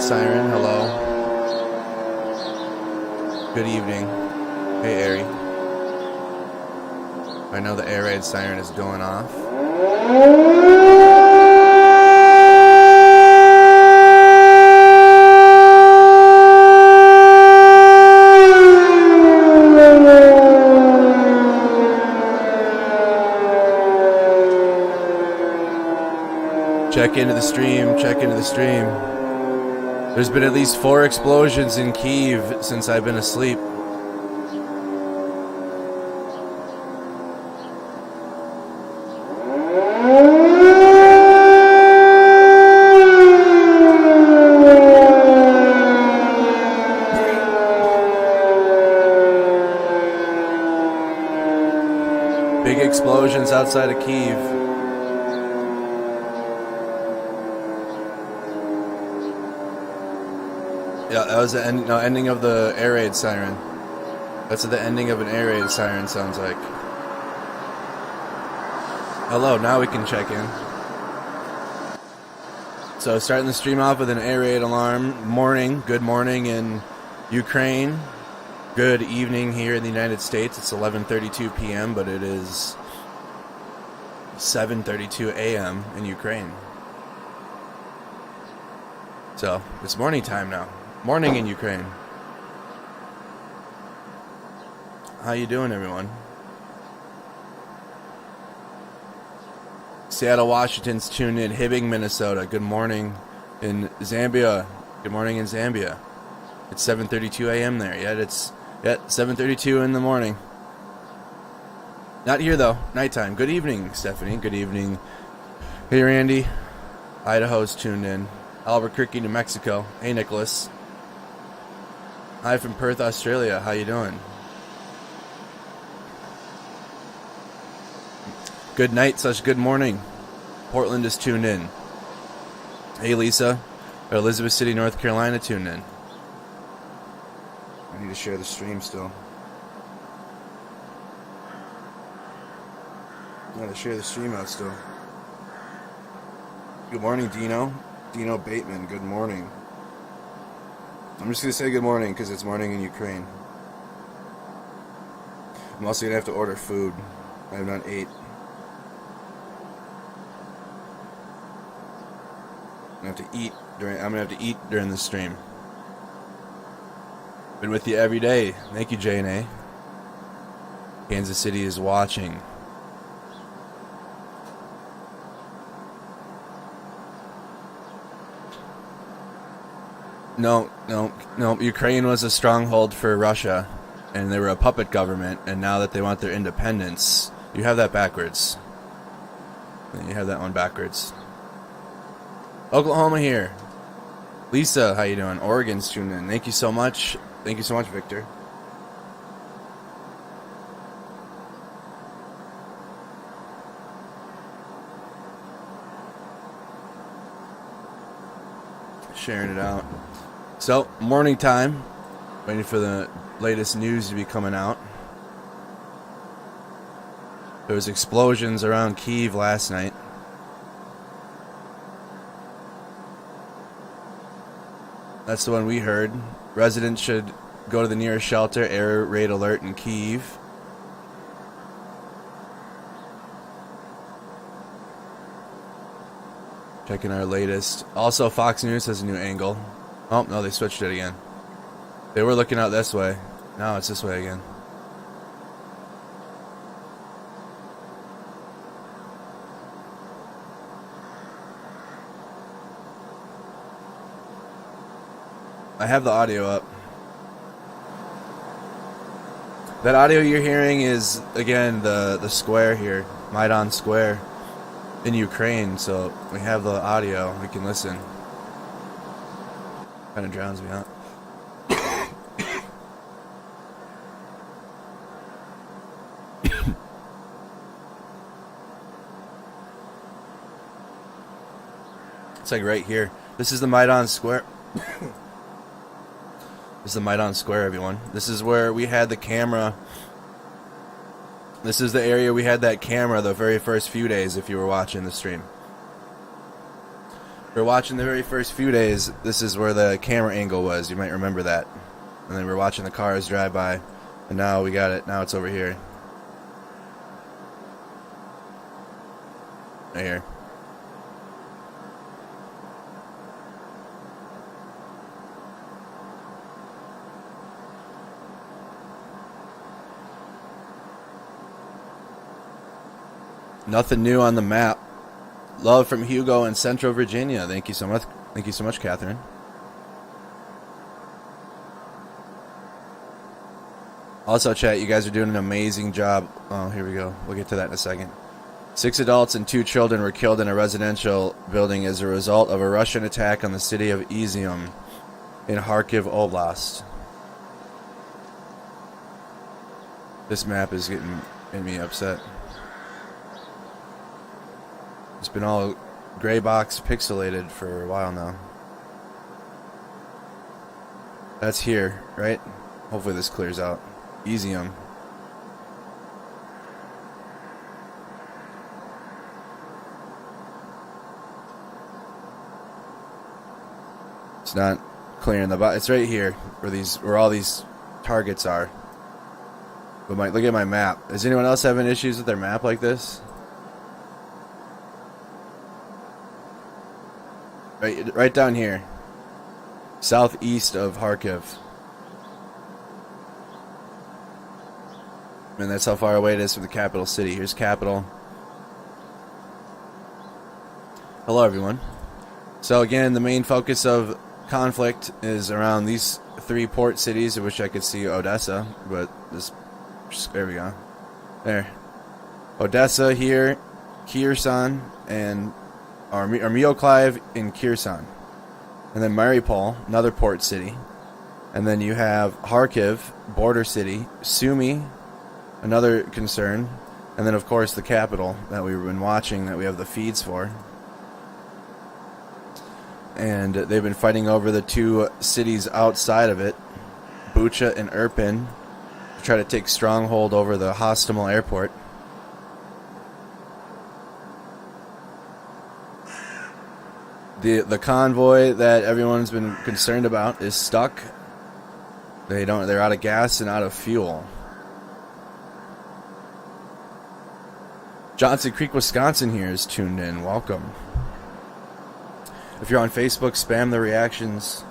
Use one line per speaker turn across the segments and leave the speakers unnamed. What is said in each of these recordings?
siren. Hello. Good evening. Hey, Ari. I know the air raid siren is going off. Check into the stream, check into the stream. There's been at least 4 explosions in Kyiv since I've been asleep. Big explosions outside of Kyiv. Yeah, that was the ending of the air raid siren. That's what the ending of an air raid siren sounds like. Hello, now we can check in. So starting the stream off with an air raid alarm. Good morning in Ukraine. Good evening here in the United States. It's 11:32 p.m., but it is 7:32 a.m. in Ukraine. So it's morning time now. Morning in Ukraine. How you doing, everyone? Seattle, Washington's tuned in. Hibbing, Minnesota. Good morning in Zambia. Good morning in Zambia. It's 7:32 a.m. there. It's 7:32 in the morning. Not here though. Nighttime. Good evening, Stephanie. Good evening. Hey, Randy. Idaho's tuned in. Albuquerque, New Mexico. Hey, Nicholas. Hi from Perth, Australia. How you doing? Good night / good morning. Portland is tuned in. Hey, Lisa. Elizabeth City, North Carolina, tuned in. I need to share the stream still. I gotta share the stream out still. Good morning, Dino. Dino Bateman, good morning. I'm just going to say good morning because it's morning in Ukraine. I'm also going to have to order food. I have not ate. I'm going to have to eat during the stream. Been with you every day. Thank you, J&A. Kansas City is watching. No. Ukraine was a stronghold for Russia, and they were a puppet government, and now that they want their independence, you have that backwards. You have that one backwards. Oklahoma here. Lisa, how you doing? Oregon's tuned in. Thank you so much. Thank you so much, Victor. Sharing it out. So, morning time. Waiting for the latest news to be coming out. There was explosions around Kyiv last night. That's the one we heard. Residents should go to the nearest shelter. Air raid alert in Kyiv. Checking our latest. Also, Fox News has a new angle. Oh, no, they switched it again. They were looking out this way. Now it's this way again. I have the audio up. That audio you're hearing is, again, the square here. Maidan Square. In Ukraine, so we have the audio. We can listen. Kind of drowns me out. It's like right here. This is the Maidan Square. This is the Maidan Square, everyone. This is where we had the camera. This is the area we had that camera the very first few days if you were watching the stream. We're watching the very first few days. This is where the camera angle was. You might remember that. And then we're watching the cars drive by. And now we got it. Now it's over here. Right here. Nothing new on the map. Love from Hugo in Central Virginia. Thank you so much. Thank you so much, Catherine. Also, chat, you guys are doing an amazing job. Oh, here we go. We'll get to that in a second. 6 adults and 2 children were killed in a residential building as a result of a Russian attack on the city of Izium in Kharkiv Oblast. This map is getting me upset. It's been all gray box pixelated for a while now. That's here, right? Hopefully this clears out. Izium. It's not clearing the box. It's right here where all these targets are. But look at my map. Is anyone else having issues with their map like this? Right down here, southeast of Kharkiv. And that's how far away it is from the capital city. Here's capital. Hello, everyone. So again, the main focus of conflict is around these 3 port cities. I wish I could see Odessa, but there we go. There, Odessa here, Kirsan, and Mykolaiv in Kirsan, and then Mariupol, another port city, and then you have Kharkiv, border city, Sumy, another concern, and then of course the capital that we've been watching, that we have the feeds for, and they've been fighting over the 2 cities outside of it, Bucha and Irpin, to try to take stronghold over the Hostomel airport. The convoy that everyone's been concerned about is stuck. They're out of gas and out of fuel. Johnson Creek, Wisconsin here is tuned in. Welcome. If you're on Facebook, spam the reactions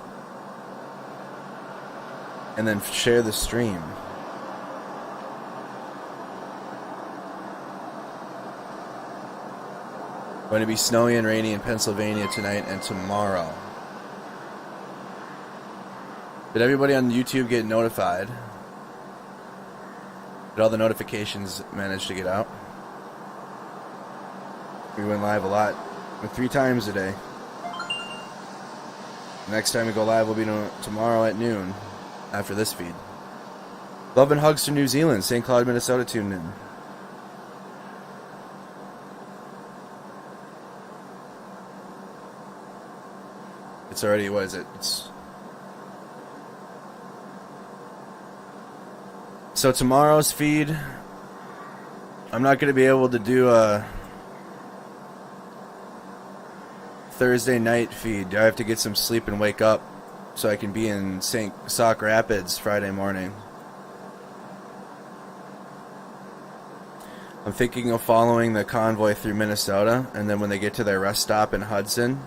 and then share the stream. Going to be snowy and rainy in Pennsylvania tonight and tomorrow. Did everybody on YouTube get notified? Did all the notifications manage to get out? We went live a lot. 3 times a day. Next time we go live will be tomorrow at noon after this feed. Love and hugs to New Zealand. St. Cloud, Minnesota tuned in. It's already, what is it? So tomorrow's feed, I'm not going to be able to do a Thursday night feed. I have to get some sleep and wake up so I can be in Sauk Rapids Friday morning. I'm thinking of following the convoy through Minnesota, and then when they get to their rest stop in Hudson,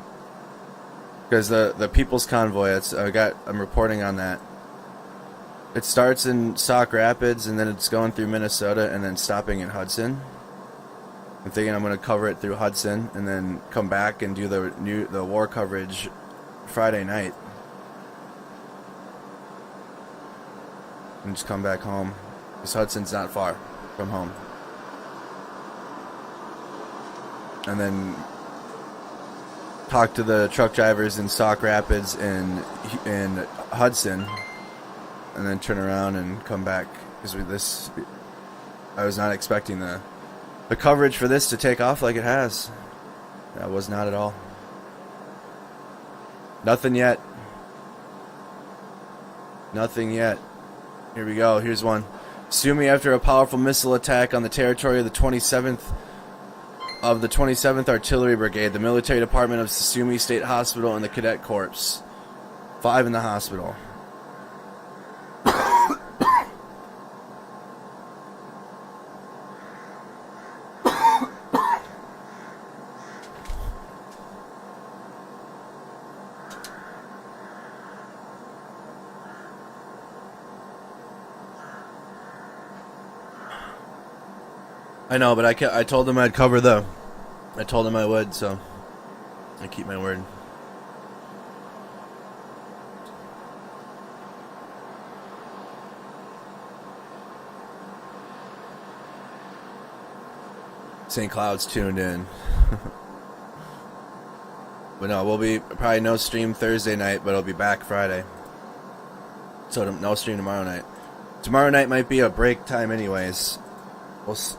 because the People's Convoy, I'm reporting on that. It starts in Sauk Rapids, and then it's going through Minnesota, and then stopping in Hudson. I'm thinking I'm going to cover it through Hudson, and then come back and do the war coverage Friday night, and just come back home, because Hudson's not far from home. And then talk to the truck drivers in Sauk Rapids and Hudson, and then turn around and come back, because I was not expecting the coverage for this to take off like it has. I was not at all. Nothing yet. Nothing yet. Here we go. Here's one. Sumy after a powerful missile attack on the territory of the 27th of the 27th Artillery Brigade, the Military Department of Sumy State Hospital, and the Cadet Corps. 5 in the hospital. I know, but I told them I'd cover the... I told them I would, so I keep my word. St. Cloud's tuned in. But no, we'll be probably no stream Thursday night, but it'll be back Friday. So no stream tomorrow night. Tomorrow night might be a break time anyways.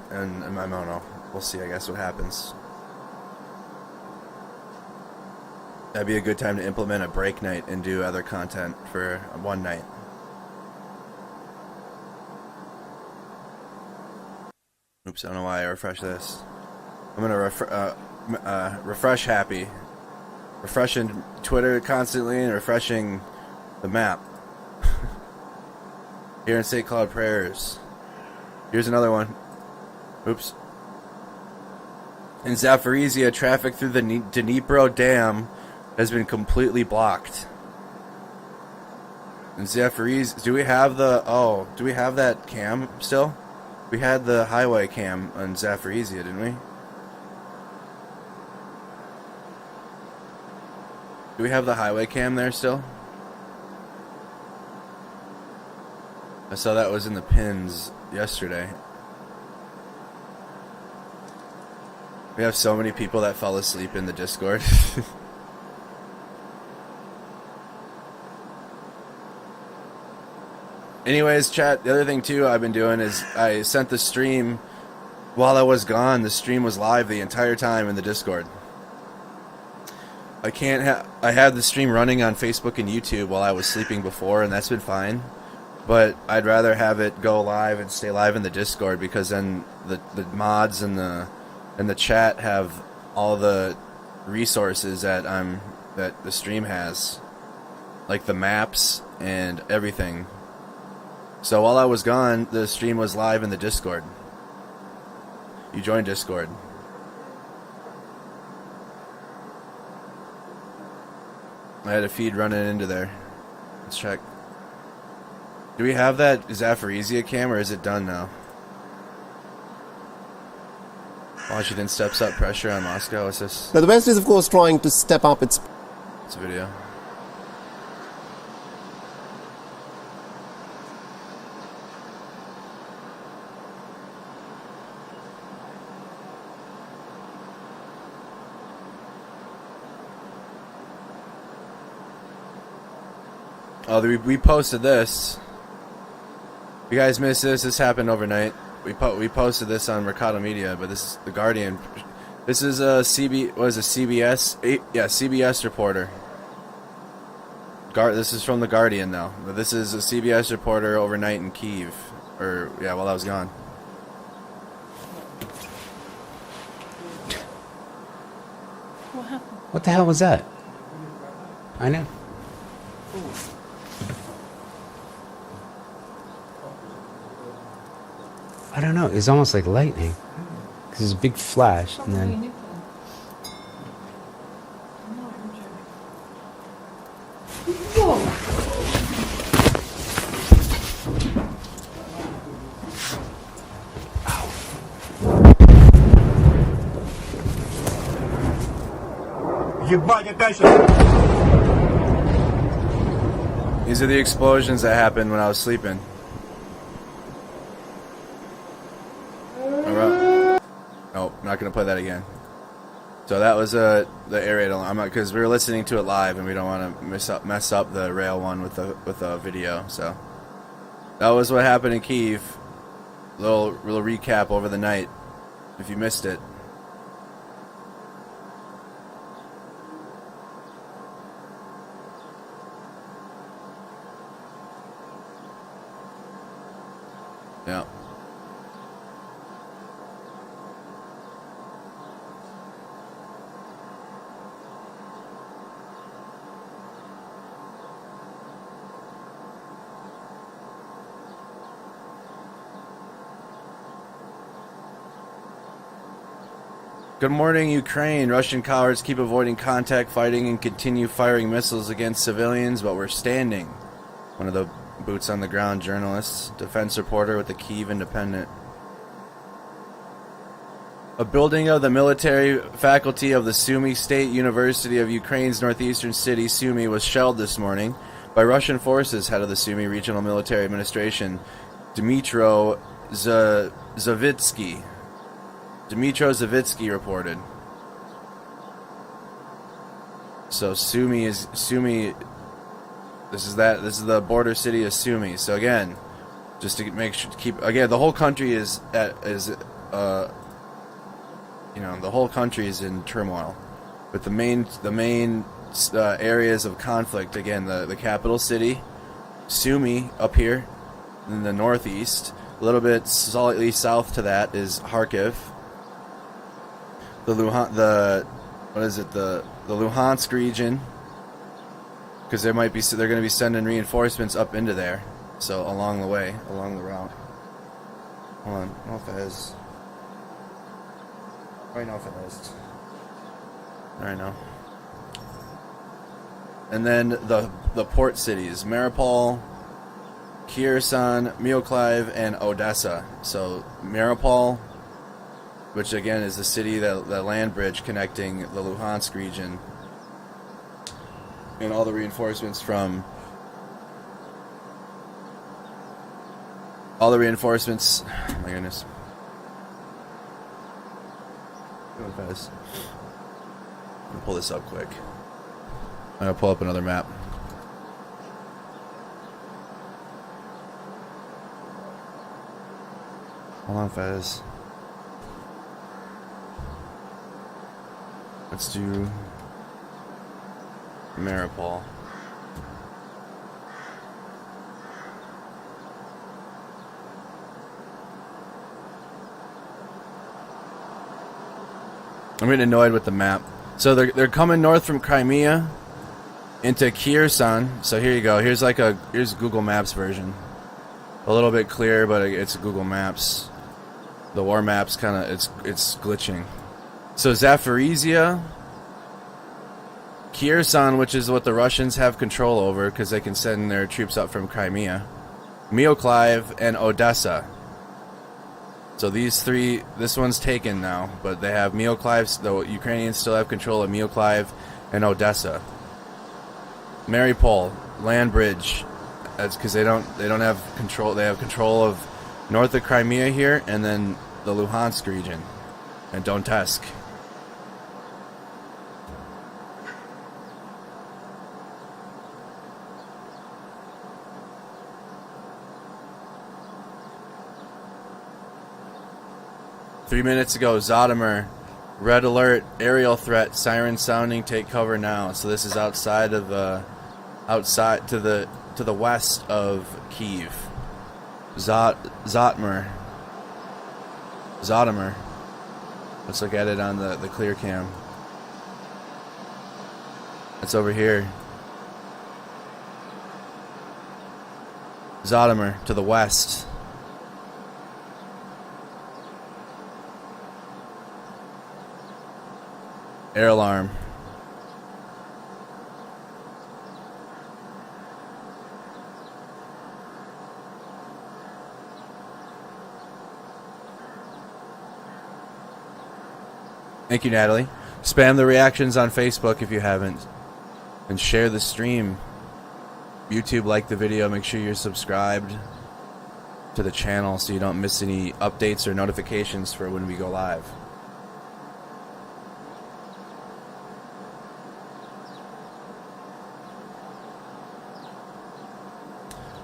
And I don't know. We'll see, I guess, what happens. That'd be a good time to implement a break night and do other content for one night. Oops, I don't know why I refresh this. I'm gonna refresh Happy. Refreshing Twitter constantly and refreshing the map. Here in St. Cloud Prayers. Here's another one. Oops. In Zaporizhia, traffic through the Dnipro Dam has been completely blocked. In Zaporizhia, do we have that cam still? We had the highway cam on Zaporizhia, didn't we? Do we have the highway cam there still? I saw that was in the pins yesterday. We have so many people that fell asleep in the Discord. Anyways, chat, the other thing too I've been doing is I sent the stream while I was gone. The stream was live the entire time in the Discord. I had the stream running on Facebook and YouTube while I was sleeping before, and that's been fine. But I'd rather have it go live and stay live in the Discord, because then the mods and the chat have all the resources that the stream has, like the maps and everything. So while I was gone, the stream was live in the Discord. You joined Discord. I had a feed running into there. Let's check. Do we have that Zaporizhia cam, or is it done now? Washington steps up pressure on Moscow. What's this?
Now the West is, of course, trying to step up its...
It's a video. Oh, we posted this. You guys missed this. This happened overnight. We posted this on Mercado Media, but this is the Guardian. This is a CBS? Yeah, CBS reporter. This is from the Guardian now. But this is a CBS reporter overnight in Kyiv, while I was gone.
What happened?
What the hell was that? I know. I don't know. It's almost like lightning. Because there's a big flash, and then...
These are the explosions that happened when I was sleeping. Oh, I'm not gonna play that again. So that was the area. I'm not, because we were listening to it live, and we don't want to mess up the rail one with the video. So that was what happened in Kyiv. Little recap over the night, if you missed it. Yeah. Good morning, Ukraine. Russian cowards keep avoiding contact fighting and continue firing missiles against civilians, but we're standing. One of the boots on the ground journalists, defense reporter with the Kyiv Independent. A building of the military faculty of the Sumy State University of Ukraine's northeastern city, Sumy, was shelled this morning by Russian forces. Head of the Sumy Regional Military Administration, Dmytro Zavitsky reported. So Sumy. This is the border city of Sumy. So again, just to make sure to keep again, the whole country the whole country is in turmoil, but the main areas of conflict, again, the capital city, Sumy, up here in the northeast. A little bit slightly south to that is Kharkiv. The Luhansk region, because they're going to be sending reinforcements up into there. So along the route. Hold on, I don't know if it has. I know if it has. I know. And then the port cities: Mariupol, Kirsan, Mykolaiv, and Odessa. So Mariupol, which again is the city, that land bridge connecting the Luhansk region, and all the reinforcements from oh my goodness. Going fast. I'm gonna pull this up quick. I'm gonna pull up another map. Hold on, Fez. Let's do Mariupol. I'm getting annoyed with the map. So they're coming north from Crimea into Kirsan. So here you go. Here's Google Maps version. A little bit clear, but it's Google Maps. The war map's kind of it's glitching. So Zaporizhia, Kirsan, which is what the Russians have control over because they can send their troops up from Crimea, Mykolaiv, and Odessa. So these three, this one's taken now, but they have Mykolaiv. The Ukrainians still have control of Mykolaiv and Odessa. Mariupol, land bridge. That's because they don't have control. They have control of north of Crimea here, and then the Luhansk region, and Donetsk. Three minutes ago, Zhytomyr, red alert, aerial threat, siren sounding, take cover now. So this is outside of outside to the west of Kyiv. Zhytomyr. Let's look at it on the clear cam. It's over here. Zhytomyr to the west. Air alarm. Thank you, Natalie. Spam the reactions on Facebook if you haven't. And share the stream. YouTube, like the video. Make sure you're subscribed to the channel so you don't miss any updates or notifications for when we go live.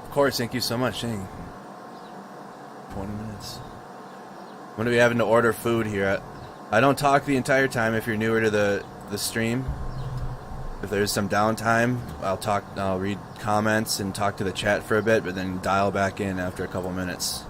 Of course, thank you so much. Dang. 20 minutes. I'm going to be having to order food here. I don't talk the entire time if you're newer to the stream. If there's some downtime, I'll read comments and talk to the chat for a bit, but then dial back in after a couple minutes.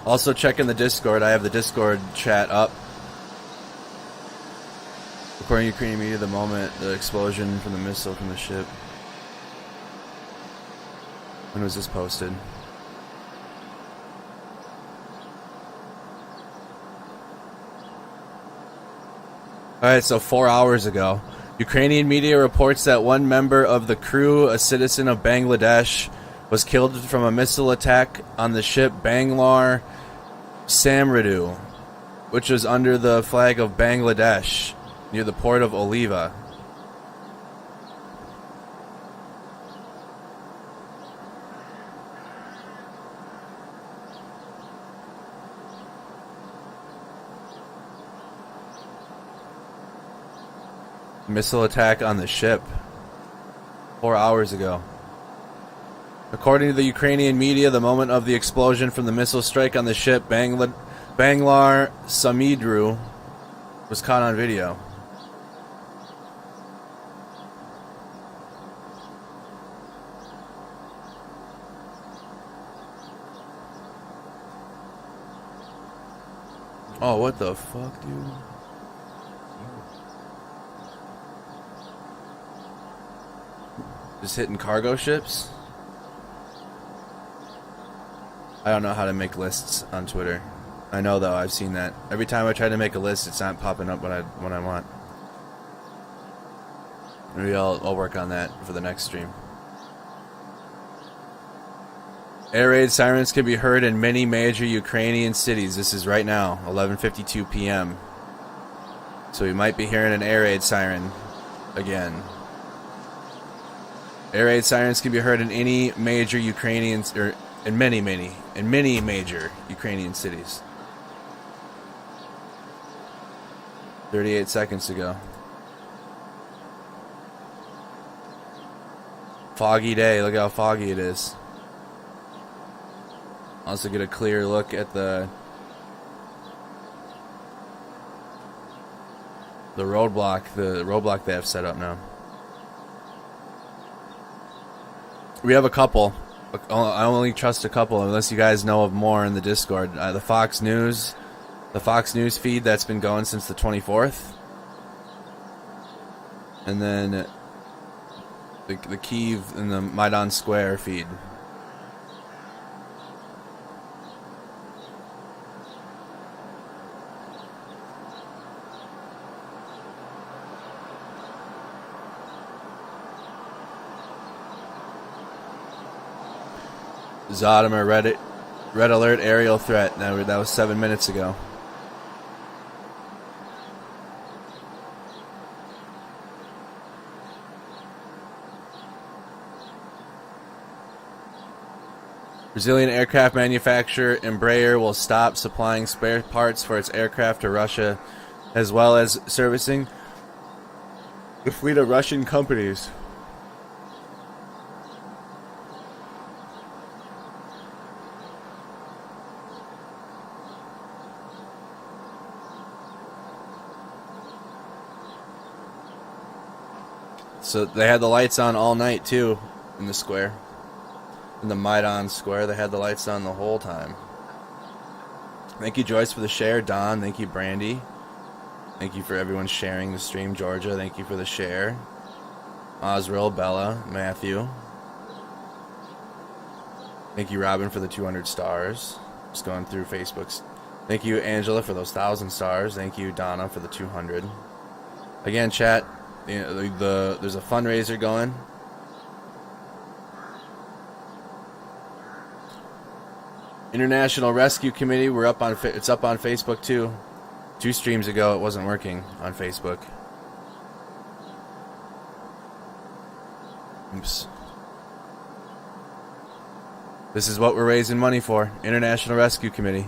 Also check in the Discord. I have the Discord chat up. According to Ukrainian media, the moment the explosion from the missile from the ship. When was this posted? Alright, so 4 hours ago. Ukrainian media reports that one member of the crew, a citizen of Bangladesh, was killed from a missile attack on the ship Bangalore Samradu, which was under the flag of Bangladesh, near the port of Oliva. Missile attack on the ship 4 hours ago. According to the Ukrainian media, the moment of the explosion from the missile strike on the ship Bangalore Samudru was caught on video. Oh, what the fuck, dude? Just hitting cargo ships? I don't know how to make lists on Twitter. I know though, I've seen that. Every time I try to make a list, it's not popping up what I want. Maybe I'll work on that for the next stream. Air raid sirens can be heard in many major Ukrainian cities. This is right now, 11:52 p.m. So we might be hearing an air raid siren again. Air raid sirens can be heard in any major Ukrainian, or in many major Ukrainian cities. 38 seconds ago. Foggy day. Look how foggy it is. Also get a clear look at the roadblock they have set up now. We have a couple. I only trust a couple unless you guys know of more in the Discord. The Fox News feed that's been going since the 24th. And then the Kyiv and the Maidan Square feed. Zodimer red alert aerial threat. That was 7 minutes ago. Brazilian aircraft manufacturer Embraer will stop supplying spare parts for its aircraft to Russia, as well as servicing the fleet of Russian companies. So they had the lights on all night too in the square. In the Maidan Square, they had the lights on the whole time. Thank you, Joyce, for the share. Don, thank you, Brandy. Thank you for everyone sharing the stream. Georgia, thank you for the share. Osriel, Bella, Matthew. Thank you, Robin, for the 200 stars. Just going through Facebook's. Thank you, Angela, for those 1,000 stars. Thank you, Donna, for the 200. Again, chat. You know, there's a fundraiser going. International Rescue Committee. It's up on Facebook too. 2 streams ago, it wasn't working on Facebook. Oops. This is what we're raising money for. International Rescue Committee.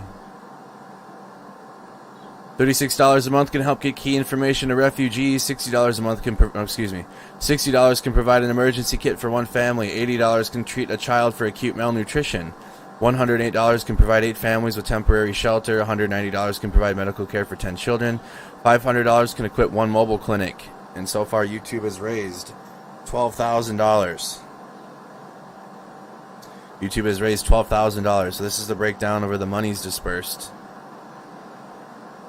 $36 a month can help get key information to refugees. $60 a month $60 can provide an emergency kit for one family. $80 can treat a child for acute malnutrition. $108 can provide 8 families with temporary shelter. $190 can provide medical care for 10 children. $500 can equip one mobile clinic. And so far, YouTube has raised $12,000. YouTube has raised $12,000. So this is the breakdown of where the money's dispersed.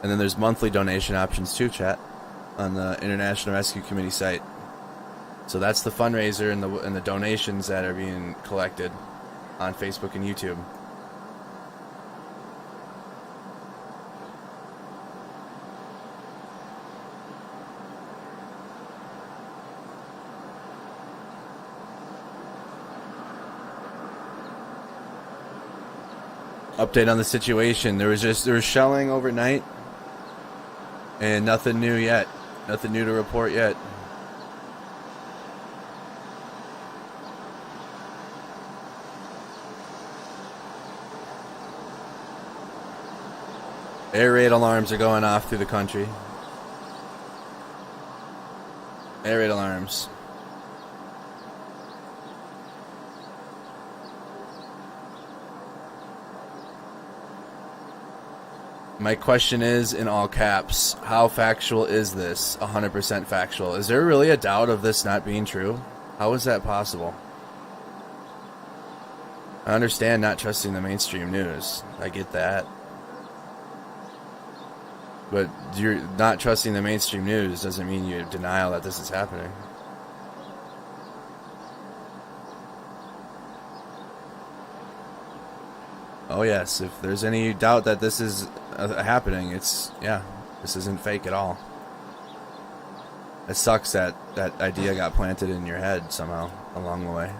And then there's monthly donation options too, chat, on the International Rescue Committee site. So that's the fundraiser and the donations that are being collected. on Facebook and YouTube. Update on the situation. There was shelling overnight and nothing new yet. Nothing new to report yet. Air raid alarms are going off through the country. Air raid alarms. My question is, in all caps, how factual is this? 100% factual. Is there really a doubt of this not being true? How is that possible? I understand not trusting the mainstream news. I get that. But you're not trusting the mainstream news doesn't mean you have denial that this is happening. Oh yes, if there's any doubt that this is happening, this isn't fake at all. It sucks that that idea got planted in your head somehow along the way.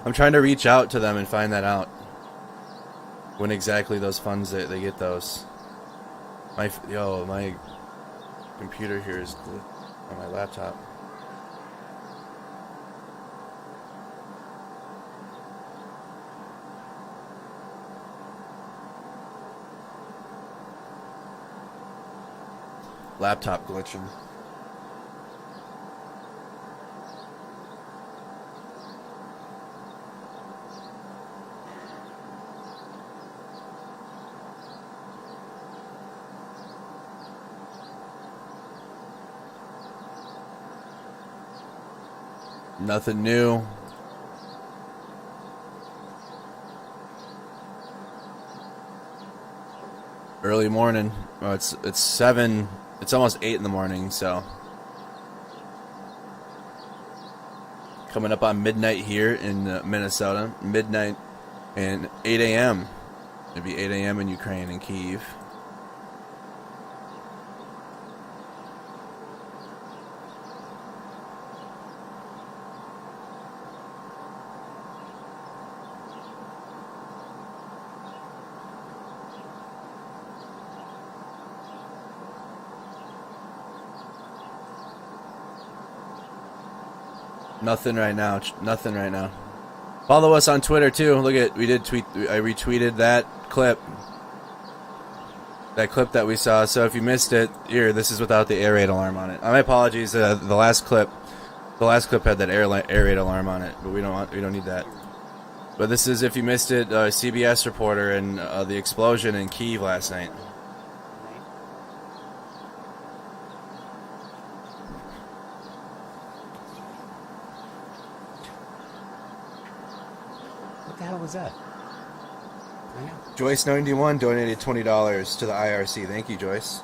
I'm trying to reach out to them and find that out. When exactly those funds they get those. My computer here is on my laptop. Laptop glitching. Nothing new. Early morning. Oh, it's 7. It's almost 8 in the morning. So coming up on midnight here in Minnesota. Midnight and 8 a.m. It'd be 8 a.m. in Ukraine and Kyiv. Nothing right now. Nothing right now. Follow us on Twitter too. Look at I retweeted that clip. That clip that we saw. So if you missed it, here, this is without the air raid alarm on it. My apologies. The last clip had that air raid alarm on it, but we don't need that. But this is, if you missed it, CBS reporter and the explosion in Kyiv last night.
What the hell was that?
Joyce91 donated $20 to the IRC. Thank you, Joyce.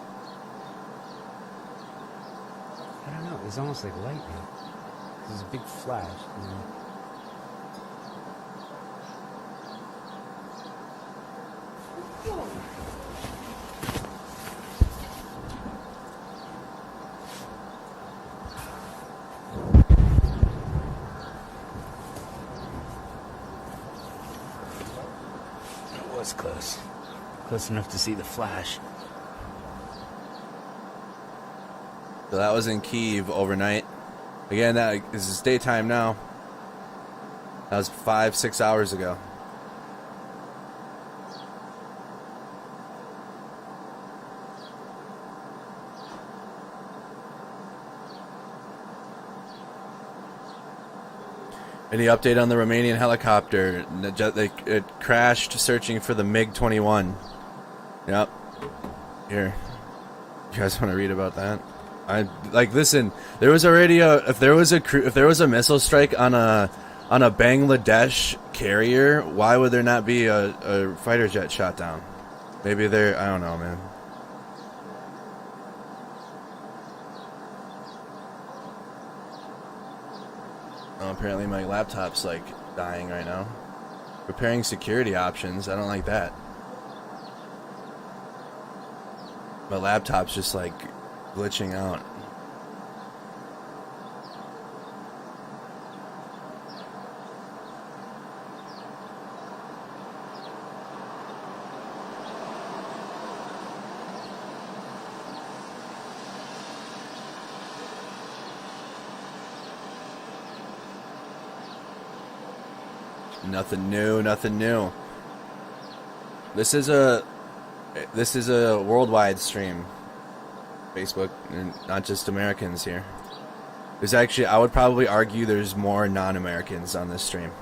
I don't know. It was almost like lightning. It was a big flash. And then... It was close. Close enough to see the flash.
So that was in Kyiv overnight. Again, that is daytime now. That was 5-6 hours ago. Any update on the Romanian helicopter? It crashed searching for the MiG-21. Yep. Here. You guys want to read about that? Listen. There was already if there was a missile strike on a Bangladesh carrier, why would there not be a fighter jet shot down? Maybe they're, I don't know, man. Oh, apparently my laptop's like dying right now. Repairing security options, I don't like that. My laptop's just like glitching out. Nothing new, nothing new. This is a worldwide stream. Facebook, and not just Americans here. There's actually, I would probably argue there's more non-Americans on this stream.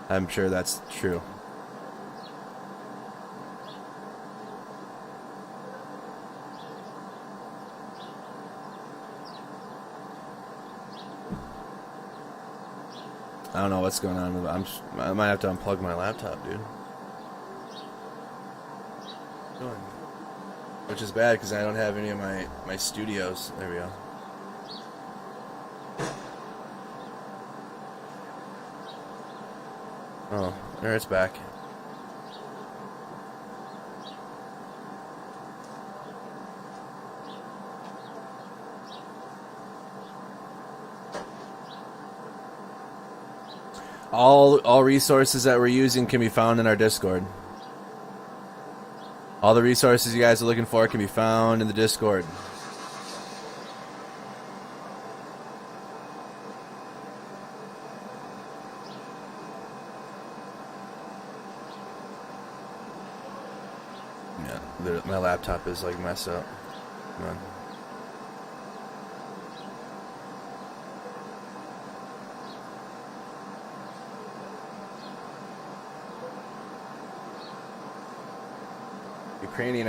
I'm sure that's true. I don't know what's going on with it. I might have to unplug my laptop, dude. Which is bad because I don't have any of my studios. There we go. Oh, there it's back. All resources that we're using can be found in our Discord. All the resources you guys are looking for can be found in the Discord. Yeah, my laptop is like messed up. Come on. Ukrainian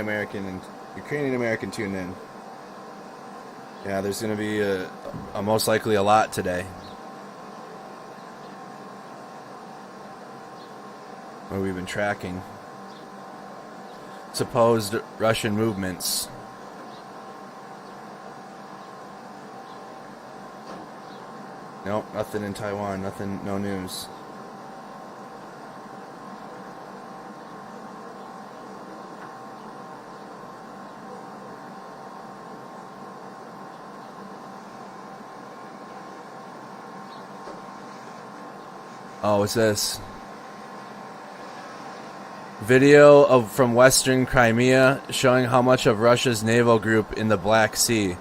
American tuned in. Yeah, there's going to be a most likely a lot today. Where we've been tracking supposed Russian movements. Nope, nothing in Taiwan, nothing, no news. Oh, what's this? Video from Western Crimea showing how much of Russia's naval group in the Black Sea.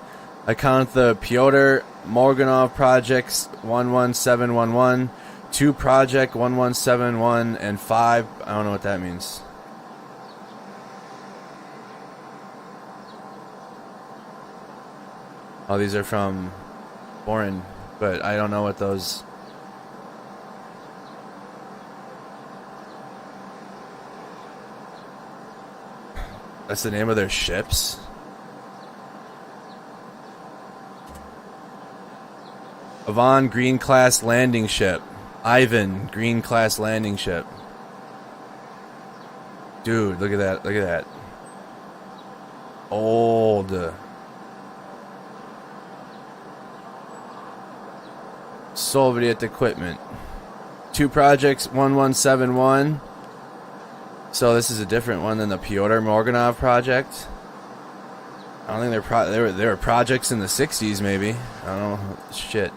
I count the Pyotr Morganov projects 11711, 2 project 1171, and 5. I don't know what that means. Oh, these are from foreign, but I don't know what those. That's the name of their ships? Ivan Green class landing ship. Ivan Green class landing ship. Dude, look at that. Look at that. Old. Soviet equipment. 2 projects 1171. So this is a different one than the Pyotr Morganov project. I don't think they were projects in the 60s maybe. I don't know. Shit.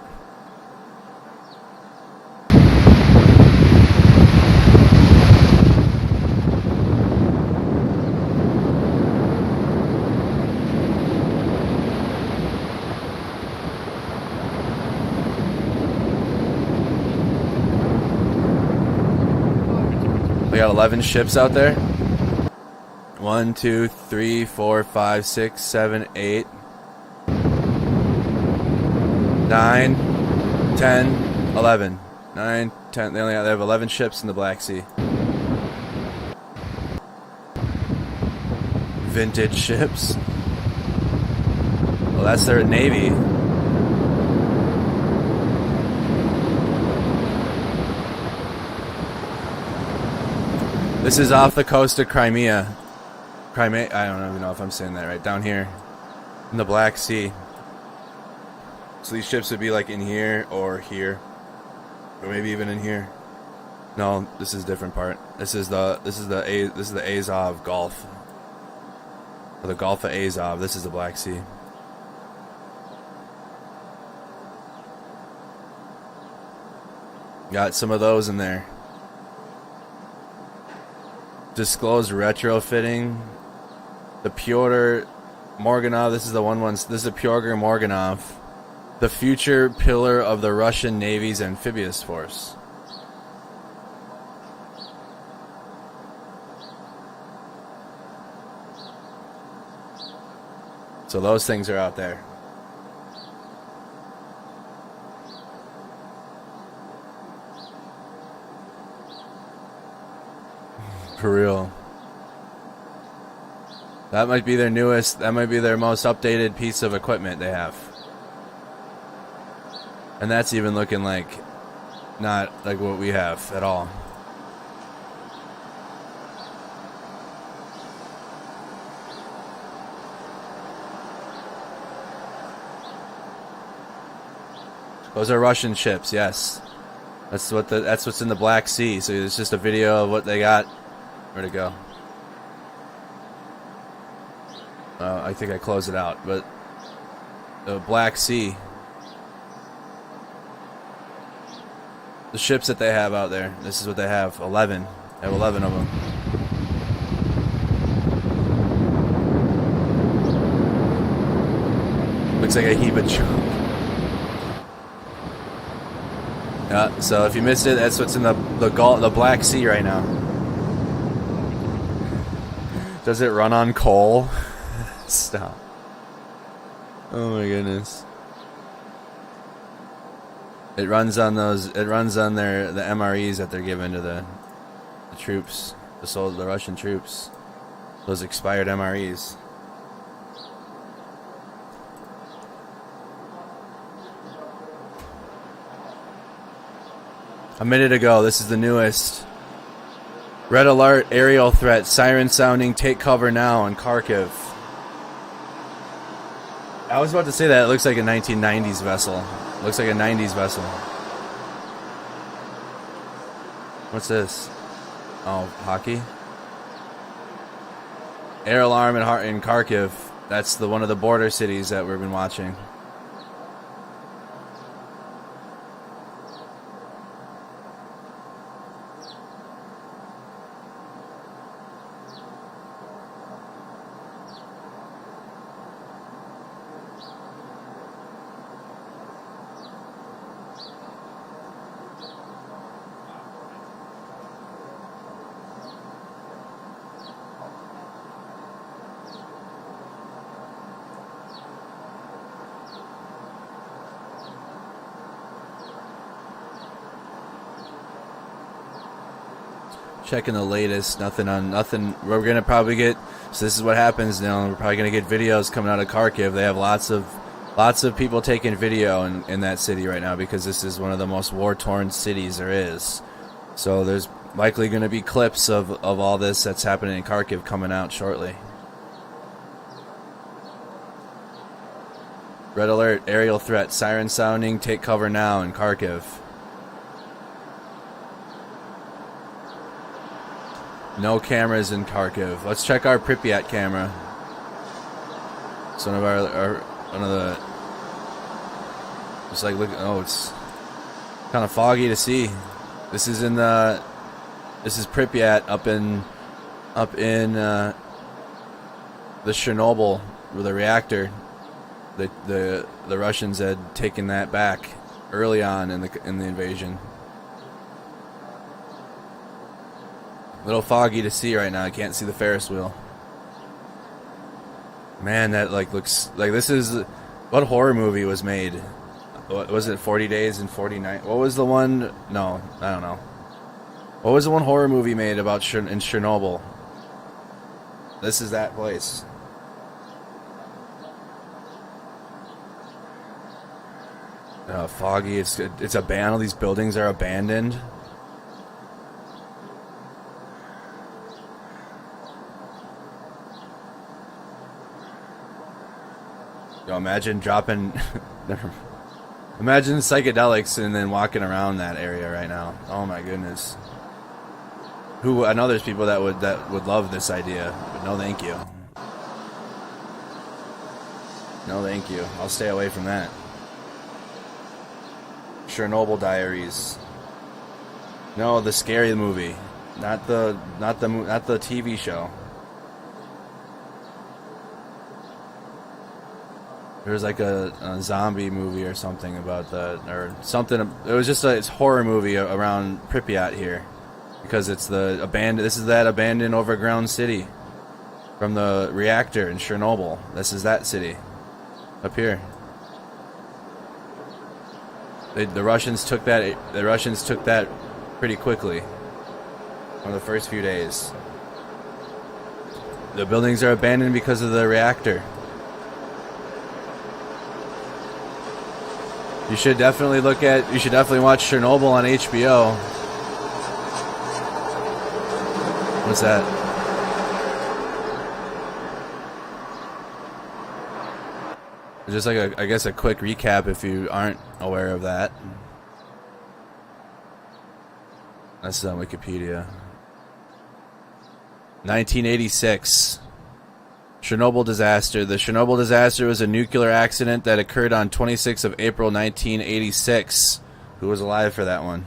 We got 11 ships out there. 1, 2, 3, 4, 5, 6, 7, 8, 9, 10, 11. 9, 10. They have 11 ships in the Black Sea. Vintage ships. Well, that's their navy. This is off the coast of Crimea. Crimea. I don't even know if I'm saying that right. Down here in the Black Sea. So these ships would be like in here or here, or maybe even in here. No, this is a different part. This is the Azov Gulf, or the Gulf of Azov. This is the Black Sea. Got some of those in there. Disclosed retrofitting. The Pyotr Morganov. This is the This is the Pyotr Morganov, the future pillar of the Russian Navy's amphibious force. So those things are out there. For real. That might be their newest, that might be their most updated piece of equipment they have. And that's even looking like not like what we have at all. Those are Russian ships, yes. That's what's in the Black Sea. So it's just a video of what they got. Where'd it go? I think I closed it out, but the Black Sea. The ships that they have out there. This is what they have. 11. They have 11 of them. Looks like a heap of junk. Yeah, so if you missed it, that's what's in the Black Sea right now. Does it run on coal? Stop. Oh my goodness. It runs on those. It runs on the MREs that they're giving to the troops, the Russian troops. Those expired MREs. A minute ago, this is the newest. Red alert, aerial threat, siren sounding, take cover now in Kharkiv. I was about to say that. It looks like a 1990s vessel. Looks like a 90s vessel. What's this? Oh, hockey? Air alarm in Kharkiv. That's one of the border cities that we've been watching. Checking the latest, nothing. We're gonna probably get. So this is what happens now. We're probably gonna get videos coming out of Kharkiv. They have lots of people taking video in that city right now because this is one of the most war-torn cities there is. So there's likely gonna be clips of all this that's happening in Kharkiv coming out shortly. Red alert, aerial threat, siren sounding, take cover now in Kharkiv. No cameras in Kharkiv. Let's check our Pripyat camera. It's one of the. Just like look. Oh, it's kind of foggy to see. This is Pripyat up in the Chernobyl, with the reactor. The Russians had taken that back early on in the invasion. A little foggy to see right now. I can't see the Ferris wheel. Man, that looks like this is what horror movie was made? What was it? 40 Days and 49. What was the one? No, I don't know. What was the one horror movie made about in Chernobyl? This is that place. Foggy. It's abandoned. All these buildings are abandoned. Yo, imagine dropping, imagine psychedelics and then walking around that area right now. Oh my goodness. I know there's people that would love this idea, but no thank you. No thank you. I'll stay away from that. Chernobyl Diaries. No, the scary movie, not the TV show. There was like a zombie movie or something about that, or something. It was just it's horror movie around Pripyat here, because it's the abandoned. This is that abandoned overground city from the reactor in Chernobyl. This is that city up here. The Russians took that. The Russians took that pretty quickly. One of the first few days. The buildings are abandoned because of the reactor. You should definitely you should definitely watch Chernobyl on HBO. What's that? Just like I guess a quick recap if you aren't aware of that. That's on Wikipedia. 1986. Chernobyl disaster. The Chernobyl disaster was a nuclear accident that occurred on 26th of April 1986. Who was alive for that one?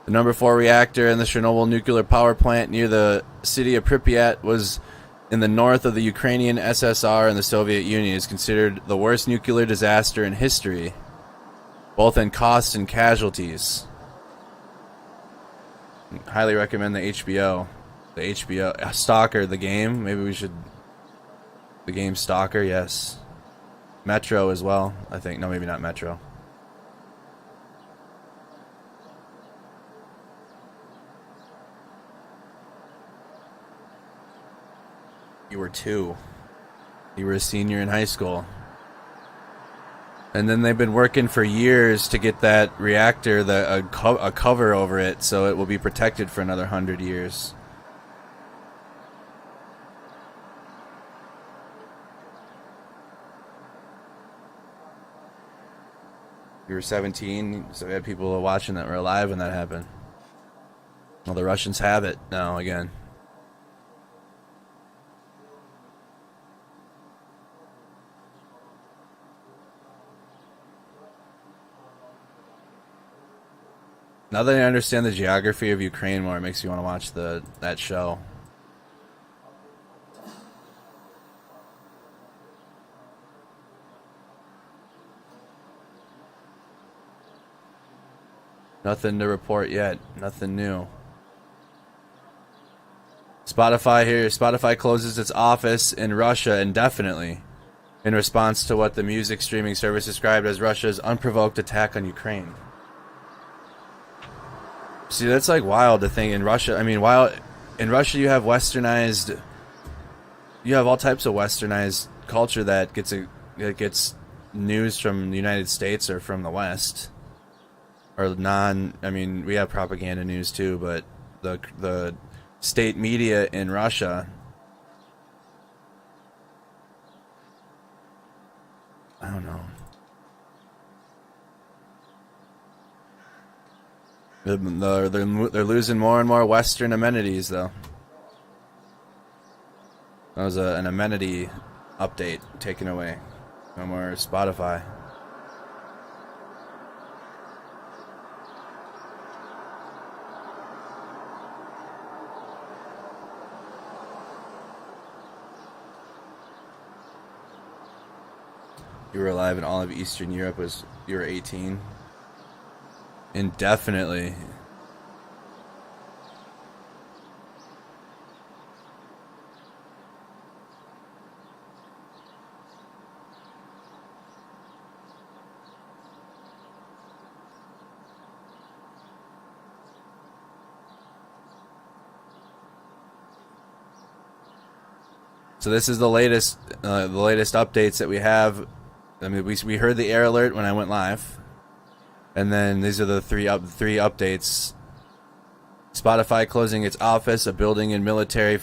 The number 4 reactor in the Chernobyl nuclear power plant near the city of Pripyat was in the north of the Ukrainian SSR and the Soviet Union. Is considered the worst nuclear disaster in history, both in costs and casualties. Highly recommend the HBO. The HBO Stalker, the game. Maybe we should. The game Stalker, yes. Metro as well, I think. No, maybe not Metro. You were 2. You were a senior in high school. And then they've been working for years to get that reactor, a cover over it, so it will be protected for another 100 years. You were 17, so we had people watching that were alive when that happened. Well, the Russians have it now again. Now that I understand the geography of Ukraine more, it makes me want to watch that show. Nothing to report yet. Nothing new. Spotify here. Spotify closes its office in Russia indefinitely in response to what the music streaming service described as Russia's unprovoked attack on Ukraine. See, that's like wild to think in Russia. I mean, while in Russia you have westernized, you have all types of westernized culture that gets news from the United States or from the West, or I mean, we have propaganda news too, but the state media in Russia, I don't know. They're losing more and more Western amenities, though. That was an amenity update taken away. No more Spotify. You were alive in all of Eastern Europe you were 18. Indefinitely. So this is the latest updates that we have. I mean, we heard the air alert when I went live. And then these are the three updates. Spotify closing its office, a building and military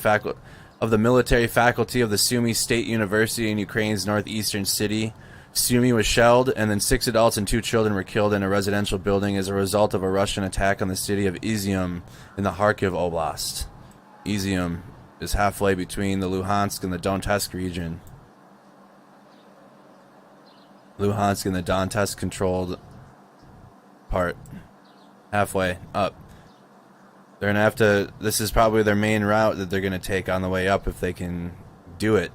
of the military faculty of the Sumy State University in Ukraine's northeastern city. Sumy was shelled, and then 6 adults and 2 children were killed in a residential building as a result of a Russian attack on the city of Izium in the Kharkiv Oblast. Izium is halfway between the Luhansk and the Donetsk region. Luhansk and the Donetsk controlled part. Halfway up. They're gonna have to. This is probably their main route that they're gonna take on the way up if they can do it.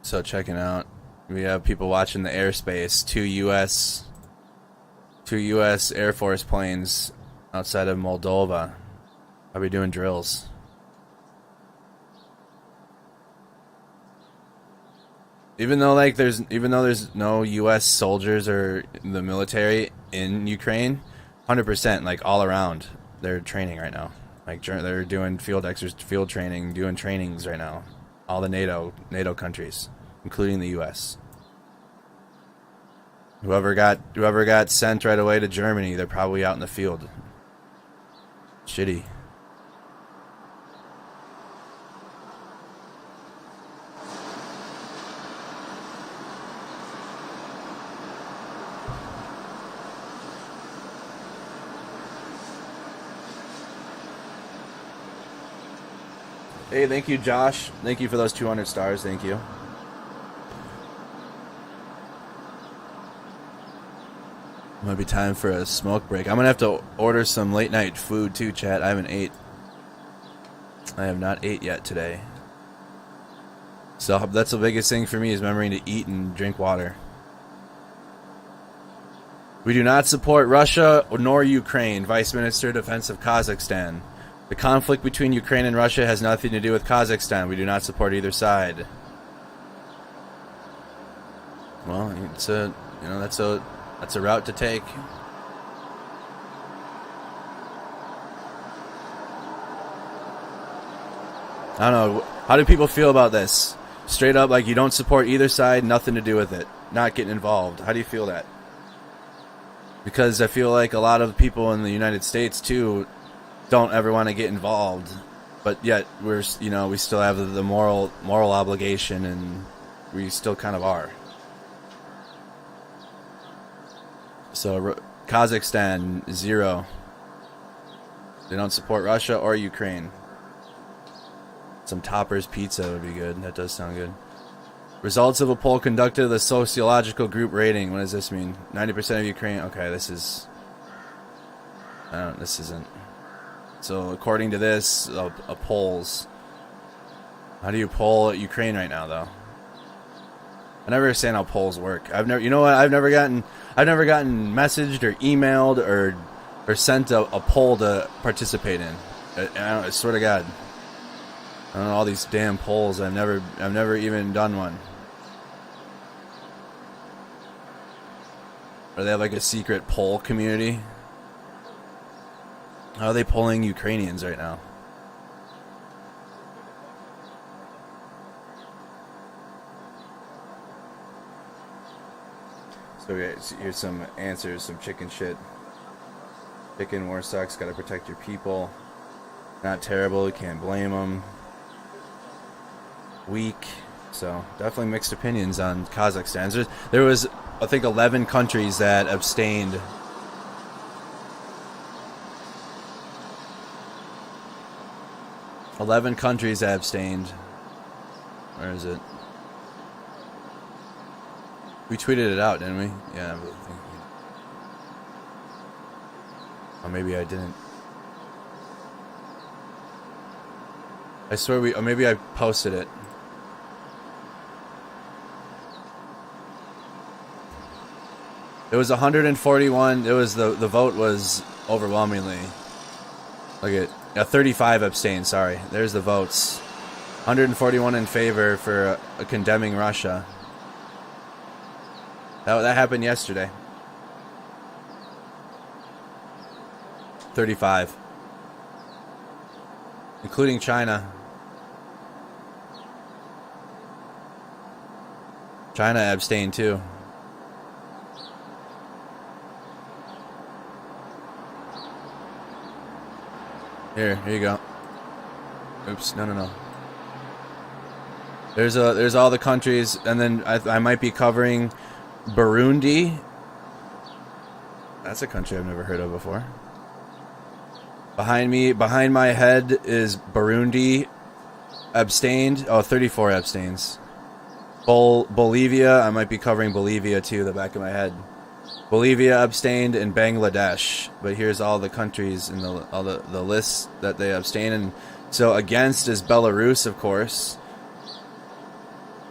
So checking out, we have people watching the airspace. Two U.S. Air Force planes outside of Moldova. I'll be doing drills. Even though there's no U.S. soldiers or the military in Ukraine, 100% like all around, they're training right now. Like they're doing field training, doing trainings right now. All the NATO countries, including the U.S. Whoever got sent right away to Germany, they're probably out in the field. Shitty. Hey, thank you, Josh. Thank you for those 200 stars. Thank you. Might be time for a smoke break. I'm gonna have to order some late night food too, chat. I haven't ate. I have not ate yet today. So that's the biggest thing for me is remembering to eat and drink water. We do not support Russia nor Ukraine. Vice Minister of Defense of Kazakhstan. The conflict between Ukraine and Russia has nothing to do with Kazakhstan. We do not support either side. Well, it's that's a route to take. I don't know. How do people feel about this? Straight up, like you don't support either side, nothing to do with it. Not getting involved. How do you feel that? Because I feel like a lot of people in the United States too don't ever want to get involved, but yet we still have the moral obligation, and we still kind of are. So Kazakhstan 0. They don't support Russia or Ukraine. Some Toppers pizza would be good. That does sound good. Results of a poll conducted of the sociological group rating. What does this mean? 90% of Ukraine. Okay, this isn't. So according to this, polls. How do you poll Ukraine right now, though? I never understand how polls work. I've never gotten messaged or emailed or sent a poll to participate in. I swear to God. I don't know all these damn polls. I've never even done one. Or they have like a secret poll community. How are they polling Ukrainians right now? So here's some answers, some chicken shit. Chicken war sucks. Gotta protect your people. Not terrible. You can't blame them. Weak. So definitely mixed opinions on Kazakhstan. There was, I think, 11 countries that abstained. Where is it? We tweeted it out, didn't we? Yeah. Or maybe I didn't. I swear or maybe I posted it. It was 141. It was the vote was overwhelmingly. Look at 35 abstained. Sorry, there's the votes. 141 in favor for condemning Russia. That happened yesterday. 35. Including China. China abstained too. Here you go. Oops, no. There's all the countries, and then I might be covering Burundi. That's a country I've never heard of before. Behind my head is Burundi. Abstained. Oh, 34 abstains. Bolivia. I might be covering Bolivia too. The back of my head. Bolivia abstained, and Bangladesh. But here's all the countries in all the lists that they abstain. And so against is Belarus, of course.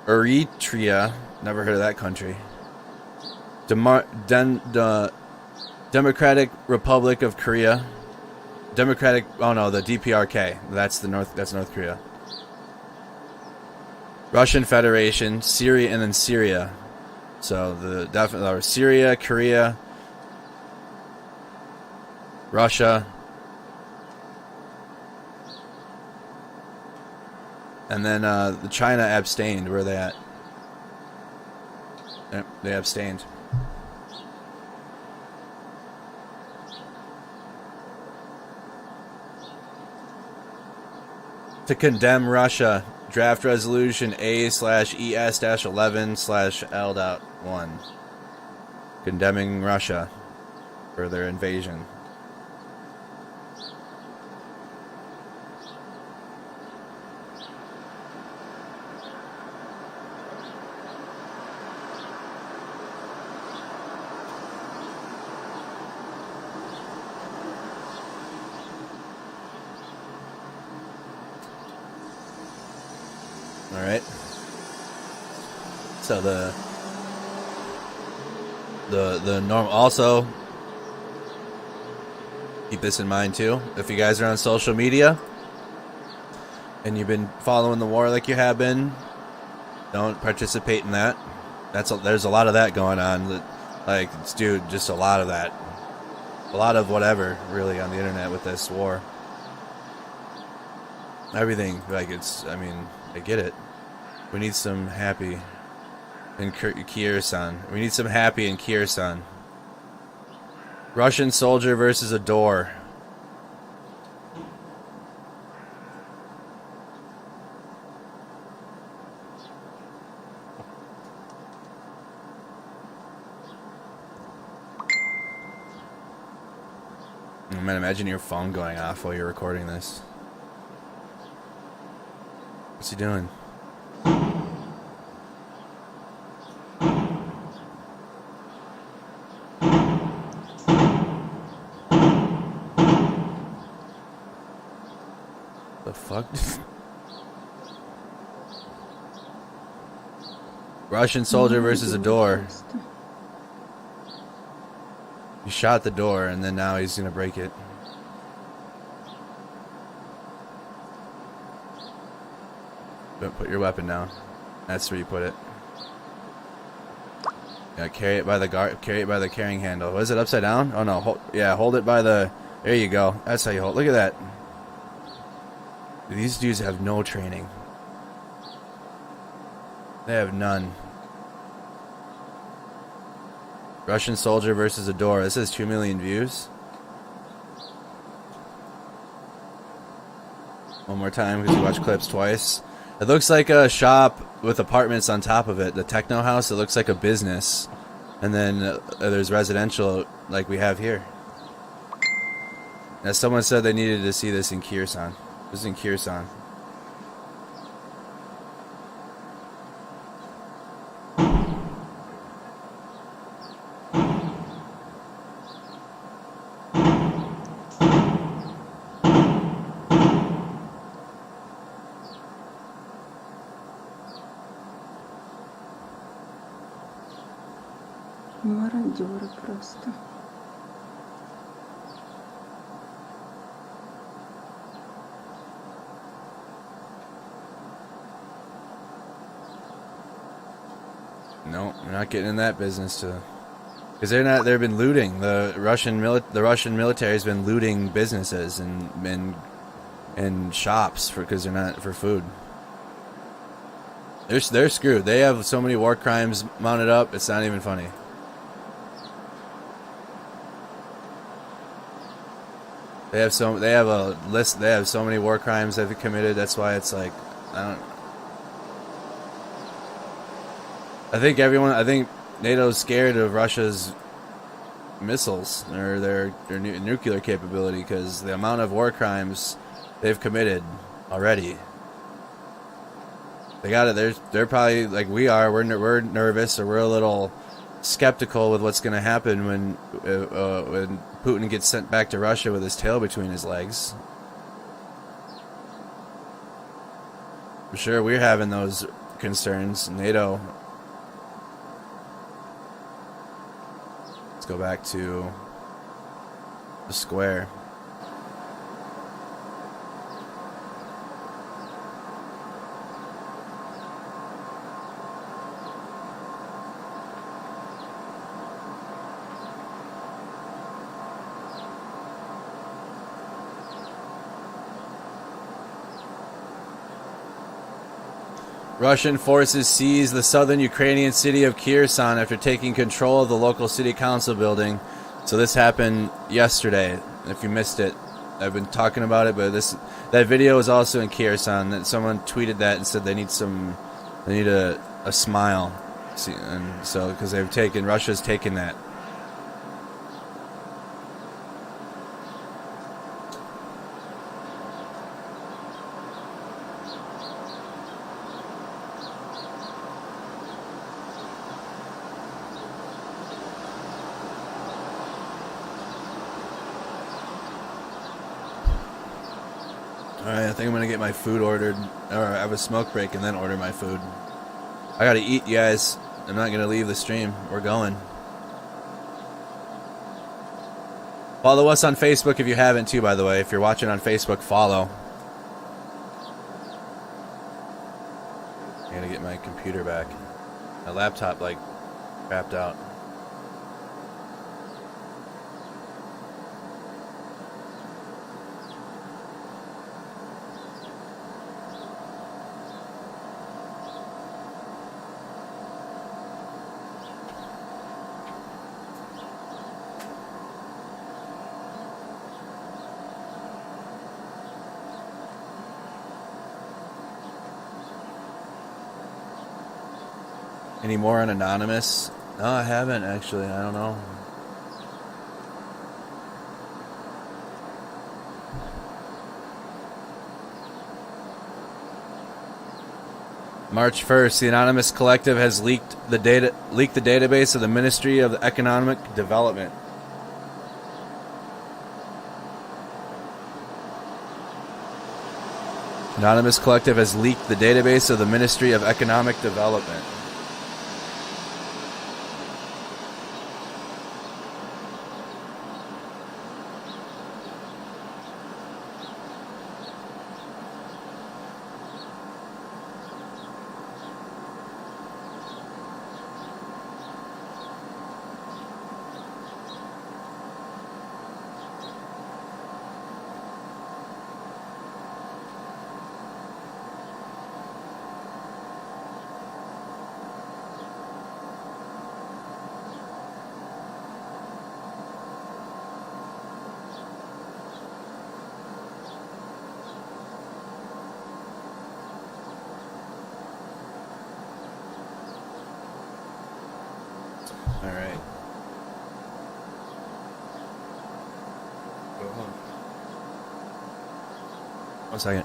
Eritrea. Never heard of that country. The Democratic Republic of Korea. The DPRK. That's North Korea. Russian Federation, Syria, and then Syria. So definitely Syria, Korea, Russia, and then the China abstained. Where are they at? Yep, they abstained. To condemn Russia, draft resolution A/ES-11/L.1, condemning Russia for their invasion. All right. So the norm. Also, keep this in mind too. If you guys are on social media and you've been following the war like you have been, don't participate in that. There's a lot of that going on. Dude, just a lot of that. A lot of whatever, really, on the internet with this war. Everything, I get it. We need some happy in Kirsan. We need some happy in Kirsan. Russian soldier versus a door. Man, imagine your phone going off while you're recording this. What's he doing? The fuck? Russian soldier versus a door. He shot the door and then now he's gonna break it. Don't put your weapon down. That's where you put it. Yeah, carry it by the carrying handle. What is it, upside down? Oh no, hold it by the. There you go. That's how you hold. Look at that. These dudes have no training. They have none. Russian soldier versus a door. This has 2 million views. One more time because you watch clips twice. It looks like a shop with apartments on top of it. The techno house, it looks like a business. And then there's residential like we have here. Now someone said they needed to see this in Kirsan. This is in Kirsan.
Мародеры просто.
No, we're not getting in that business to Because they've been looting. The Russian military has been looting businesses and shops because they're not for food. They're screwed. They have so many war crimes mounted up. It's not even funny. They have a list. They have so many war crimes they've committed. That's why it's like I think NATO's scared of Russia's missiles or their nuclear capability because the amount of war crimes they've committed already. They got it. They're probably like we are. We're nervous or we're a little skeptical with what's going to happen when Putin gets sent back to Russia with his tail between his legs. I'm sure we're having those concerns. NATO. Let's go back to the square. Russian forces seize the southern Ukrainian city of Kirsan after taking control of the local city council building. So this happened yesterday. If you missed it, I've been talking about it, but that video is also in Kirsan. That someone tweeted that and said they need a smile. See, and so because Russia's taken that. Alright, I think I'm gonna get my food ordered, or have a smoke break and then order my food. I gotta eat, you guys. I'm not gonna leave the stream. We're going. Follow us on Facebook if you haven't too, by the way. If you're watching on Facebook, follow. I gotta get my computer back. My laptop, like, crapped out. Any more on Anonymous? No, I haven't actually. I don't know. March 1st, the Anonymous Collective has leaked the database of the Ministry of Economic Development. Anonymous Collective has leaked the database of the Ministry of Economic Development. All right. Go home. 1 second.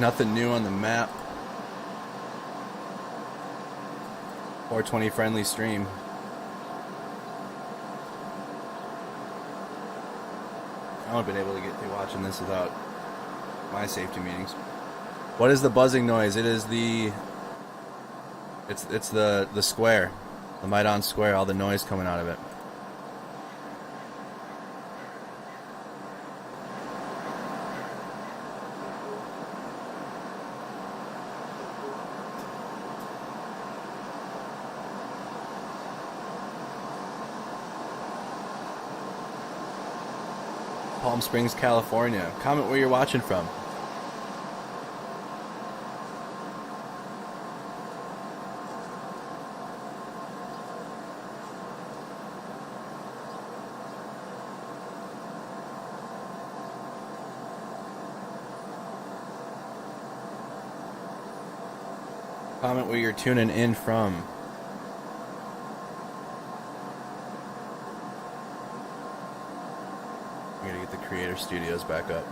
Nothing new on the map. 420 friendly stream. I haven't been able to get through watching this without my safety meetings. What is the buzzing noise? It is the... It's the square. The Maidan Square, all the noise coming out of it. Palm Springs, California. Comment where you're watching from. Comment where you're tuning in from. I gotta get the Creator Studios back up.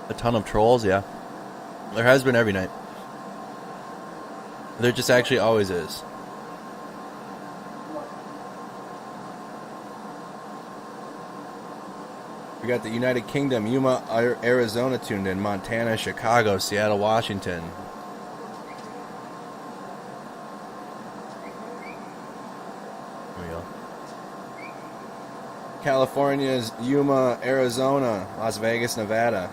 A ton of trolls, yeah. There has been every night. There just actually always is. We got the United Kingdom, Yuma, Arizona tuned in, Montana, Chicago, Seattle, Washington. There we go. California's Yuma, Arizona, Las Vegas, Nevada,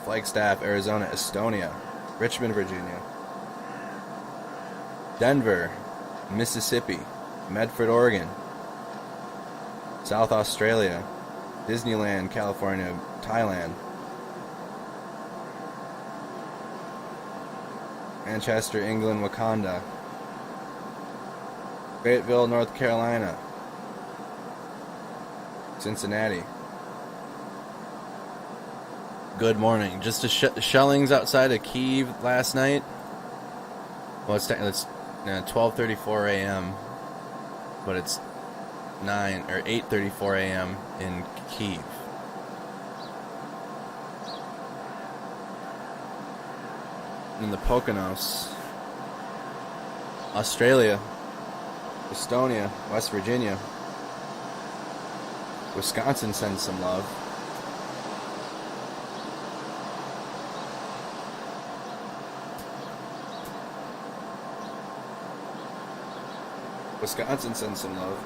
Flagstaff, Arizona, Estonia, Richmond, Virginia, Denver, Mississippi, Medford, Oregon, South Australia, Disneyland, California, Thailand, Manchester, England, Wakanda, Fayetteville, North Carolina, Cincinnati. Good morning. Just the shellings outside of Kyiv last night. Well, it's 12:34 a.m., but it's 8:34 a.m. in Kyiv. In the Poconos, Australia, Estonia, West Virginia, Wisconsin sends some love. Wisconsin sends some love.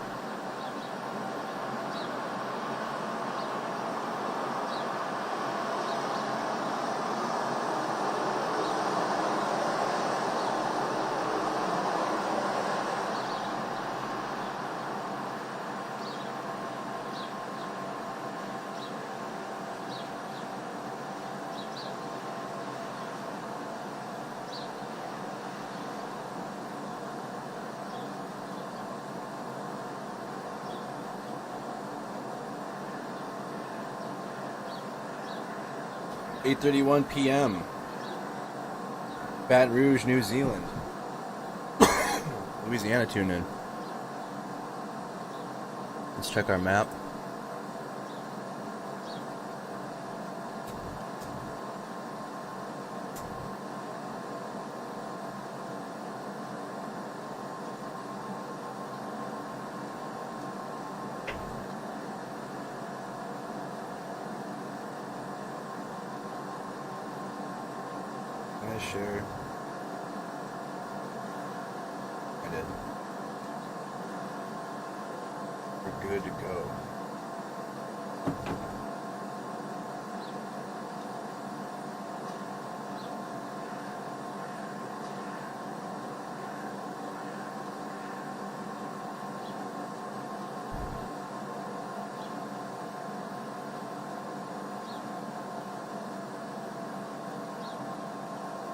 (8:31 p.m.) Baton Rouge, New Zealand. Louisiana tuned in. Let's check our map. Sure. I did. We're good to go.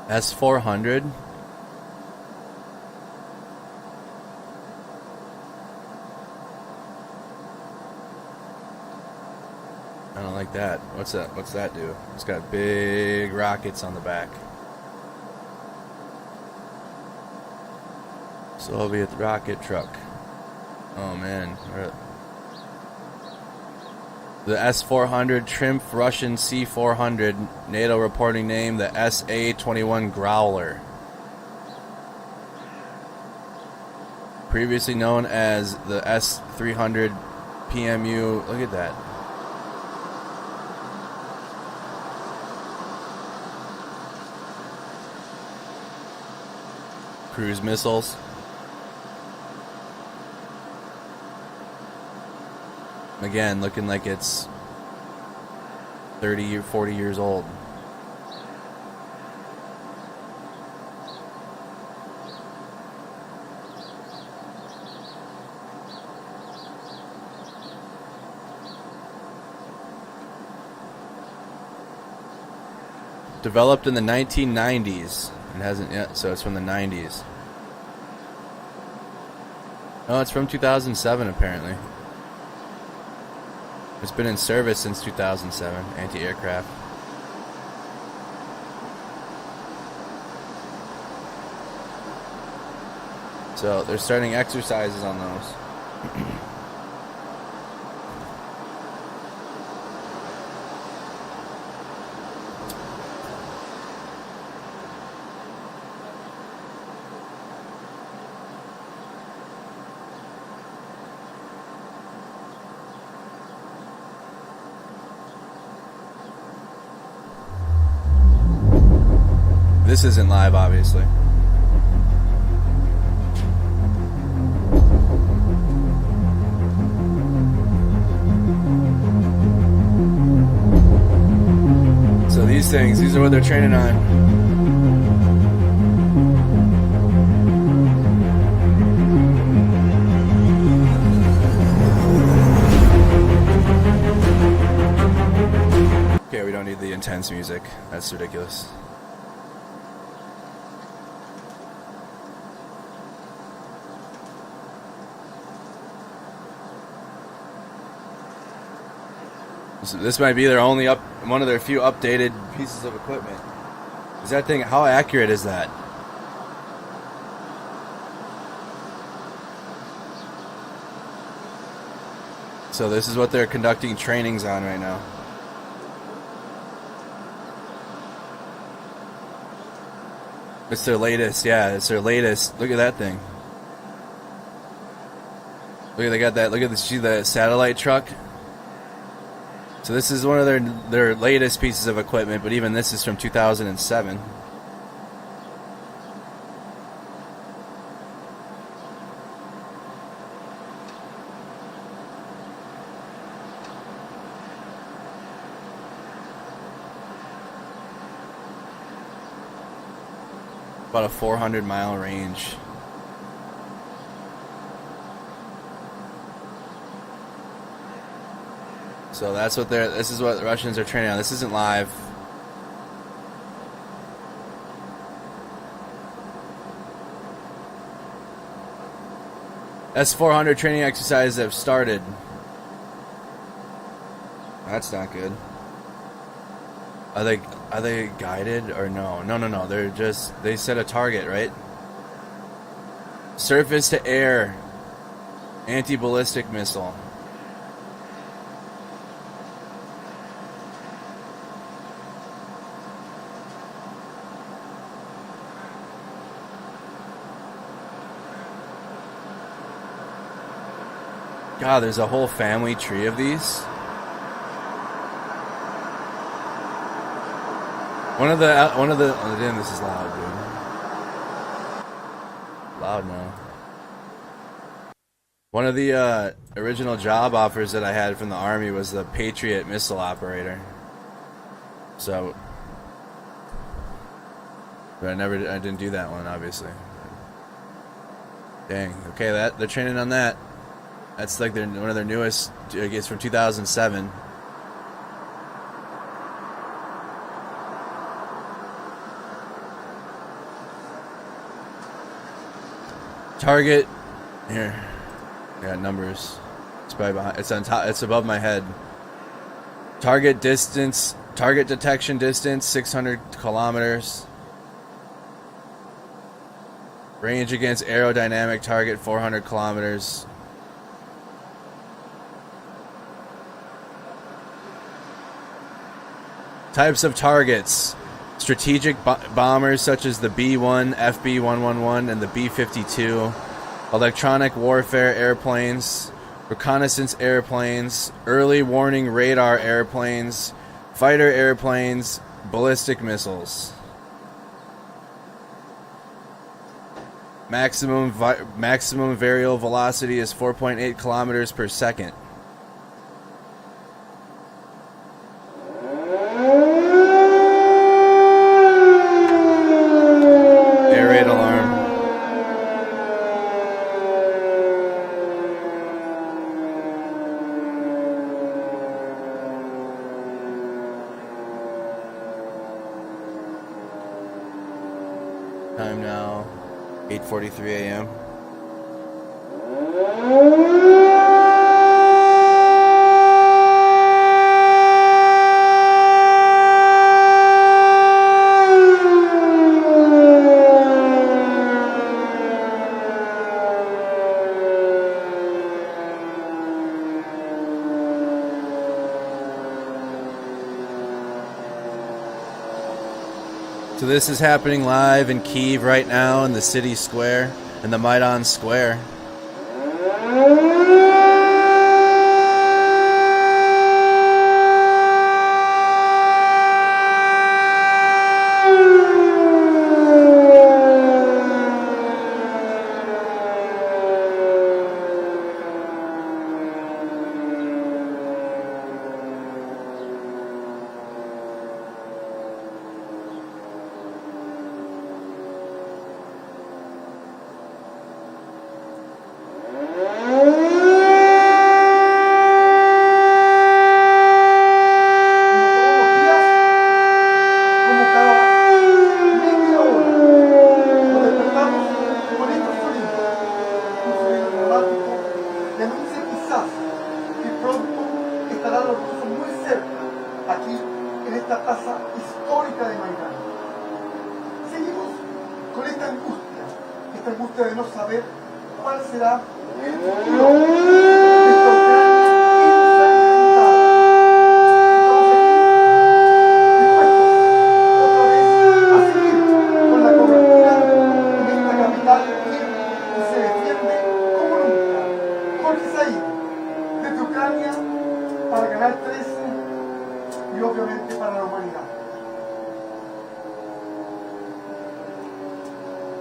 S400. I don't like that. What's that? What's that do? It's got big rockets on the back. Soviet rocket truck. Oh man. The S-400 Triumph Russian C-400. NATO reporting name the SA-21 Growler. Previously known as the S-300 PMU. Look at that. Cruise missiles. Again, looking like it's 30 or 40 years old. Developed in the 1990s. It hasn't yet, so it's from the 90s. Oh, it's from 2007 apparently. It's been in service since 2007, anti-aircraft. So they're starting exercises on those. This isn't live, obviously. So these are what they're training on. Okay, we don't need the intense music. That's ridiculous. So this might be one of their few updated pieces of equipment. Is that thing, how accurate is that? So this is what they're conducting trainings on right now. It's their latest, yeah, it's their latest. Look at that thing. Look, they got that, look at this, see the satellite truck? So this is one of their latest pieces of equipment, but even this is from 2007. About a 400-mile range. So that's what this is what the Russians are training on. This isn't live. S-400 training exercises have started. That's not good. Are they guided or no? No. They set a target, right? Surface to air anti-ballistic missile. God, there's a whole family tree of these. One of the oh damn, this is loud, dude. Loud now. One of the original job offers that I had from the Army was the Patriot missile operator. So, but I didn't do that one, obviously. Dang. Okay, they're training on that. That's like one of their newest. I guess from 2007. Target here. Yeah, numbers. It's probably behind. It's on top. It's above my head. Target distance. Target detection distance 600 kilometers. Range against aerodynamic target 400 kilometers. Types of targets. Strategic bombers such as the B-1, FB-111, and the B-52. Electronic warfare airplanes. Reconnaissance airplanes. Early warning radar airplanes. Fighter airplanes. Ballistic missiles. Maximum varial velocity is 4.8 kilometers per second. Air raid alarm. Time now, 8:43 a.m. So this is happening live in Kyiv right now in the city square, in the Maidan Square.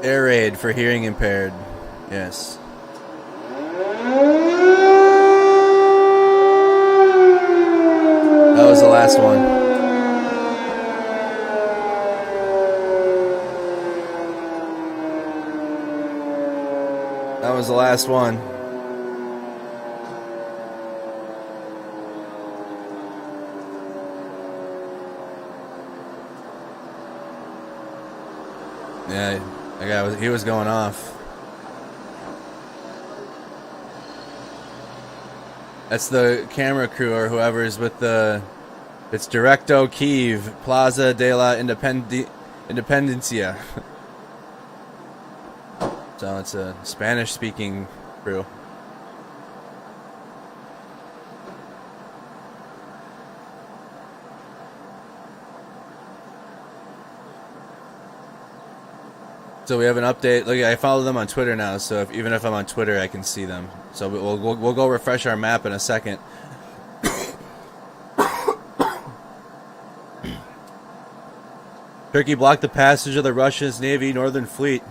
Air raid for hearing impaired. Yes. That was the last one. That was the last one. Yeah. He was going off. That's the camera crew or whoever is with the... It's Directo Kyiv, Plaza de la Independencia. So it's a Spanish-speaking crew. So we have an update. Look, I follow them on Twitter now, so even if I'm on Twitter, I can see them. So we'll go refresh our map in a second. Turkey blocked the passage of the Russia's Navy Northern Fleet.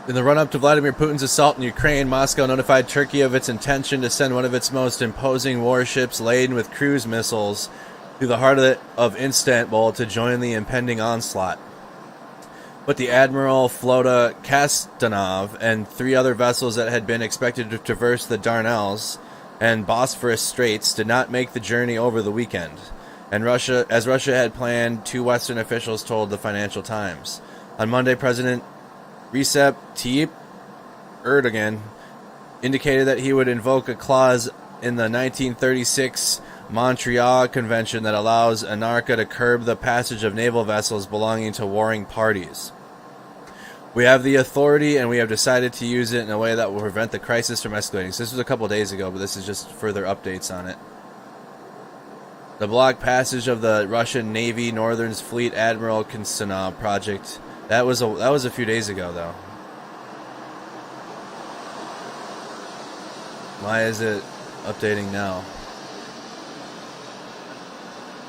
In the run-up to Vladimir Putin's assault in Ukraine, Moscow notified Turkey of its intention to send one of its most imposing warships laden with cruise missiles through the heart of Istanbul to join the impending onslaught. But the Admiral Flota Kastanov and 3 other vessels that had been expected to traverse the Dardanelles and Bosphorus Straits did not make the journey over the weekend, and Russia had planned, 2 Western officials told the Financial Times. On Monday, President Recep Tayyip Erdogan indicated that he would invoke a clause in the 1936 Montreal Convention that allows Anarcha to curb the passage of naval vessels belonging to warring parties. We have the authority, and we have decided to use it in a way that will prevent the crisis from escalating. So this was a couple days ago, but this is just further updates on it. The blocked passage of the Russian Navy Northern Fleet Admiral Kirsan project. That was a few days ago, though. Why is it updating now?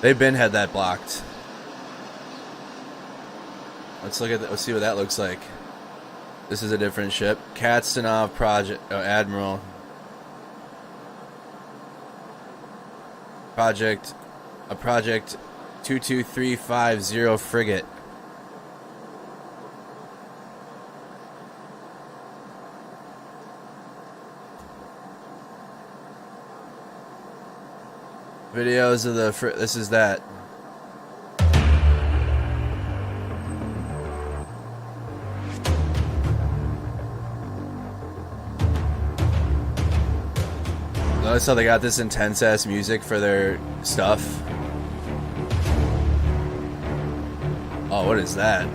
They've been had that blocked. Let's look at let's see what that looks like. This is a different ship. Katsanov project Admiral. A project 22350 frigate. Videos of the this is that. Notice how they got this intense ass music for their stuff. Oh, what is that?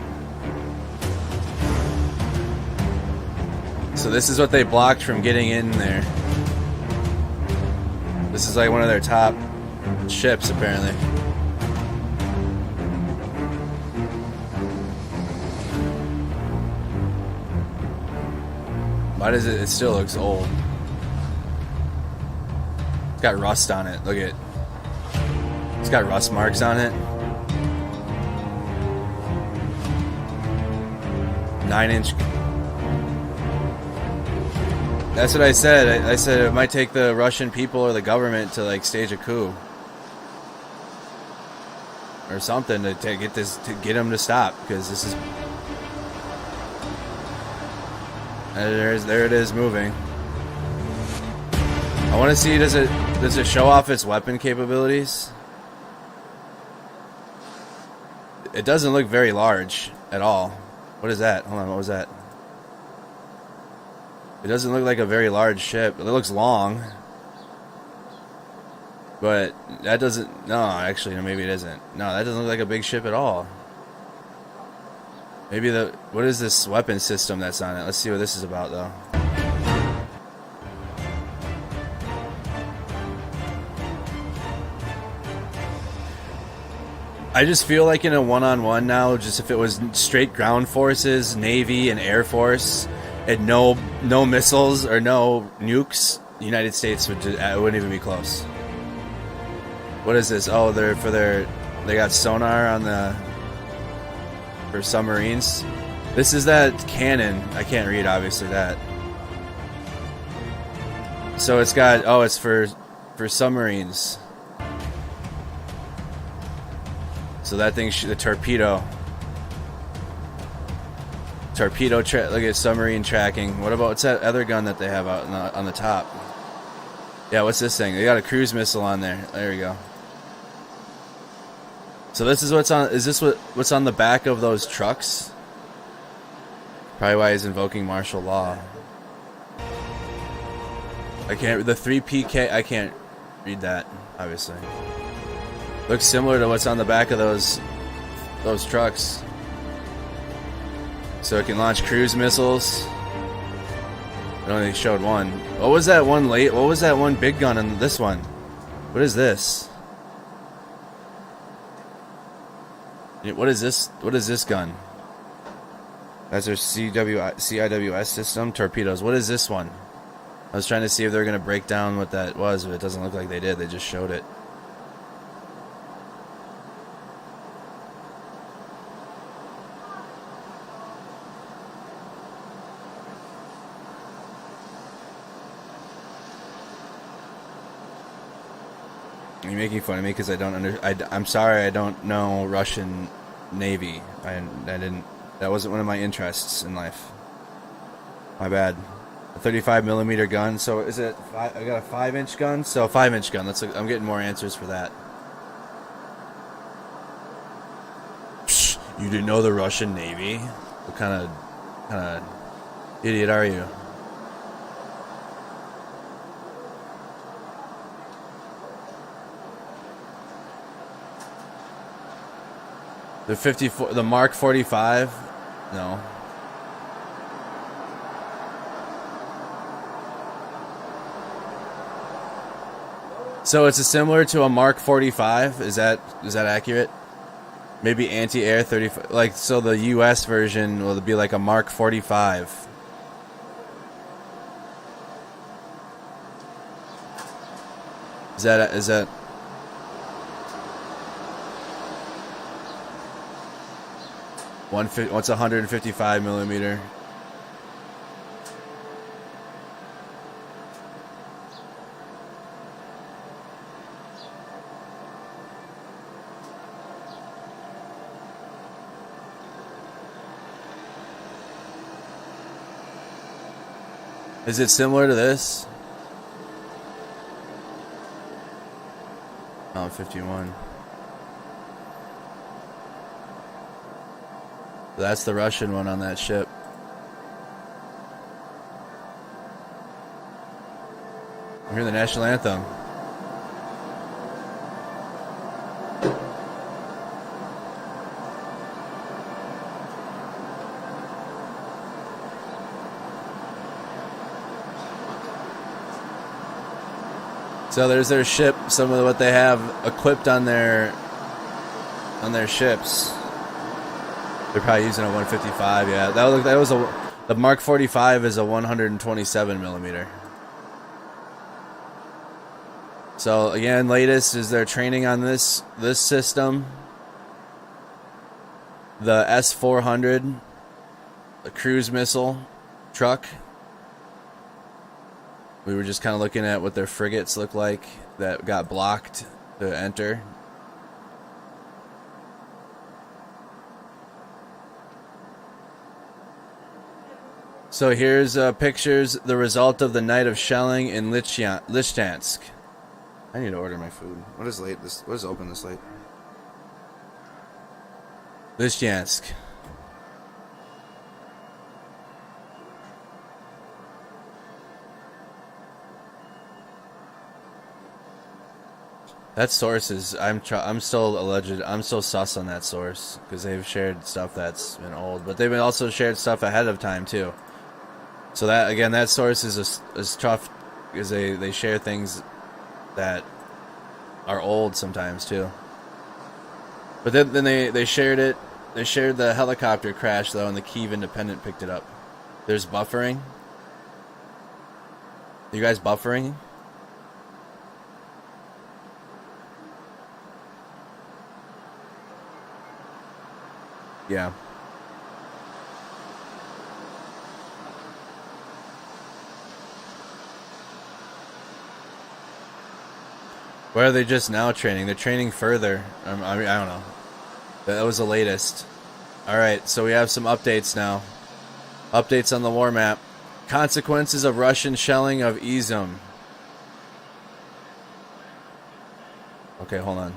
So this is what they blocked from getting in there. This is like one of their top ships, apparently. Why does it still looks old? It's got rust on it. Look at it. It's got rust marks on it. 9-inch. That's what I said. I said it might take the Russian people or the government to like stage a coup or something to get this, to get them to stop, because this is there it is moving. I want to see, does it show off its weapon capabilities? It doesn't look very large at all. What is that? Hold on, what was that? It doesn't look like a very large ship. It looks long. But that doesn't... No, actually, no, maybe it isn't. No, that doesn't look like a big ship at all. Maybe the... What is this weapon system that's on it? Let's see what this is about, though. I just feel like in a one-on-one now, just if it was straight ground forces, Navy, and Air Force, and no missiles or no nukes, the United States would just, it wouldn't even be close. What is this? Oh, they got sonar on for submarines. This is that cannon. I can't read, obviously, that. So it's got, oh, it's for submarines. So that thing, the torpedo. Look at submarine tracking. What about, what's that other gun that they have out on the top? Yeah, what's this thing? They got a cruise missile on there. There we go. So this is what's on, is this what's on the back of those trucks? Probably why he's invoking martial law. I can't, the 3PK, I can't read that, obviously. Looks similar to what's on the back of those trucks. So it can launch cruise missiles. I don't think it showed one. What was that one what was that one big gun in this one? What is this? What is this? What is this gun? That's their CIWS system. Torpedoes. What is this one? I was trying to see if they were going to break down what that was, but it doesn't look like they did. They just showed it. You're making fun of me because I don't I'm sorry, I don't know Russian Navy. I didn't. That wasn't one of my interests in life. My bad. A 35mm gun. So is it? I got a 5-inch gun. So a 5-inch gun. I'm getting more answers for that. Psh, you didn't know the Russian Navy? What kind of kind of idiot are you? The 54, the Mark 45? No. So it's similar to a Mark 45. Is that accurate? Maybe anti-air 35. Like, so the U.S. version will be like a Mark 45. Is that? What's 155 millimeter? Is it similar to this? Oh, 51. That's the Russian one on that ship. I hear the national anthem. So there's their ship, some of what they have equipped on their ships. They're probably using a 155, yeah. The Mark 45 is a 127 millimeter. So again, latest is their training on this system. The S-400, a cruise missile truck. We were just kind of looking at what their frigates look like that got blocked to enter. So here's pictures, the result of the night of shelling in Lysychansk. I need to order my food. What is late? What is open this late? Lysychansk. That source is I'm still sus on that source because they've shared stuff that's been old, but they've been also shared stuff ahead of time too. So that again, that source is tough because they share things that are old sometimes too. But then they shared it. They shared the helicopter crash though, and the Kyiv Independent picked it up. There's buffering. You guys buffering? Yeah. Where are they just now training? They're training further. I mean, I don't know. That was the latest. Alright, so we have some updates now. Updates on the war map. Consequences of Russian shelling of Izum. Okay, hold on.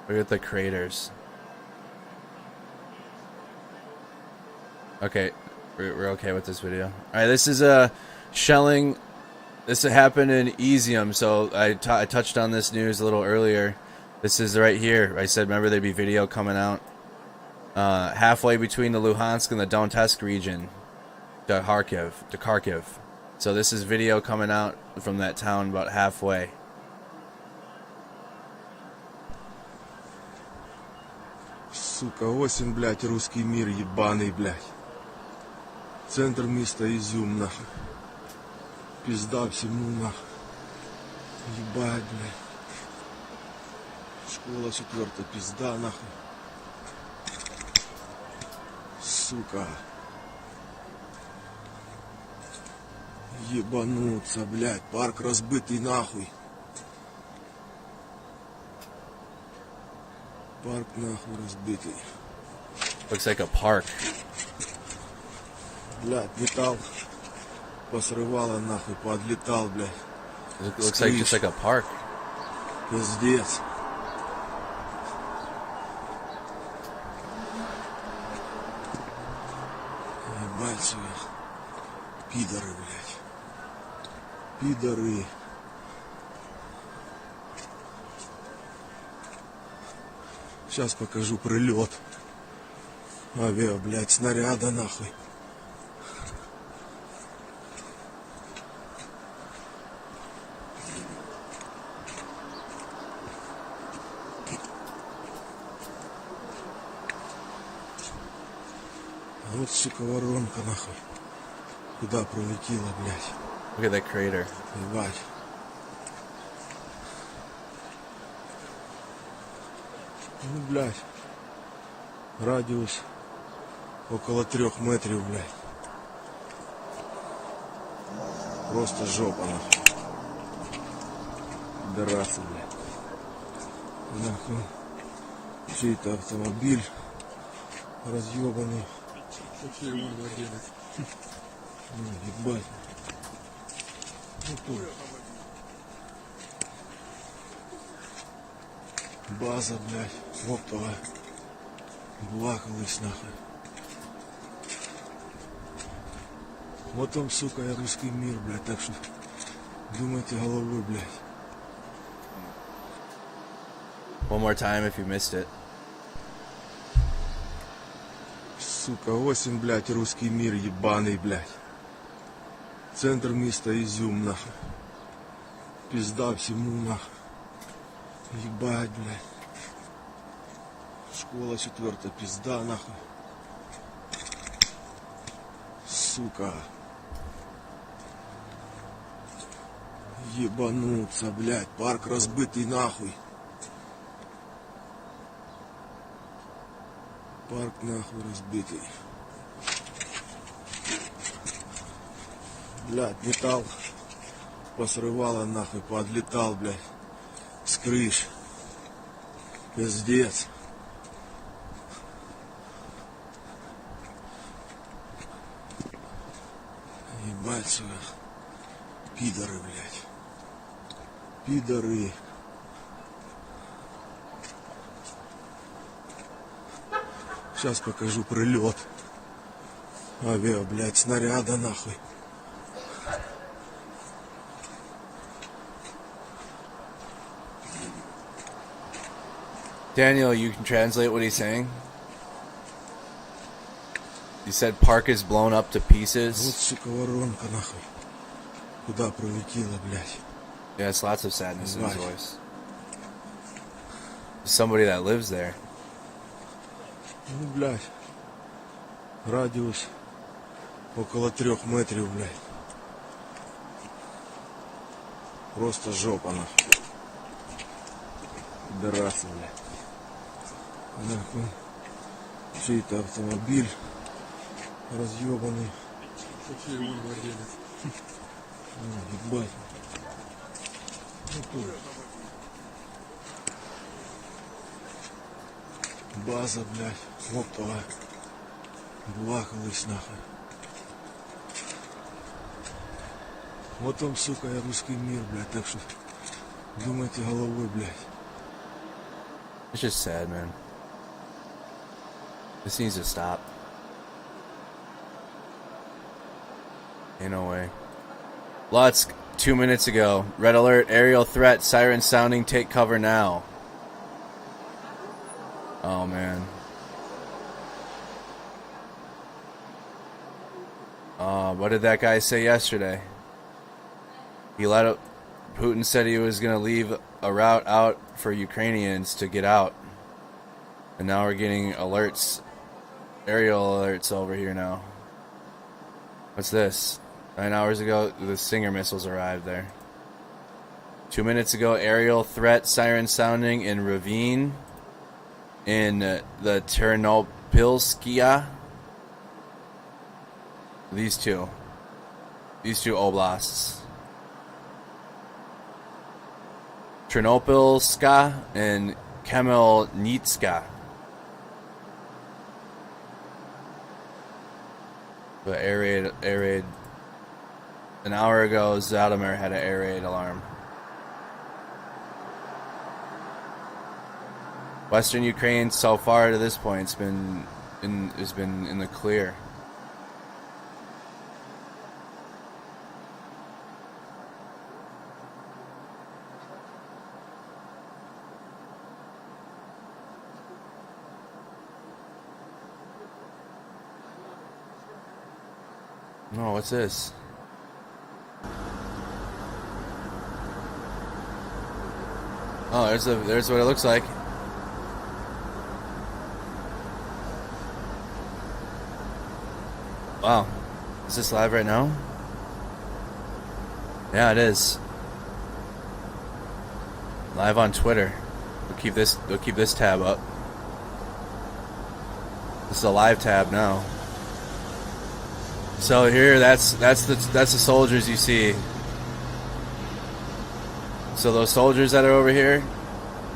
Look at the craters. Okay, we're okay with this video. Alright, this is a shelling. This happened in Izium, so I touched on this news a little earlier. This is right here. I said, remember there'd be video coming out. Halfway between the Luhansk and the Donetsk region. To Kharkiv. So this is video coming out from that town about halfway.
Сука, осень, блядь, русский мир ебаный, блядь. Центр места Изюм, нахуй. Пизда всему, нахуй. Ебать, блядь. Школа 4, пизда, нахуй. Сука. Ебануться, блядь. Парк разбитый, нахуй. Парк нахуй разбитый.
Looks like a park.
Блядь, металл посрывало нахуй, подлетал, блядь.
It looks like just like a park.
Пиздец. Ебать себя. Пидоры, блядь. Пидоры. Сейчас покажу прилет. Авиа, блядь, снаряда нахуй. А вот, сука, воронка нахуй. Куда пролетела, блядь.
Look at that crater.
Ебать. Ну, блядь. Радиус около 3 метров, блядь. Просто жопа, нахуй. Пидорасы, блядь. Нахуй. Чей-то автомобиль разъебанный. Что его надо делать? Ну, ебать. Ну, тут. База, блядь, оптовая. Блакалась нахуй. Вот он, сука, я русский мир, блядь, так что думайте головой, блядь.
One more time if you missed it.
Сука, 8, блядь, русский мир ебаный, блядь. Центр места Изюм, нахуй. Пизда всему, нахуй. Ебать, блядь. Школа 4, пизда, нахуй. Сука. Ебануться, блядь. Парк разбитый, нахуй. Парк, нахуй, разбитый. Блядь, металл посрывало, нахуй, подлетал, блядь. С крыш. Пиздец. Ебать, сука. Пидоры, блядь. Пидоры. Сейчас покажу прилет. Авиа, блядь, снаряда, нахуй.
Daniel, you can translate what he's saying? He said park is blown up to
Вот,
pieces.
сука, воронка, нахуй. Куда пролетела, блядь.
Yes, lots of sadness in his
Right.
voice. Somebody that lives there.
Ну, блядь. Радиус около 3 метров, блядь. Просто жопа, нахуй. Пидорасы, блядь. Нахуй. Чей-то автомобиль разъебанный. Что его владелец? Ну, ебать. Ну, тут. База, блядь, оптовая. Блакалась, нахуй. Вот он, сука, я русский мир, блядь, так что думайте головой, блядь.
It's just sad, man. This needs to stop. Ain't no way. Lutz, 2 minutes ago. Red alert, aerial threat, siren sounding, take cover now. Oh, man. What did that guy say yesterday? He let up. Putin said he was going to leave a route out for Ukrainians to get out. And now we're getting alerts, aerial alerts over here now. What's this? 9 hours ago, the Stinger missiles arrived there. 2 minutes ago, aerial threat siren sounding in ravine in the Ternopilskaya. These two oblasts. Ternopilska and Khmelnytska. The air raid An hour ago, Zaldimer had an air raid alarm. Western Ukraine so far to this point has been in the clear. No, what's this? Oh, there's what it looks like. Wow. Is this live right now? Yeah, it is. Live on Twitter. We'll keep this tab up. This is a live tab now. So here, that's the soldiers you see. So those soldiers that are over here,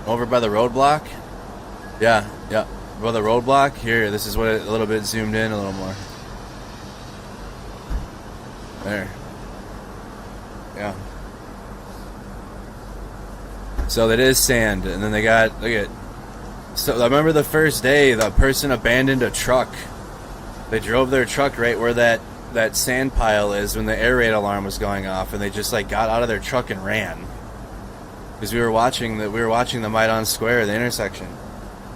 over by the roadblock. Yeah, by the roadblock. Here, this is what a little bit zoomed in a little more. There. Yeah. So that is sand, and then they got, look at. So I remember the first day, the person abandoned a truck. They drove their truck right where that sand pile is when the air raid alarm was going off, and they just like got out of their truck and ran. Because we were watching the Maidan Square, the intersection,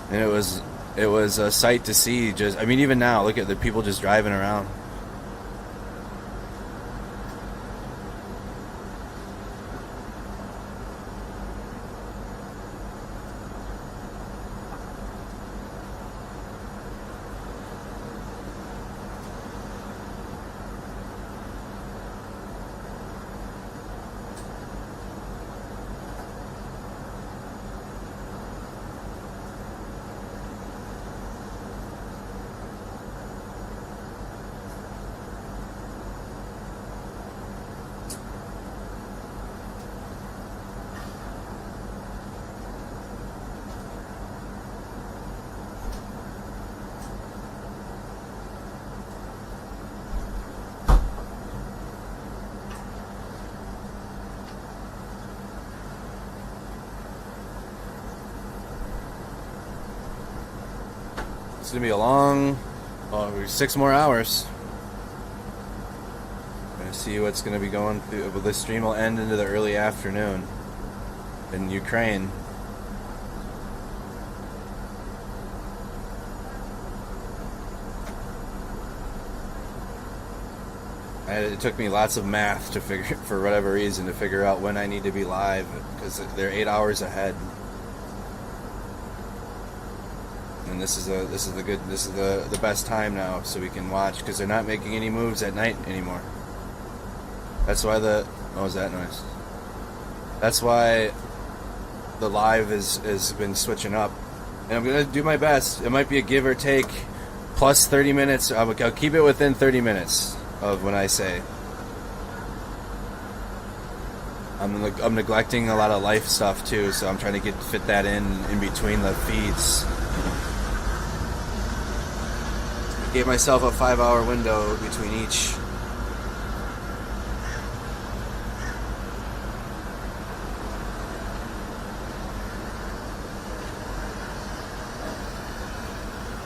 and it was a sight to see. Just, I mean, even now, look at the people just driving around. It's gonna be a long, 6 more hours. Gonna see what's gonna be going through. But this stream will end into the early afternoon in Ukraine. It took me lots of math to figure, for whatever reason, to figure out when I need to be live, because they're 8 hours ahead. And this is the best time now, so we can watch, because they're not making any moves at night anymore. That's why what was that noise? That's why the live has been switching up, and I'm gonna do my best. It might be a give or take, plus 30 minutes. I'll keep it within 30 minutes of when I say. I'm neglecting a lot of life stuff too, so I'm trying to fit that in between the feeds. Gave myself a 5-hour window between each.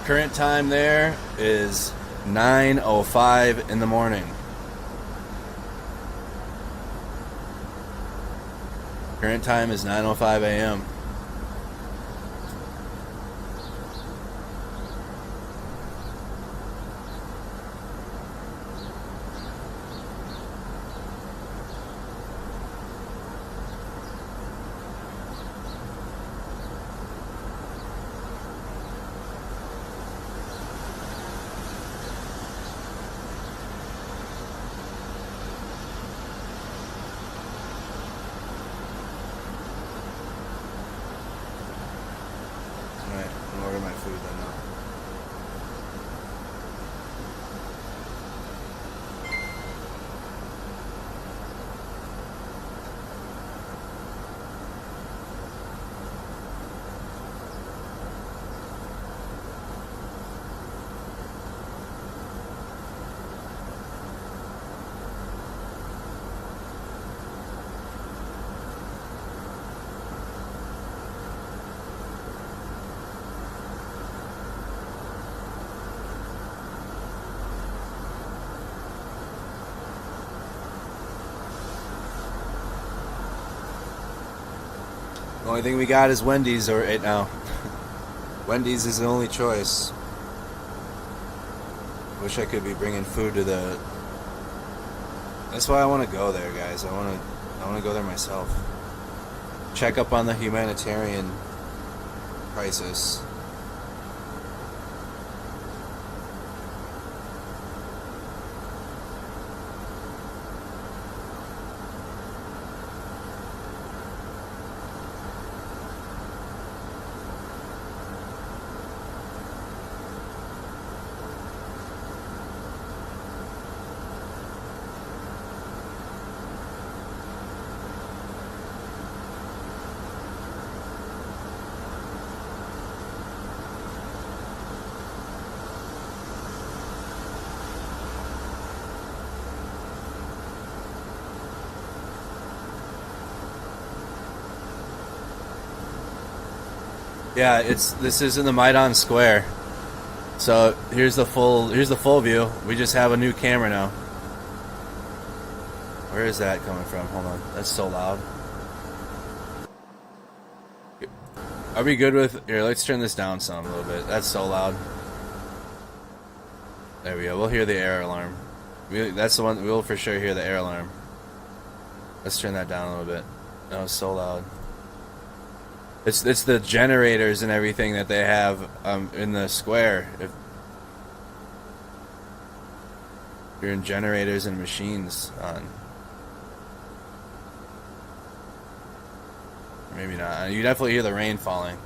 Current time there is 9:05 in the morning. Current time is 9:05 a.m. The only thing we got is Wendy's right now. Wendy's is the only choice. Wish I could be bringing food to the... That's why I want to go there, guys. I want to go there myself. Check up on the humanitarian crisis. Yeah, this is in the Maidan Square. So here's the full view. We just have a new camera now. Where is that coming from? Hold on. That's so loud. Are we good with here, let's turn this down some a little bit. That's so loud. There we go. We'll hear the air alarm. That's the one we'll for sure hear the air alarm. Let's turn that down a little bit. That was so loud. It's the generators and everything that they have in the square. If you're in generators and machines on, maybe not. You definitely hear the rain falling.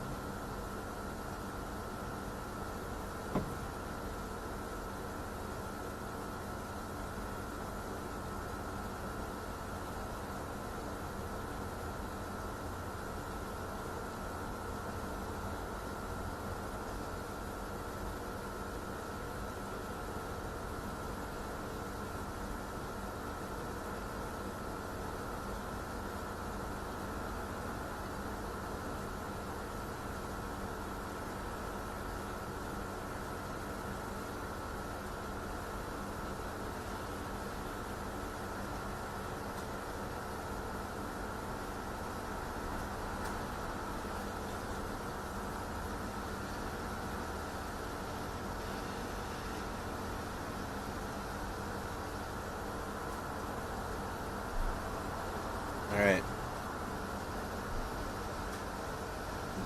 Alright.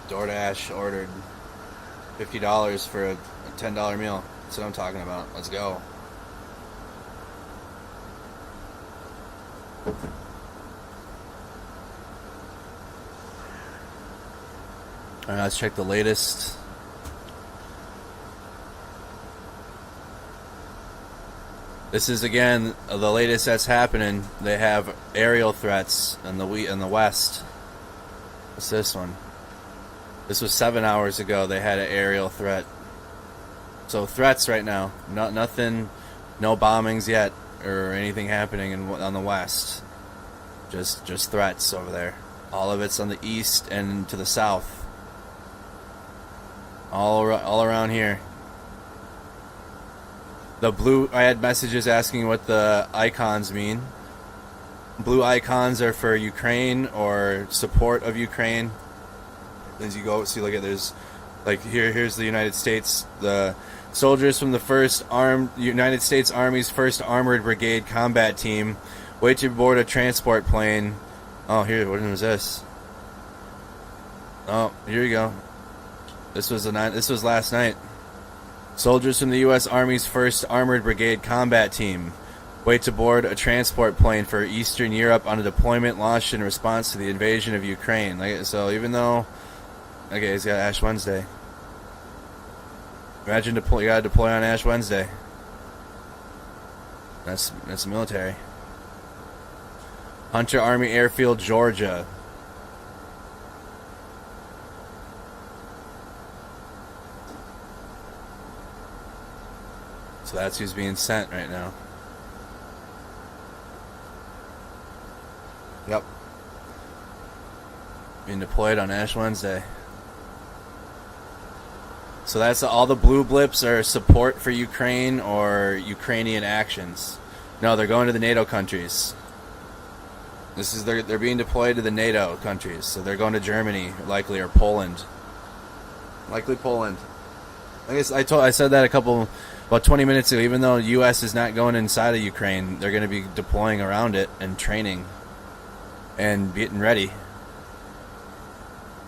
DoorDash ordered $50 for a $10 meal. That's what I'm talking about. Let's go. Alright, let's check the latest. This is again the latest that's happening. They have aerial threats in the west. What's this one? This was 7 hours ago. They had an aerial threat. So threats right now. Nothing. No bombings yet or anything happening on the west. Just threats over there. All of it's on the east and to the south. All around here. The blue, I had messages asking what the icons mean. Blue icons are for Ukraine or support of Ukraine. As you go, see, look at there's, like here's the United States. The soldiers from the United States Army's 1st Armored Brigade Combat Team wait to board a transport plane. Oh, here, what was this? Oh, here you go. This was last night. Soldiers from the U.S. Army's 1st Armored Brigade Combat Team wait to board a transport plane for Eastern Europe on a deployment launched in response to the invasion of Ukraine. So even though, okay, he's got Ash Wednesday. Imagine you gotta deploy on Ash Wednesday. That's military. Hunter Army Airfield, Georgia. So that's who's being sent right now. Yep. Being deployed on Ash Wednesday. So that's all the blue blips are support for Ukraine or Ukrainian actions. No, they're going to the NATO countries. This is they're being deployed to the NATO countries, so they're going to Germany likely, or Poland. Likely Poland. I guess I said that about 20 minutes ago. Even though the U.S. is not going inside of Ukraine, they're going to be deploying around it and training and getting ready.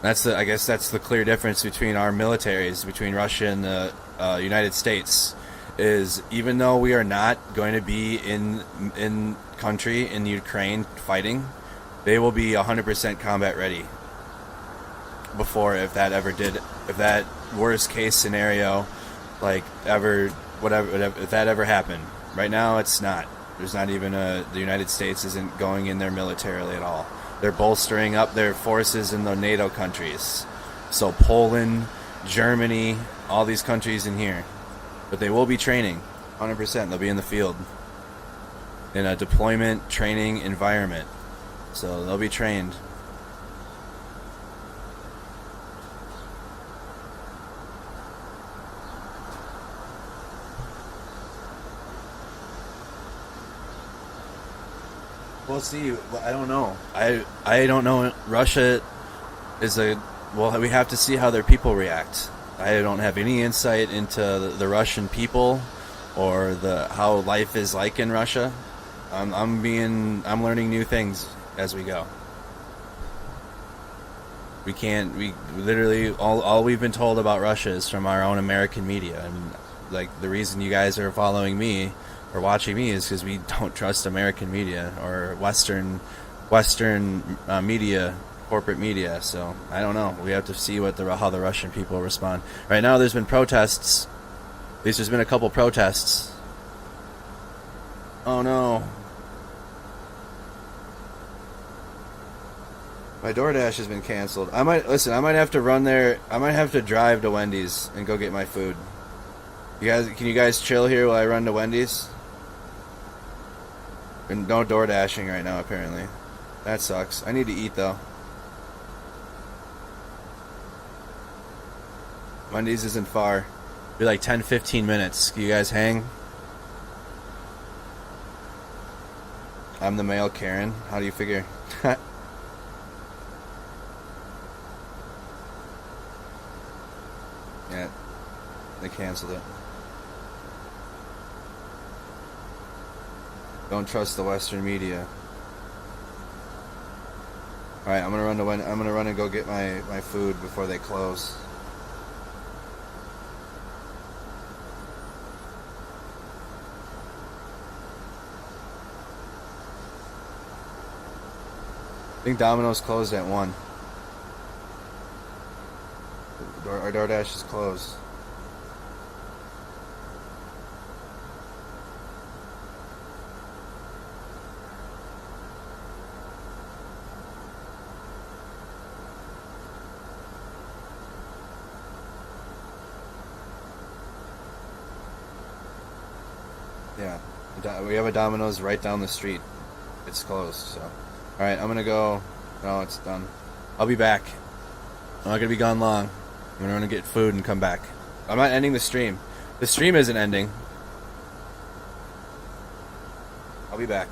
I guess that's the clear difference between our militaries, between Russia and the United States, is even though we are not going to be in country in Ukraine fighting, they will be 100% combat ready before if that worst case scenario, like whatever, if that ever happened. Right now it's not. There's not even the United States isn't going in there militarily at all. They're bolstering up their forces in the NATO countries. So Poland, Germany, all these countries in here. But they will be training, 100%. They'll be in the field in a deployment training environment. So they'll be trained. We'll see. I don't know. I don't know. Russia is we have to see how their people react. I don't have any insight into the Russian people or how life is like in Russia. I'm learning new things as we go. We literally all we've been told about Russia is from our own American media, and like the reason you guys are following me or watching me is because we don't trust American media or Western media, corporate media. So I don't know. We have to see how the Russian people respond. Right now, there's been protests. At least there's been a couple protests. Oh no! My DoorDash has been canceled. I might have to run there. I might have to drive to Wendy's and go get my food. Can you guys chill here while I run to Wendy's? And no door dashing right now, apparently. That sucks. I need to eat, though. Wendy's isn't far. Be like 10-15 minutes. Can you guys hang? I'm the male Karen. How do you figure? Yeah. They canceled it. Don't trust the Western media. All right, I'm gonna run and go get my food before they close. I think Domino's closed at 1. Our DoorDash is closed. Yeah, we have a Domino's right down the street. It's closed, so. Alright, I'm gonna go. No, it's done. I'll be back. I'm not gonna be gone long. I'm gonna get food and come back. I'm not ending the stream. The stream isn't ending. I'll be back.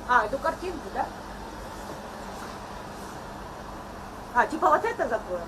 А, эту картинку, да? А, типа вот это закроем?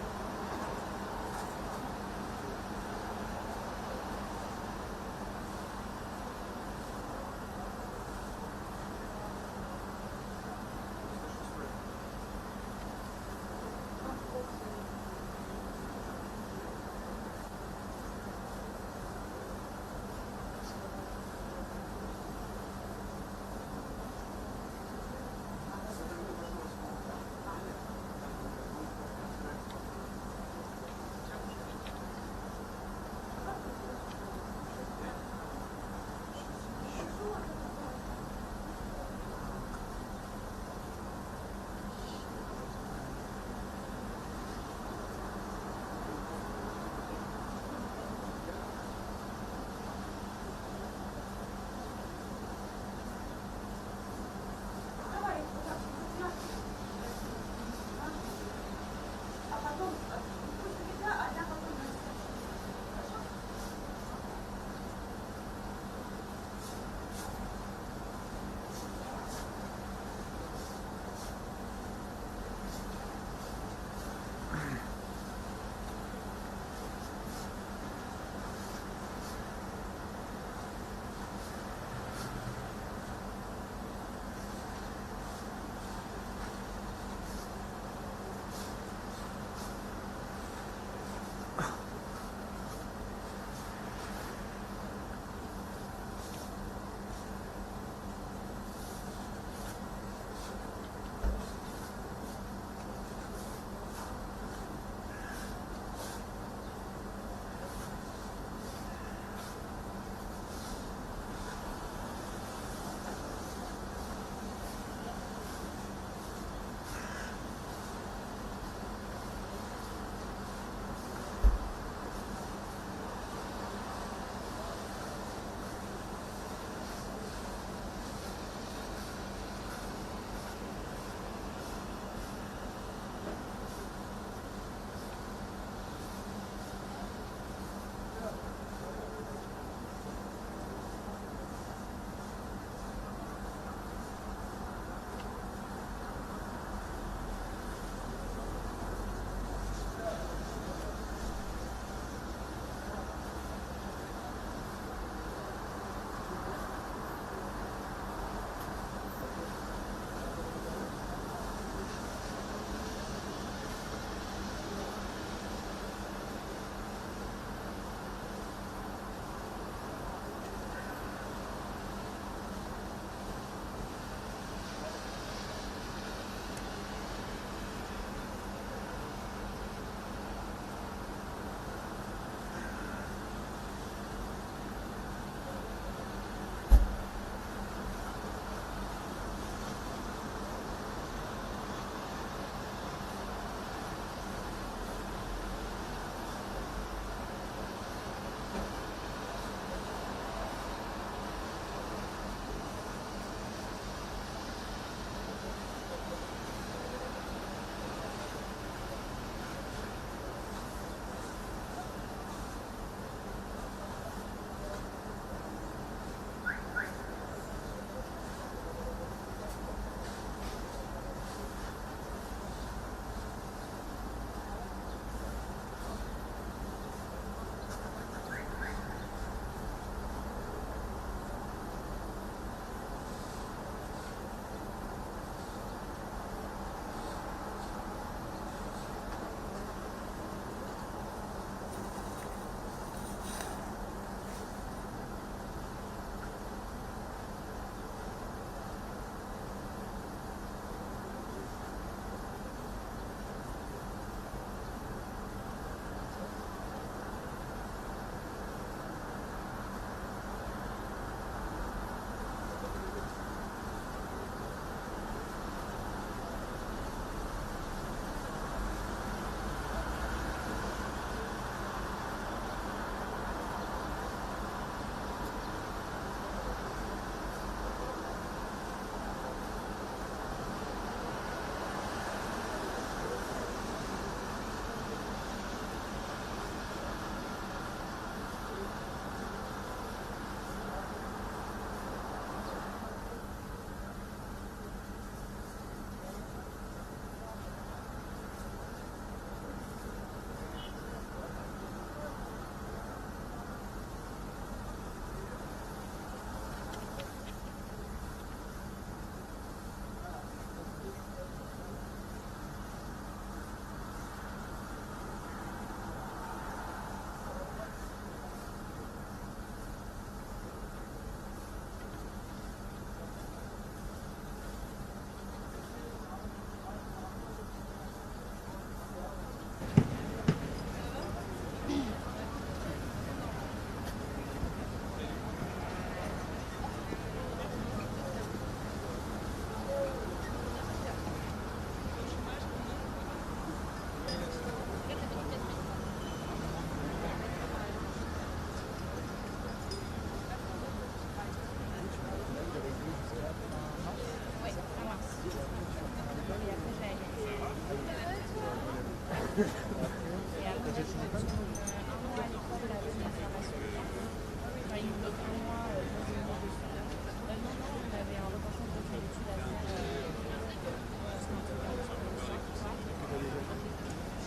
J'ai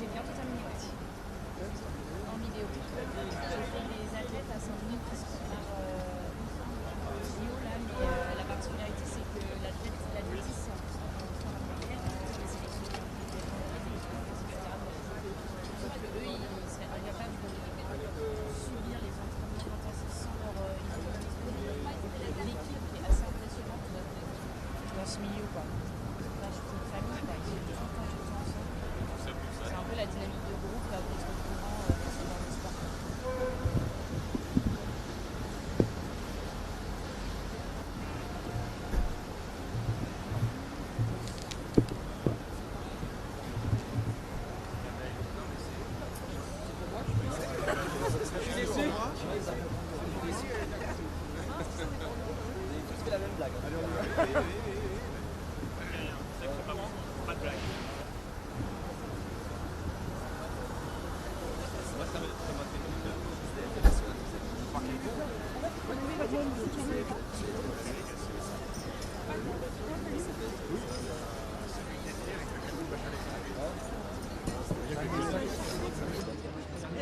bientôt terminé en vidéo. J'ai fait des athlètes à 5 minutes qui se préparent au JO là, mais la particularité c'est que l'athlétisme les sélections sauf que eux ils seraient incapables de subir les entraînements intensifs sans leur l'équipe qui est assez impressionnante dans ce milieu quoi. Là je suis une famille, bah, ils sont tout le temps ensemble. C'est un peu la dynamique de groupe là, qu'on se retrouve dans ce genre de sport.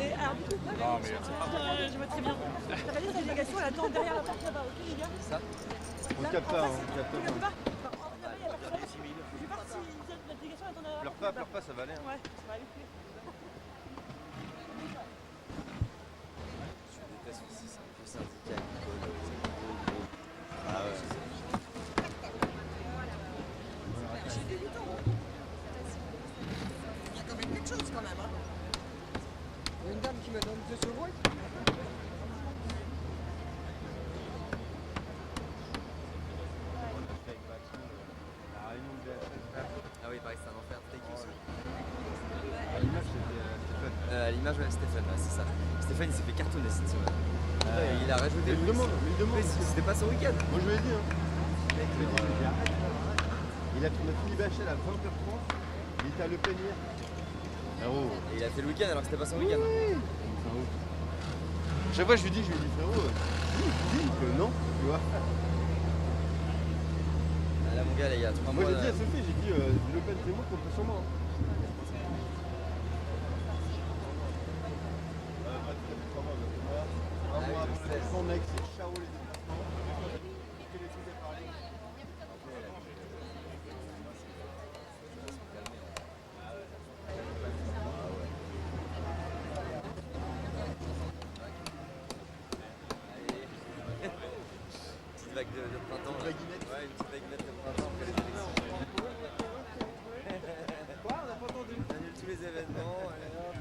Et alors du coup, je vois très bien. T'as pas dit la délégation, elle attend derrière la porte là-bas, ok les gars?
C'est ça.
On capte pas, on capte
Tu captes
pas.
pas? Là-bas, il y a personne. Je vais voir si la délégation attend derrière la porte.
Pleure pas, ça va aller. Hein.
Ouais, ça va aller.
Je déteste aussi, c'est un peu syndical. Ah ouais.
J'ai des 8 ans. Il y a quand même quelque chose quand même. Hein.
Il y a une dame qui me donne 2 secondes.
Ah oui, il paraît que c'est un enfer. Thank you, sir.
À l'image, c'était Stéphane.
À l'image, ouais, Stéphane, ouais, c'est ça. Stéphane, il s'est fait cartonner cette semaine. Il a rajouté.
Mais il demande.
Mais c'était pas son week-end.
Moi, je lui ai dit. Hein. Il a fini BHL à 20h30. Il était à Le Peignir.
Et il a fait le week-end alors que c'était pas son week-end.
Chaque fois, je lui dis frérot, dis que non, tu vois.
Ah, là, mon gars, les gars, 3
Moi,
mois.
j'ai dit à Sophie, Le Pen, c'est moi contre sur moi. Son ex, c'est Chao les déplacements. Que les choses est parlé.
Petite vague de printemps.
Une vaguinette.
Ouais, une petite vaguinette de printemps après les élections.
Quoi? On n'a pas entendu.
On annule tous les événements. Allez, hop.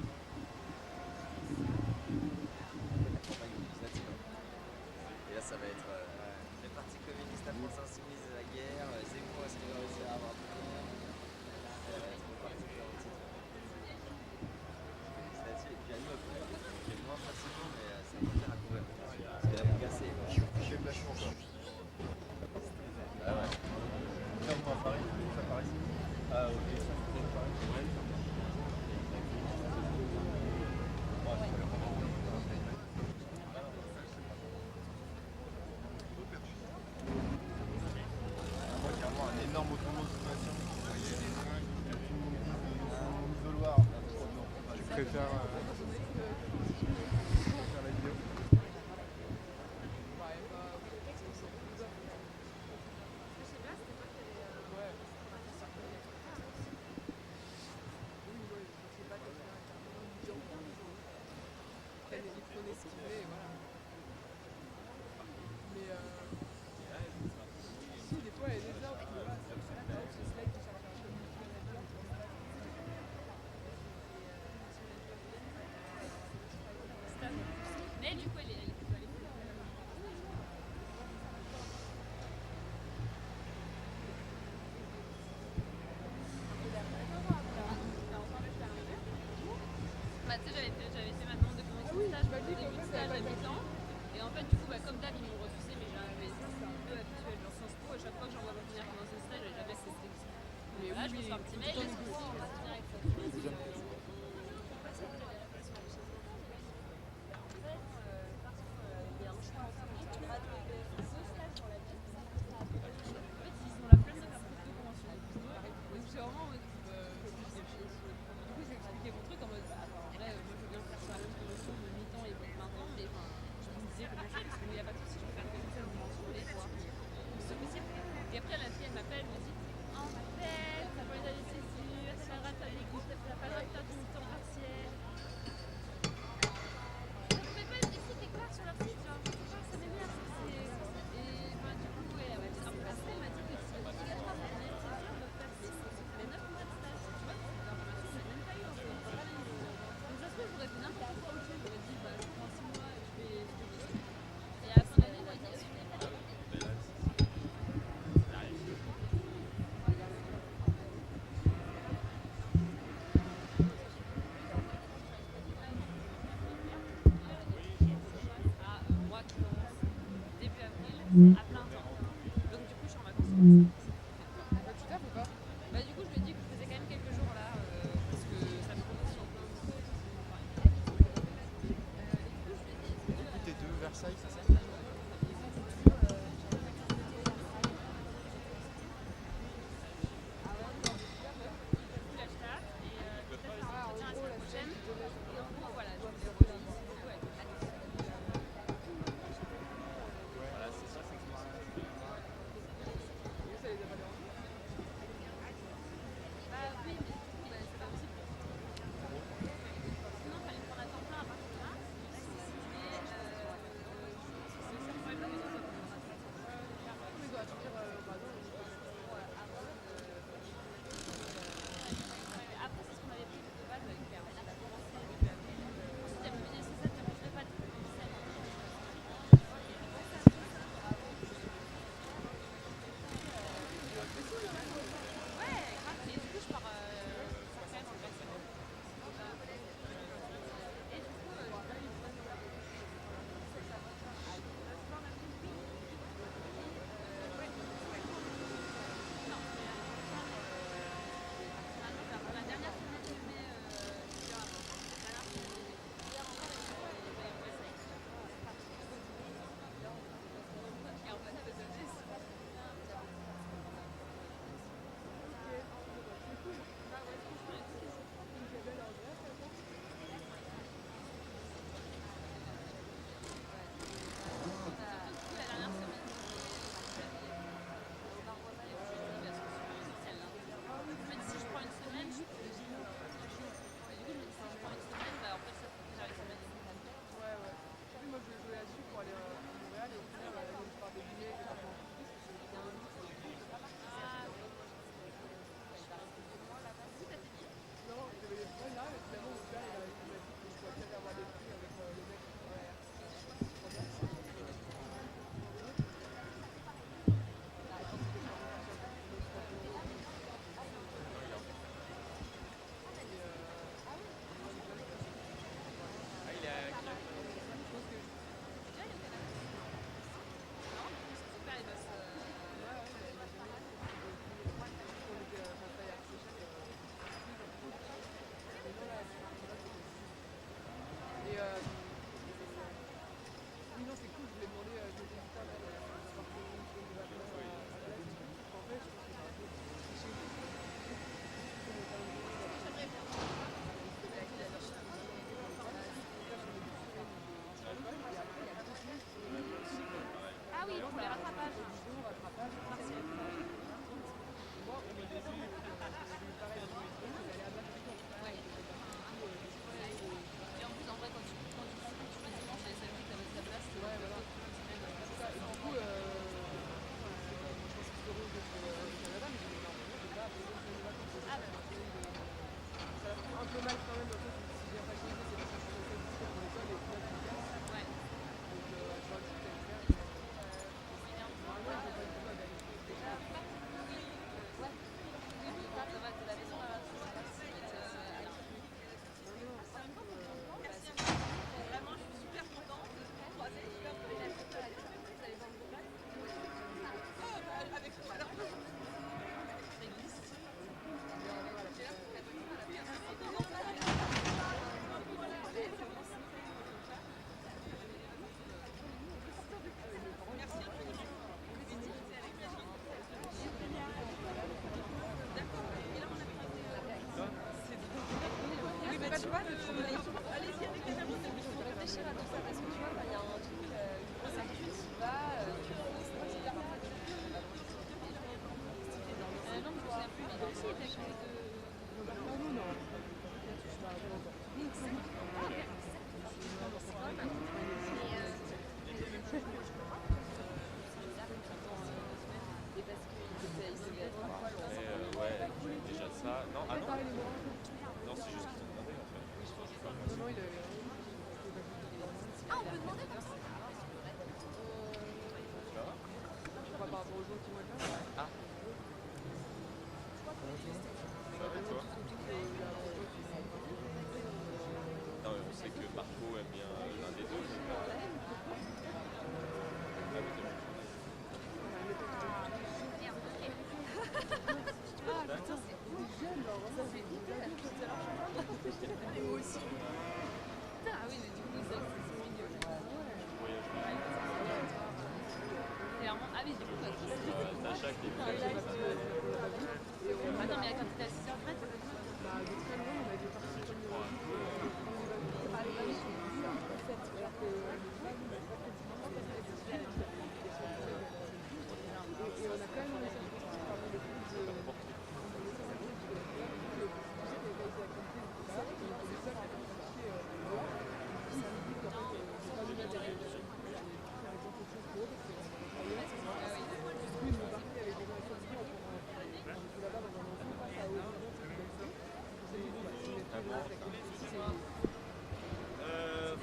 Et là, ça va être le parti communiste, la France insoumise de la guerre. Zemmour, est-ce qu'il va réussir à avoir tout le monde? C'est mon parti qui est en titre. Législative. Et puis à nous, c'est moins facilement, mais ça va faire à couvrir. Parce que là, mon gars, c'est.
Je fais placement quoi.
Ah ouais.
Moi à Paris, ça Paris. Ah ok, ça peut-être Paris. Moi carrément un énorme automobilisation. Tout le monde dit de son isoloir. Je préfère la vidéo.
Elle prenait ce qu'il voulait, voilà. Mais si, des fois, elle est déjà, tu vois, c'est Slade qui cherche un community manager.
Mais du coup, elle est plutôt à l'écoute. Bah, tu sais, j'avais fait ma demande de commencer le stage, au début de stage à mi-temps. Et en fait, du coup, bah, comme d'hab, ils m'ont refusé, mais c'est un peu habituel. Genre Sciences Po, à chaque fois que j'envoie ma première commencer le stage, j'avais cette sélection. Mais là, je reçois un petit mail, est-ce que si je passe direct, ça à plein temps. Donc du coup, je suis en vacances.
Bah, tu taffes ou pas?
Bah du coup, je lui ai dit que je faisais quand même quelques jours là, parce que ça me conditionne.
Du coup, t'es de Versailles, c'est ça?
Ah oui, mais du coup, c'est mignon. Clairement. Ah oui, du coup, bah, attends, mais quand t'étais à 6h30,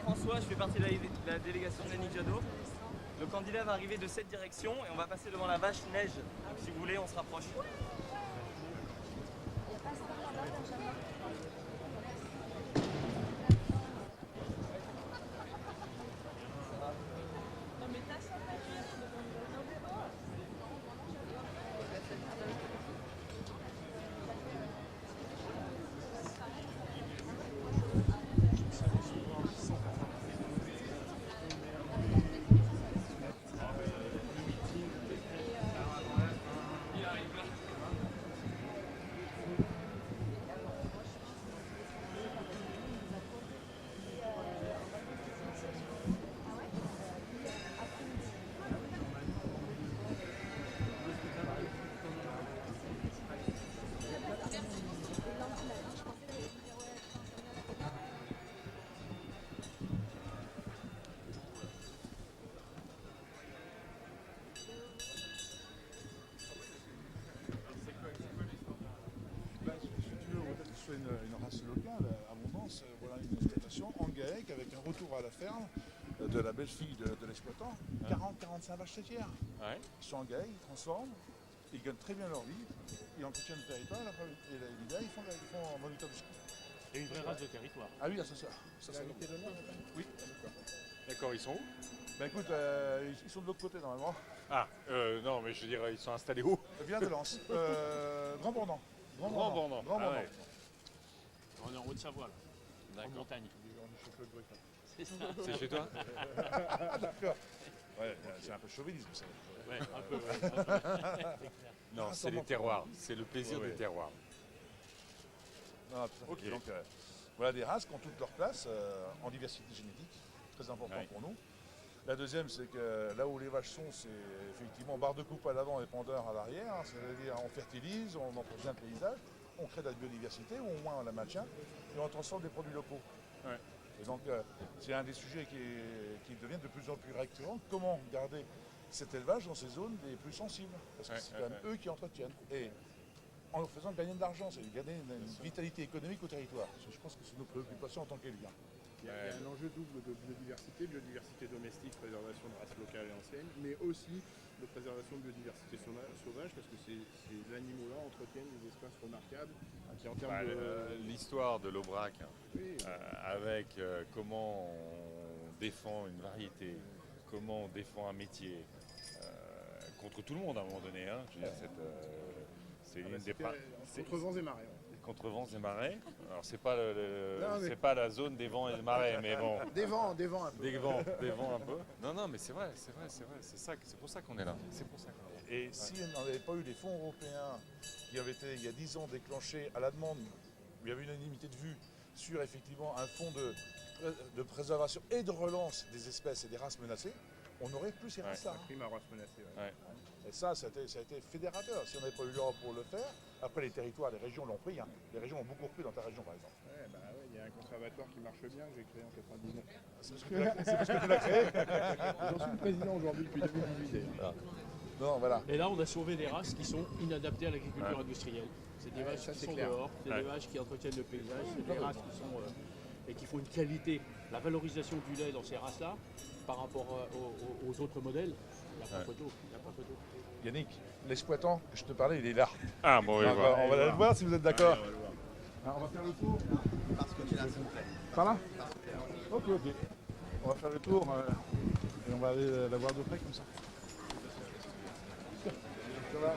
François, je fais partie de la délégation de Mercado. Le candidat va arriver de cette direction et on va passer devant la vache neige. Donc si vous voulez, on se rapproche.
Une race locale, abondance, voilà une exploitation en GAEC avec un retour à la ferme de la belle-fille de l'exploitant, 40-45 vaches laitières.
Ouais.
Ils sont en GAEC, ils transforment, ils gagnent très bien leur vie, ils entretiennent le territoire et l'hiver ils font en moniteur du ski.
Et une vraie race de territoire.
Ah oui, c'est ça. Oui.
D'accord, ils sont où?
Ben écoute, ils sont de l'autre côté normalement.
Ah, non, mais je veux dire, ils sont installés où?
Village de Lens, Grand Bornand.
Grand Bornand. Ah ouais.
On est en Haute-Savoie, là, en montagne.
C'est ça. C'est chez toi?
Ah d'accord. Ouais, c'est un peu chauvinisme ça.
Ouais, un peu, ouais.
Non, c'est les terroirs. C'est le plaisir des terroirs.
Non, tout à fait. Donc voilà des races qui ont toute leur place en diversité génétique, très important pour nous. La deuxième, c'est que là où les vaches sont, c'est effectivement barre de coupe à l'avant et pendeur à l'arrière. Hein, c'est-à-dire on fertilise, on entretient le paysage, on crée de la biodiversité, ou au moins on la maintient, et on transforme des produits locaux.
Ouais.
Et donc c'est un des sujets qui devient de plus en plus récurrent. Comment garder cet élevage dans ces zones les plus sensibles? Parce que c'est quand même eux qui entretiennent. Et en leur faisant gagner de l'argent, c'est gagner une vitalité économique au territoire. Je pense que c'est nos préoccupations en tant qu'élus.
Il y a un enjeu double de biodiversité domestique, préservation de races locales et anciennes, mais aussi de préservation de biodiversité sauvage, parce que ces animaux-là entretiennent des espaces remarquables. Qui, en termes
l'histoire de l'Aubrac,
oui.
avec comment on défend une variété, comment on défend un métier, contre tout le monde à un moment donné. Hein. Je veux dire, c'est une des
contre vents et marées.
Contre vents et marées. Alors c'est pas c'est pas la zone des vents et des marées, mais bon.
Des vents un peu.
Des vents un peu. Non, mais c'est vrai. C'est pour ça qu'on est là. C'est pour ça qu'on est là.
Et si on n'avait pas eu les fonds européens qui avaient été il y a 10 ans déclenchés à la demande, où il y avait une unanimité de vue sur effectivement un fonds de préservation et de relance des espèces et des races menacées, on n'aurait plus ces races-là.
Un prime à race menacée.
Ouais. Et ça a été fédérateur. Si on n'avait pas eu l'Europe pour le faire, après les territoires, les régions l'ont pris. Hein. Les régions ont beaucoup repris dans ta région, par exemple.
Il y a un conservatoire qui marche bien, que j'ai créé en 99.
C'est parce que tu l'as créé.
J'en suis le président aujourd'hui depuis 2018.
Non, voilà.
Et là, on a sauvé des races qui sont inadaptées à l'agriculture industrielle. C'est des vaches qui sont dehors, c'est des vaches qui entretiennent le paysage, c'est des races qui sont et qui font une qualité. La valorisation du lait dans ces races-là, par rapport aux autres modèles, il n'y a pas photo.
Yannick, l'exploitant que je te parlais, il est là.
Ah bon, oui,
on va aller le voir si vous êtes d'accord. On va faire le tour.
Parce que tu l'as, s'il vous plaît.
Par là? Ok. On va faire le tour et on va aller la voir de près comme ça. Ça va?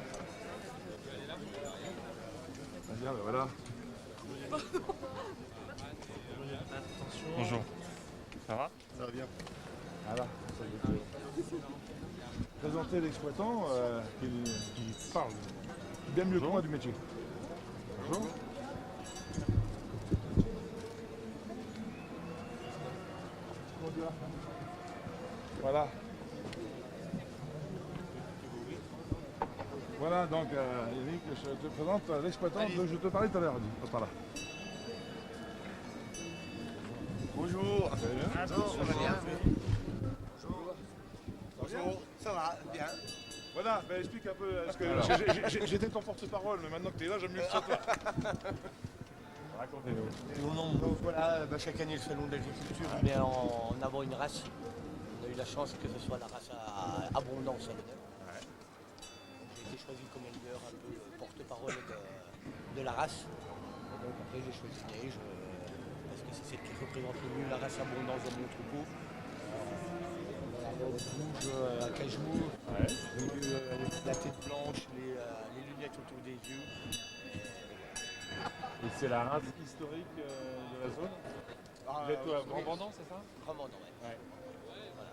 Bien, ben voilà.
Bonjour. Ça va?
Ça va bien. Voilà. Présenter l'exploitant qui parle bien mieux que moi du métier. Bonjour. Voilà. Voilà, donc Eric, je te présente l'exploitant dont je te parlais tout à l'heure. Par là.
Bonjour.
Ça va bien?
Ça va bien. Bonjour. Ça va bien.
Voilà, ben explique un peu, parce que j'étais ton porte-parole, mais maintenant que tu es là, j'aime mieux que ce soit toi. Racontez-nous.
Donc voilà, chaque année le salon d'agriculture met en avant une race. On a eu la chance que ce soit la race à abondance à l'honneur. Ouais. J'ai été choisi comme éleveur, un peu porte-parole de la race. Et donc après j'ai choisi Neige, parce que c'est celle qui représente le mieux la race abondance dans mon troupeau. La robe rouge à cachemou, la tête blanche, les lunettes autour des yeux.
Et c'est la race historique de la zone? Vous êtes à Grand Vendant, c'est ça?
Grand Vendant, oui. Ouais. Voilà.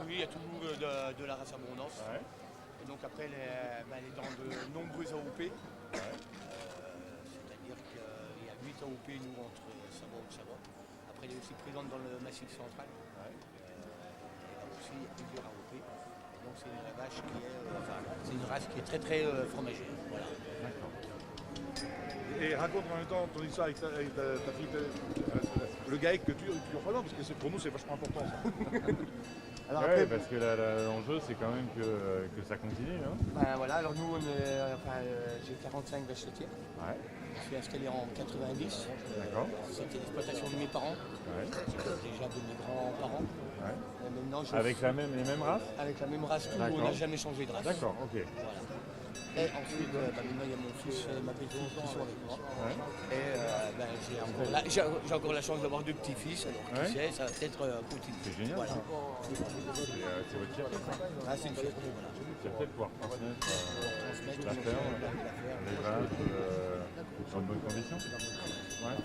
Oui, il y a toujours de la race abondance. Ouais. Et donc après, elle est dans de nombreux AOP. Ouais. C'est-à-dire qu'il y a 8 AOP, nous, entre Savoie et Savoie. Après, elle est aussi présente dans le Massif central. Ouais. Et là aussi, il y a plusieurs AOP. Et donc c'est une vache qui est... c'est une race qui est très très fromagère. Voilà.
D'accord. Et raconte en même temps ton histoire avec ta fille, le GAEC que tu représentes, parce que pour nous c'est vachement important ça.
Alors après, parce que l'enjeu c'est quand même que ça continue. Hein.
Ben voilà, alors nous j'ai 45 vaches laitières. Ouais. Je suis installé en 90. D'accord. C'était l'exploitation de mes parents. Ouais. Déjà de mes grands-parents. Ouais. Maintenant,
avec les mêmes races?
Avec la même race, on n'a jamais changé de race.
D'accord, ok.
Voilà. Et ensuite, maintenant il y a mon fils et ma belle-fille qui sont avec moi. Ouais. Et j'ai encore la chance d'avoir 2 petits-fils, alors qui sait, ça va peut-être continuer.
C'est génial. Voilà. C'est votre fierté ça?
Ah, c'est une fierté, voilà.
Fierté de pouvoir transmettre la ferme, les vaches, dans de bonnes conditions. Ouais.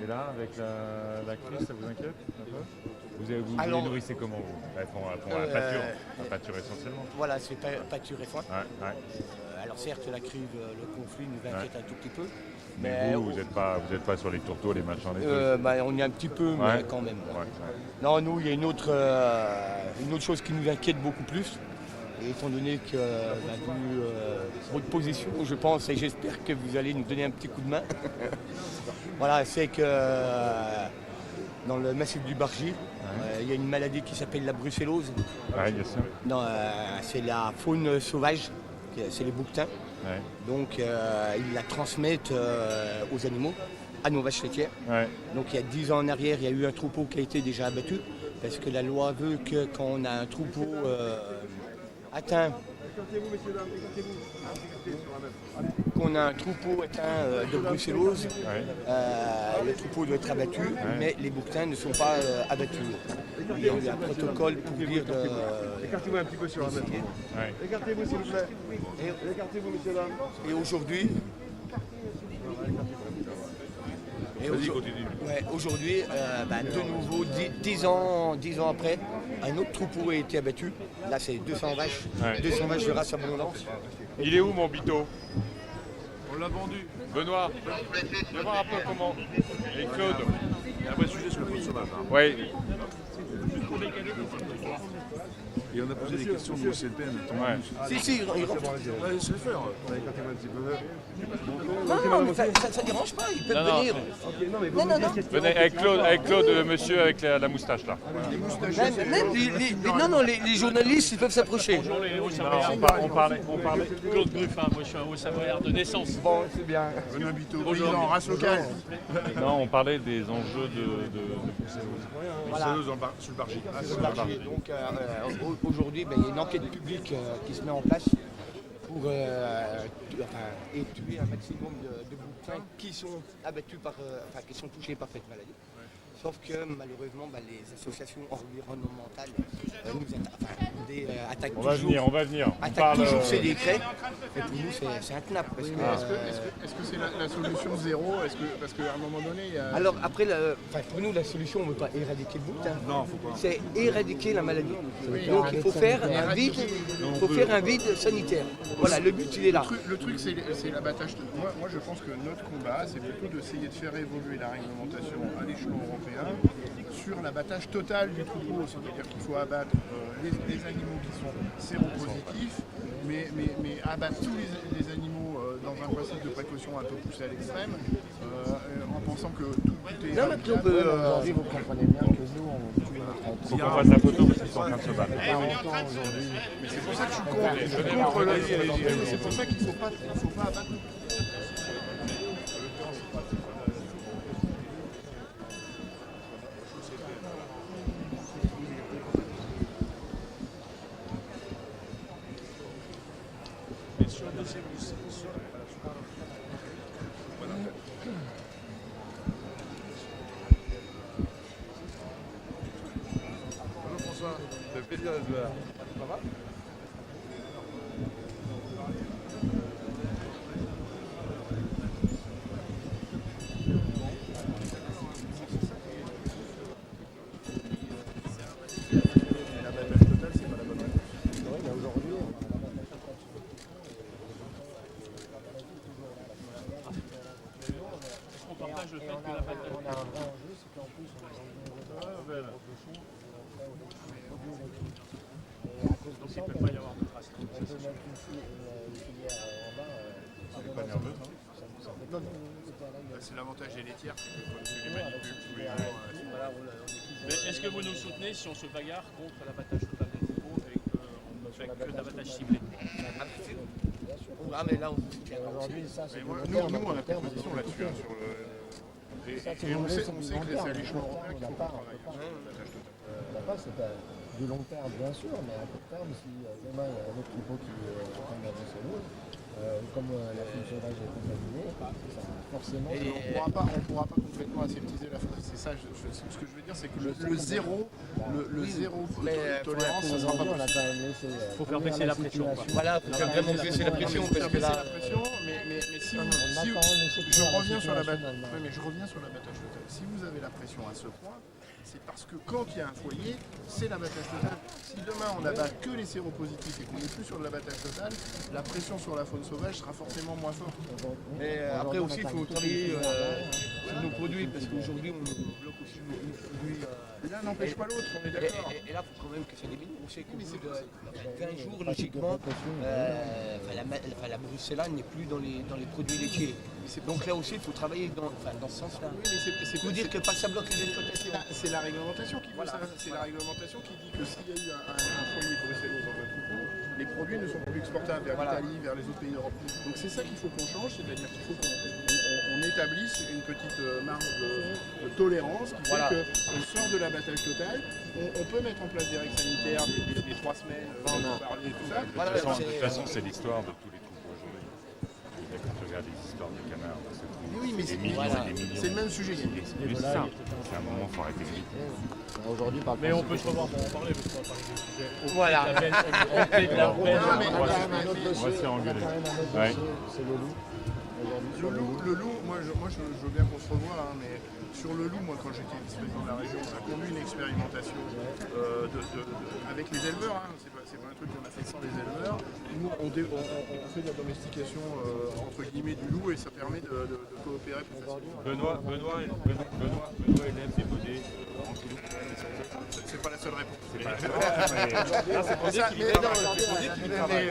Et là, avec la crise, ça vous inquiète un peu? Vous les nourrissez comment vous? Elles font la pâture essentiellement.
Voilà, c'est pâture et foin.
Ouais.
Alors certes, la crise, le conflit nous inquiète un tout petit peu.
Mais vous n'êtes pas sur les tourteaux, les machins, les
on y est un petit peu, mais quand même. Ouais. Non, nous, il y a une autre chose qui nous inquiète beaucoup plus. Et étant donné que vu votre position, je pense et j'espère que vous allez nous donner un petit coup de main. Voilà, c'est que dans le massif du Bargy, il y a une maladie qui s'appelle la brucellose.
Oui, bien sûr.
C'est la faune sauvage, c'est les bouquetins. Ouais. Donc ils la transmettent aux animaux, à nos vaches laitières. Ouais. Donc il y a 10 ans en arrière, il y a eu un troupeau qui a été déjà abattu, parce que la loi veut que quand on a un troupeau atteint, qu'on a un troupeau atteint de brucellose, le troupeau doit être abattu, mais les bouquetins ne sont pas abattus. Il y a eu un protocole pour dire de...
Écartez-vous un petit peu sur la main. Écartez-vous s'il vous plaît. Écartez-vous, messieurs, dames.
Et aujourd'hui... Aujourd'hui, de nouveau, 10 ans après, un autre troupeau a été abattu. Là, c'est 200 vaches, 200 vaches de race abondance.
Il est où mon bito? On l'a vendu. Benoît, viens voir un peu comment. Et Claude.
Il y a un vrai sujet sur le faune sauvage.
Oui.
Et on a posé des questions au CLPN.
Si, il rentre.
Ouais, c'est le faire. Écartez-moi un petit peu.
Non, ça ne dérange pas, ils peuvent venir.
Venez avec Claude, monsieur avec la moustache là.
Les journalistes, ils peuvent s'approcher.
Bonjour les Hauts-Savoyards.
On parlait.
Claude Gruffin, moi je suis un Haut-Savoyard de naissance.
Bon, c'est bien.
Venez habiter au paysan, race locale.
Non, on parlait des enjeux de
brucellose sur le Bargy.
Donc aujourd'hui, il y a une enquête publique qui se met en place pour tuer un maximum de bouquetins qui sont abattus qui sont touchés par cette maladie. Sauf que malheureusement, les associations environnementales attaquent
On va
toujours,
venir.
attaquent toujours ces décrets. Et pour nous, c'est intenable. Parce
Oui,
que,
mais est-ce que c'est la solution zéro? Parce qu'à un moment donné, il y a...
Alors après, pour nous, la solution, on ne veut pas éradiquer le bout.
Non, faut pas.
C'est éradiquer la maladie.
Oui,
Donc il faut faire un vide sanitaire. Voilà, le but il est là.
Le truc c'est l'abattage. Moi je pense que notre combat c'est plutôt d'essayer de faire évoluer la réglementation à l'échelon européen sur l'abattage total du troupeau. C'est-à-dire qu'il faut abattre les animaux qui sont séropositifs, mais abattre tous les animaux dans un principe de précaution un peu poussé à l'extrême, en pensant que tout est...
Non, mais on peut...
Aujourd'hui, vous comprenez bien que nous, on tue notre
Faut qu'on fasse la photo parce qu'ils sont en train de se battre.
Mais c'est pour ça que je suis contre le... C'est pour ça qu'il ne faut pas abattre.
Le plaisir de se voir. Ça va? L'abattage total, c'est pas la bonne réponse.
Oui, mais aujourd'hui,
On partage le fait que l'abattage...
on a un vrai enjeu, c'est qu'en plus, on a un
Donc il ne peut pas y avoir de traces.
on peut mettre une filière en bas.
On n'est pas nerveux, non?
Non, c'est l'avantage des laitières, c'est que quand tu les manipules tous les jours...
Mais est-ce que vous nous soutenez si on se bagarre contre l'abattage total des troupeaux et qu'on ne fait que l'abattage ciblé?
Ah mais là,
aujourd'hui, ça c'est
nous, on a pas de position là-dessus, sur le... Et on sait que c'est à l'échelon européen qu'il faut travailler sur l'abattage total.
Là-bas, c'est du long terme, bien sûr, mais à court terme, si demain il y a un autre troupeau qui est en train d'avancer l'autre, comme la faune sauvage est contaminée, forcément...
On ne pourra pas complètement aseptiser la faune. C'est ça, ce que je veux dire, c'est que le zéro tolérance, ça ne sera pas possible.
Il faut faire baisser la pression.
Voilà, il faut faire vraiment baisser la pression. Parce que là...
Mais si je reviens sur l'abattage total, si vous avez la pression à ce point, c'est parce que quand il y a un foyer, c'est l'abattage total. Si demain on n'abat que les séropositifs et qu'on n'est plus sur de l'abattage total, la pression sur la faune sauvage sera forcément moins forte.
Mais après aussi, il faut travailler sur nos produits, parce qu'aujourd'hui on bloque aussi nos produits.
L'un n'empêche pas l'autre, on est d'accord.
Et là, il faut quand même que ça diminue. On sait qu'au bout de 20 jours, logiquement, la brucellane n'est plus dans les produits laitiers. Donc là aussi, il faut travailler dans ce sens-là.
Oui, mais
il faut dire que pas que ça bloque les exploitations.
C'est la réglementation qui veut ça. C'est la réglementation qui dit que s'il y a eu un foyer bruxellois dans un troupeau, les produits ne sont plus exportables vers l'Italie, vers les autres pays d'Europe. Donc c'est ça qu'il faut qu'on change, c'est-à-dire qu'il faut qu'on établisse une petite marge de tolérance qui fait qu'on sort de l'abattage total. On peut mettre en place des règles sanitaires, des 3 semaines, parler tout ça.
De toute façon, c'est l'histoire de tous les troupeaux aujourd'hui. Quand tu regardes les histoires de canards,
oui, mais c'est le même sujet.
C'est ça. C'est un moment, il faut arrêter de vite.
Aujourd'hui,
mais on peut se revoir pour en parler, parce qu'on va parler des sujets.
Voilà.
On va se faire engueuler.
C'est le loup.
Le loup, moi je veux bien qu'on se revoie, hein, mais sur le loup, moi quand j'étais vice-président de la région, on a conduit une expérimentation avec les éleveurs, hein, c'est pas un truc qu'on a fait sans les éleveurs. Nous on fait de la domestication entre guillemets du loup et ça permet de coopérer plus facilement.
Benoît élève des bonnets anti-loup.
C'est pas la seule réponse.
C'est pas la seule réponse. C'est pour dire qu'il travaille.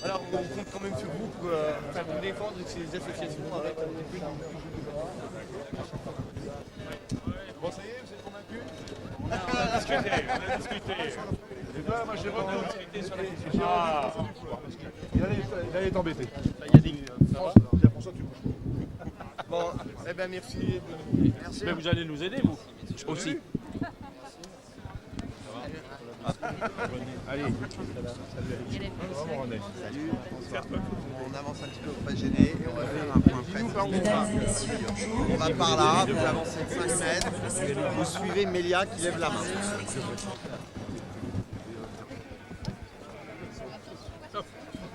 Alors on compte quand même sur vous pour faire vous défendre ces associations avec un petit peu de...
Bon, ça y est, vous êtes convaincus?
On a discuté.
Et là, moi j'ai retenu sur la question. Il allait t'embêter. François, tu bouges.
Bon, eh ben merci.
Mais vous allez nous aider, vous
aussi.
Allez, vraiment René.
Salut. On avance un petit peu pour pas gêner et on va faire un point presse. On va par là, vous avancez de 5 mètres, vous suivez Mélia qui lève la main.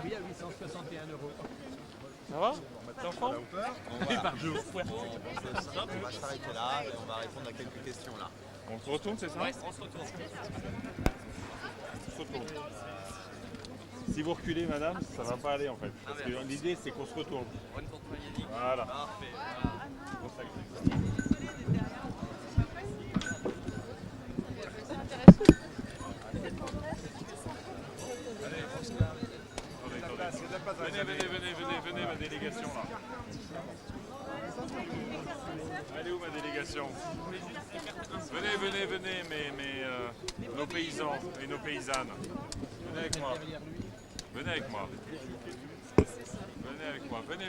Oui, à 861 €.
Ça va? T'es en forme?
Par jour.
On va s'arrêter là et on va répondre à quelques questions là.
On se retourne, c'est ça?
Ouais, on se retourne.
On se retourne. Si vous reculez, madame, ça va pas aller en fait. Parce que l'idée, c'est qu'on se retourne. Voilà.
Parfait.
Venez, ma délégation là. Elle est où ma délégation? Venez, nos paysans et nos paysannes. Venez avec moi. Venez avec moi. Venez.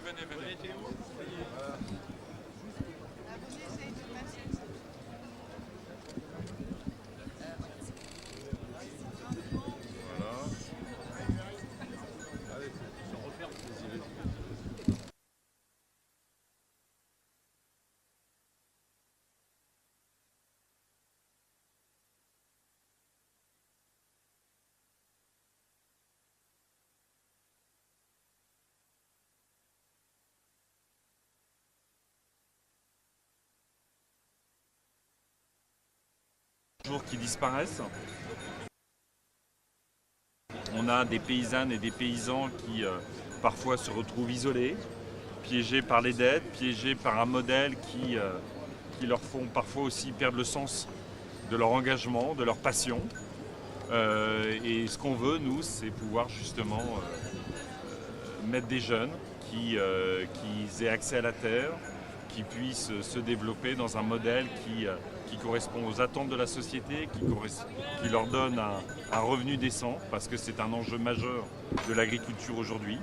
Qui disparaissent. On a des paysannes et des paysans qui parfois se retrouvent isolés, piégés par les dettes, piégés par un modèle qui leur font parfois aussi perdre le sens de leur engagement, de leur passion. Et ce qu'on veut, nous, c'est pouvoir justement mettre des jeunes qui aient accès à la terre, qui puissent se développer dans un modèle qui correspond aux attentes de la société, qui leur donne un revenu décent, parce que c'est un enjeu majeur de l'agriculture aujourd'hui,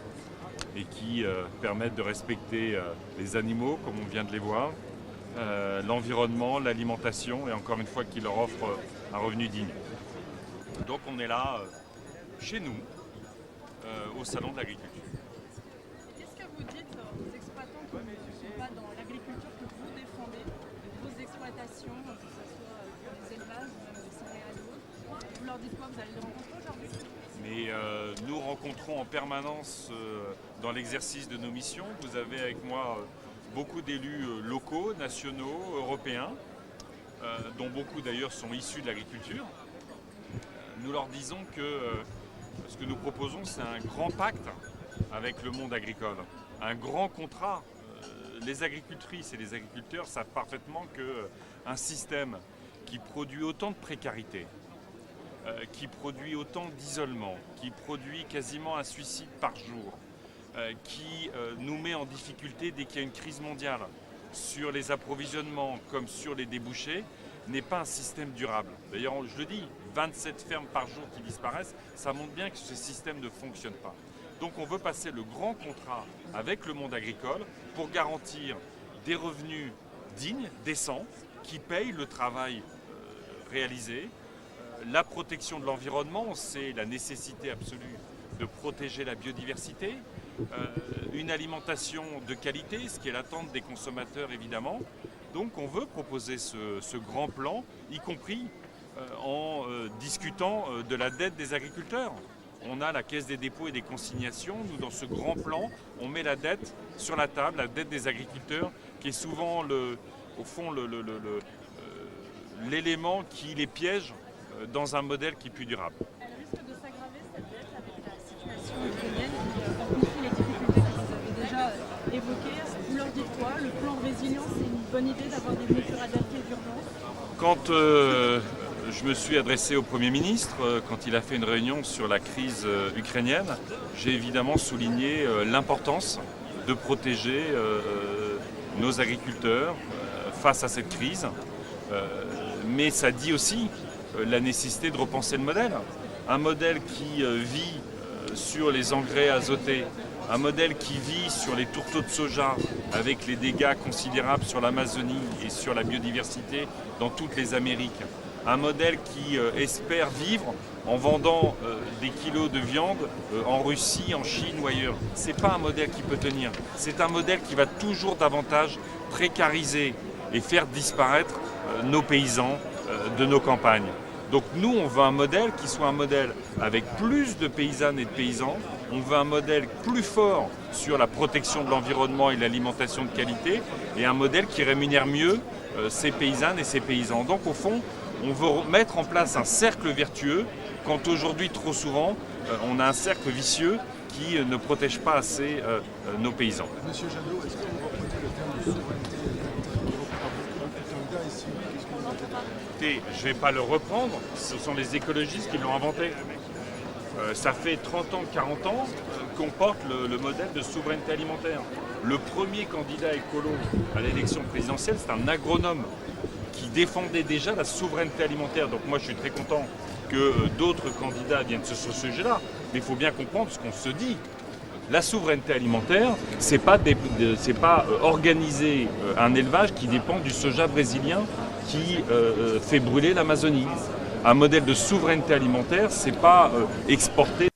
et qui permettent de respecter les animaux, comme on vient de les voir, l'environnement, l'alimentation, et encore une fois, qui leur offre un revenu digne. Donc on est là, chez nous, au Salon de l'Agriculture.
Qu'est-ce que vous dites aux exploitants qui ne sont pas dans l'agriculture que vous défendez, de grosses exploitations, que ce soit des élevages ou même des céréales? Vous leur dites quoi? Vous allez les rencontrer aujourd'hui?
Mais nous rencontrons en permanence dans l'exercice de nos missions. Vous avez avec moi beaucoup d'élus locaux, nationaux, européens, dont beaucoup d'ailleurs sont issus de l'agriculture. Nous leur disons que ce que nous proposons, c'est un grand pacte avec le monde agricole, un grand contrat. Les agricultrices et les agriculteurs savent parfaitement qu'un système qui produit autant de précarité, qui produit autant d'isolement, qui produit quasiment un suicide par jour, qui nous met en difficulté dès qu'il y a une crise mondiale sur les approvisionnements comme sur les débouchés, n'est pas un système durable. D'ailleurs, je le dis, 27 fermes par jour qui disparaissent, ça montre bien que ce système ne fonctionne pas. Donc on veut passer le grand contrat avec le monde agricole pour garantir des revenus dignes, décents, qui payent le travail réalisé. La protection de l'environnement, c'est la nécessité absolue de protéger la biodiversité. Une alimentation de qualité, ce qui est l'attente des consommateurs évidemment. Donc on veut proposer ce grand plan, y compris en discutant de la dette des agriculteurs. On a la Caisse des dépôts et des consignations. Nous, dans ce grand plan, on met la dette sur la table, la dette des agriculteurs, qui est souvent, au fond, l'élément qui les piège dans un modèle qui est plus durable.
Elle risque de s'aggraver cette dette avec la situation ukrainienne qui amplifie les difficultés que vous avez déjà évoquées. Vous leur dites quoi? Le plan de résilience, c'est une bonne idée d'avoir des mesures adaptées d'urgence?
Quand je me suis adressé au Premier ministre, quand il a fait une réunion sur la crise ukrainienne, j'ai évidemment souligné l'importance de protéger nos agriculteurs face à cette crise. Mais ça dit aussi la nécessité de repenser le modèle. Un modèle qui vit sur les engrais azotés, un modèle qui vit sur les tourteaux de soja avec les dégâts considérables sur l'Amazonie et sur la biodiversité dans toutes les Amériques. un modèle qui espère vivre en vendant des kilos de viande en Russie, en Chine ou ailleurs. C'est pas un modèle qui peut tenir. C'est un modèle qui va toujours davantage précariser et faire disparaître nos paysans de nos campagnes. Donc nous, on veut un modèle qui soit un modèle avec plus de paysannes et de paysans. On veut un modèle plus fort sur la protection de l'environnement et l'alimentation de qualité, et un modèle qui rémunère mieux ces paysannes et ces paysans. Donc au fond, on veut mettre en place un cercle vertueux, quand aujourd'hui, trop souvent, on a un cercle vicieux qui ne protège pas assez nos paysans.
Monsieur Jadot, est-ce que vous reprenez le terme de souveraineté alimentaire ici?
Écoutez, je ne vais pas le reprendre, ce sont les écologistes qui l'ont inventé. Ça fait 30 ans, 40 ans qu'on porte le modèle de souveraineté alimentaire. Le premier candidat écolo à l'élection présidentielle, c'est un agronome qui défendait déjà la souveraineté alimentaire. Donc moi, je suis très content que d'autres candidats viennent sur ce sujet-là. Mais il faut bien comprendre ce qu'on se dit. La souveraineté alimentaire, c'est pas organiser un élevage qui dépend du soja brésilien qui fait brûler l'Amazonie. Un modèle de souveraineté alimentaire, c'est pas exporter.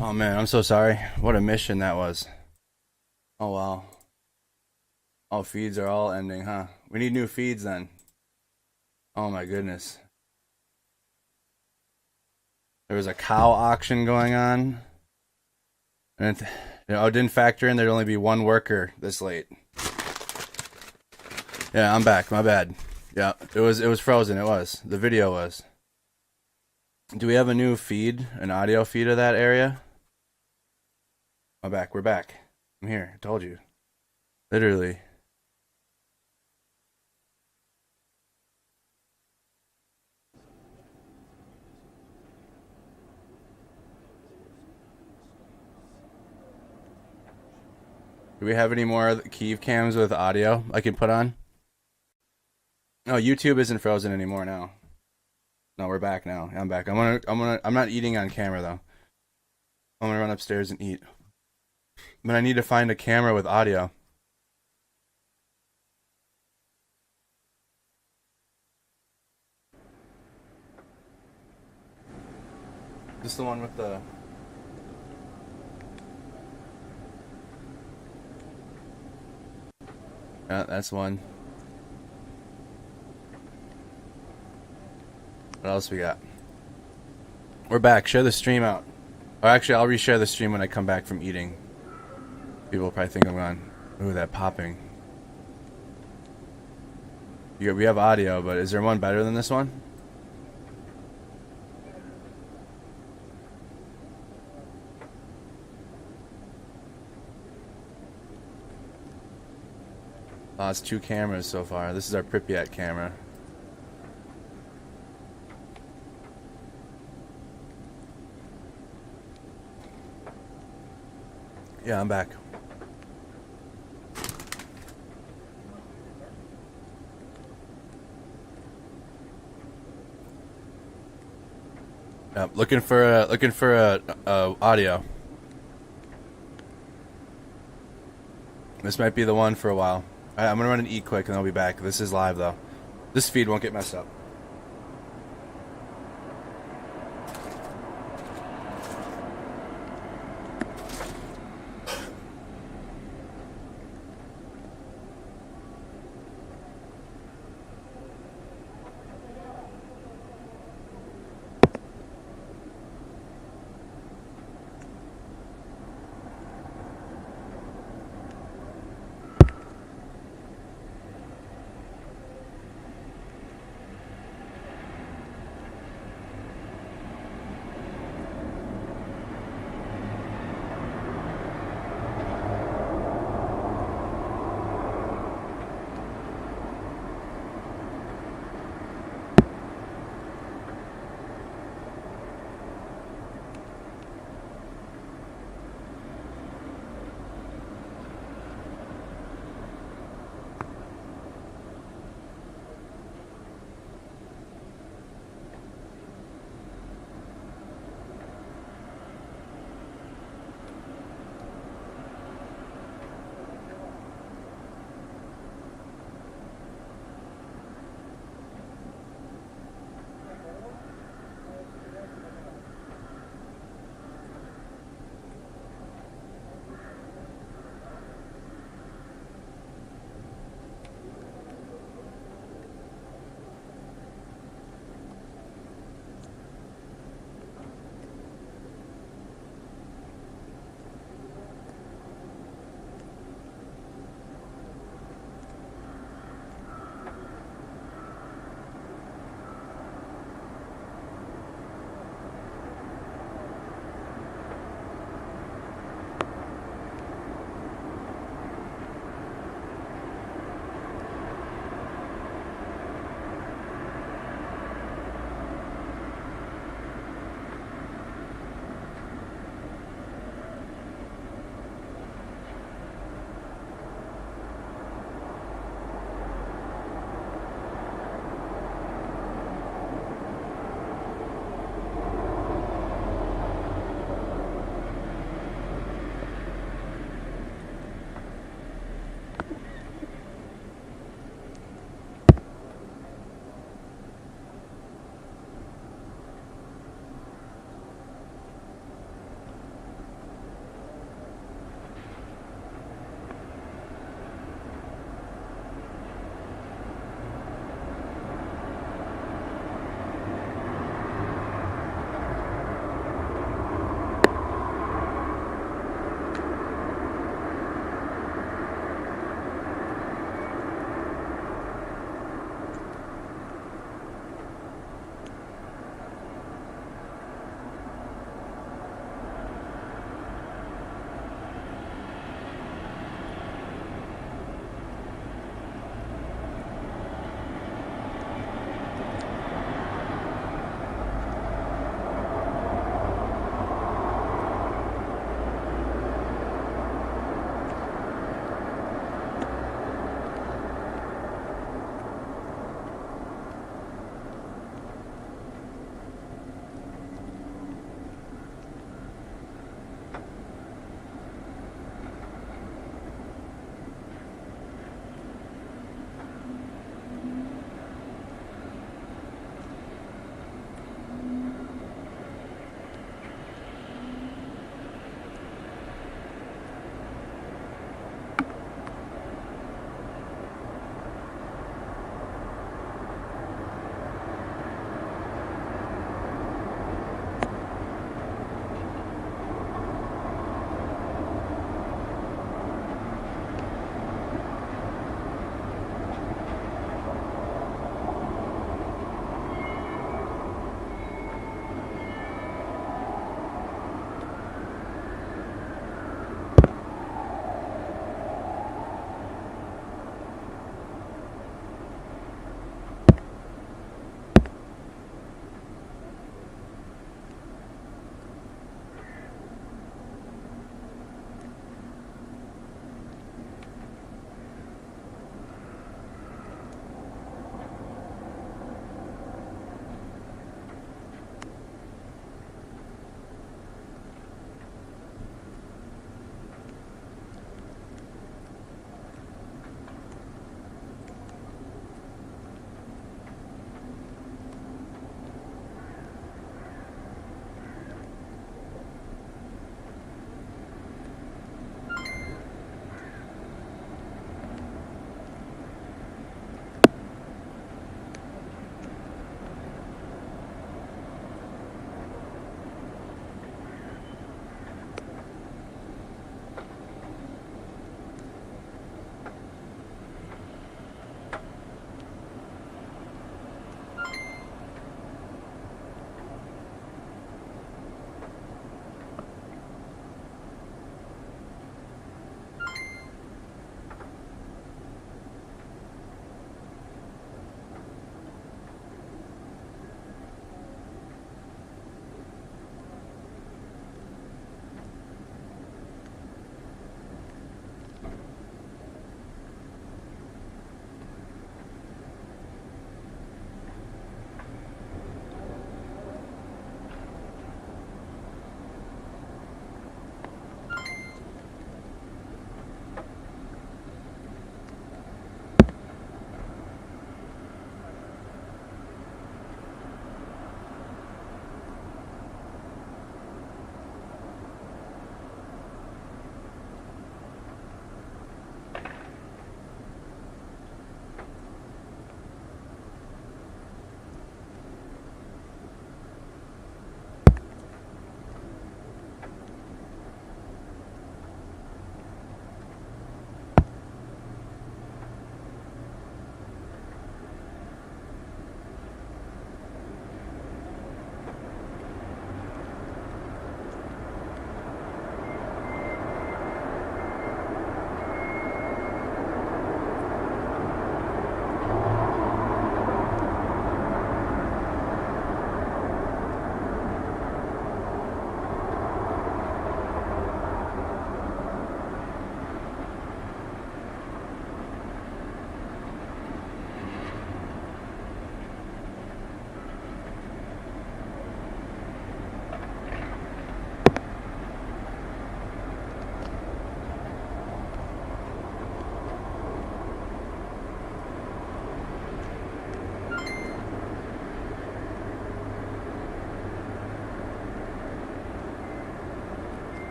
Oh man, I'm so sorry. What a mission that was. Oh wow. All feeds are all ending, huh? We need new feeds then. Oh my goodness. There was a cow auction going on. And it didn't factor in there'd only be one worker this late. Yeah, I'm back. My bad. Yeah, it was frozen. It was. The video was. Do we have a new feed, an audio feed of that area? I'm back. We're back. I'm here. I told you. Literally. Do we have any more Kyiv cams with audio I can put on? No, YouTube isn't frozen anymore now. No, we're back now. I'm back. I'm not eating on camera though. I'm gonna run upstairs and eat. But I need to find a camera with audio. This is the one with the... Yeah, that's one. What else we got? We're back. Share the stream out. Or actually, I'll reshare the stream when I come back from eating. People will probably think I'm gone. Ooh, that popping. Yeah, we have audio, but is there one better than this one? Oh, it's 2 cameras so far. This is our Pripyat camera. Yeah, I'm back. Yeah, looking for audio. This might be the one for a while. Alright, I'm gonna run and eat quick and I'll be back. This is live though. This feed won't get messed up.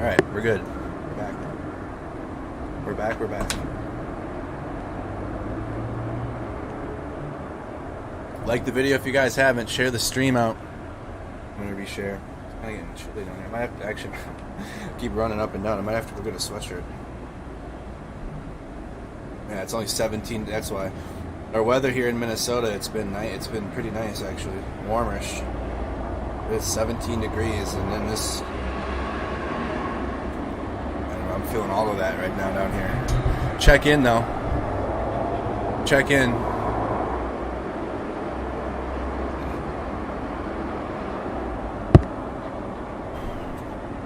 Alright, we're good. We're back. We're back, we're back. Like the video if you guys haven't. Share the stream out. I'm gonna reshare. It's kind of getting chilly down here. I might have to actually keep running up and down. I might have to go get a sweatshirt. Yeah, it's only 17. That's why. Our weather here in Minnesota, it's been nice. It's been pretty nice actually, warmish. It's 17 degrees, and then this. I'm feeling all of that right now down here. Check in though. Check in.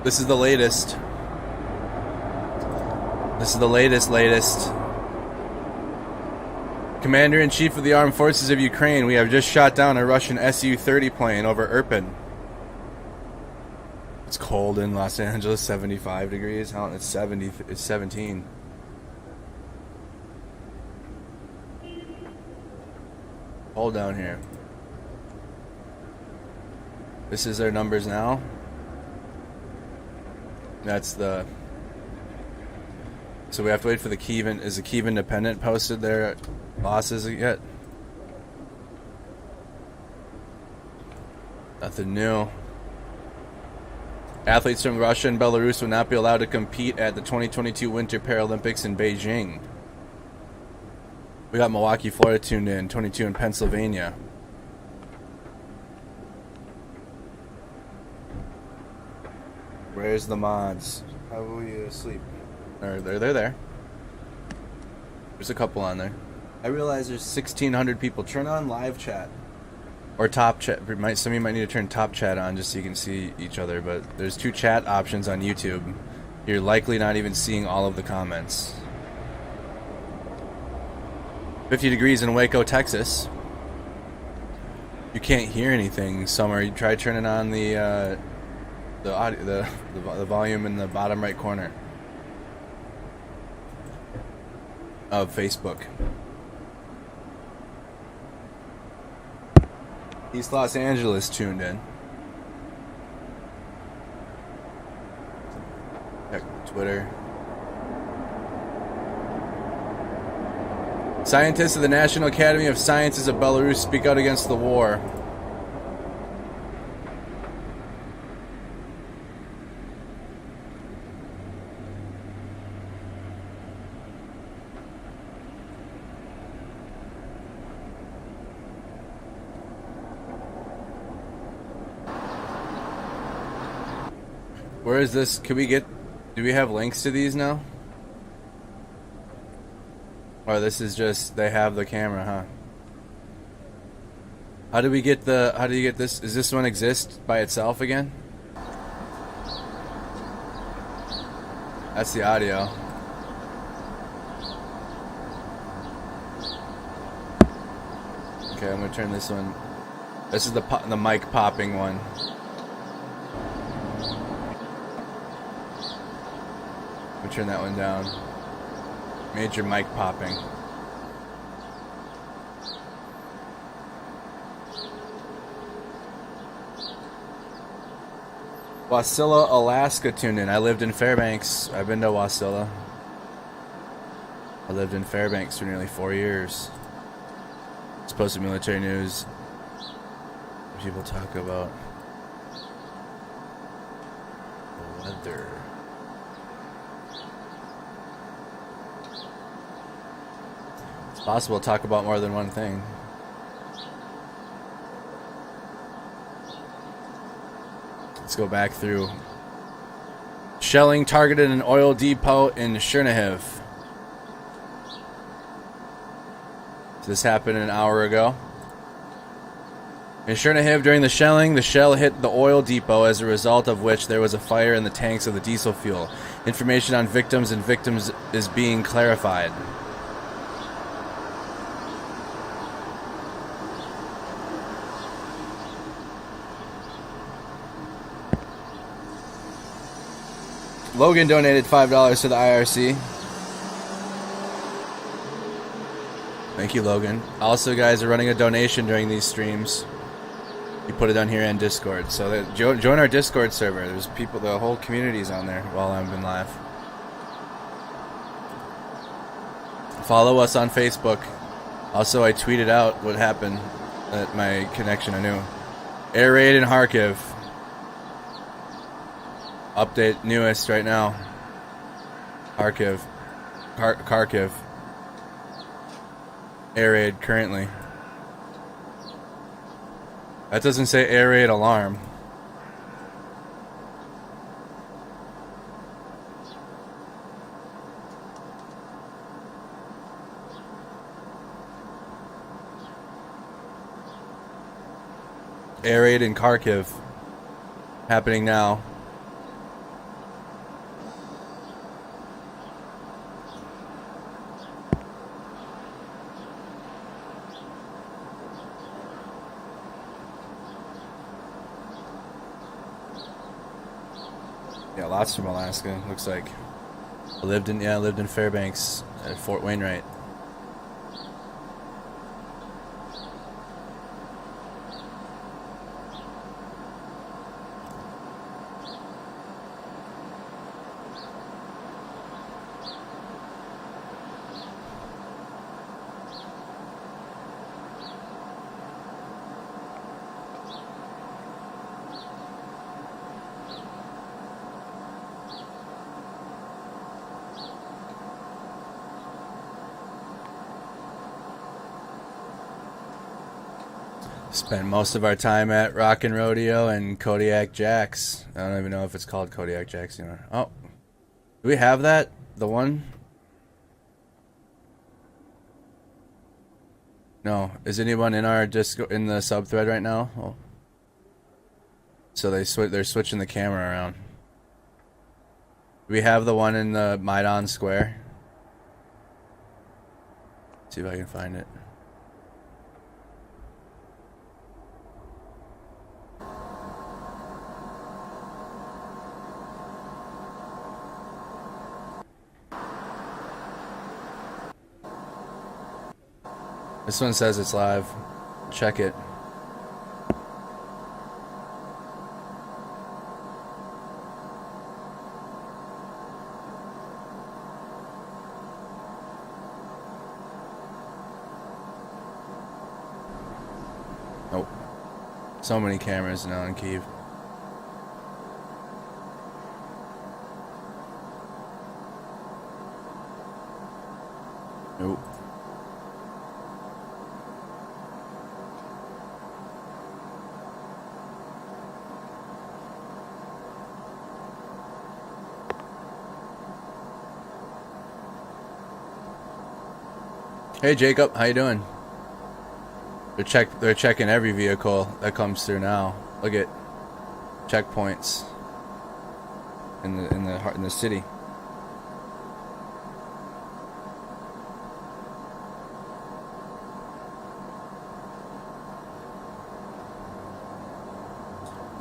This is the latest. This is the latest. Commander-in-Chief of the Armed Forces of Ukraine, we have just shot down a Russian Su-30 plane over Irpin. It's cold in Los Angeles, 75 degrees. How it's 70. It's 17. Hold down here. This is their numbers now. That's the. So we have to wait for the Kyiv. Is the Kyiv Independent posted their losses yet? Nothing new. Athletes from Russia and Belarus will not be allowed to compete at the 2022 Winter Paralympics in Beijing. We got Milwaukee, Florida tuned in. 22 in Pennsylvania. Where's the mods? How will you sleep? They're there. There's a couple on there. I realize there's 1,600 people. Turn on live chat. Or top chat. Some of you might need to turn top chat on just so you can see each other. But there's 2 chat options on YouTube. You're likely not even seeing all of the comments. 50 degrees in Waco, Texas. You can't hear anything. Summer, you try turning on the audio, the volume in the bottom right corner of Facebook. East Los Angeles tuned in. Check Twitter. Scientists of the National Academy of Sciences of Belarus speak out against the war. Where is this? Can we get... Do we have links to these now? Or this is just... They have the camera, huh? How do we get the... How do you get this? Does this one exist by itself again? That's the audio. Okay, I'm gonna turn this one... This is the mic popping one. We'll turn that one down. Major mic popping. Wasilla, Alaska tuned in. I lived in Fairbanks. I've been to Wasilla. I lived in Fairbanks for nearly 4 years. It's posted military news. People talk about the weather. It's possible to talk about more than one thing. Let's go back through. Shelling targeted an oil depot in Chernihiv. This happened an hour ago. In Chernihiv, during the shelling, the shell hit the oil depot, as a result of which there was a fire in the tanks of the diesel fuel. Information on victims and victims is being clarified. Logan donated $5 to the IRC. Thank you, Logan. Also, guys are running a donation during these streams. You put it on here and Discord. So that, join our Discord server. There's people, the whole community's on there while I've been live. Follow us on Facebook. Also, I tweeted out what happened at my connection. I knew. Air raid in Kharkiv. Update newest right now. Kharkiv. Kharkiv. Air raid currently. That doesn't say air raid alarm. Air raid in Kharkiv. Happening now. Yeah, lots from Alaska. Looks like. I lived in Fairbanks at Fort Wainwright. Spend most of our time at Rockin' Rodeo and Kodiak Jacks. I don't even know if it's called Kodiak Jacks anymore. Oh, do we have that? The one? No. Is anyone in our Discord in the sub thread right now? Oh. So they're switching the camera around. Do we have the one in the Maidan Square? Let's see if I can find it. This one says it's live. Check it. Nope. So many cameras now in Kyiv. Nope. Hey Jacob, how you doing? They're checking every vehicle that comes through now. Look at checkpoints in the city.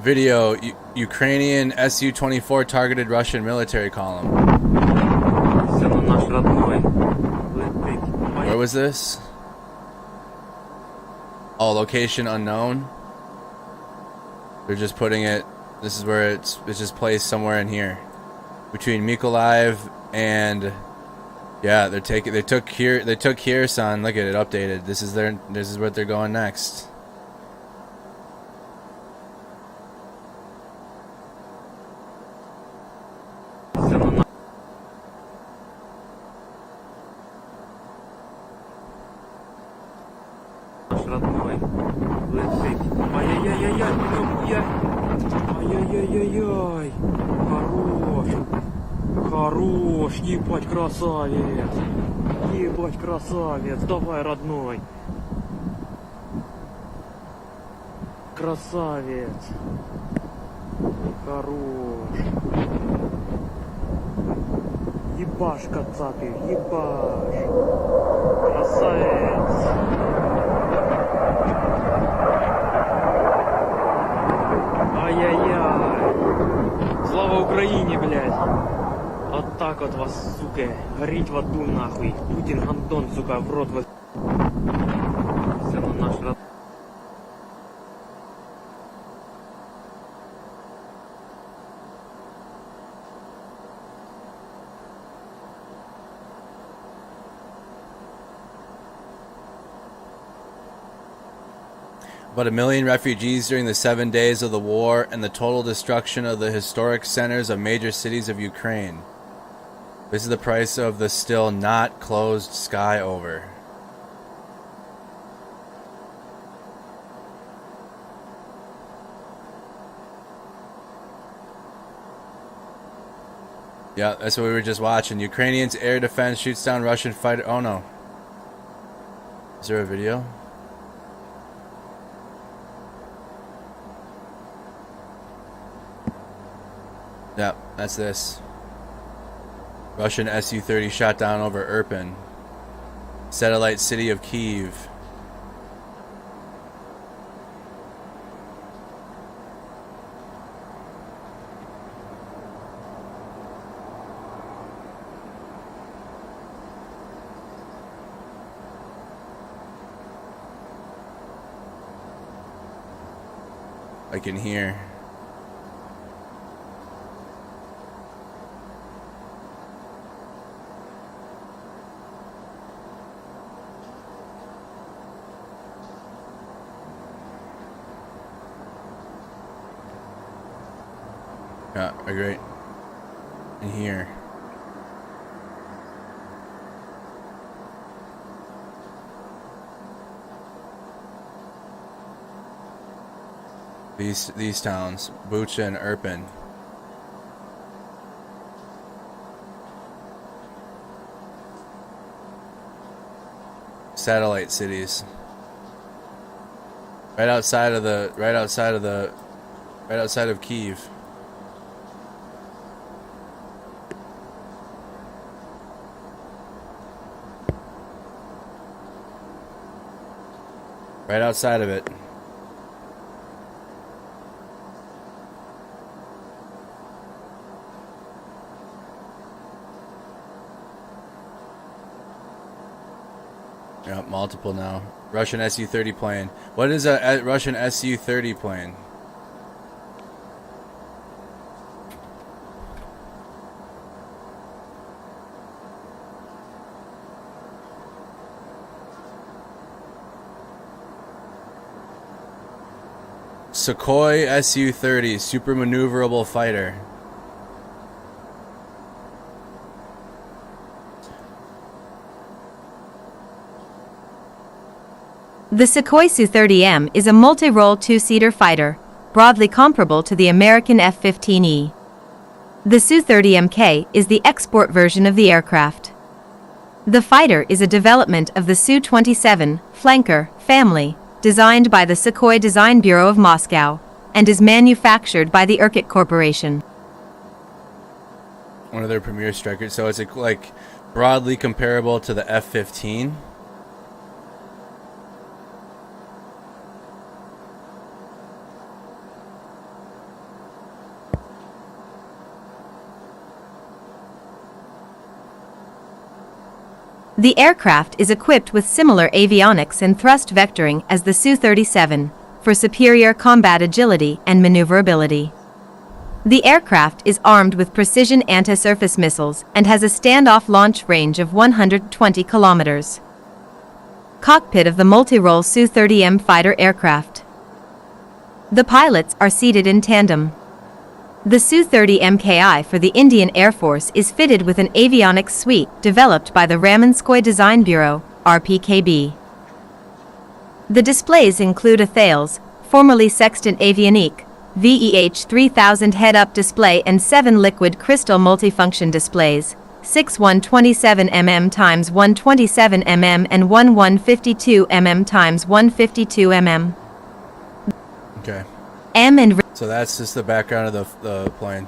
Video: Ukrainian Su-24 targeted Russian military column. Where was this? Oh, location unknown. They're just putting it. This is where it's just placed somewhere in here, between Mykolaiv and yeah. They took Kirsan. Look at it updated. This is what they're going next.
Ай-яй-яй-яй, хорош, ебать красавец, ебать красавец, давай, родной, красавец, хорош, ебашь, кацапи, ебашь, красавец. Ай-яй-яй. Слава Украине, блядь. Вот так вот вас, сука, гореть в аду нахуй. Путин гандон, сука, в рот вас. Все равно наш род.
About 1 million refugees during the 7 days of the war and the total destruction of the historic centers of major cities of Ukraine. This is the price of the still not closed sky over. Yeah, that's what we were just watching. Ukrainians air defense shoots down Russian fighter. Oh no. Is there a video? Yeah, that's this. Russian Su-30 shot down over Irpin. Satellite city of Kyiv. I can hear. Yeah, great. In here. These towns, Bucha and Irpin. Satellite cities. Right outside of Kyiv. Right outside of it. Yeah, multiple now. Russian Su-30 plane. What is a Russian Su-30 plane? Sukhoi Su-30, super maneuverable fighter.
The Sukhoi Su-30M is a multi-role two-seater fighter, broadly comparable to the American F-15E. The Su-30MK is the export version of the aircraft. The fighter is a development of the Su-27 Flanker family, designed by the Sukhoi Design Bureau of Moscow, and is manufactured by the Irkut Corporation.
One of their premier strikers, so it's like broadly comparable to the F-15.
The aircraft is equipped with similar avionics and thrust vectoring as the Su-37, for superior combat agility and maneuverability. The aircraft is armed with precision anti-surface missiles and has a standoff launch range of 120 kilometers. Cockpit of the multi-role Su-30M fighter aircraft. The pilots are seated in tandem. The Su-30 MKI for the Indian Air Force is fitted with an avionics suite developed by the Ramenskoye Design Bureau, RPKB. The displays include a Thales, formerly Sextant Avionique, VEH 3000 head-up display and 7 liquid crystal multifunction displays, 6 127mm x 127mm and 1 152mm x 152mm.
Okay.
M and
So that's just the background of the plane.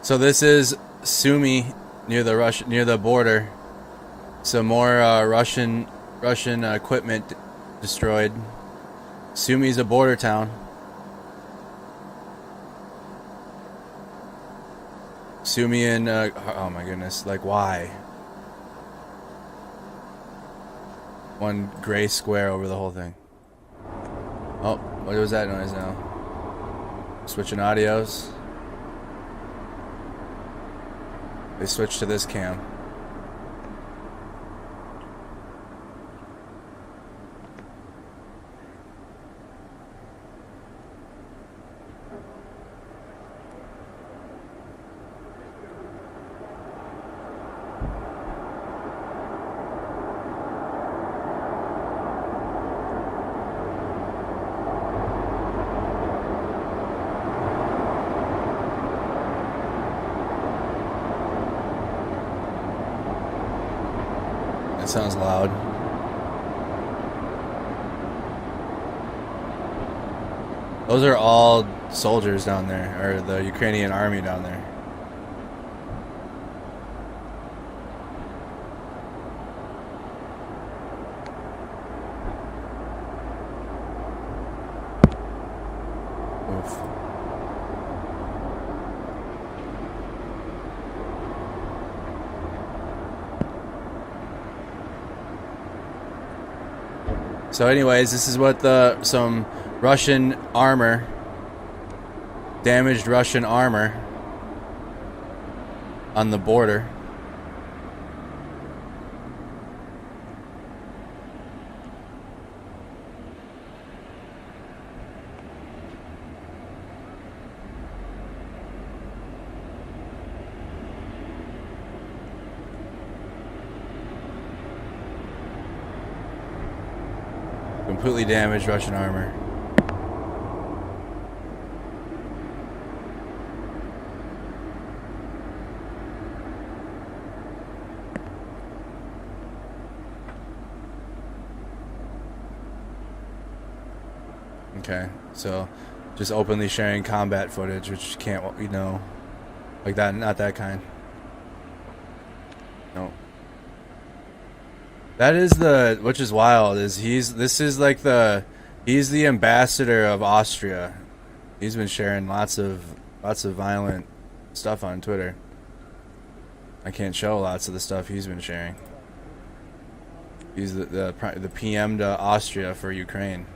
So this is Sumy near the border. Some more Russian equipment destroyed. Sumy's a border town. Sumy and oh my goodness, like why? One gray square over the whole thing. Oh, what was that noise now? Switching audios. They switched to this cam. That sounds loud. Those are all soldiers down there, or the Ukrainian army down there. Oof. So anyways, this is what some Russian armor, damaged Russian armor on the border. Completely damaged Russian armor. Okay, so just openly sharing combat footage, which you can't, you know, like that, not that kind. No. That is which is wild, is he's the ambassador of Austria. He's been sharing lots of violent stuff on Twitter. I can't show lots of the stuff he's been sharing. He's the PM to Austria for Ukraine.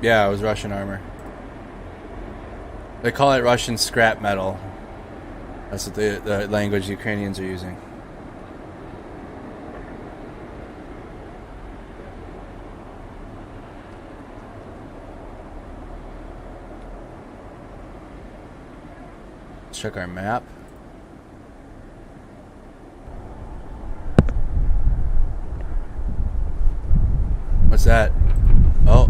Yeah, it was Russian armor. They call it Russian scrap metal. That's what the language the Ukrainians are using. Let's check our map. What's that? Oh.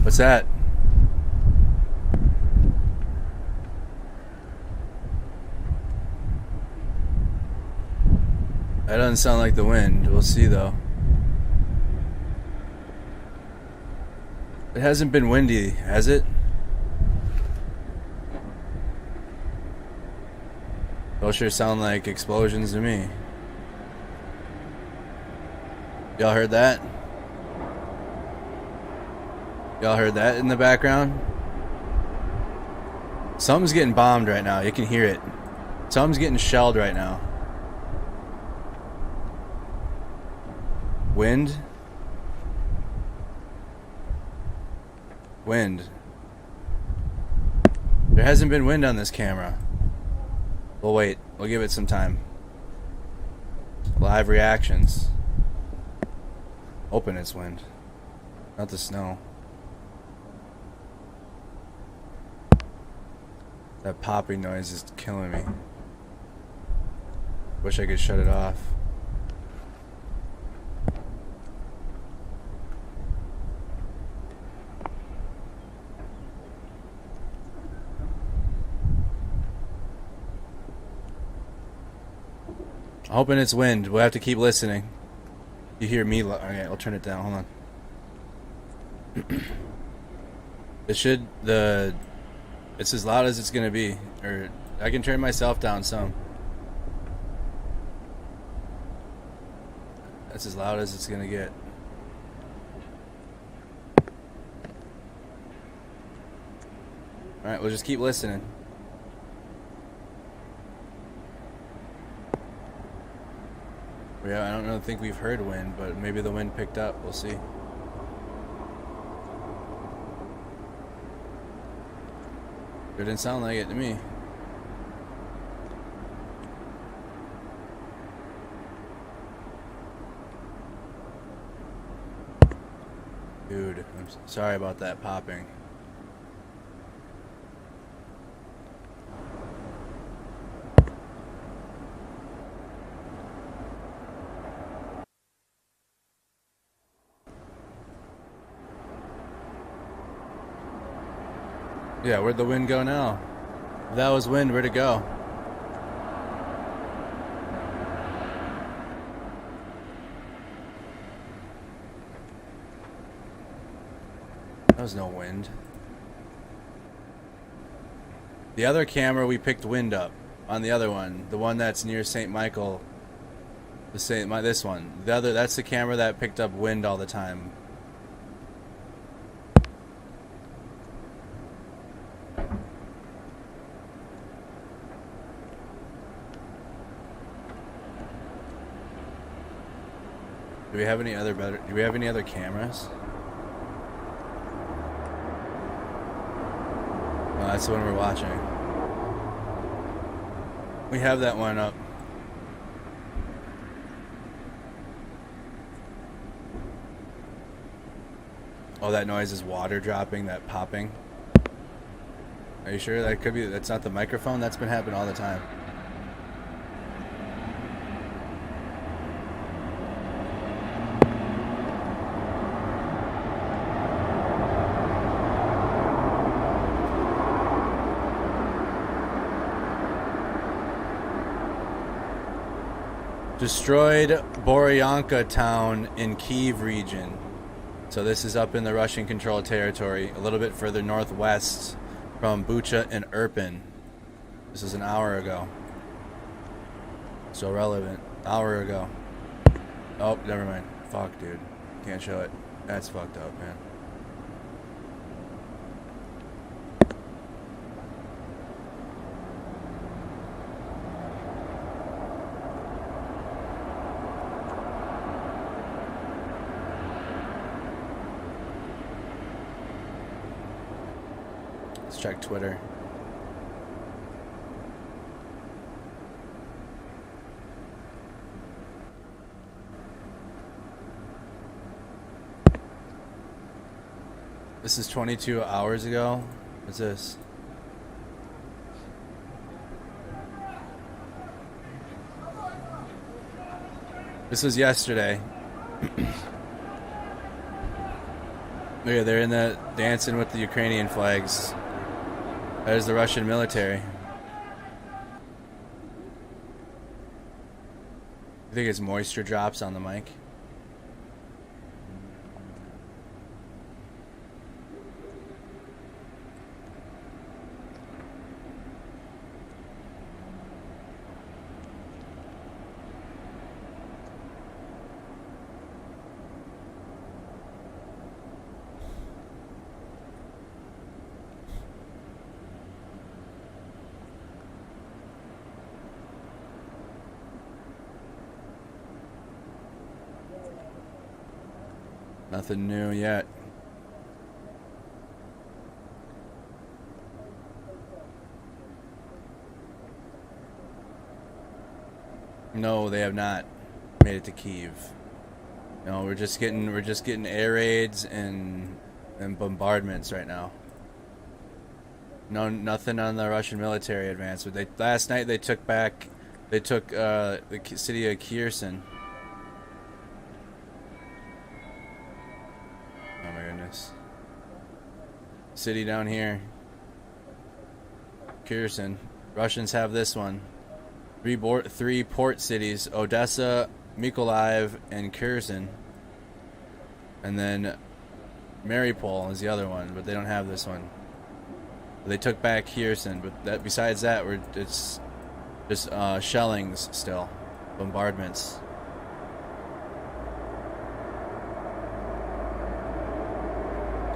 What's that? That doesn't sound like the wind. We'll see though. It hasn't been windy, has it? Those sure sound like explosions to me. Y'all heard that? Y'all heard that in the background? Something's getting bombed right now. You can hear it. Something's getting shelled right now. Wind? Wind. There hasn't been wind on this camera. We'll wait. We'll give it some time. Live reactions. Hoping it's wind. Not the snow. That popping noise is killing me. Wish I could shut it off. I'm hoping it's wind. We'll have to keep listening. You hear me? Okay, I'll turn it down. Hold on. It's as loud as it's gonna be. Or I can turn myself down some. That's as loud as it's gonna get. Alright, we'll just keep listening. Yeah, I don't think we've heard wind, but maybe the wind picked up. We'll see. It didn't sound like it to me. Dude, I'm sorry about that popping. Yeah, where'd the wind go now? If that was wind, where'd it go? That was no wind. The other camera we picked wind up on the other one, the one that's near St. Michael. This one. That's the camera that picked up wind all the time. Do we have any other cameras? Oh, that's the one we're watching. We have that one up. Oh, that noise is water dropping, that popping. Are you sure? That's not the microphone? That's been happening all the time. Destroyed Boryanka town in Kyiv region. So this is up in the Russian-controlled territory, a little bit further northwest from Bucha and Irpin. This is an hour ago. So relevant. Hour ago. Oh, never mind. Fuck, dude. Can't show it. That's fucked up, man. Check Twitter. This is 22 hours ago. What's this? This was yesterday. Look, they're in the dancing with the Ukrainian flags. That is the Russian military. You think it's moisture drops on the mic? Nothing new yet. No, they have not made it to Kyiv. No, we're just getting air raids and bombardments right now. No, nothing on the Russian military advancement. Last night they took the city of Kirsan. Oh my goodness. City down here. Kirsan. Russians have this one. Three port cities, Odessa, Mykolaiv, and Kirsan. And then Mariupol is the other one, but they don't have this one. They took back Kirsan, but besides that, it's just shellings still. Bombardments.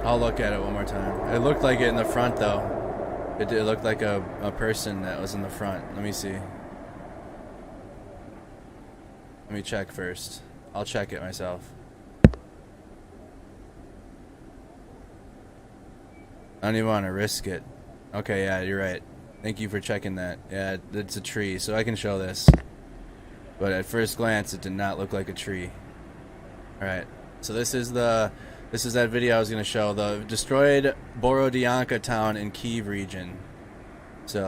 I'll look at it one more time. It looked like it in the front, though. It looked like a person that was in the front. Let me see. Let me check first. I'll check it myself. I don't even want to risk it. Okay, yeah, you're right. Thank you for checking that. Yeah, it's a tree, so I can show this. But at first glance, it did not look like a tree. Alright, so this is that video I was going to show. The destroyed Borodyanka town in Kyiv region. So,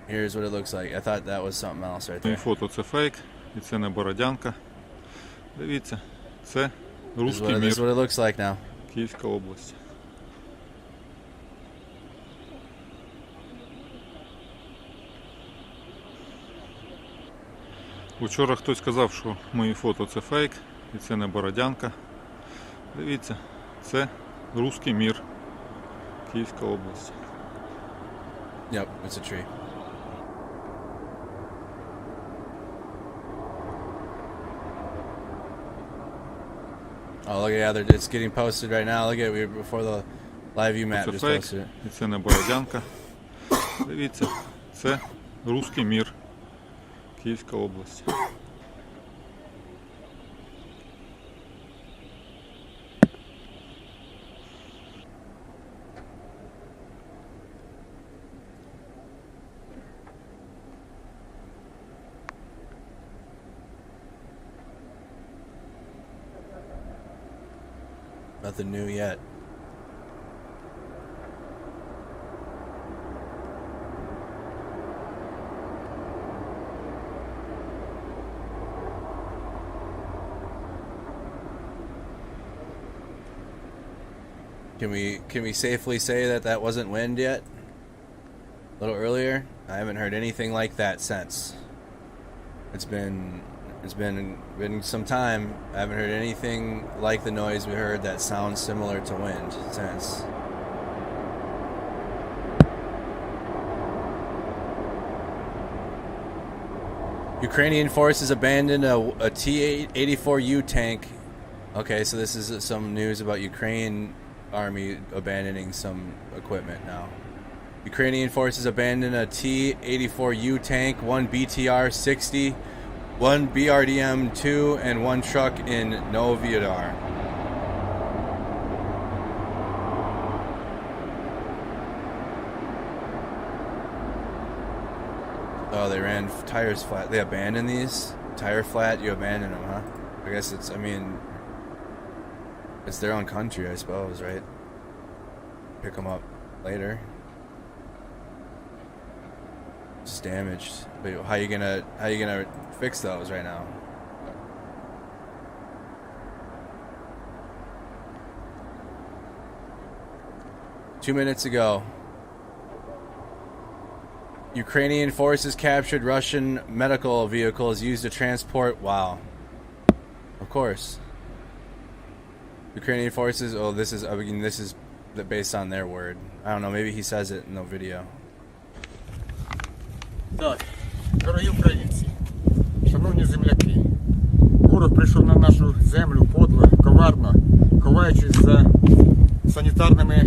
here's what it looks like. I thought that was something else right there.
Фото це фейк, і це не Бородянка. Дивіться, це русський мір.
This is what it looks like now.
Київська область. Вчора хтось сказав, що мої фото це фейк, і це не Бородянка. Дивіться, це русський мір, Київська область.
Yep, it's a tree. Oh, look at it. It's getting posted right now. Look at it before the live view map just posted it.
І це не Бородянка. Дивіться, це русський мір, Київська область.
Nothing new yet. Can we safely say that wasn't wind yet? A little earlier? I haven't heard anything like that since. It's been some time. I haven't heard anything like the noise we heard that sounds similar to wind since. Ukrainian forces abandoned a T-84U tank. Okay, so this is some news about Ukraine army abandoning some equipment now. Ukrainian forces abandoned a T-84U tank, one BTR-60, one BRDM-2, and one truck in Noviodar. Oh, they ran tires flat. They abandoned these? Tire flat, you abandon them, huh? I guess it's their own country, I suppose, right? Pick them up later. It's damaged. But how you gonna fix those right now? Two minutes ago, Ukrainian forces captured Russian medical vehicles used to transport. Wow. Of course. Ukrainian forces. Oh, this is based on their word. I don't know. Maybe he says it in the video.
Так, дорогі українці, шановні земляки, ворог прийшов на нашу землю подло, коварно, ховаючись за санітарними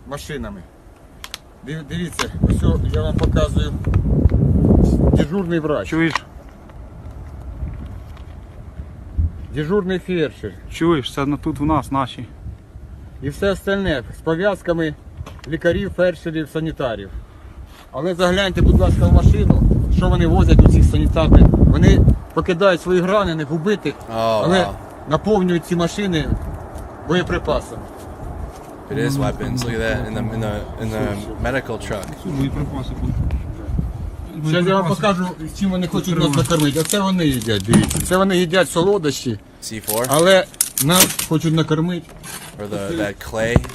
машинами. Дивіться, ось я вам показую дежурний врач.
Чуєш?
Дежурний фельдшер.
Чуєш, це тут у нас наші.
І все остальне з пов'язками лікарів, фельдшерів, санітарів. Але загляньте, будь ласка, в машину, що вони возять у цих санітарних. Вони покидають своїх ранених, убитих, але наповнюють ці машини боєприпасами.
It is weapons. Look at that in the medical truck.
Зараз я вам покажу, чим вони хочуть нас накормити. Оце вони їдять, дивіться. Це вони їдять солодощі,
C4?
але нас хочуть накормити.
Or that clay?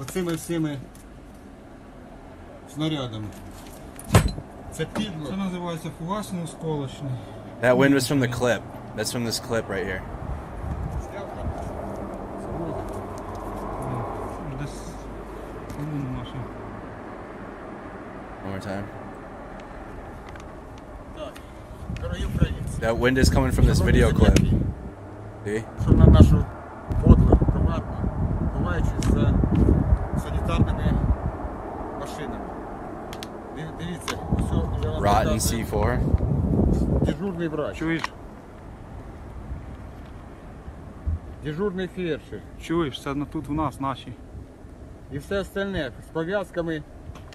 Оцими всіми снарядами. Це підло.
Це називається фугасно-осколочний.
That wind was from the clip. That's from this clip right here. One more time. That wind is coming from this video clip. See?
На нашу подло, коварно,
Rotten C4.
Дежурний врач.
Чуєш?
Дежурний фельдшер.
Чуєш, це тут в нас, наші.
І все остальне з пов'язками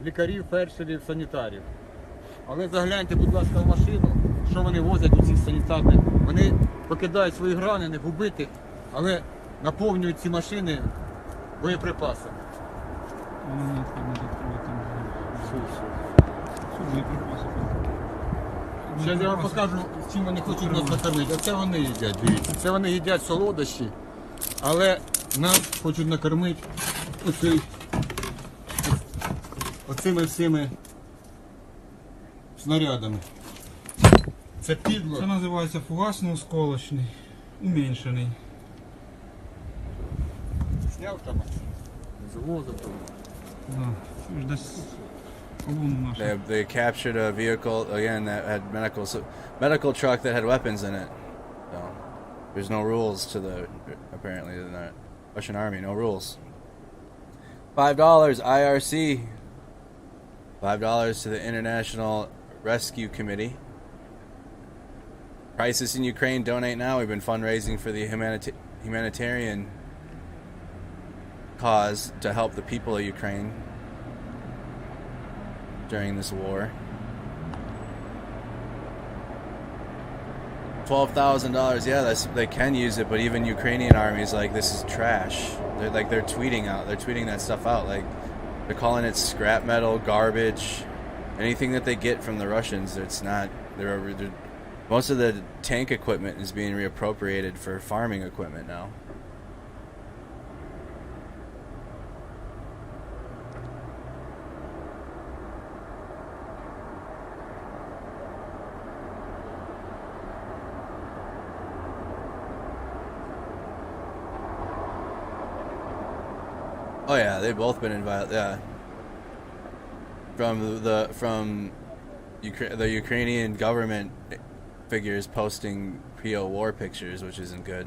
лікарів, фельдшерів, санітарів. Але загляньте, будь ласка, в машину, що вони возять у цих санітарних. Вони покидають своїх ранених, убитих, але наповнюють ці машини боєприпасами. Зараз я вам покажу, чим вони хочуть нас накормити. Оце вони їдять, дивіться. Це вони їдять солодощі, але нас хочуть накормити оцими всіми снарядами. Це підло.
Це називається фугасно-осколочний, уменьшений.
Сняв там? Завозив там.
Да. Це ж десь колону нашу.
They captured a vehicle again that had medical truck that had weapons in it. So there's no rules to apparently in the Russian army, no rules. $5 IRC. $5 to the International Rescue Committee. Crisis in Ukraine, donate now. We've been fundraising for the humanitarian cause to help the people of Ukraine during this war. $12,000. Yeah, they can use it, but even Ukrainian armies like this is trash. They're tweeting that stuff out. Like they're calling it scrap metal, garbage, anything that they get from the Russians. It's not. Most of the tank equipment is being reappropriated for farming equipment now. Oh yeah, they've both been invited. Yeah, from the Ukrainian government figures posting pre-war pictures, which isn't good,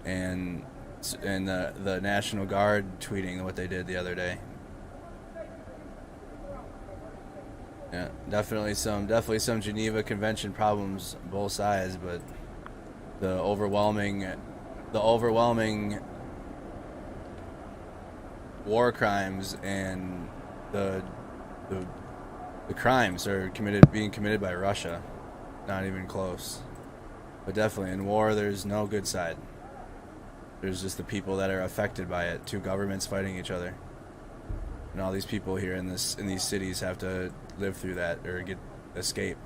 and the National Guard tweeting what they did the other day. Yeah, definitely some Geneva Convention problems on both sides, but the overwhelming war crimes and the crimes are being committed by Russia. Not even close. But definitely in war there's no good side. There's just the people that are affected by it, two governments fighting each other. And all these people here in these cities have to live through that or escape.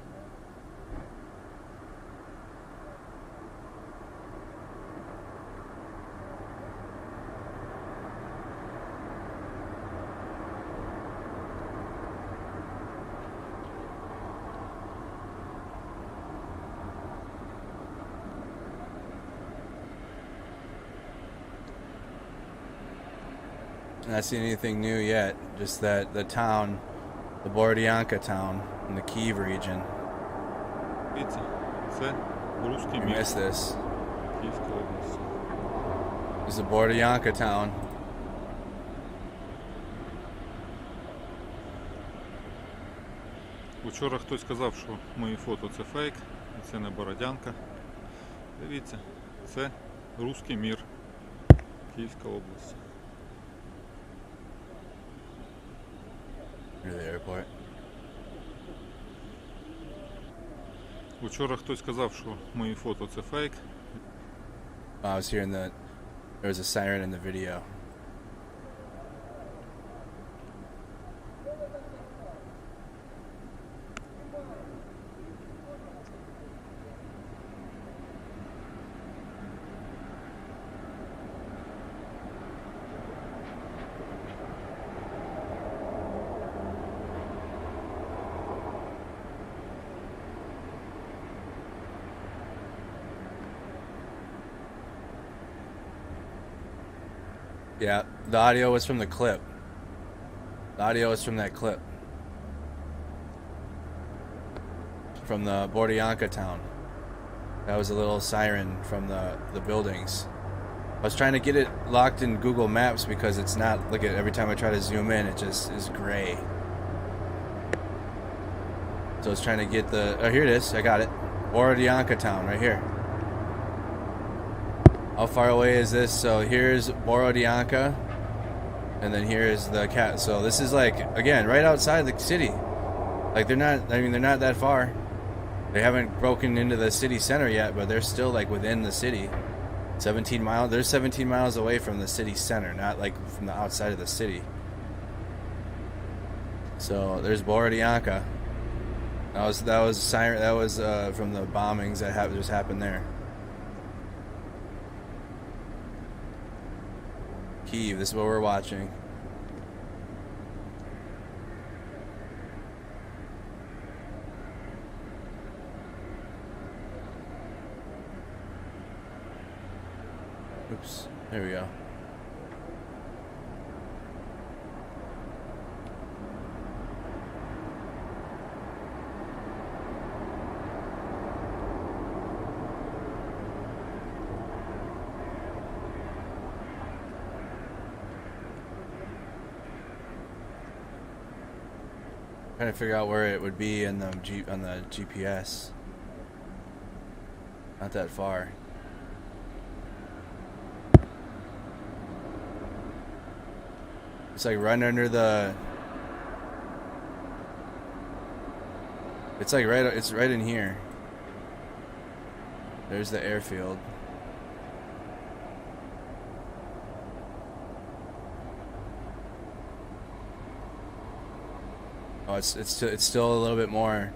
Not seen anything new yet. Just that the town, the Borodianka town in the Kyiv region. I missed this. This is the Borodianka town.
Вчора хтось сказав, що мої фото це фейк, і це не Бородянка. Дивіться, це Руський мір, Київська область.
The airport.
Вчора хтось сказав, що мої фото це фейк.
I was hearing that there was a siren in the video. Yeah, the audio was from the clip. The audio is from that clip. From the Borodianka town. That was a little siren from the buildings. I was trying to get it locked in Google Maps because it's not, look at every time I try to zoom in, it just is gray. So I was trying to get the... Oh, here it is. I got it. Borodianka town, right here. How far away is this? So here's Borodianka. And then here is the cat. So this is like, again, right outside the city. Like they're not that far. They haven't broken into the city center yet, but they're still like within the city. 17 miles. They're 17 miles away from the city center, not like from the outside of the city. So there's Borodianka. That was from the bombings that just happened there. Kyiv, this is what we're watching. Oops, there we go. Trying to figure out where it would be in the on the GPS. Not that far. It's like right under the. It's like right. It's right in here. There's the airfield. Oh, it's still a little bit more.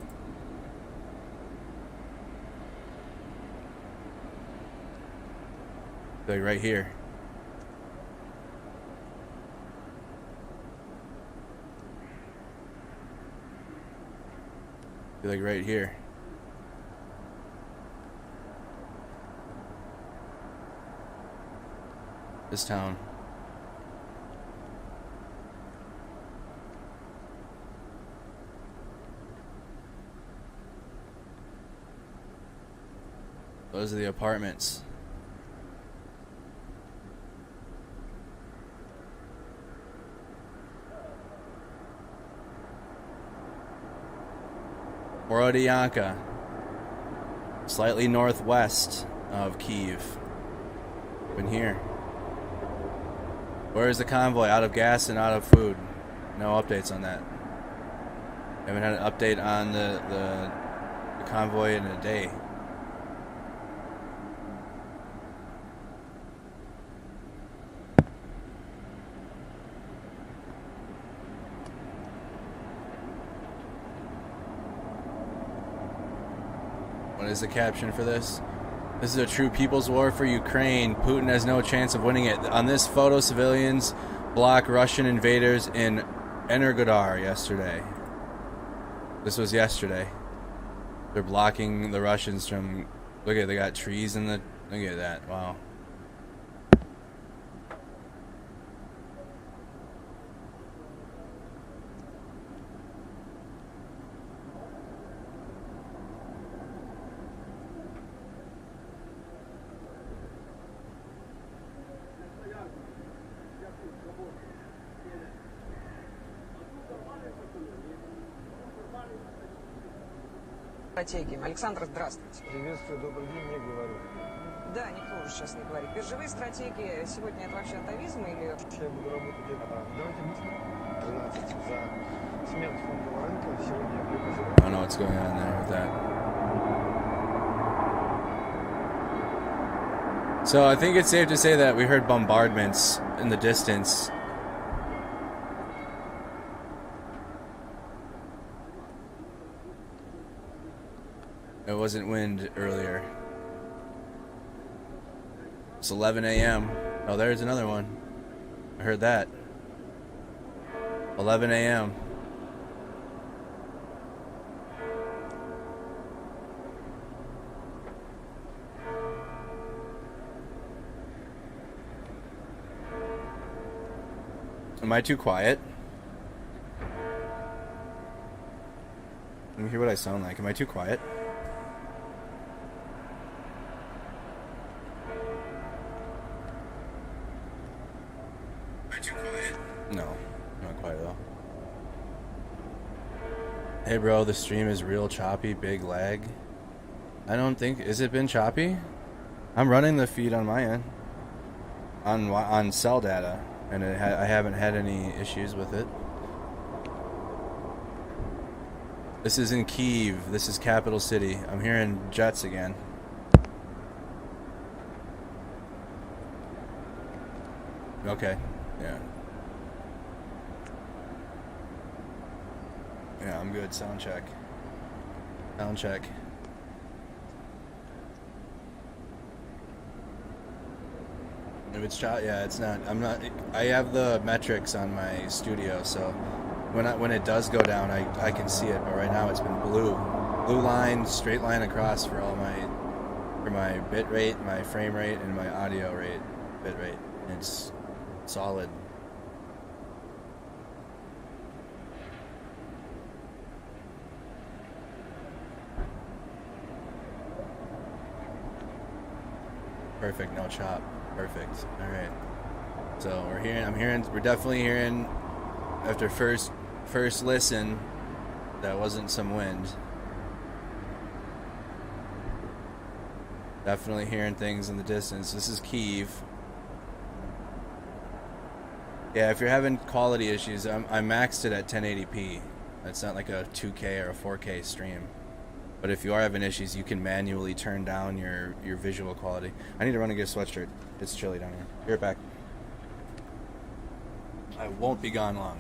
Like right here. Like right here. This town. Those are the apartments. Borodianka, slightly northwest of Kyiv. Been here. Where is the convoy? Out of gas and out of food. No updates on that. Haven't had an update on the convoy in a day. What is the caption for this? This is a true people's war for Ukraine. Putin has no chance of winning it. On this photo, civilians block Russian invaders in Energodar yesterday. This was yesterday. They're blocking the Russians from... Look at it, they got trees in the... Look at that, wow.
Стратегиями. Александр, здравствуйте.
Приветствую, добрый день, не говорю.
Да, никто уже сейчас не говорит. Биржевые стратегии сегодня это вообще атовизм или...
Я буду работать где-то. Давайте мысли. 13 за смену фондового рынка. Сегодня я припозирую.
I don't know what's going on there with that. So I think it's safe to say that we heard bombardments in the distance. It wasn't wind earlier. It's 11 a.m. Oh, there's another one. I heard that. 11 a.m. Am I too quiet? Let me hear what I sound like. Am I too quiet? No, not quite at all. Hey bro, the stream is real choppy, big lag. I don't think, is it been choppy? I'm running the feed on my end. On cell data, and I haven't had any issues with it. This is in Kyiv, this is capital city. I'm hearing jets again. Okay, yeah. Yeah, I'm good. Sound check. Sound check. If it's shot, yeah, it's not. I'm not. I have the metrics on my studio, so when it does go down, I can see it. But right now, it's been blue line, straight line across for all my bit rate, my frame rate, and my audio rate, bit rate. It's solid. Perfect, no chop. Perfect. All right. So we're definitely hearing after first listen that wasn't some wind. Definitely hearing things in the distance. This is Kyiv. Yeah, if you're having quality issues, I maxed it at 1080p. It's not like a 2K or a 4K stream. But if you are having issues, you can manually turn down your visual quality. I need to run and get a sweatshirt. It's chilly down here. Be right back. I won't be gone long.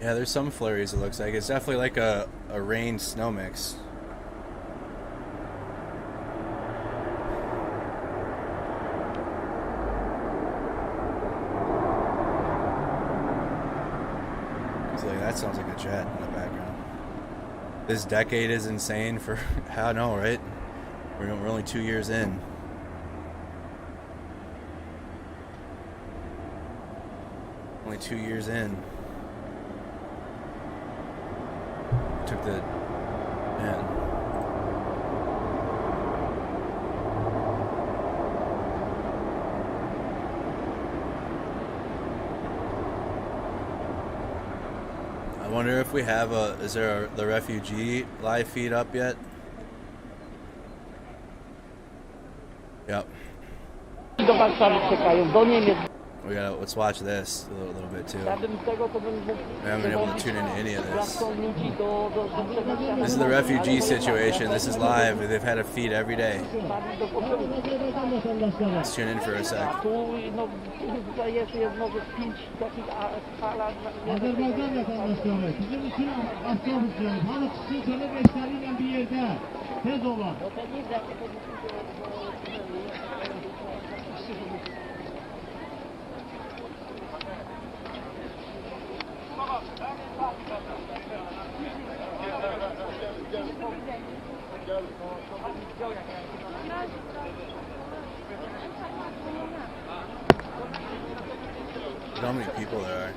Yeah, there's some flurries, it looks like. It's definitely like a rain-snow mix. It's like, that sounds like a jet in the background. This decade is insane for... I know, right? We're only 2 years in. Only 2 years in. Took the... Man. I wonder if we have is there the refugee live feed up yet? Yep. We gotta, let's watch this a little bit too. I haven't been able to tune into any of this. This is the refugee situation. This is live. They've had a feed every day. Let's tune in for a sec. Look how many people there are.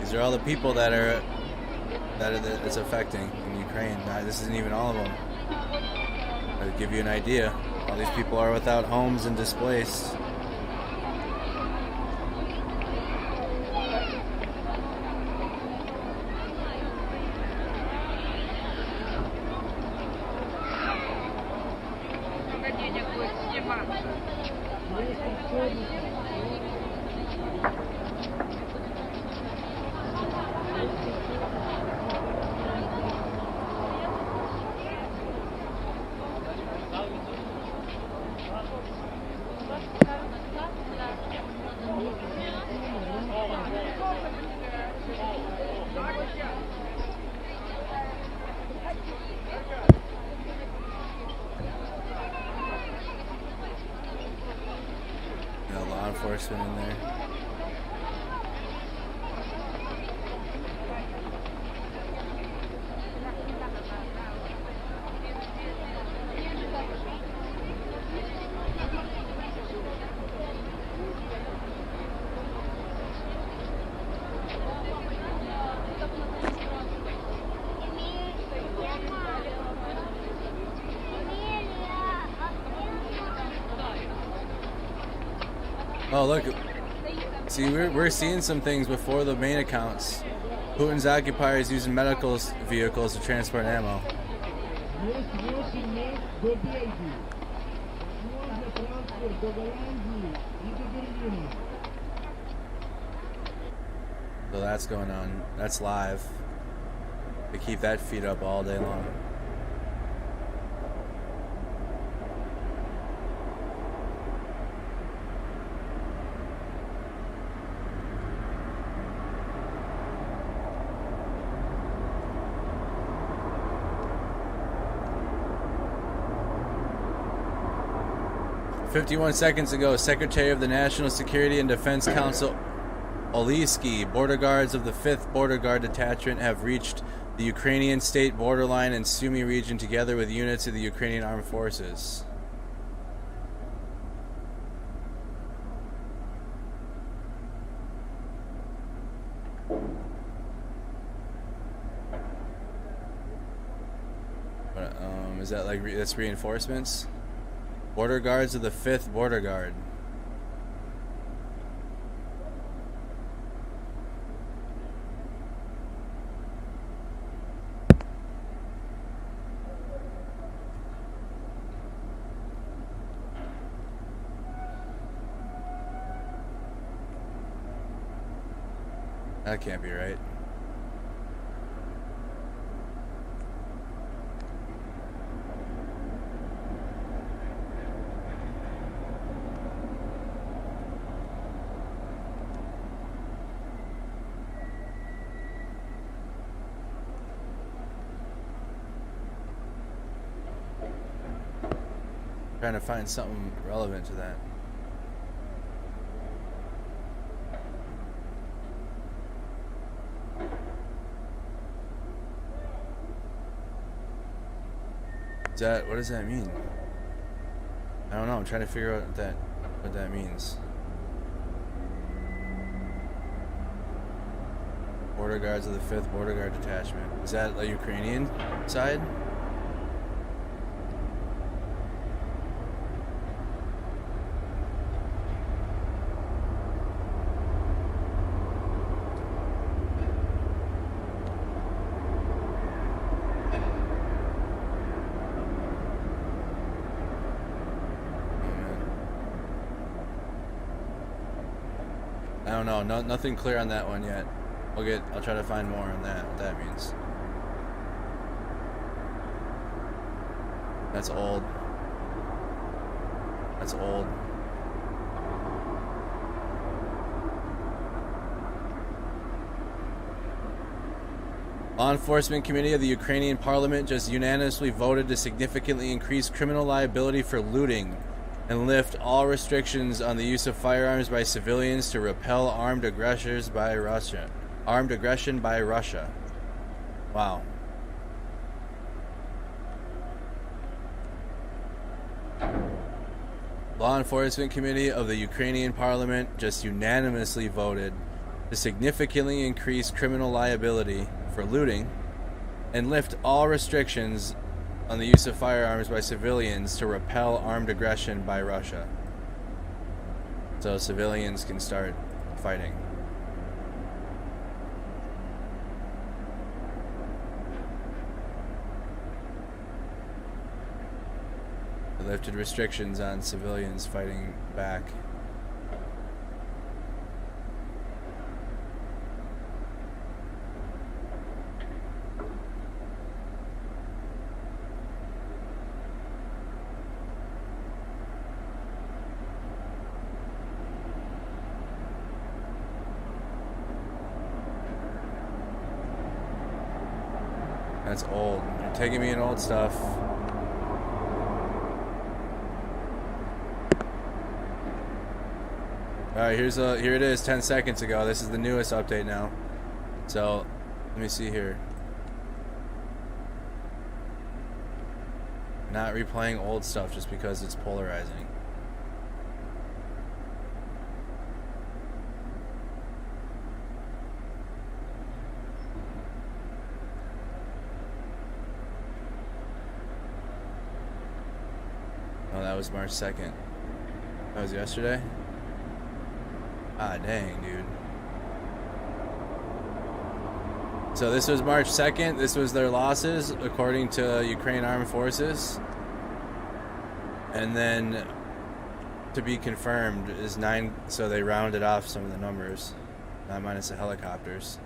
These are all the people that it's affecting in Ukraine. Now, this isn't even all of them. To give you an idea, all these people are without homes and displaced. Law enforcement in there. Oh, look. See, we're seeing some things before the main accounts. Putin's occupiers using medical vehicles to transport ammo. So that's going on. That's live. They keep that feed up all day long. "51 seconds ago, Secretary of the National Security and Defense Council Oleski, border guards of the 5th Border Guard Detachment have reached the Ukrainian state borderline in Sumy region together with units of the Ukrainian Armed Forces." But, is that like that's reinforcements? Border guards of the 5th Border Guard. That can't be right. Trying to find something relevant to that. What does that mean? I don't know. I'm trying to figure out what that means. Border guards of the 5th Border Guard Detachment. Is that the Ukrainian side? I don't know. Nothing clear on that one yet. I'll try to find more on that. What that means. That's old. That's old. Law Enforcement Committee of the Ukrainian Parliament just unanimously voted to significantly increase criminal liability for looting and lift all restrictions on the use of firearms by civilians to repel armed aggression by Russia. Wow. Law Enforcement Committee of the Ukrainian Parliament just unanimously voted to significantly increase criminal liability for looting and lift all restrictions on the use of firearms by civilians to repel armed aggression by Russia. So civilians can start fighting. They lifted restrictions on civilians fighting back. That's old. You're taking me in old stuff. Alright, here it is 10 seconds ago. This is the newest update now. So, let me see here. Not replaying old stuff just because it's polarizing. Oh, that was March 2nd. That was yesterday? Ah, dang, dude. So this was March 2nd. This was their losses, according to Ukraine Armed Forces. And then, to be confirmed, is 9... So they rounded off some of the numbers. 9 minus the helicopters.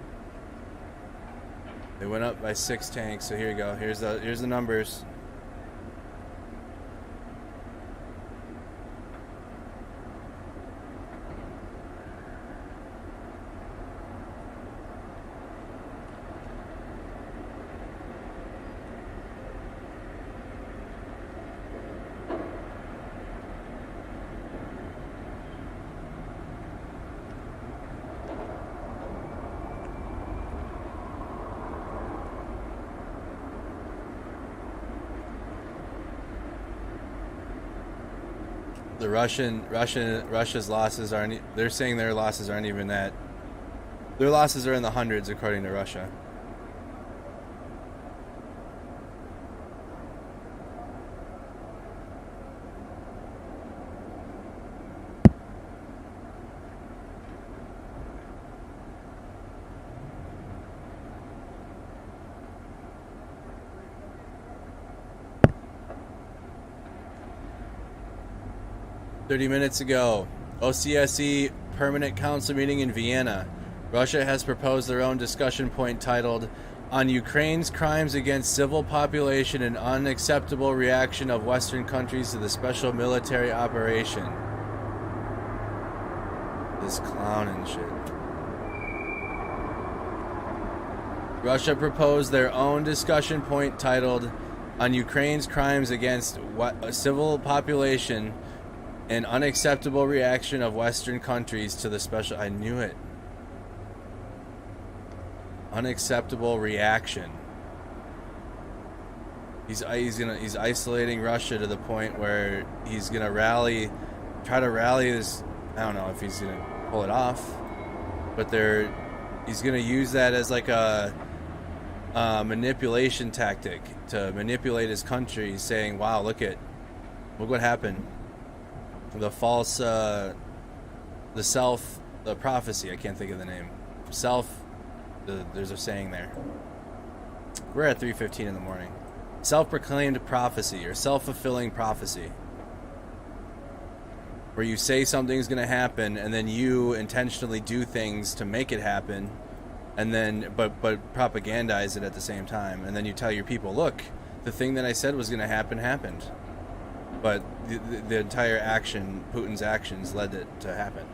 They went up by 6 tanks. So here you go. Here's the numbers. The Russia's losses aren't. They're saying their losses aren't even that. Their losses are in the hundreds, according to Russia. Minutes ago, OCSE Permanent Council meeting in Vienna. Russia has proposed their own discussion point titled "On Ukraine's Crimes Against Civil Population and Unacceptable Reaction of Western Countries to the Special Military Operation." This clown and shit. Russia proposed their own discussion point titled "On Ukraine's Crimes Against Civil Population and Unacceptable Reaction of Western Countries to the Special..." I knew it. Unacceptable reaction. He's isolating Russia to the point where he's gonna try to rally this. I don't know if he's gonna pull it off, but he's gonna use that as like a manipulation tactic to manipulate his country, saying, "Wow, look what happened." The false, the prophecy, I can't think of the name. There's a saying there. We're at 3:15 in the morning. Self-proclaimed prophecy or self-fulfilling prophecy. Where you say something's going to happen and then you intentionally do things to make it happen, and then, but propagandize it at the same time. And then you tell your people, look, the thing that I said was going to happen happened. but the entire action, Putin's actions, led it to happen.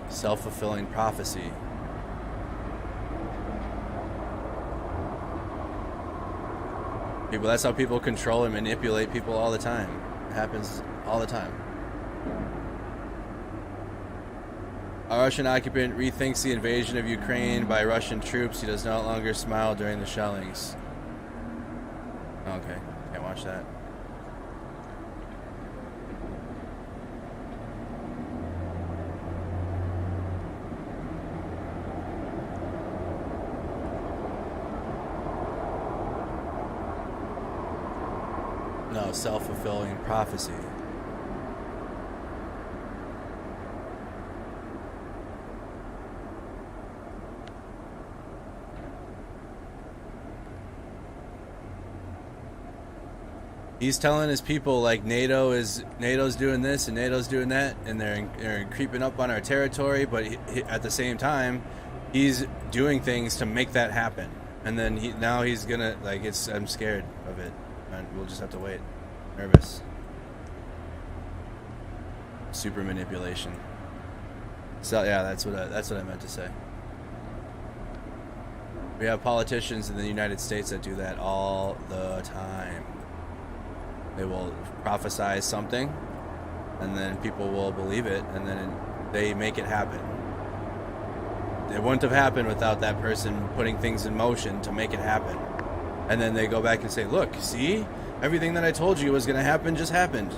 Self-fulfilling prophecy. People, that's how people control and manipulate people all the time. It happens all the time. A Russian occupant rethinks the invasion of Ukraine by Russian troops. He does no longer smile during the shellings. Okay, can't watch that. No, self-fulfilling prophecy. He's telling his people like NATO's doing this and NATO's doing that, and they're creeping up on our territory. But at the same time, he's doing things to make that happen. And then now he's gonna like it's. I'm scared of it, and we'll just have to wait. Nervous. Super manipulation. So yeah, that's what I meant to say. We have politicians in the United States that do that all the time. They will prophesize something, and then people will believe it, and then they make it happen. It wouldn't have happened without that person putting things in motion to make it happen. And then they go back and say, look, see? Everything that I told you was going to happen just happened.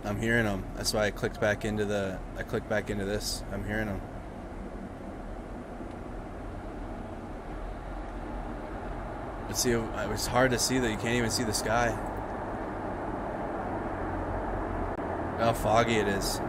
I'm hearing them. That's why I clicked back into this. I'm hearing them. Let's see. It's hard to see that you can't even see the sky. Look how foggy it is.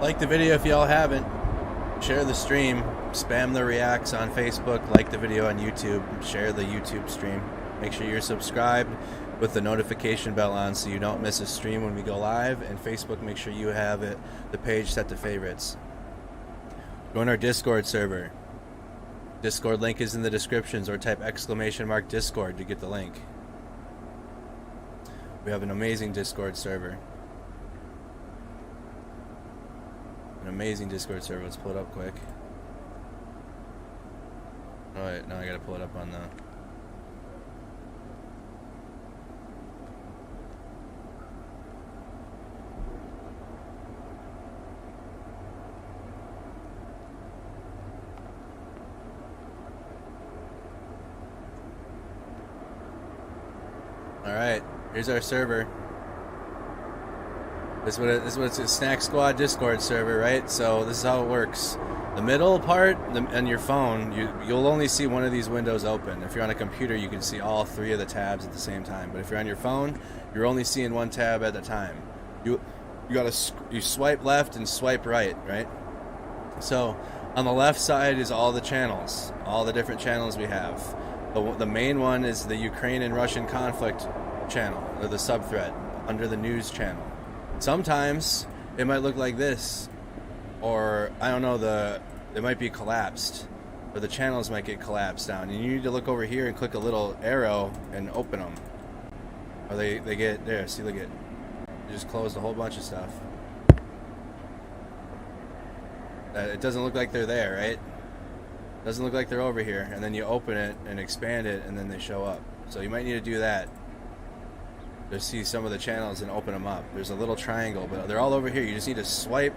Like the video if y'all haven't. Share the stream. Spam the reacts on Facebook. Like the video on YouTube. Share the YouTube stream. Make sure you're subscribed with the notification bell on so you don't miss a stream when we go live. And Facebook, make sure you have the page set to favorites. Join our Discord server. Discord link is in the descriptions, or type !Discord to get the link. We have an amazing Discord server. An amazing Discord server. Let's pull it up quick. Oh wait, now I gotta pull it up on the... Alright, here's our server. This is what it's a Snack Squad Discord server, right? So this is how it works. The middle part on your phone, you'll only see one of these windows open. If you're on a computer, you can see all three of the tabs at the same time. But if you're on your phone, you're only seeing one tab at a time. You swipe left and swipe right, right? So on the left side is all the channels, all the different channels we have. The main one is the Ukraine and Russian conflict channel, or the subthread under the news channel. Sometimes it might look like this, or I don't know, it might be collapsed, or the channels might get collapsed down, and you need to look over here and click a little arrow and open them, or they get there. See, look at, you just closed a whole bunch of stuff. It doesn't look like they're there, right? Doesn't look like they're over here, and then you open it and expand it, and then they show up. So you might need to do that to see some of the channels and open them up. There's a little triangle, but they're all over here. You just need to swipe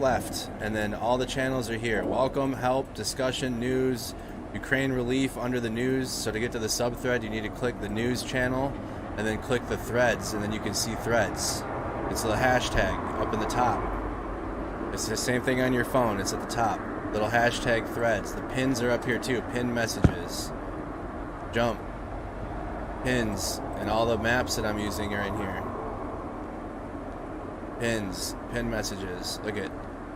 left, and then all the channels are here. Welcome, help, discussion, news, Ukraine relief under the news. So to get to the sub-thread, you need to click the news channel and then click the threads, and then you can see threads. It's the hashtag up in the top. It's the same thing on your phone. It's at the top. Little hashtag threads. The pins are up here too. Pin messages. Jump. Pins. And all the maps that I'm using are in here. Pins. Pin messages. Look at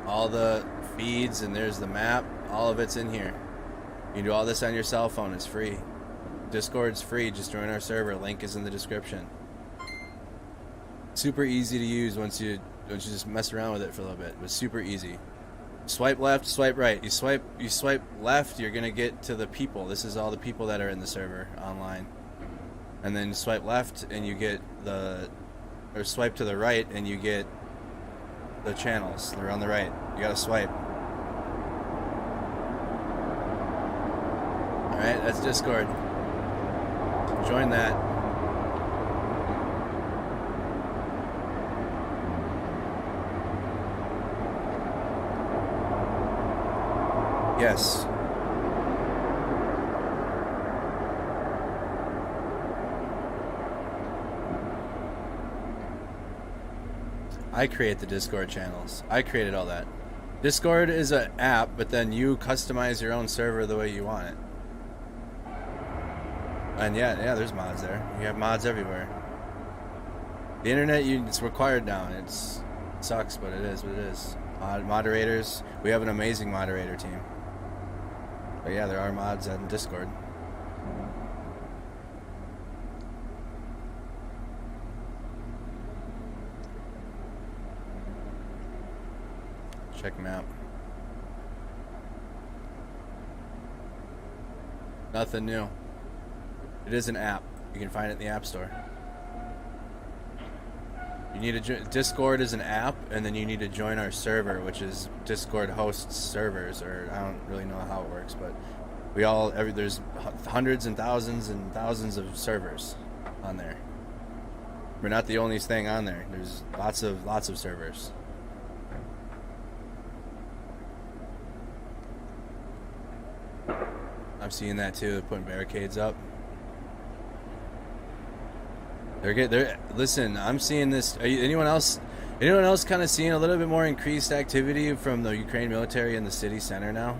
all the feeds, and there's the map. All of it's in here. You can do all this on your cell phone. It's free. Discord's free. Just join our server. Link is in the description. Super easy to use once you just mess around with it for a little bit. It was super easy. Swipe left, swipe right. You swipe left, you're gonna get to the people. This is all the people that are in the server online. And then swipe left and you get or swipe to the right and you get the channels. They're on the right. You gotta swipe. Alright, that's Discord. Join that. Yes. I create the Discord channels. I created all that. Discord is an app, but then you customize your own server the way you want it. And yeah, there's mods there. You have mods everywhere. The internet, it's required now. It sucks, but it is what it is. Moderators. We have an amazing moderator team. But yeah, there are mods on Discord. Check map. Nothing new. It is an app. You can find it in the App Store. You need to Discord is an app, and then you need to join our server, which is Discord hosts servers, or I don't really know how it works, but there's hundreds and thousands of servers on there. We're not the only thing on there. There's lots of servers. I'm seeing that too. They're putting barricades up. Listen, I'm seeing this. Anyone else kind of seeing a little bit more increased activity from the Ukraine military in the city center now?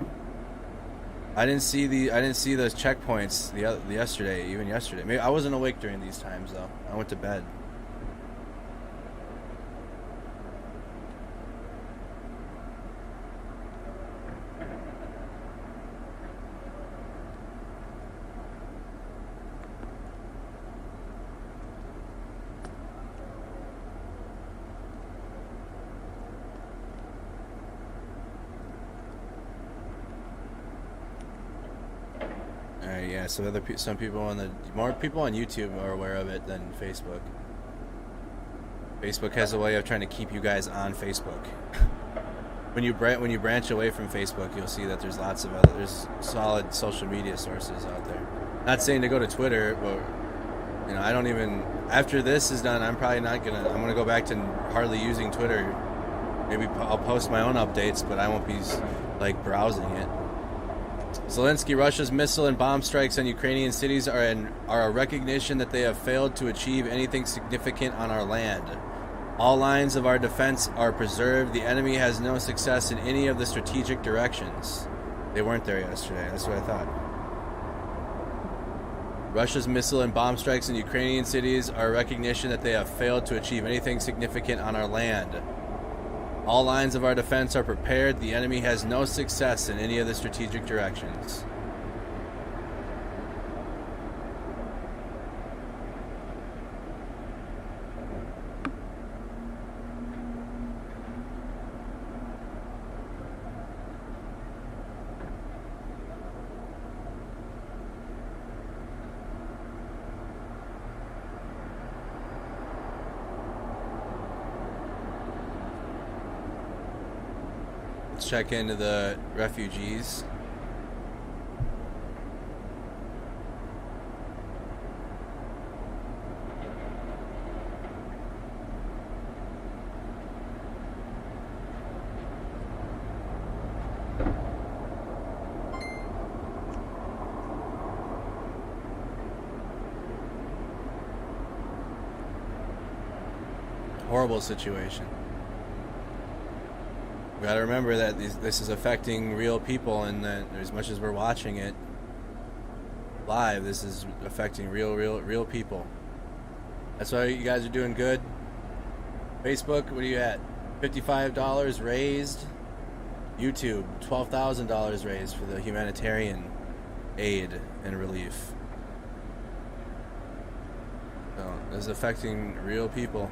I didn't see those checkpoints yesterday. Maybe I wasn't awake during these times though. I went to bed. Yeah, so some people more people on YouTube are aware of it than Facebook. Facebook has a way of trying to keep you guys on Facebook. When you branch away from Facebook, you'll see that there's there's solid social media sources out there. Not saying to go to Twitter, but I don't even. After this is done, I'm probably not gonna. I'm gonna go back to hardly using Twitter. Maybe I'll post my own updates, but I won't be like browsing it. Zelensky, Russia's missile and bomb strikes on Ukrainian cities are a recognition that they have failed to achieve anything significant on our land. All lines of our defense are preserved. The enemy has no success in any of the strategic directions. They weren't there yesterday. That's what I thought. Russia's missile and bomb strikes in Ukrainian cities are a recognition that they have failed to achieve anything significant on our land. All lines of our defense are prepared. The enemy has no success in any of the strategic directions. Let's check into the refugees. horrible situation. We gotta remember that this is affecting real people, and that as much as we're watching it live, this is affecting real people. That's why you guys are doing good. Facebook, what are you at? $55 raised. YouTube, $12,000 raised for the humanitarian aid and relief. So this is affecting real people.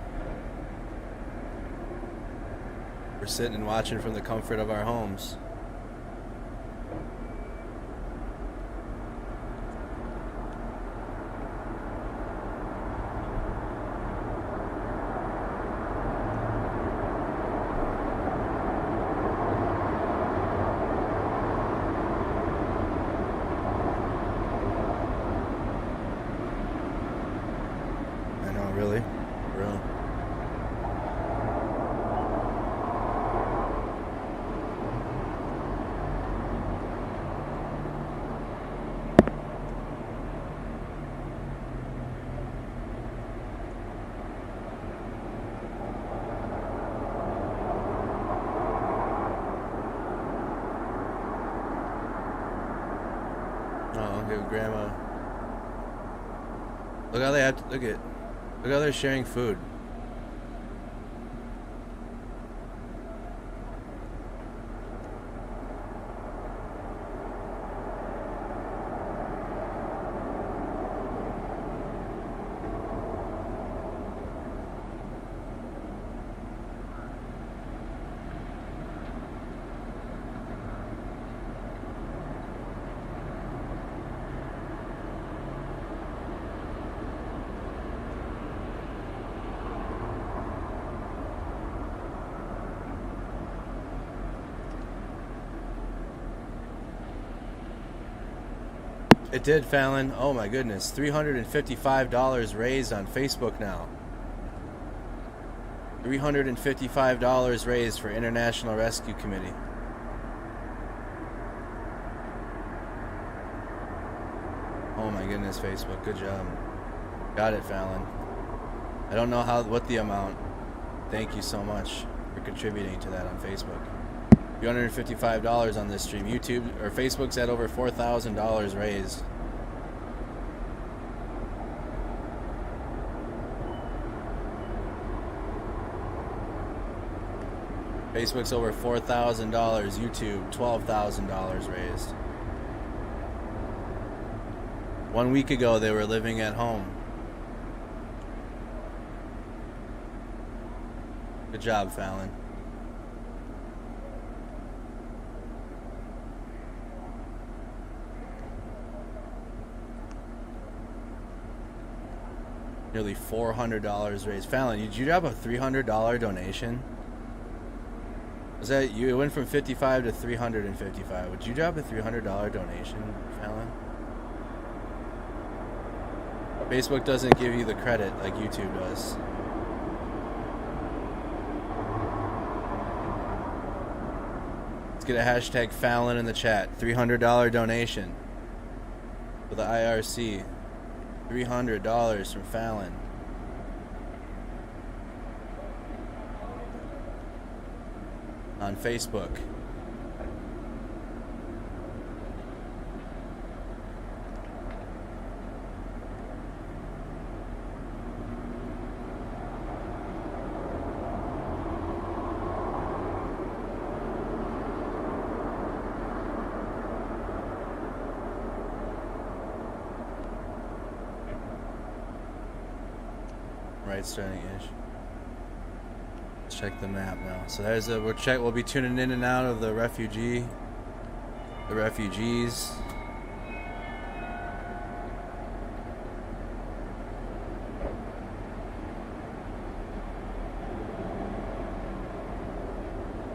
We're sitting and watching from the comfort of our homes. I know, really? Real. Oh, okay, Grandma. Look how they have to, look how they're sharing food. It did, Fallon. Oh my goodness. $355 raised on Facebook now. $355 raised for International Rescue Committee. Oh my goodness, Facebook. Good job. Got it, Fallon. I don't know what the amount. Thank you so much for contributing to that on Facebook. $355 on this stream. YouTube or Facebook's at over $4,000 raised. Facebook's over $4,000. YouTube $12,000 raised. 1 week ago they were living at home. Good job, Fallon. Nearly $400 raised. Fallon, did you drop a $300 donation? Was that you? It went from 55 to 355. Would you drop a $300 donation, Fallon? Facebook doesn't give you the credit like YouTube does. Let's get a hashtag Fallon in the chat. $300 donation for the IRC. $300 from Fallon. On Facebook. Right, starting ish. Let's check the map now. So there's we'll be tuning in and out of the refugees.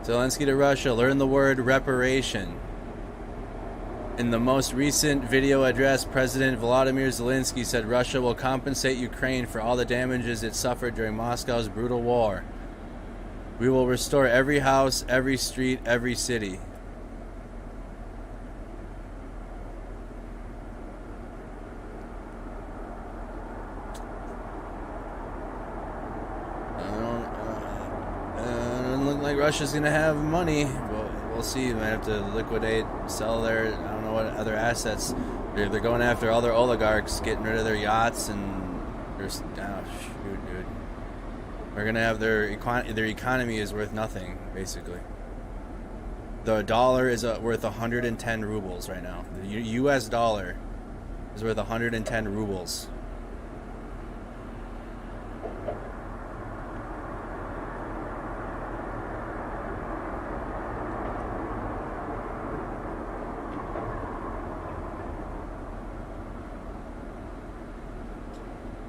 Zelensky to Russia, learn the word reparation. In the most recent video address, President Volodymyr Zelensky said Russia will compensate Ukraine for all the damages it suffered during Moscow's brutal war. We will restore every house, every street, every city. I Russia's gonna have money. Well, we'll see. They might have to liquidate, sell their, I don't know what other assets. They're going after all their oligarchs, getting rid of their yachts, and there's, oh, shoot, dude. They're gonna have their economy is worth nothing, basically. The dollar is worth 110 rubles right now. The U.S. dollar is worth 110 rubles.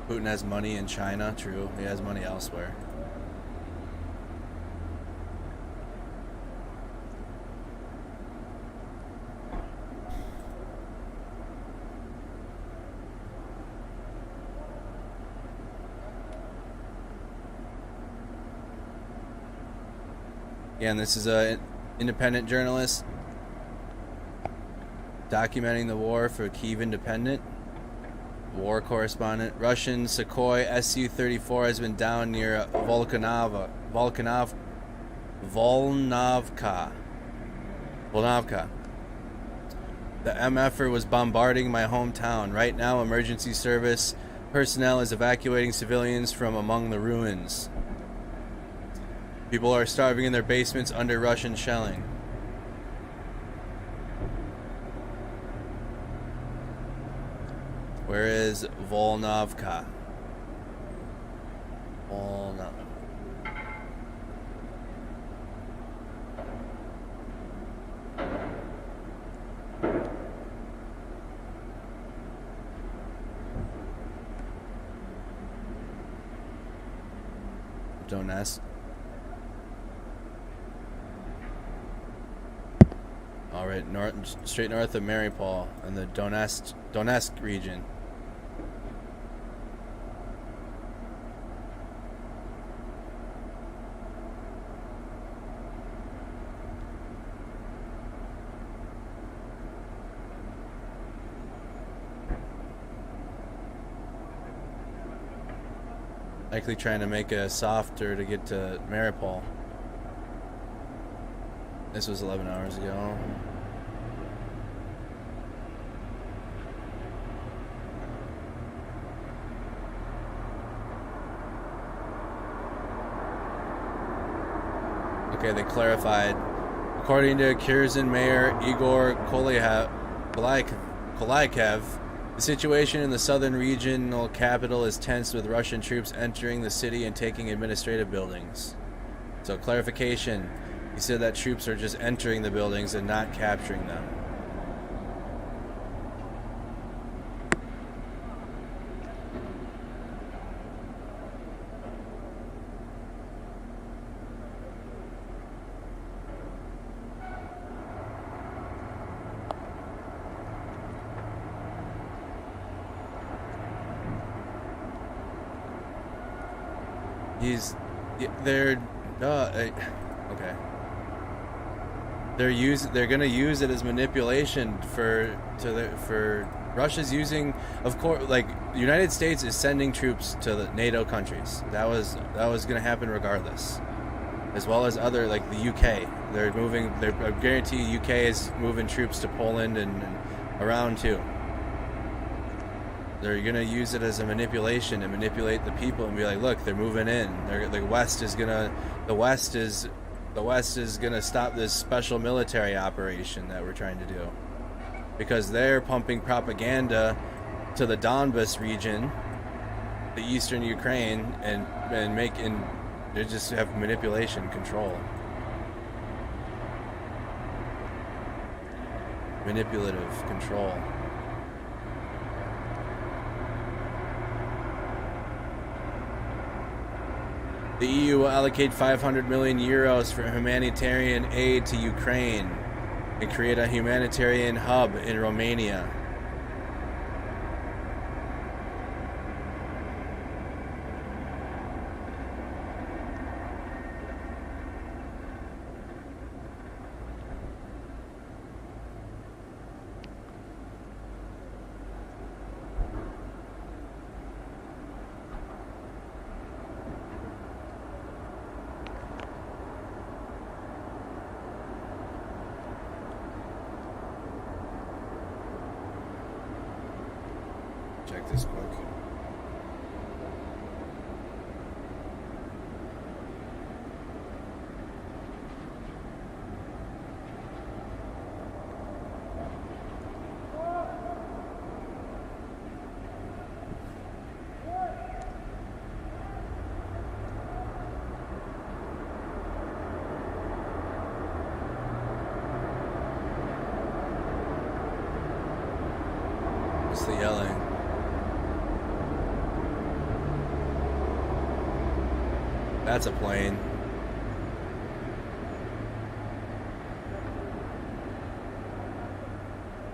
Putin has money in China, true. He has money elsewhere. Again, this is an independent journalist documenting the war for Kyiv Independent. War correspondent. Russian Sukhoi Su-34 has been down near Volnovka. The MFer was bombarding my hometown. Right now, emergency service personnel is evacuating civilians from among the ruins. People are starving in their basements under Russian shelling. Where is Volnovka? Donetsk. All right, straight north of Mariupol in the Donetsk region. Likely trying to make a softer to get to Mariupol. This was 11 hours ago. Okay, they clarified. According to Kirsan Mayor Igor Kolyakev, the situation in the southern regional capital is tense with Russian troops entering the city and taking administrative buildings. So clarification, he said that troops are just entering the buildings and not capturing them. Okay. They're gonna use it as manipulation for Russia's using, of course, like the United States is sending troops to the NATO countries. That was gonna happen regardless, as well as other, like the UK. I guarantee UK is moving troops to Poland and around too. They're gonna use it as a manipulation and manipulate the people and be like, look, they're moving in. The West is gonna stop this special military operation that we're trying to do, because they're pumping propaganda to the Donbas region, the eastern Ukraine, and they just have manipulation control. Manipulative control. The EU will allocate 500 million euros for humanitarian aid to Ukraine and create a humanitarian hub in Romania. check this quick. What's the yelling? That's a plane.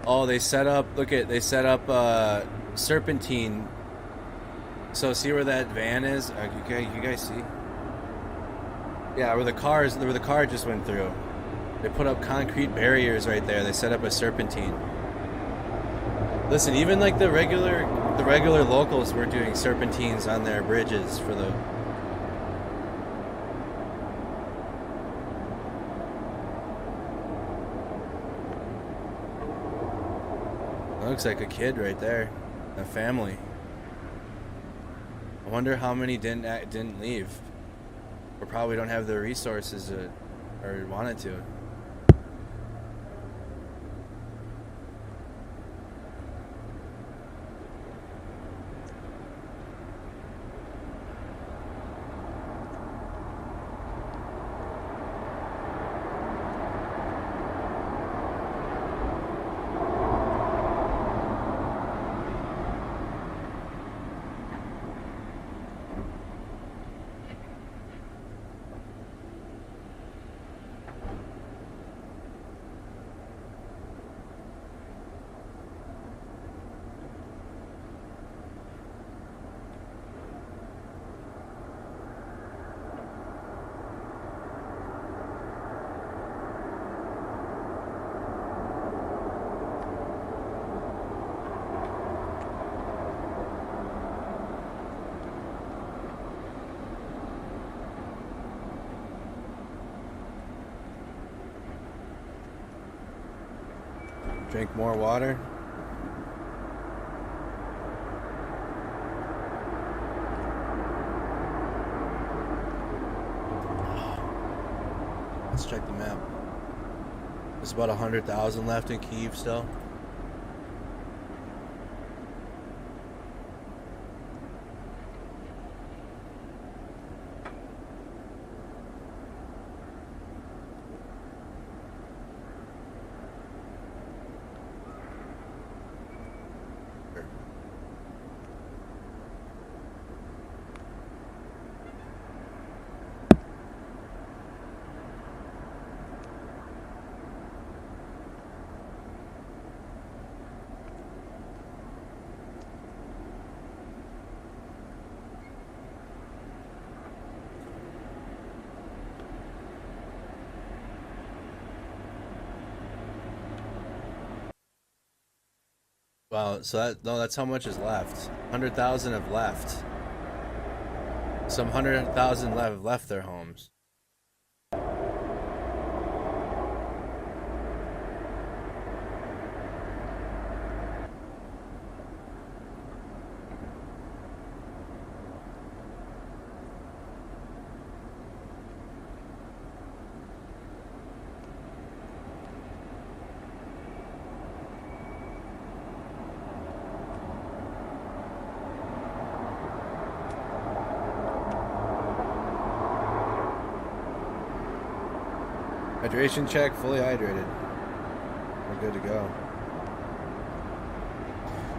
Oh, they set up, they set up serpentine. So see where that van is? You guys see? Yeah, where the car just went through. They put up concrete barriers right there. They set up a serpentine. Listen, even like the regular locals were doing serpentines on their bridges for the. That looks like a kid right there, a family. I wonder how many didn't leave, or probably don't have the resources or wanted to. Drink more water. Let's check the map. There's about 100,000 left in Kyiv still. Wow, so that's how much is left. 100,000 have left. Some 100,000 have left their homes. Hydration check, fully hydrated. We're good to go.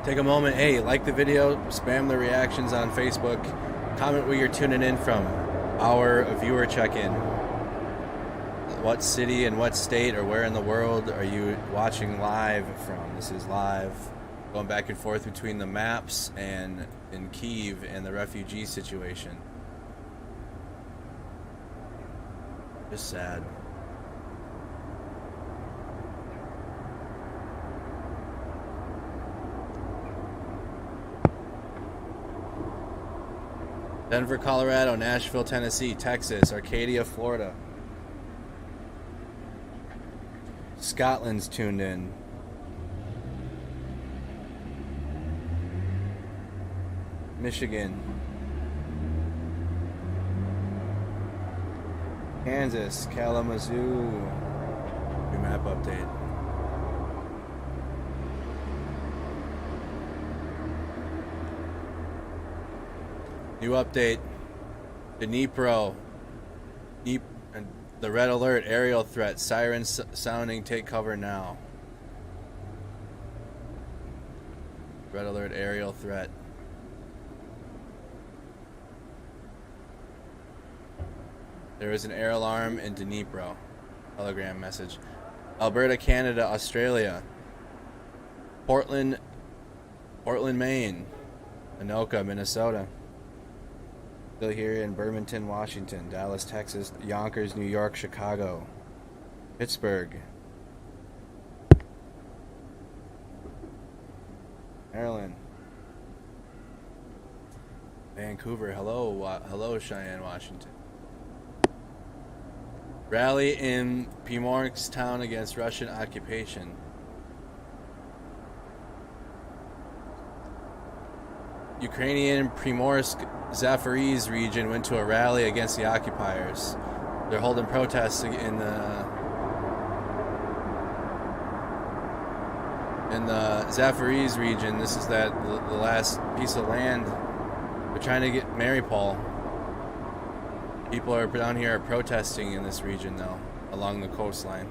Take a moment, hey, like the video, spam the reactions on Facebook, comment where you're tuning in from. Our viewer check-in. What city and what state or where in the world are you watching live from? This is live. Going back and forth between the maps and in Kyiv and the refugee situation. Just sad. Denver, Colorado, Nashville, Tennessee, Texas, Arcadia, Florida. Scotland's tuned in. Michigan. Kansas, Kalamazoo. New map update. New update. Dnipro. And the red alert aerial threat. Sirens sounding. Take cover now. Red alert aerial threat. There is an air alarm in Dnipro. Telegram message. Alberta, Canada, Australia. Portland, Maine. Anoka, Minnesota. Still here in Burlington, Washington. Dallas, Texas. Yonkers, New York, Chicago. Pittsburgh. Maryland. Vancouver. Hello, Cheyenne, Washington. Rally in Primorsk-town against Russian occupation. Ukrainian Primorsk-Zaporizhzhia region went to a rally against the occupiers. They're holding protests in the Zaporizhzhia region. This is the last piece of land. They're trying to get Mariupol. People are down here protesting in this region, though, along the coastline.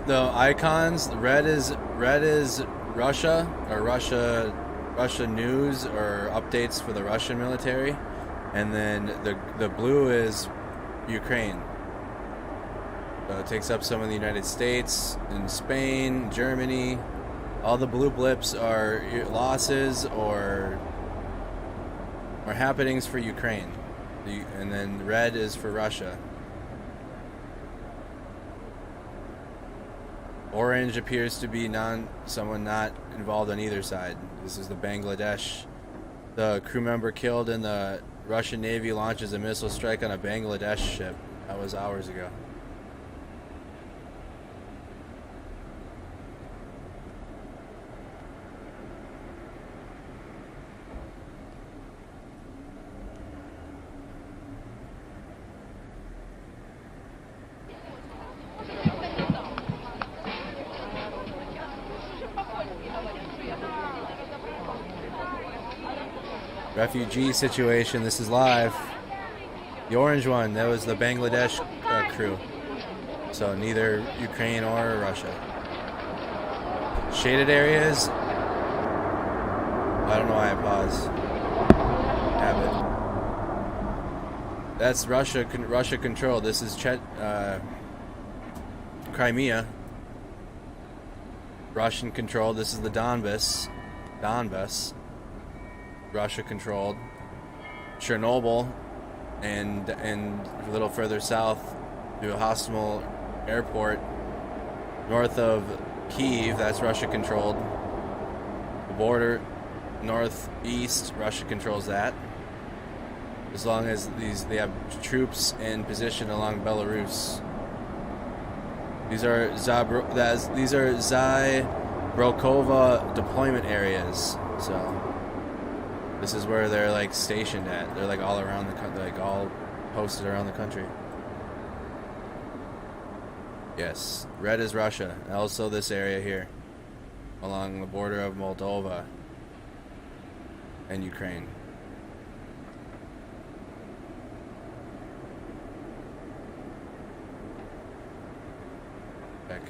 The icons, red is Russia, or Russia news or updates for the Russian military, and then the blue is Ukraine. So it takes up some of the United States and Spain, Germany. All the blue blips are losses or happenings for Ukraine, and then red is for Russia. Orange appears to be someone not involved on either side. This is the Bangladesh. The crew member killed in the Russian Navy launches a missile strike on a Bangladesh ship. That was hours ago. Refugee situation, this is live. The orange one, that was the Bangladesh crew. So neither Ukraine or Russia. Shaded areas, I don't know why I paused. Habit. That's Russia control. This is Crimea. Russian control. This is the Donbass. Russia controlled. Chernobyl, and a little further south to a Hostomel airport north of Kyiv, that's Russia controlled. The border northeast, Russia controls that. As long as they have troops in position along Belarus. These are Zabrokova deployment areas. So this is where they're like stationed at. They're like all around the country, like all posted around the country. Yes, red is Russia. Also this area here, along the border of Moldova and Ukraine. Check.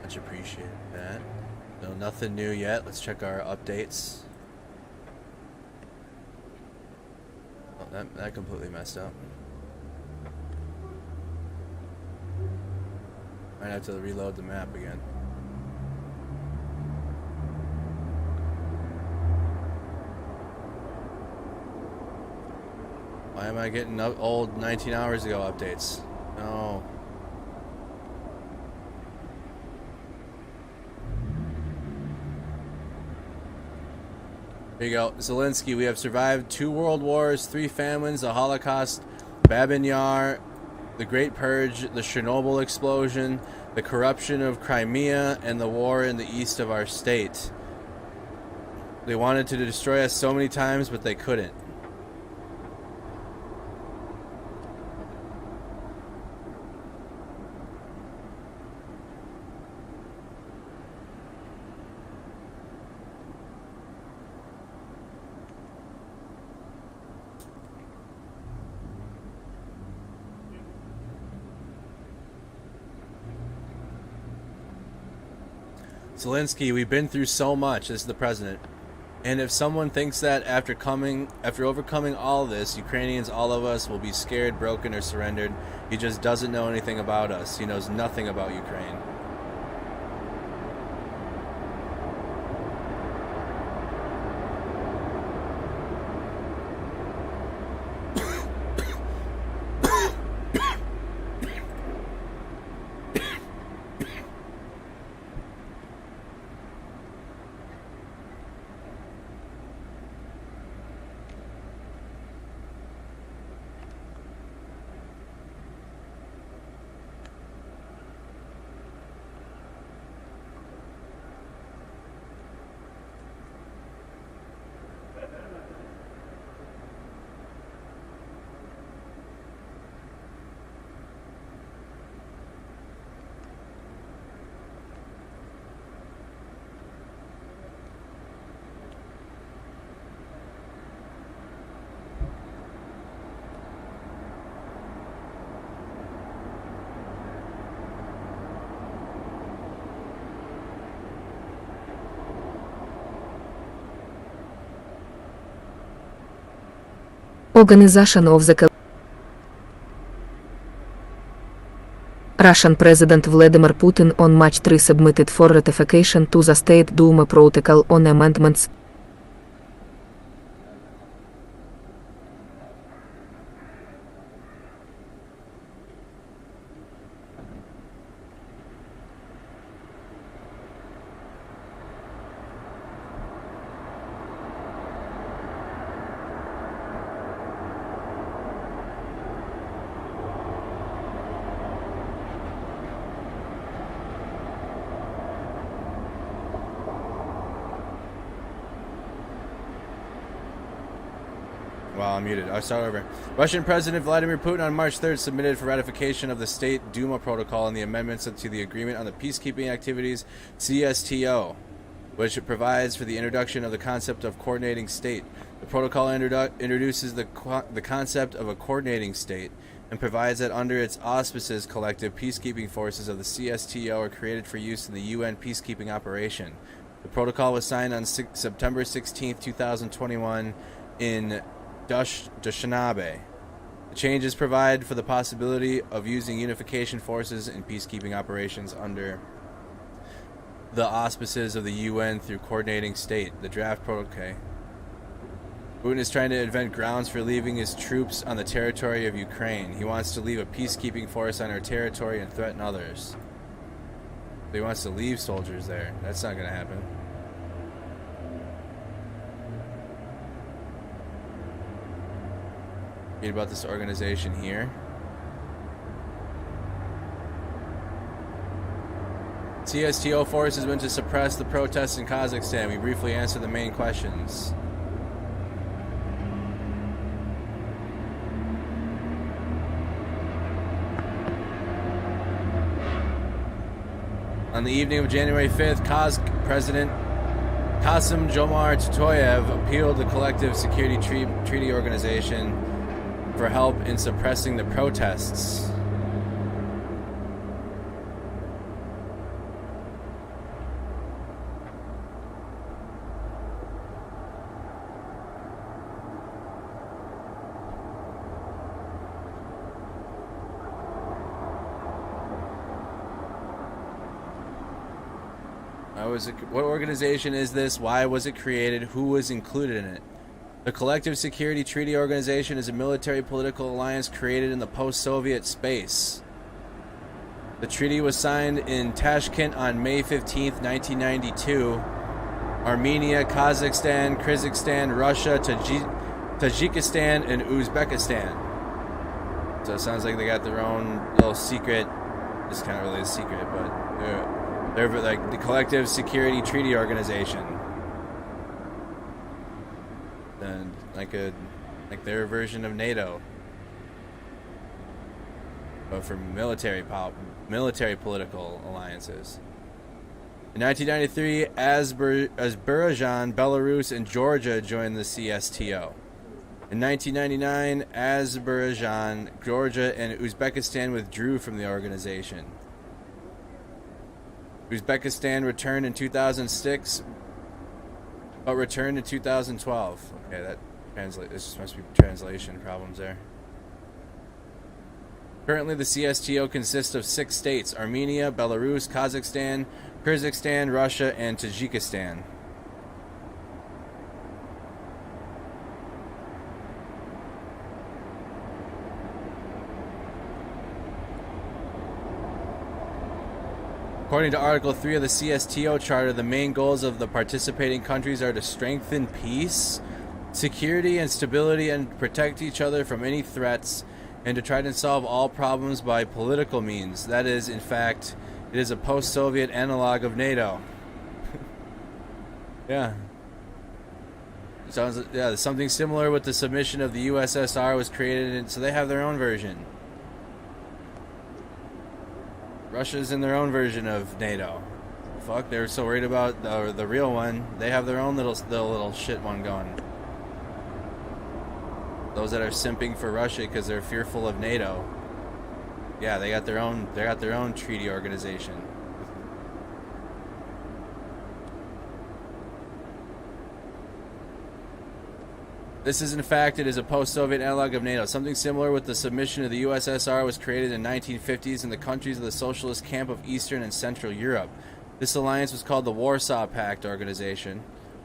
Much appreciate that. No, nothing new yet. Let's check our updates. Oh, that completely messed up. Might have to reload the map again. Why am I getting old 19 hours ago updates? No. Here you go. Zelensky, we have survived 2 world wars, 3 famines, the Holocaust, Babin Yar, the Great Purge, the Chernobyl explosion, the corruption of Crimea, and the war in the east of our state. They wanted to destroy us so many times, but they couldn't. Zelensky, we've been through so much. This is the president. And if someone thinks that after overcoming all this, Ukrainians, all of us, will be scared, broken, or surrendered, he just doesn't know anything about us. He knows nothing about Ukraine.
Organization of the Russian President Vladimir Putin on March 3 submitted for ratification to the State Duma Protocol on Amendments.
Wow, I'm muted. I'll start over. Russian President Vladimir Putin on March 3rd submitted for ratification of the State Duma Protocol and the amendments to the Agreement on the Peacekeeping Activities, CSTO, which provides for the introduction of the concept of coordinating state. The protocol introduces the concept of a coordinating state and provides that under its auspices, collective peacekeeping forces of the CSTO are created for use in the UN peacekeeping operation. The protocol was signed on September 16, 2021 in Dushanbe. The changes provide for the possibility of using unification forces in peacekeeping operations under the auspices of the UN through coordinating state. The draft protocol. Putin is trying to invent grounds for leaving his troops on the territory of Ukraine. He wants to leave a peacekeeping force on our territory and threaten others. He wants to leave soldiers there. That's not going to happen. Read about this organization here. CSTO force has been to suppress the protests in Kazakhstan. We briefly answered the main questions. On the evening of January 5th, President Kassym Jomart Tokayev appealed the Collective Security Treaty Organization for help in suppressing the protests. What organization is this? Why was it created? Who was included in it? The Collective Security Treaty Organization is a military political alliance created in the post-Soviet space. The treaty was signed in Tashkent on May 15, 1992. Armenia, Kazakhstan, Kyrgyzstan, Russia, Tajikistan, and Uzbekistan. So it sounds like they got their own little secret. It's kind of really a secret, but they're like the Collective Security Treaty Organization. And like their version of NATO. But for military political alliances. In 1993, Azerbaijan, Belarus, and Georgia joined the CSTO. In 1999, Azerbaijan, Georgia, and Uzbekistan withdrew from the organization. Uzbekistan returned in 2006, but returned in 2012. Okay, that this must be translation problems there. Currently, the CSTO consists of 6 states: Armenia, Belarus, Kazakhstan, Kyrgyzstan, Russia, and Tajikistan. According to Article 3 of the CSTO Charter, the main goals of the participating countries are to strengthen peace, security, and stability, and protect each other from any threats, and to try to solve all problems by political means. That is, in fact, it is a post-Soviet analog of NATO. Yeah. Sounds something similar with the submission of the USSR was created, and so they have their own version. Russia's in their own version of NATO. Fuck, they're so worried about the real one. They have their own little shit one going. Those that are simping for Russia because they're fearful of NATO. Yeah, they got their own treaty organization. This is, in fact, it is a post-Soviet analog of NATO. Something similar with the submission of the USSR was created in the 1950s in the countries of the socialist camp of Eastern and Central Europe. This alliance was called the Warsaw Pact Organization,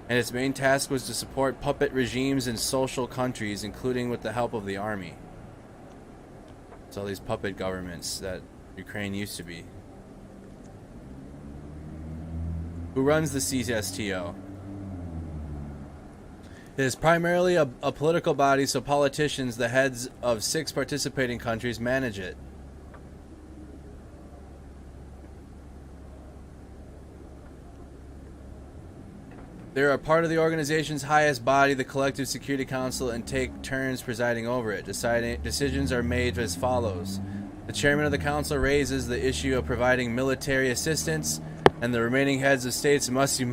and its main task was to support puppet regimes in social countries, including with the help of the army. So all these puppet governments that Ukraine used to be. Who runs the CSTO? It is primarily a political body, so politicians, the heads of 6 participating countries, manage it. They are a part of the organization's highest body, the Collective Security Council, and take turns presiding over it. Decisions are made as follows. The chairman of the council raises the issue of providing military assistance, and the remaining heads of states must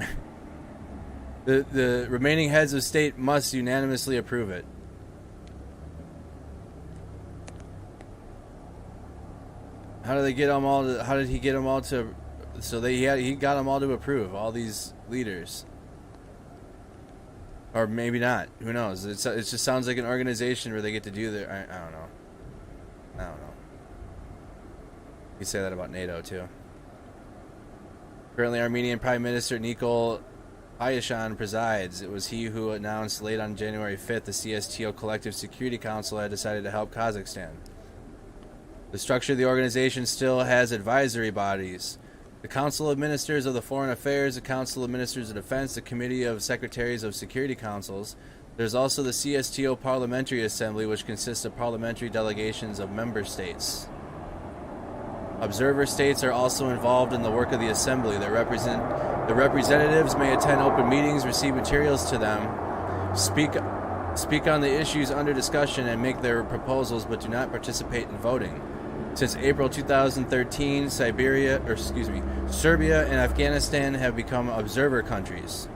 The remaining heads of state must unanimously approve it. How did he get them all to? So he got them all to approve, all these leaders, or maybe not. Who knows? It just sounds like an organization where they get to do their. I don't know. You say that about NATO too. Currently, Armenian Prime Minister Nikol Pashinyan presides. It was he who announced late on January 5th the CSTO Collective Security Council had decided to help Kazakhstan. The structure of the organization still has advisory bodies. The Council of Ministers of the Foreign Affairs, the Council of Ministers of Defense, the Committee of Secretaries of Security Councils. There's also the CSTO Parliamentary Assembly, which consists of parliamentary delegations of member states. Observer states are also involved in the work of the Assembly. The representatives may attend open meetings, receive materials to them, speak on the issues under discussion, and make their proposals, but do not participate in voting. Since April 2013, Serbia and Afghanistan have become observer countries.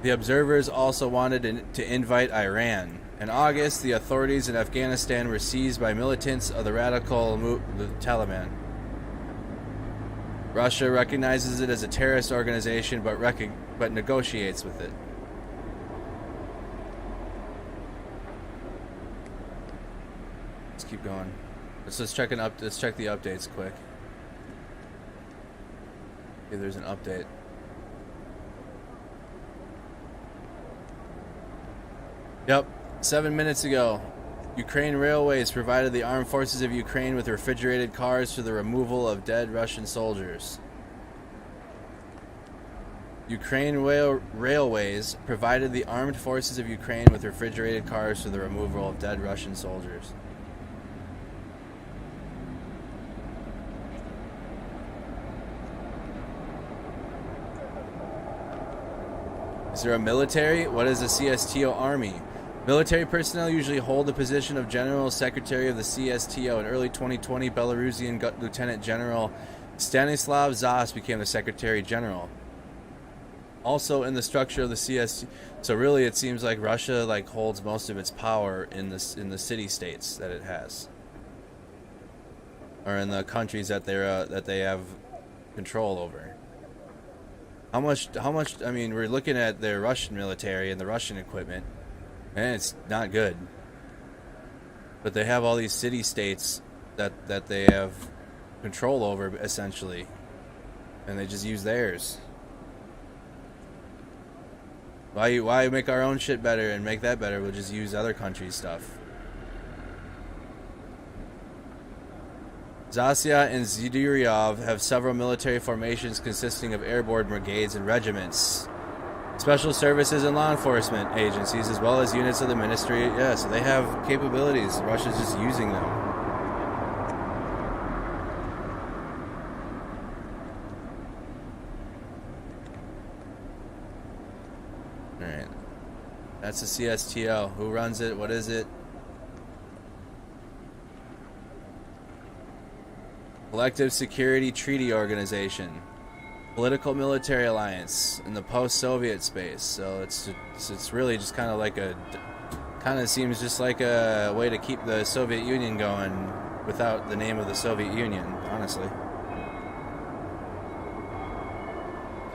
The observers also wanted to invite Iran. In August, the authorities in Afghanistan were seized by militants of the the Taliban. Russia recognizes it as a terrorist organization, but negotiates with it. Let's keep going. Let's check the updates quick. Okay, there's an update. Yep, 7 minutes ago, Ukraine Railways provided the armed forces of Ukraine with refrigerated cars for the removal of dead Russian soldiers. Ukraine Railways provided the armed forces of Ukraine with refrigerated cars for the removal of dead Russian soldiers. Is there a military? What is a CSTO army? Military personnel usually hold the position of General Secretary of the CSTO. In early 2020, Belarusian Lieutenant General Stanislav Zas became the Secretary General. Also in the structure of the CSTO, so really it seems like Russia holds most of its power in the city states that it has, or in the countries that they have control over. How much? I mean, we're looking at the Russian military and the Russian equipment, and it's not good. But they have all these city-states that they have control over, essentially, and they just use theirs. Why make our own shit better and make that better? We'll just use other countries' stuff. Zasya and Ziduryov have several military formations consisting of airborne brigades and regiments, special services and law enforcement agencies, as well as units of the ministry. Yeah, so they have capabilities. Russia's just using them. Alright. That's the CSTO. Who runs it? What is it? Collective Security Treaty Organization, political military alliance in the post-Soviet space. So it's really just kind of seems just like a way to keep the Soviet Union going without the name of the Soviet Union, honestly.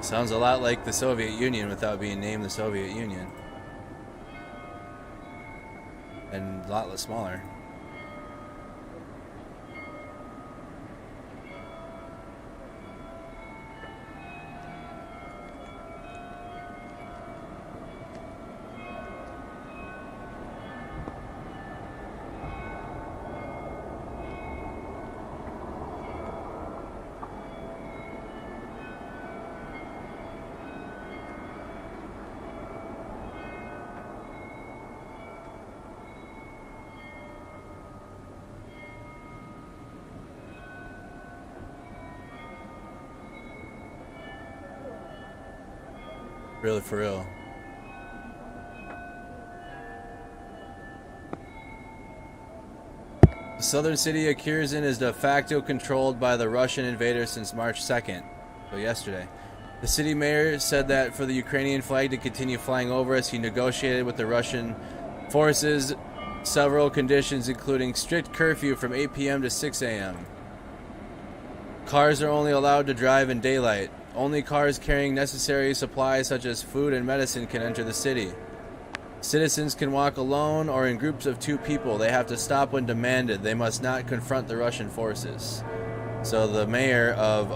Sounds a lot like the Soviet Union without being named the Soviet Union. And a lot less smaller. Really, for real. The southern city of Kirsan is de facto controlled by the Russian invaders since March 2nd, so yesterday. The city mayor said that for the Ukrainian flag to continue flying over us, he negotiated with the Russian forces several conditions, including strict curfew from 8 p.m. to 6 a.m. Cars are only allowed to drive in daylight. Only cars carrying necessary supplies such as food and medicine can enter the city. Citizens can walk alone or in groups of 2 people. They have to stop when demanded. They must not confront the Russian forces. So the mayor of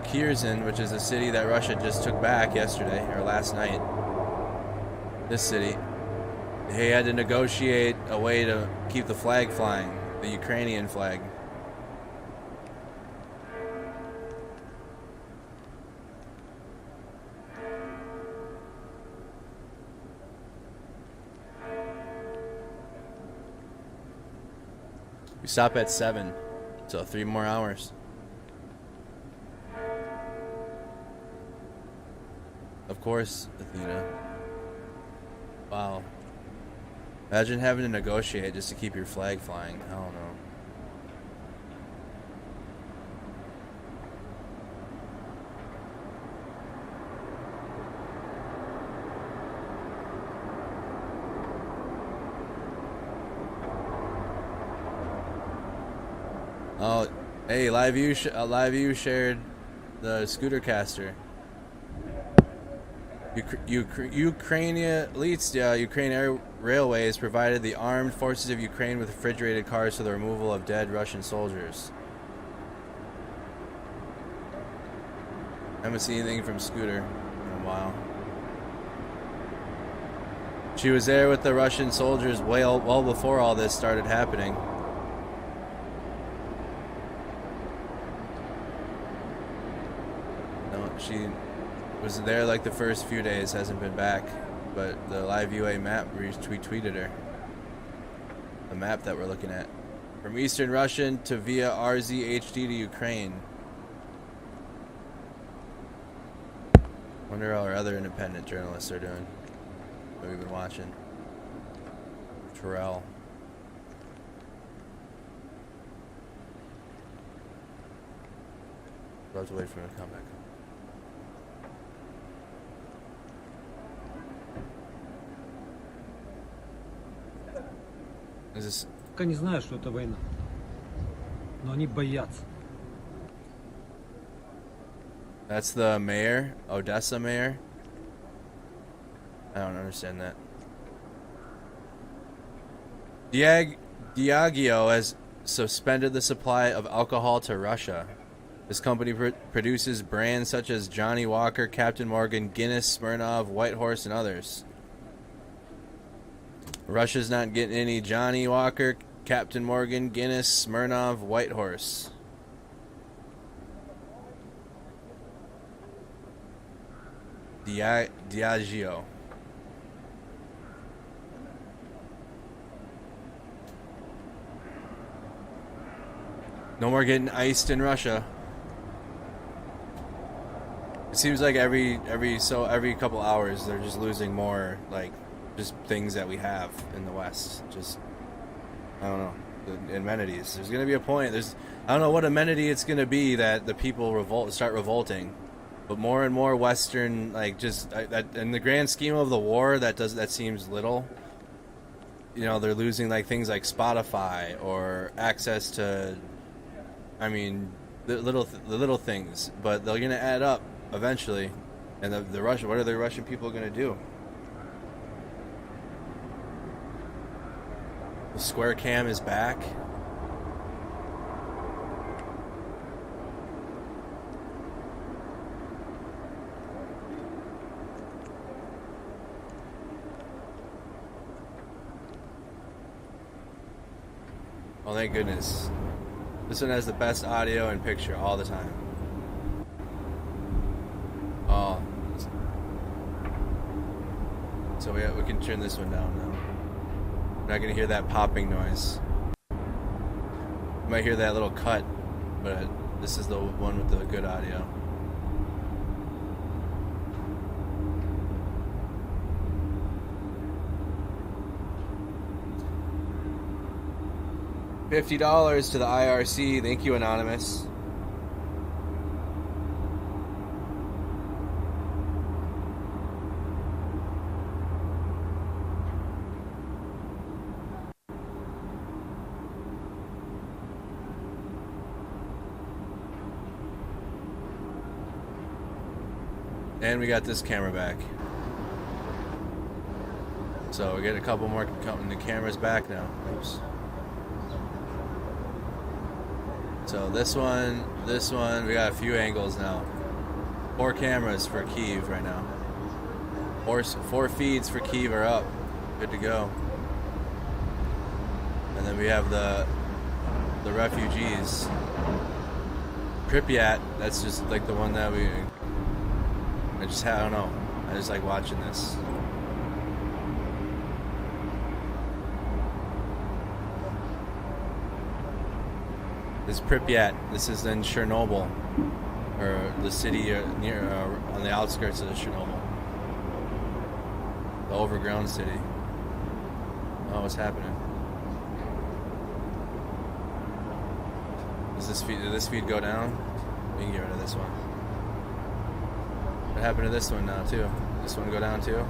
Kirsan, which is a city that Russia just took back yesterday or last night, this city, he had to negotiate a way to keep the flag flying, the Ukrainian flag. We stop at 7, so 3 more hours. Of course, Athena. Wow. Imagine having to negotiate just to keep your flag flying. I don't know. Oh, hey, Live View shared the scooter caster. Ukrainian Railways provided the armed forces of Ukraine with refrigerated cars for the removal of dead Russian soldiers. I haven't seen anything from Scooter in a while. She was there with the Russian soldiers well before all this started happening. No, she was there like the first few days, hasn't been back, but the Live UA map retweeted her. The map that we're looking at. From Eastern Russian to via RZHD to Ukraine. Wonder how our other independent journalists are doing. What we've been watching. Terrell. We'll have to wait for him to come back.
Пока не знаю, что это война. Но они боятся.
That's the mayor, Odessa mayor. I don't understand that. Diageo has suspended the supply of alcohol to Russia. This company produces brands such as Johnny Walker, Captain Morgan, Guinness, Smirnoff, White Horse, and others. Russia's not getting any Johnny Walker, Captain Morgan, Guinness, Smirnoff, White Horse. Diageo. No more getting iced in Russia. It seems like every couple hours they're just losing more, like, just things that we have in the West. Just, I don't know, the amenities. There's gonna be a point. I don't know what amenity it's gonna be that the people start revolting, but more and more Western, like, just that in the grand scheme of the war, that seems little. You know, they're losing like things like Spotify or access to, I mean, the little things, but they're gonna add up eventually. And the Russian, what are the Russian people gonna do? The square cam is back. Oh, thank goodness. This one has the best audio and picture all the time. Oh. So we can turn this one down now. We're not going to hear that popping noise. You might hear that little cut, but this is the one with the good audio. $50 to the IRC. Thank you, Anonymous. And we got this camera back. So we get a couple more the cameras back now. Oops. So this one, we got a few angles now. 4 cameras for Kyiv right now. 4 feeds for Kyiv are up. Good to go. And then we have the refugees. Pripyat, that's just like the one that I don't know. I just like watching this. This is Pripyat. This is in Chernobyl, or the city near on the outskirts of Chernobyl, the overgrown city. Oh, what's happening? Did this feed go down? We can get rid of this one. What happened to this one now too? This one go down too?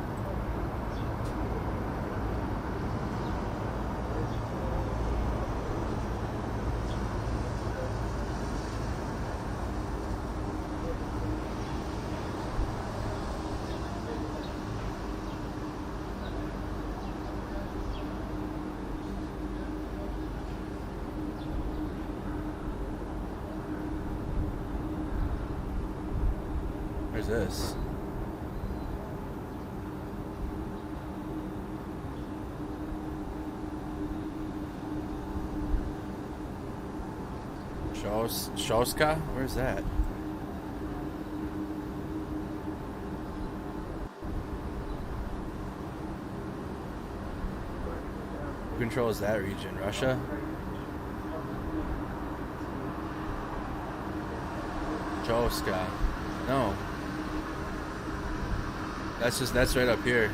Where's this? Shoska? Where's that? Who controls that region? Russia? Shoska. No. That's right up here.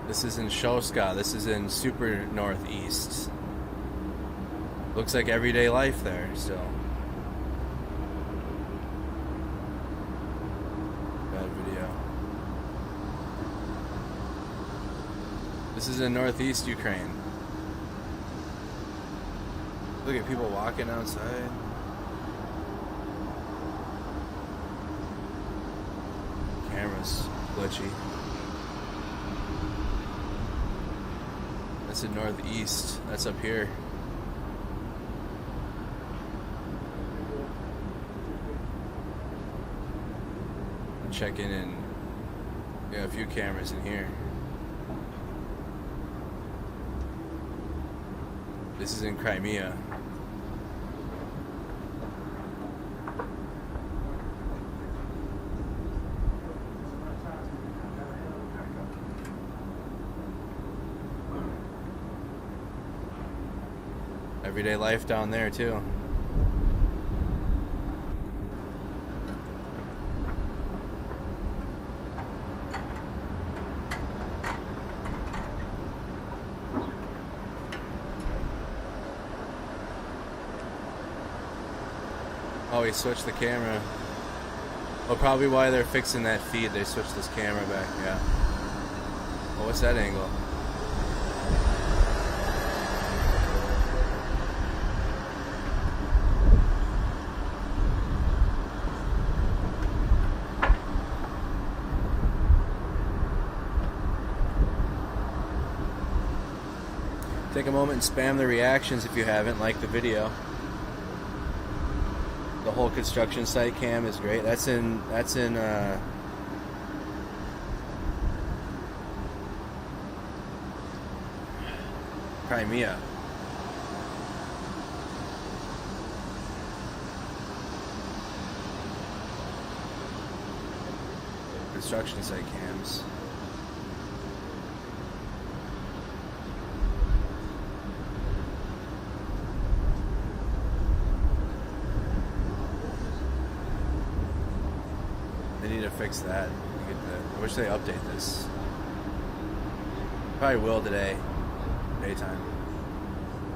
This is in Shoska. This is in super northeast. Looks like everyday life there still. Bad video. This is in northeast Ukraine. Look at people walking outside. Camera's glitchy. That's in northeast. That's up here. I'm checking in. We got a few cameras in here. This is in Crimea. Everyday life down there too. Oh, he switched the camera. Well, probably why they're fixing that feed, they switched this camera back, yeah. Well, what's that angle? Take a moment and spam the reactions if you haven't, like the video. The whole construction site cam is great. That's in Crimea. Construction site cams. They need to fix that. I wish they update this. Probably will today, daytime.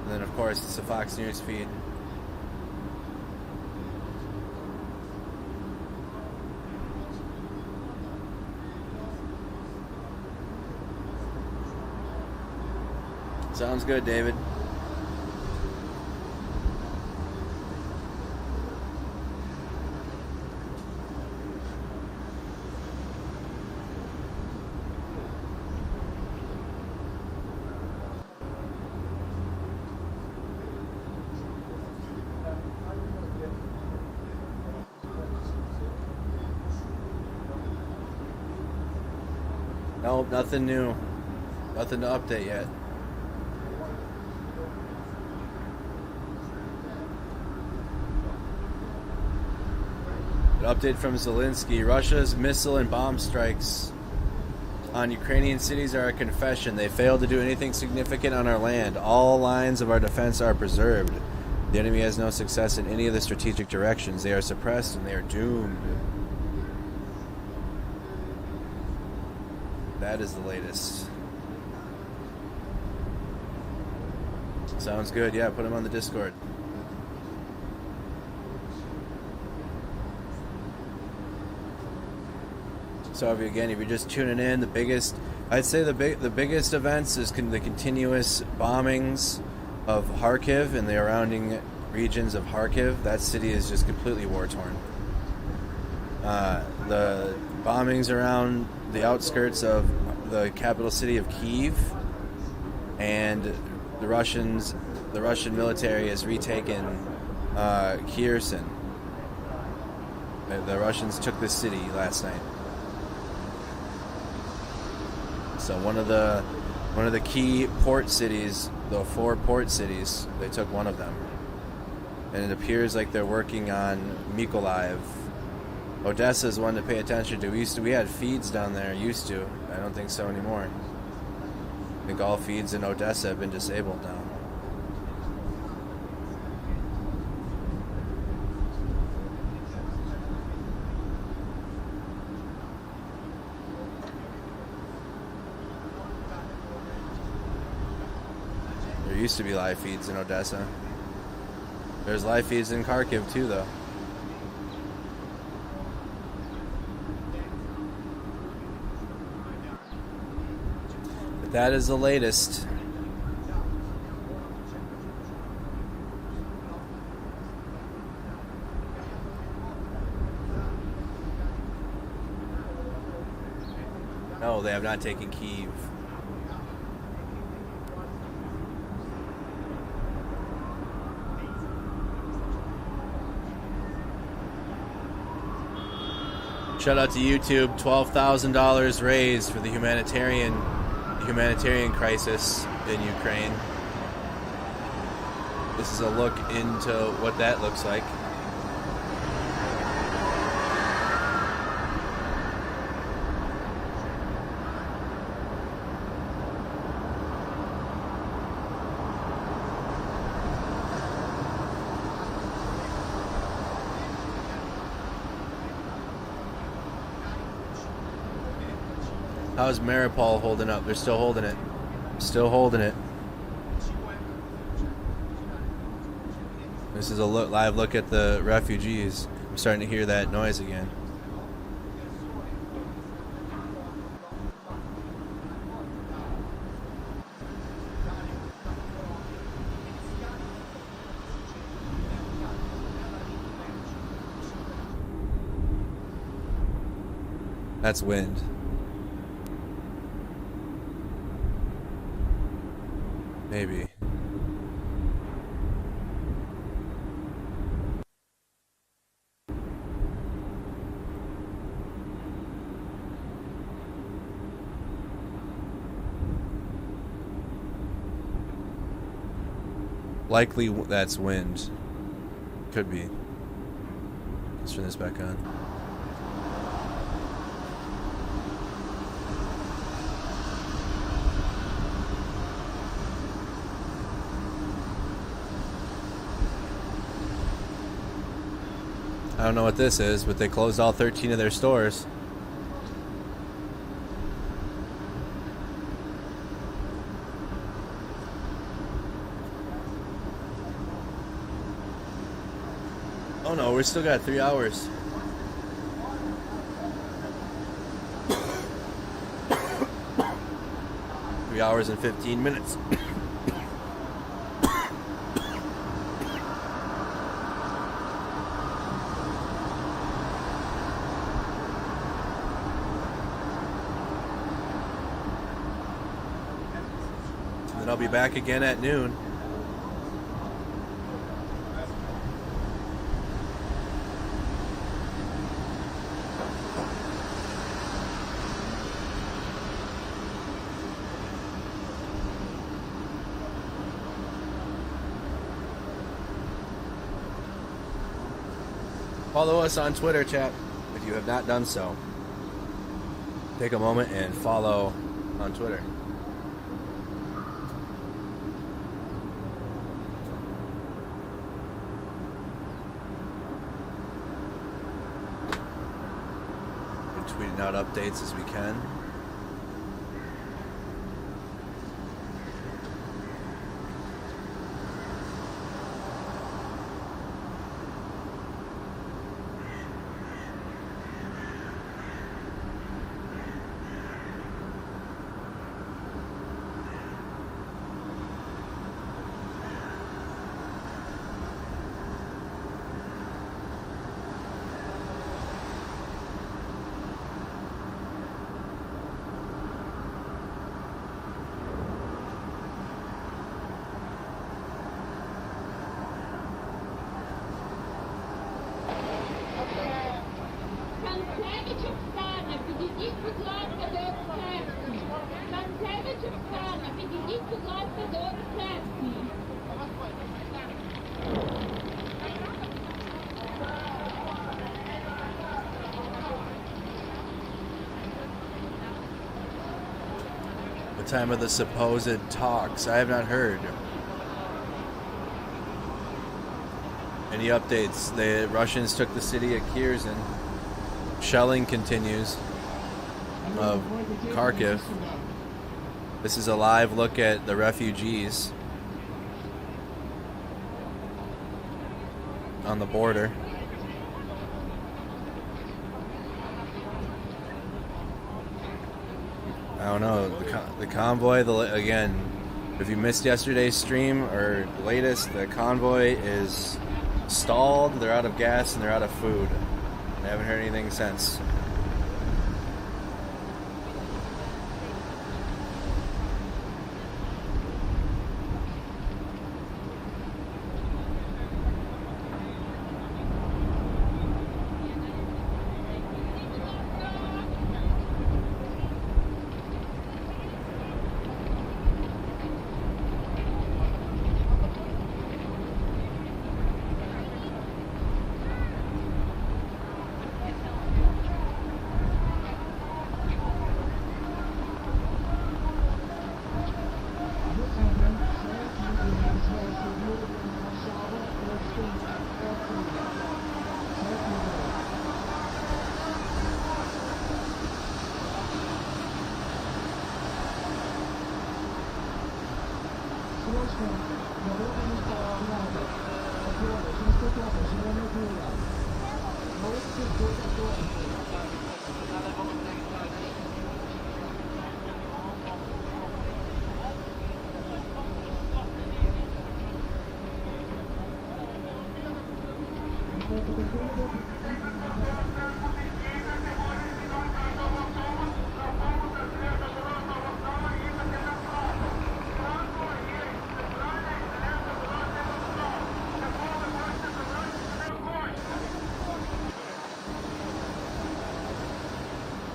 And then of course it's the Fox News feed. Sounds good, David. Nope, nothing new. Nothing to update yet. An update from Zelensky. Russia's missile and bomb strikes on Ukrainian cities are a confession. They failed to do anything significant on our land. All lines of our defense are preserved. The enemy has no success in any of the strategic directions. They are suppressed and they are doomed. That is the latest. Sounds good. Yeah, put them on the Discord. So if you're just tuning in, I'd say the biggest events is the continuous bombings of Kharkiv and the surrounding regions of Kharkiv. That city is just completely war torn. The bombings around the outskirts of the capital city of Kyiv, and the Russian military has retaken Kirsan. The Russians took this city last night. So one of the key port cities, the 4 port cities, they took one of them, and it appears like they're working on Mykolaiv. Odessa is one to pay attention to. We had feeds down there. Used to. I don't think so anymore. I think all feeds in Odessa have been disabled now. There used to be live feeds in Odessa. There's live feeds in Kharkiv too, though. But that is the latest. No, they have not taken Kyiv. Shout out to YouTube, $12,000 raised for the humanitarian crisis in Ukraine. This is a look into what that looks like. How's Mariupol holding up? They're still holding it. Still holding it. This is a live look at the refugees. I'm starting to hear that noise again. That's wind. Maybe. Likely that's wind. Could be. Let's turn this back on. I don't know what this is, but they closed all 13 of their stores. Oh no, we still got 3 hours. Three hours and 15 minutes. I'll be back again at noon. Follow us on Twitter, chat, if you have not done so. take a moment and follow on Twitter. We're tweeting out updates as we can. What time of the supposed talks? I have not heard. Any updates? The Russians took the city of Kirsan. Shelling continues of Kharkiv. This is a live look at the refugees on the border. I don't know, the convoy, again, if you missed yesterday's stream or the latest, the convoy is stalled, they're out of gas and they're out of food. I haven't heard anything since.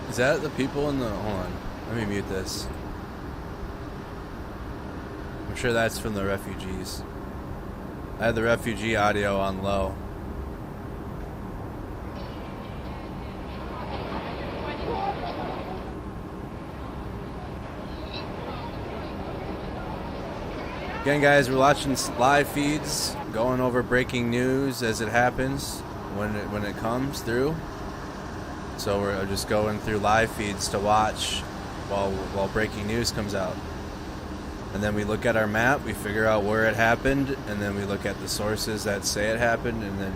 Is that the people in the... Hold on. Let me mute this. I'm sure that's from the refugees. I had the refugee audio on low. Again, guys, we're watching live feeds, going over breaking news as it happens when it comes through. So we're just going through live feeds to watch while breaking news comes out. And then we look at our map, we figure out where it happened, and then we look at the sources that say it happened, and then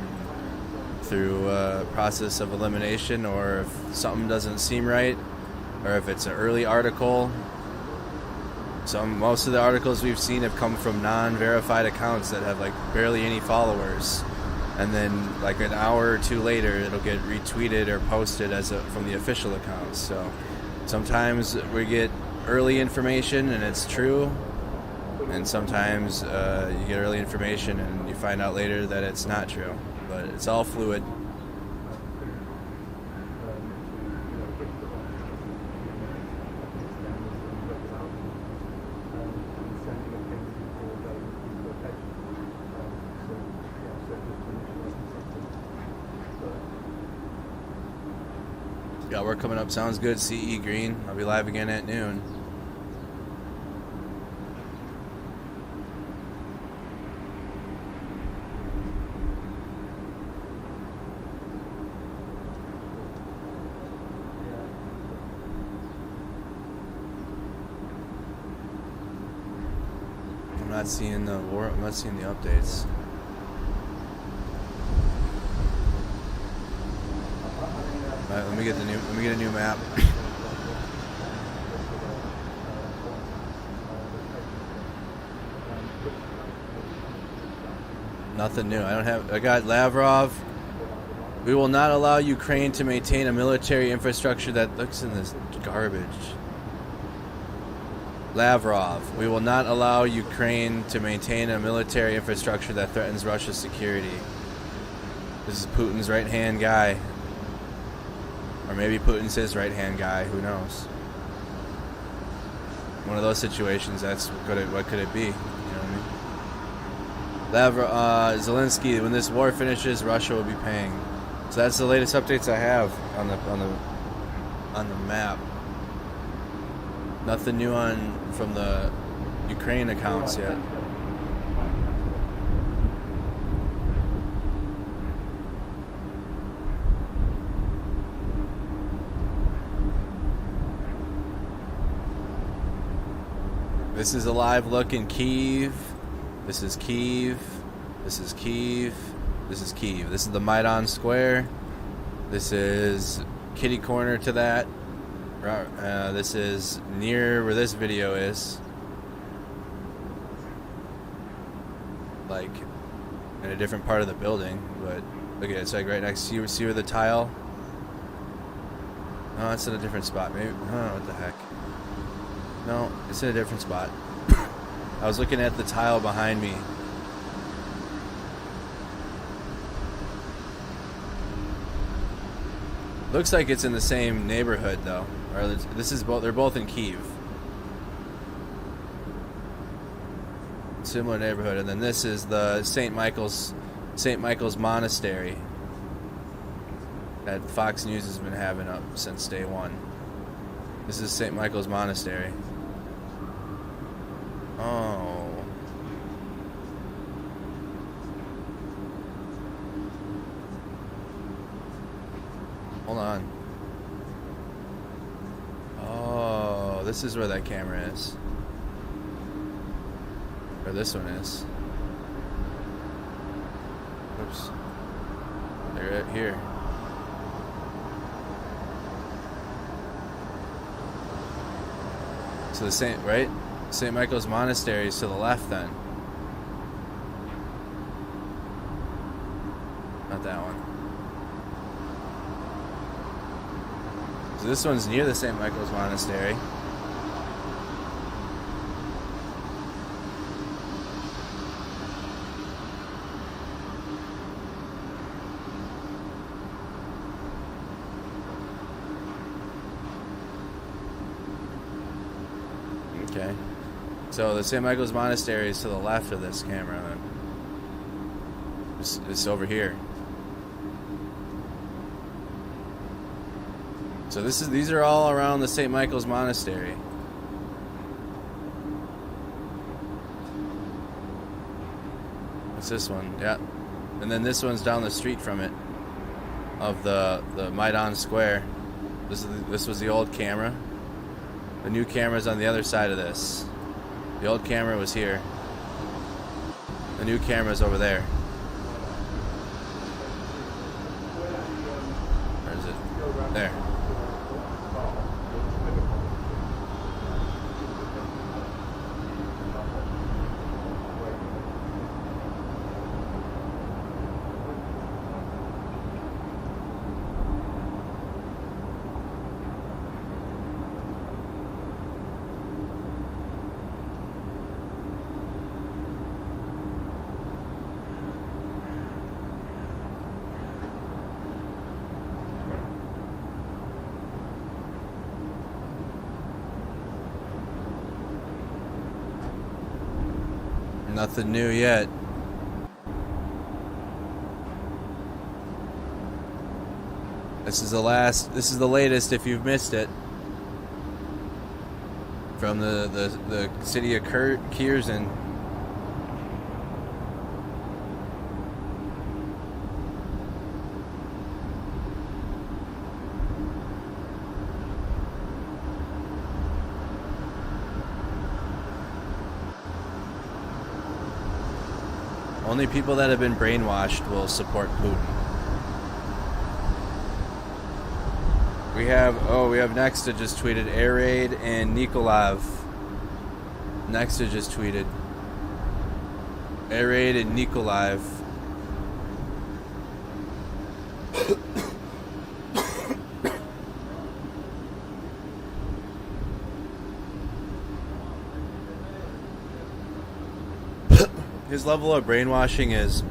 through a process of elimination, or if something doesn't seem right, or if it's an early article. Most of the articles we've seen have come from non-verified accounts that have like barely any followers. And then like an hour or two later, it'll get retweeted or posted from the official accounts. So sometimes we get early information and it's true, and sometimes you get early information and you find out later that it's not true. But it's all fluid. Yeah, we're coming up. Sounds good. CE Green. I'll be live again at noon. I'm not seeing the updates. All right, let me get a new map. Nothing new. I got Lavrov. We will not allow Ukraine to maintain a military infrastructure that looks in this garbage. Lavrov. We will not allow Ukraine to maintain a military infrastructure that threatens Russia's security. This is Putin's right-hand guy. Or maybe Putin's his right-hand guy. Who knows? One of those situations. What could it be? You know what I mean? Zelensky. When this war finishes, Russia will be paying. So that's the latest updates I have on the map. Nothing new from the Ukraine accounts yet. This is a live look in Kyiv. This is Kyiv. This is Kyiv. This is Kyiv. This is the Maidan Square. This is kitty corner to that. This is near where this video is. Like in a different part of the building, but look at it. It's like right next to you. See where the tile? Oh, it's in a different spot. Maybe. Oh, what the heck? No, it's in a different spot. I was looking at the tile behind me. Looks like it's in the same neighborhood though. Or this is both. They're both in Kyiv. Similar neighborhood, and then this is the St. Michael's Monastery that Fox News has been having up since day one. This is St. Michael's Monastery. Oh. Hold on. Oh, this is where that camera is. Or this one is. Oops. They're right here. So the same, right? St. Michael's Monastery is to the left then. Not that one. So this one's near the St. Michael's Monastery. Okay. So the St. Michael's Monastery is to the left of this camera then. It's over here. So these are all around the St. Michael's Monastery. What's this one? Yeah. And then this one's down the street from it. Of the Maidan Square. This was the old camera. The new camera's on the other side of this. The old camera was here. The new camera's over there. Where is it? There. Nothing new yet. This is the latest if you've missed it. From the city of Kirsan. Only people that have been brainwashed will support Putin. We have Nexta just tweeted Air Raid and Nikolaev. Nexta just tweeted Air Raid and Nikolaev. His level of brainwashing is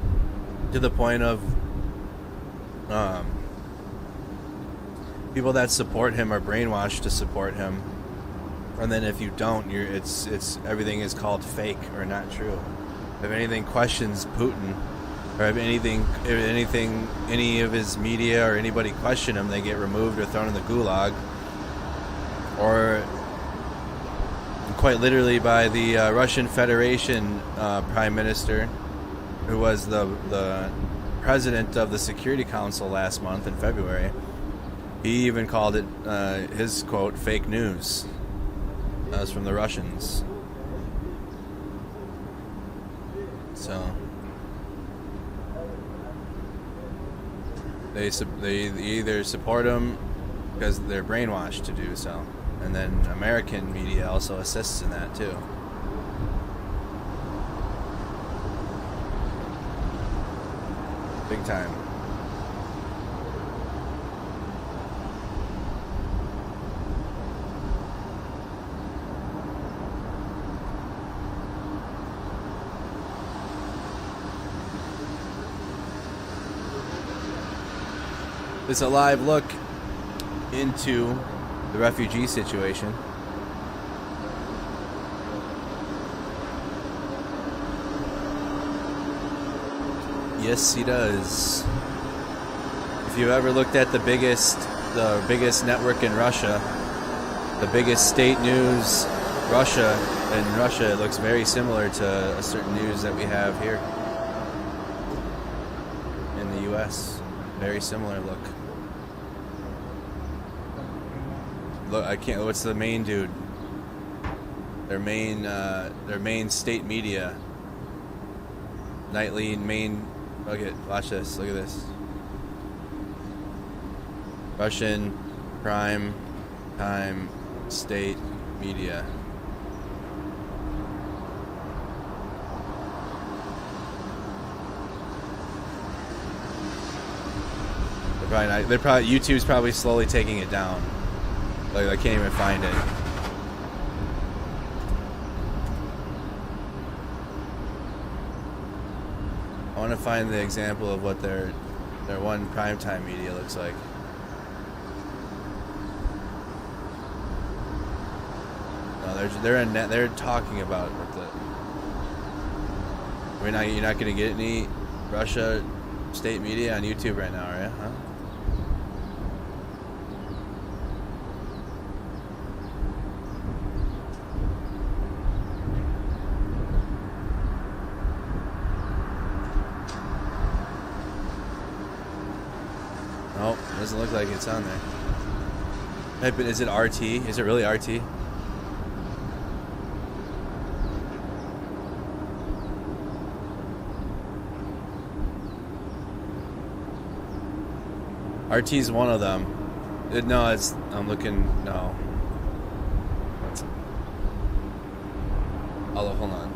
to the point of people that support him are brainwashed to support him, and then if you don't, it's everything is called fake or not true. If anything questions Putin, or if any of his media or anybody question him, they get removed or thrown in the gulag, or quite literally by the Russian Federation Prime Minister, who was the president of the Security Council last month in February. He even called it, his quote, fake news. That was from the Russians. So they either support him because they're brainwashed to do so. And then American media also assists in that too. Big time. It's a live look into the refugee situation. Yes, he does. If you've ever looked at the biggest network in Russia, the biggest state news, Russia, it looks very similar to a certain news that we have here in the U.S. Very similar look. Look, I can't. What's the main dude? Their main state media. Nightly main. Watch this. Look at this. Russian prime time state media. YouTube's probably slowly taking it down. Like, I can't even find it. I want to find the example of what their one primetime media looks like. No, they're talking about what the. You're not going to get any Russia state media on YouTube right now, are you? Huh? Nope, doesn't look like it's on there. Hey, but is it RT? Is it really RT? RT's one of them. No, I'm looking, no. Hold on.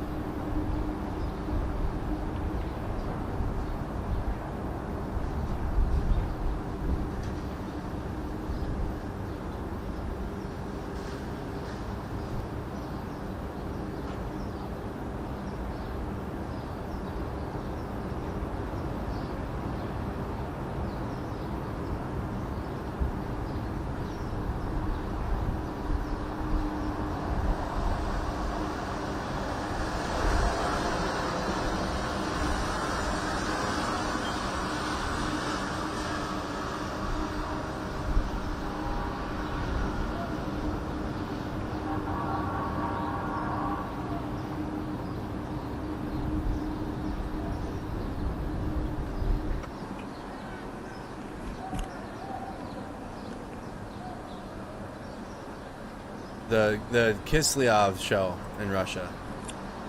The Kislyov show in Russia.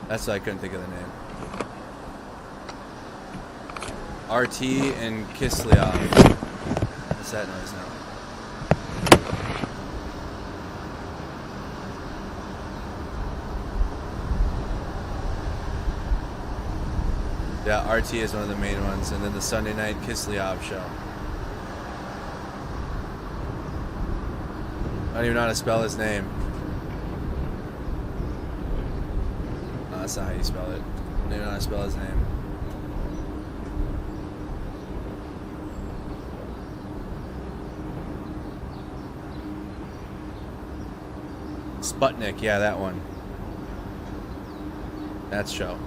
That's why I couldn't think of the name. RT and Kislyov. What's that noise now? Yeah, RT is one of the main ones, and then the Sunday night Kislyov show. I don't even know how to spell his name. No, that's not how you spell it. I don't even know how to spell his name. Sputnik, yeah, that one. That show.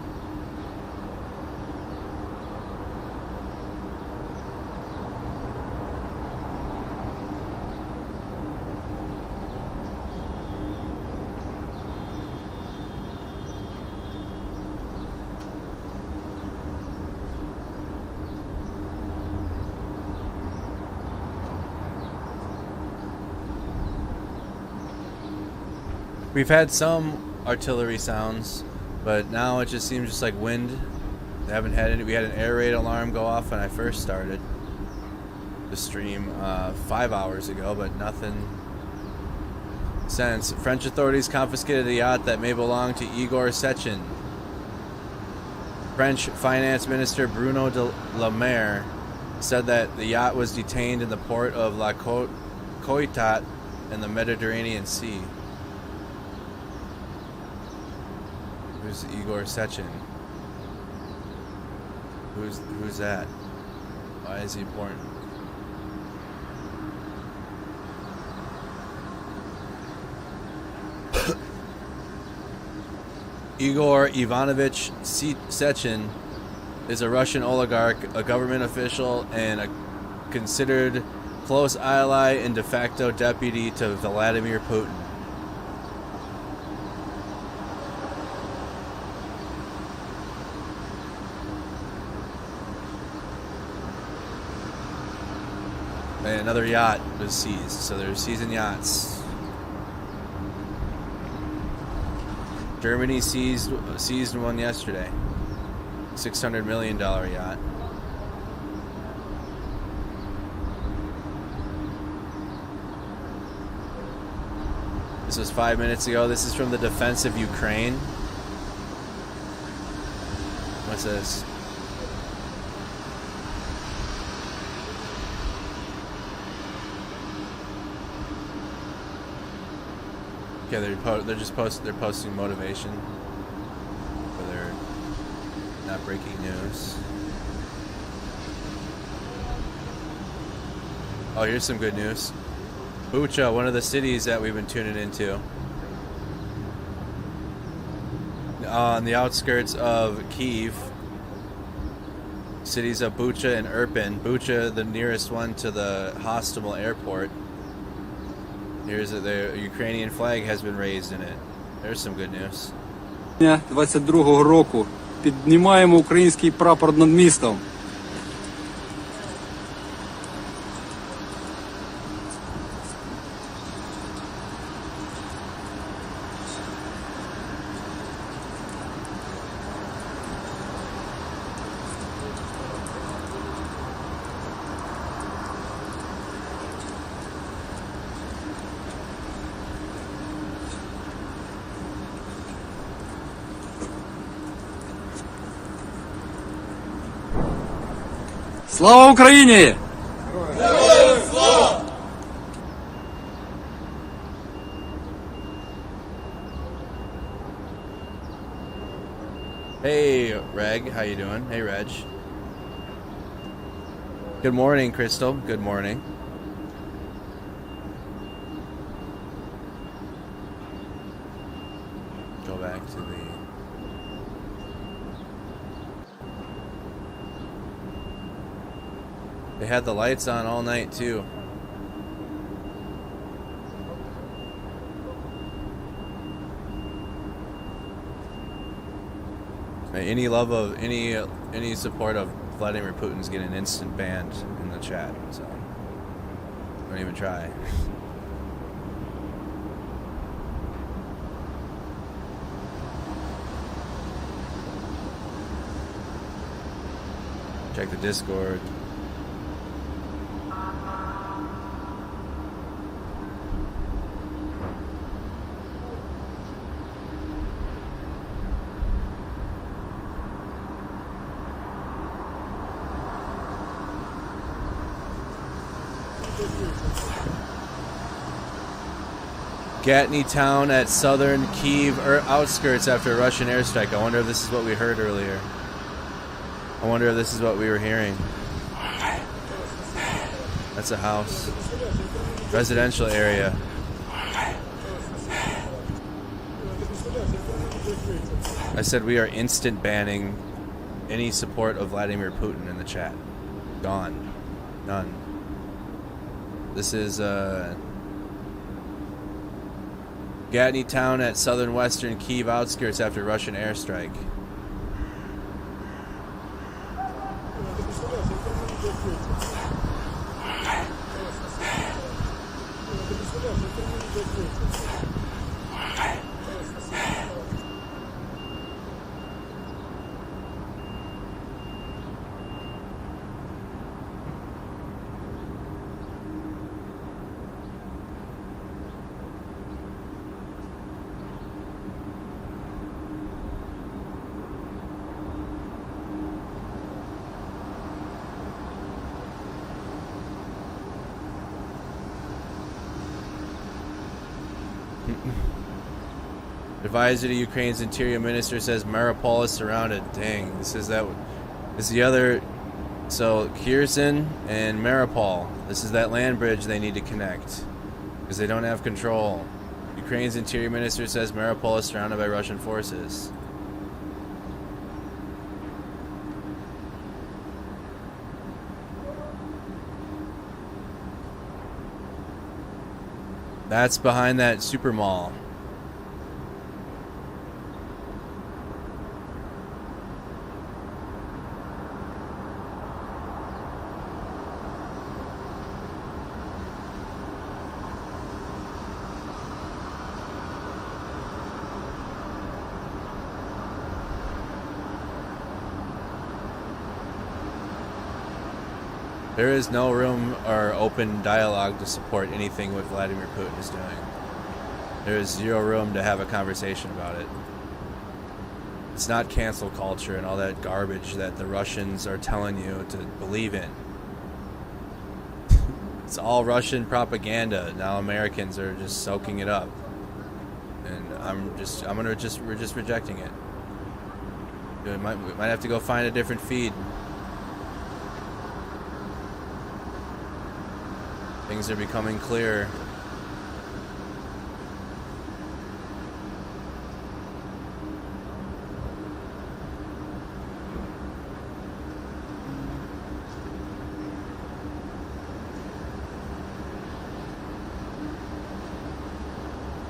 We've had some artillery sounds, but now it just seems just like wind. They haven't had any. We had an air raid alarm go off when I first started the stream 5 hours ago, but nothing since. French authorities confiscated a yacht that may belong to Igor Sechin. French Finance Minister Bruno de la Mer said that the yacht was detained in the port of La Coitat in the Mediterranean Sea. Who's Igor Sechin? Who's that? Why is he important? Igor Ivanovich Sechin is a Russian oligarch, a government official, and a considered close ally and de facto deputy to Vladimir Putin. And another yacht was seized, so they're seizing yachts. Germany seized one yesterday. $600 million yacht. This was 5 minutes ago. This is from the defense of Ukraine. What's this? Okay, they're posting motivation for their not breaking news. Oh, here's some good news. Bucha, one of the cities that we've been tuning into, on the outskirts of Kyiv, cities of Bucha and Irpin. Bucha, the nearest one to the Hostomel airport. Here's the Ukrainian flag has been raised in it. There's some good news.
22-го року піднімаємо український прапор над містом. Слава Україні!
Героям слава!
Hey, Reg, how you doing? Hey, Reg. Good morning, Crystal. Good morning. Go back to the... They had the lights on all night, too. Any love of any support of Vladimir Putin's getting instant banned in the chat, so don't even try. Check the Discord. Gatny town at southern Kyiv outskirts after a Russian airstrike. I wonder if this is what we heard earlier. I wonder if this is what we were hearing. That's a house. Residential area. I said we are instant banning any support of Vladimir Putin in the chat. Gone. None. This is Gatny town at southern western Kyiv outskirts after Russian airstrike. Advisor to Ukraine's interior minister says Mariupol is surrounded. Dang, this is the other. So Kirsan and Mariupol. This is that land bridge they need to connect because they don't have control. Ukraine's interior minister says Mariupol is surrounded by Russian forces. That's behind that super mall. There is no room or open dialogue to support anything what Vladimir Putin is doing. There is zero room to have a conversation about it. It's not cancel culture and all that garbage that the Russians are telling you to believe in. It's all Russian propaganda. Now Americans are just soaking it up. And we're just rejecting it. We might have to go find a different feed. Things are becoming clearer.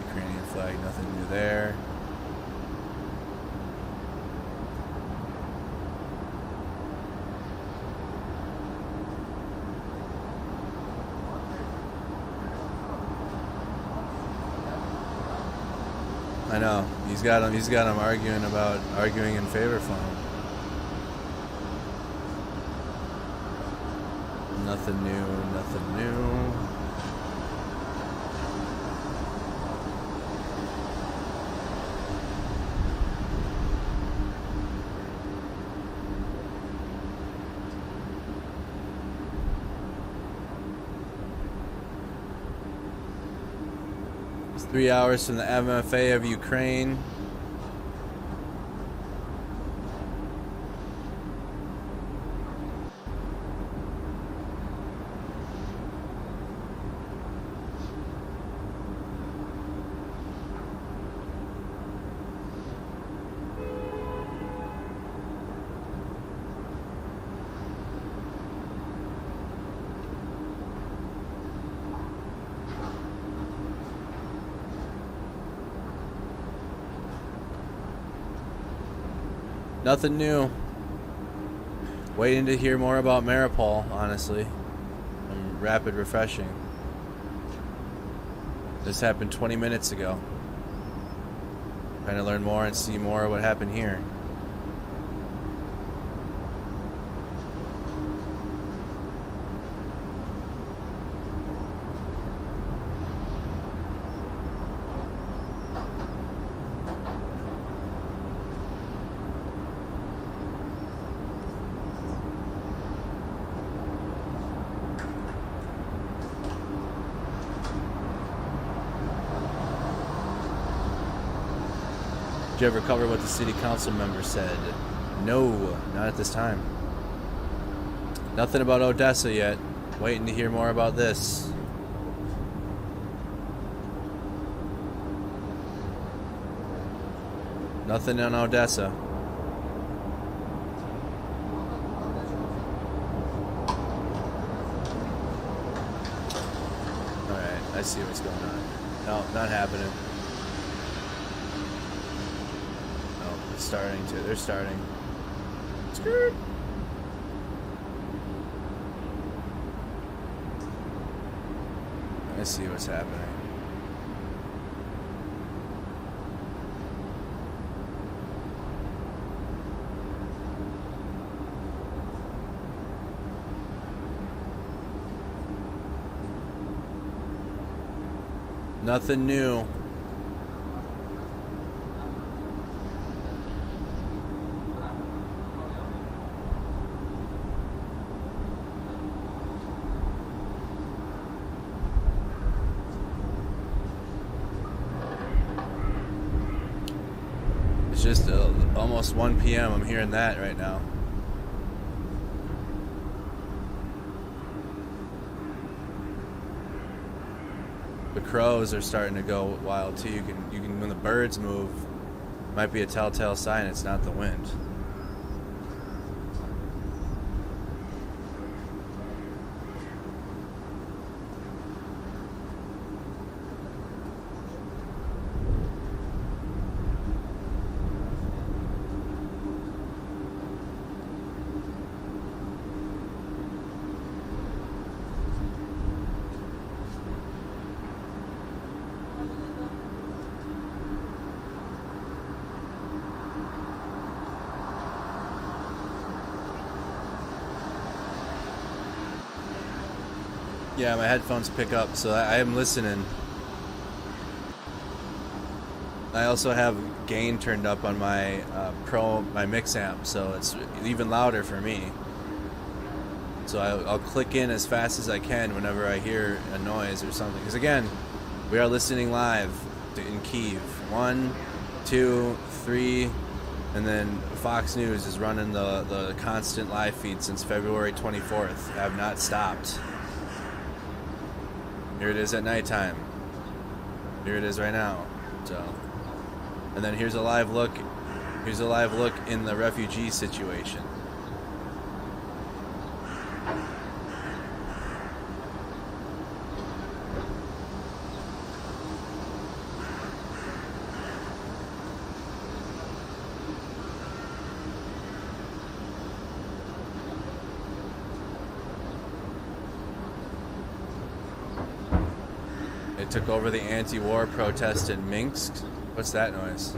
Ukrainian flag, nothing new there. I know. He's got him arguing in favor for him. Nothing new, nothing new. It's 3 hours from the MFA of Ukraine. Nothing new. Waiting to hear more about Mariupol, honestly. Rapid refreshing. This happened 20 minutes ago. Trying to learn more and see more of what happened here. Did you ever cover what the city council member said? No, not at this time. Nothing about Odessa yet. Waiting to hear more about this. Nothing on Odessa. Alright, I see what's going on. No, not happening. No, it's starting to. They're starting. Skirt. I see what's happening. Nothing new. It's just almost 1 p.m. I'm hearing that right now. The crows are starting to go wild too. You can when the birds move, might be a telltale sign it's not the wind. Yeah, my headphones pick up, so I am listening. I also have gain turned up on my my mix amp, so it's even louder for me. So I'll click in as fast as I can whenever I hear a noise or something. Because again, we are listening live in Kyiv. 1, 2, 3, and then Fox News is running the constant live feed since February 24th. Have not stopped. Here it is at nighttime. Here it is right now. So, and then here's a live look. Here's a live look in the refugee situation. Took over the anti-war protest in Minsk. What's that noise?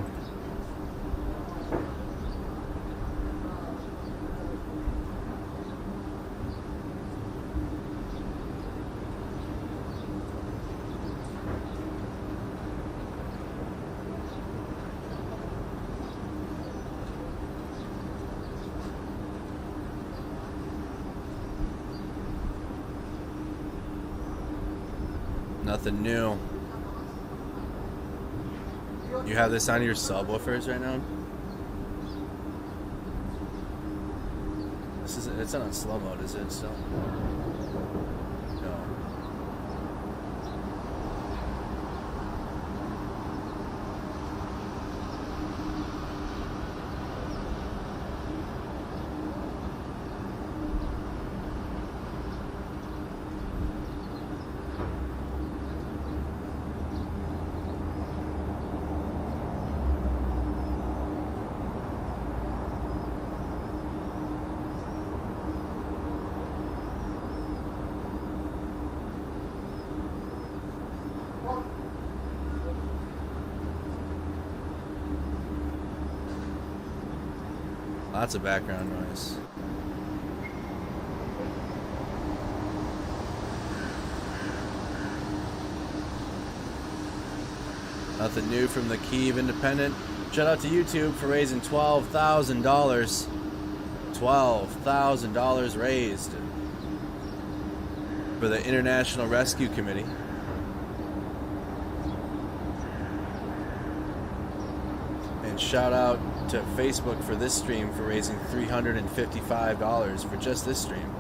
Nothing new. You have this on your subwoofers right now? This is it's not on slow mode, is it still? No. Lots of background noise. Nothing new from the Kyiv Independent. Shout out to YouTube for raising $12,000. $12,000 raised for the International Rescue Committee. And And shout out to Facebook for this stream for raising $355 for just this stream.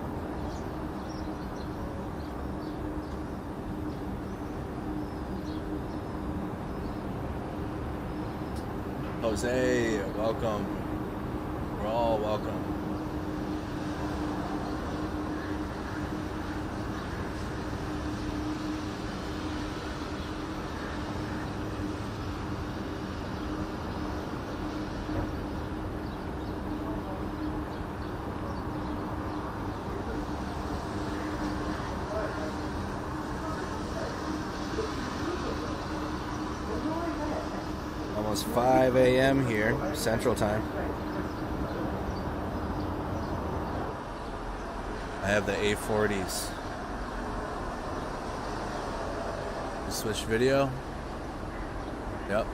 Jose, welcome. We're all welcome. Almost 5 a.m. here, Central Time. I have the A40s. Switch video. Yep.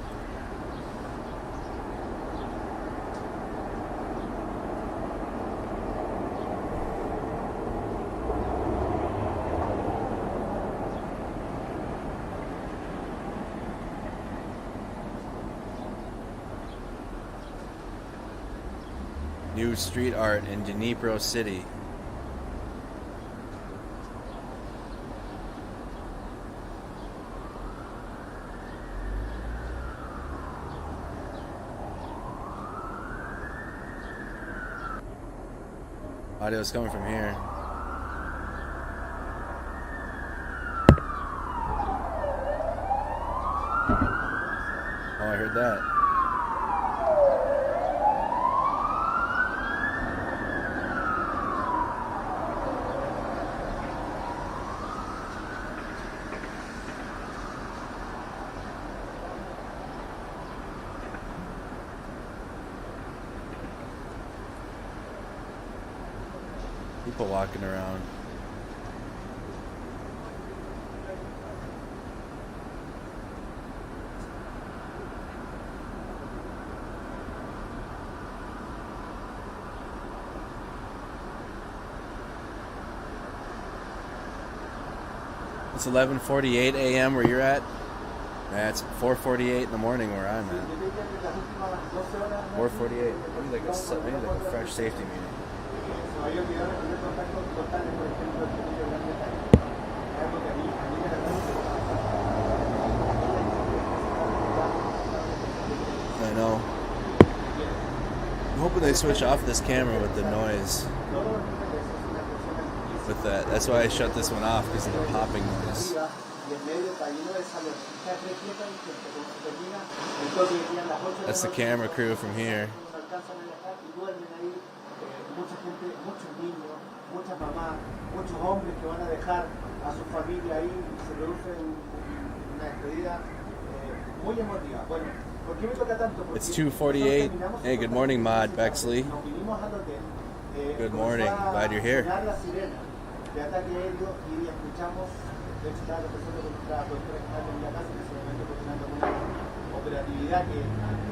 New street art in Dnipro City. Audio's coming from here. Oh, I heard that. People walking around. It's 11:48 a.m. where you're at. Yeah, it's 4:48 in the morning where I'm at. 4:48. Maybe like a fresh safety meeting. I know. I'm hoping they switch off this camera with the noise. With that. That's why I shut this one off, because of the popping noise. That's the camera crew from here.
Mucha gente, muchos niños, muchas mamás, muchos hombres que van a dejar a su familia ahí y se produce una despedida muy emotiva. Bueno, ¿por qué me toca tanto?
It's 2:48. Hey, good morning, Maud Bexley. Good morning. Glad you're here.
De ataque aéreo y escuchamos, de hecho estaba conversando con nuestra doctora que está en la casa, en ese momento coordinando una operatividad que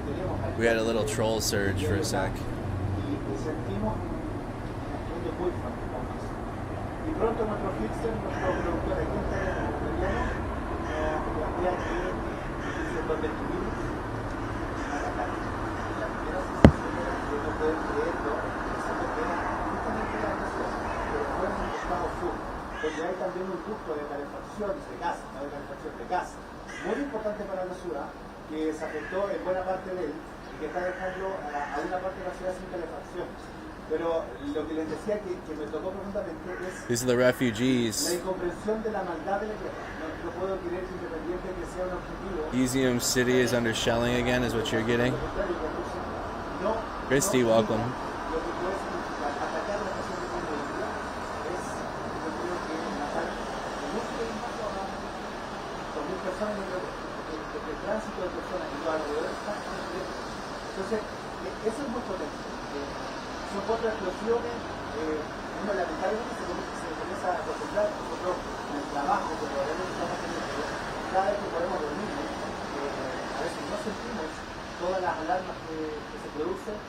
tenemos aquí.
We had a little troll surge for a sec.
Y sentimos muy famosos. Y pronto nuestro fixer, nuestro productor aquí en Terreno, nos plantea que donde estuvimos atacar. La primera sensación era que no poder creerlo, pensando que era justamente la nación, pero fue en el estado sur, donde hay también un punto de calefacción de gas, no de calefacción de gas, muy importante para la ciudad, que se afectó en buena parte de él y que está dejando a una parte de la ciudad sin calefacción. Pero lo que les decía que me tocó profundamente es
These are the refugees.
la incomprensión de la maldad de la guerra. No puedo creer que independiente que sea un objetivo.
Izium City is under shelling again, is what you're getting. Christy, welcome.
Lo que puede significar atacar la estación de tecnología es, yo creo que matar muchos de los más personas de tránsito de personas y los alrededores están. Entonces, eso es muy potente. Son cuatro explosiones, uno lamentablemente se comienza a acostumbrar. Nosotros en el trabajo, que probablemente estamos teniendo, cada vez que podemos dormir, a veces no sentimos todas las alarmas que se producen,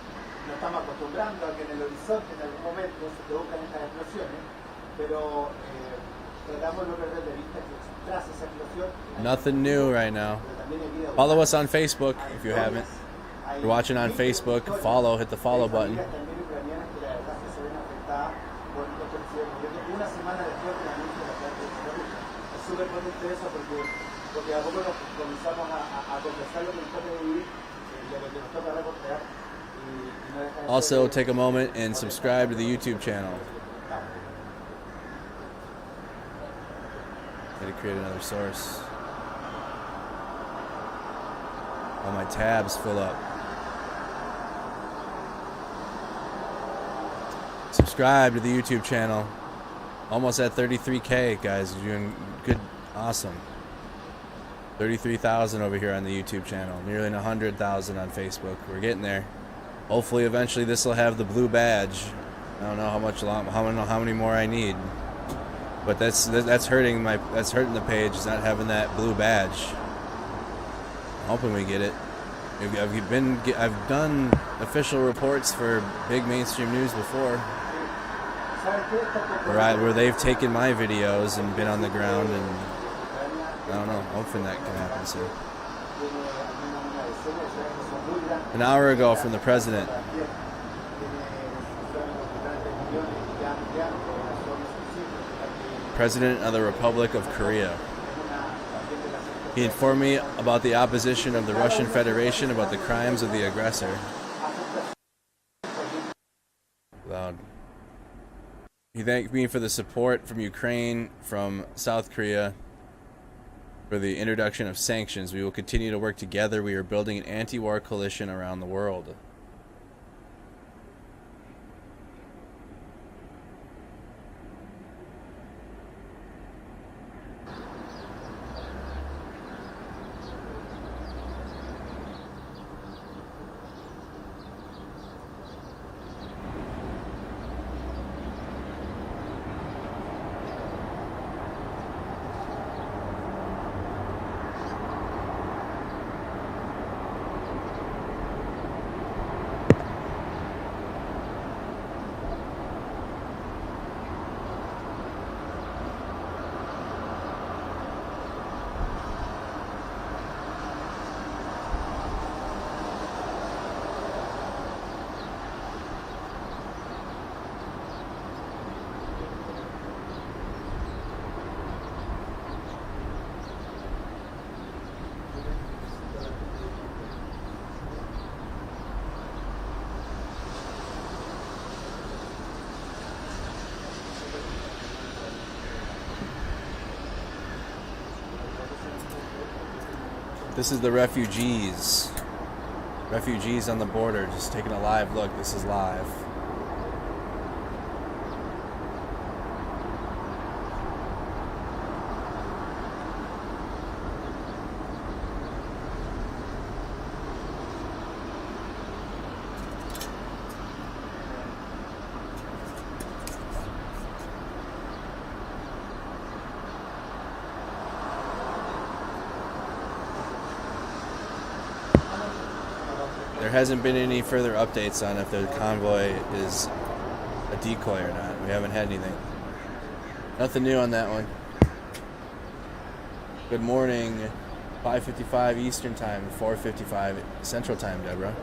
nos estamos acostumbrando a que en el horizonte en algún momento se produzcan estas explosiones, pero tratamos de no perder de vista que tras esa explosión
Nothing new right now. Follow us on Facebook if you haven't.
hay
If you're watching on Facebook, follow, hit the follow button.
También ucranianas que la verdad que se ven afectadas por estos accidentes. Una semana después de la anuncio de la parte de Rusia. Es súper potente eso porque a poco nos comenzamos a conversar lo que nos toca vivir y lo que nos toca reportear.
Also, take a moment and subscribe to the YouTube channel. Got to create another source. All my tabs fill up. Subscribe to the YouTube channel. Almost at 33K, guys. You're doing good. Awesome. 33,000 over here on the YouTube channel. Nearly 100,000 on Facebook. We're getting there. Hopefully, eventually, this will have the blue badge. I don't know how many more I need, but that's hurting the page. Is not having that blue badge. I'm hoping we get it. I've done official reports for big mainstream news before, where they've taken my videos and been on the ground, and I don't know. Hoping that can happen soon. An hour ago from the president. President of the Republic of Korea. He informed me about the opposition of the Russian Federation about the crimes of the aggressor. Loud. He thanked me for the support from Ukraine, from South Korea, for the introduction of sanctions. We will continue to work together. We are building an anti-war coalition around the world. This is the refugees. Refugees on the border, just taking a live look. This is live. There hasn't been any further updates on if the convoy is a decoy or not. We haven't had anything. Nothing new on that one. Good morning. 5:55 Eastern Time, 4:55 Central Time, Deborah.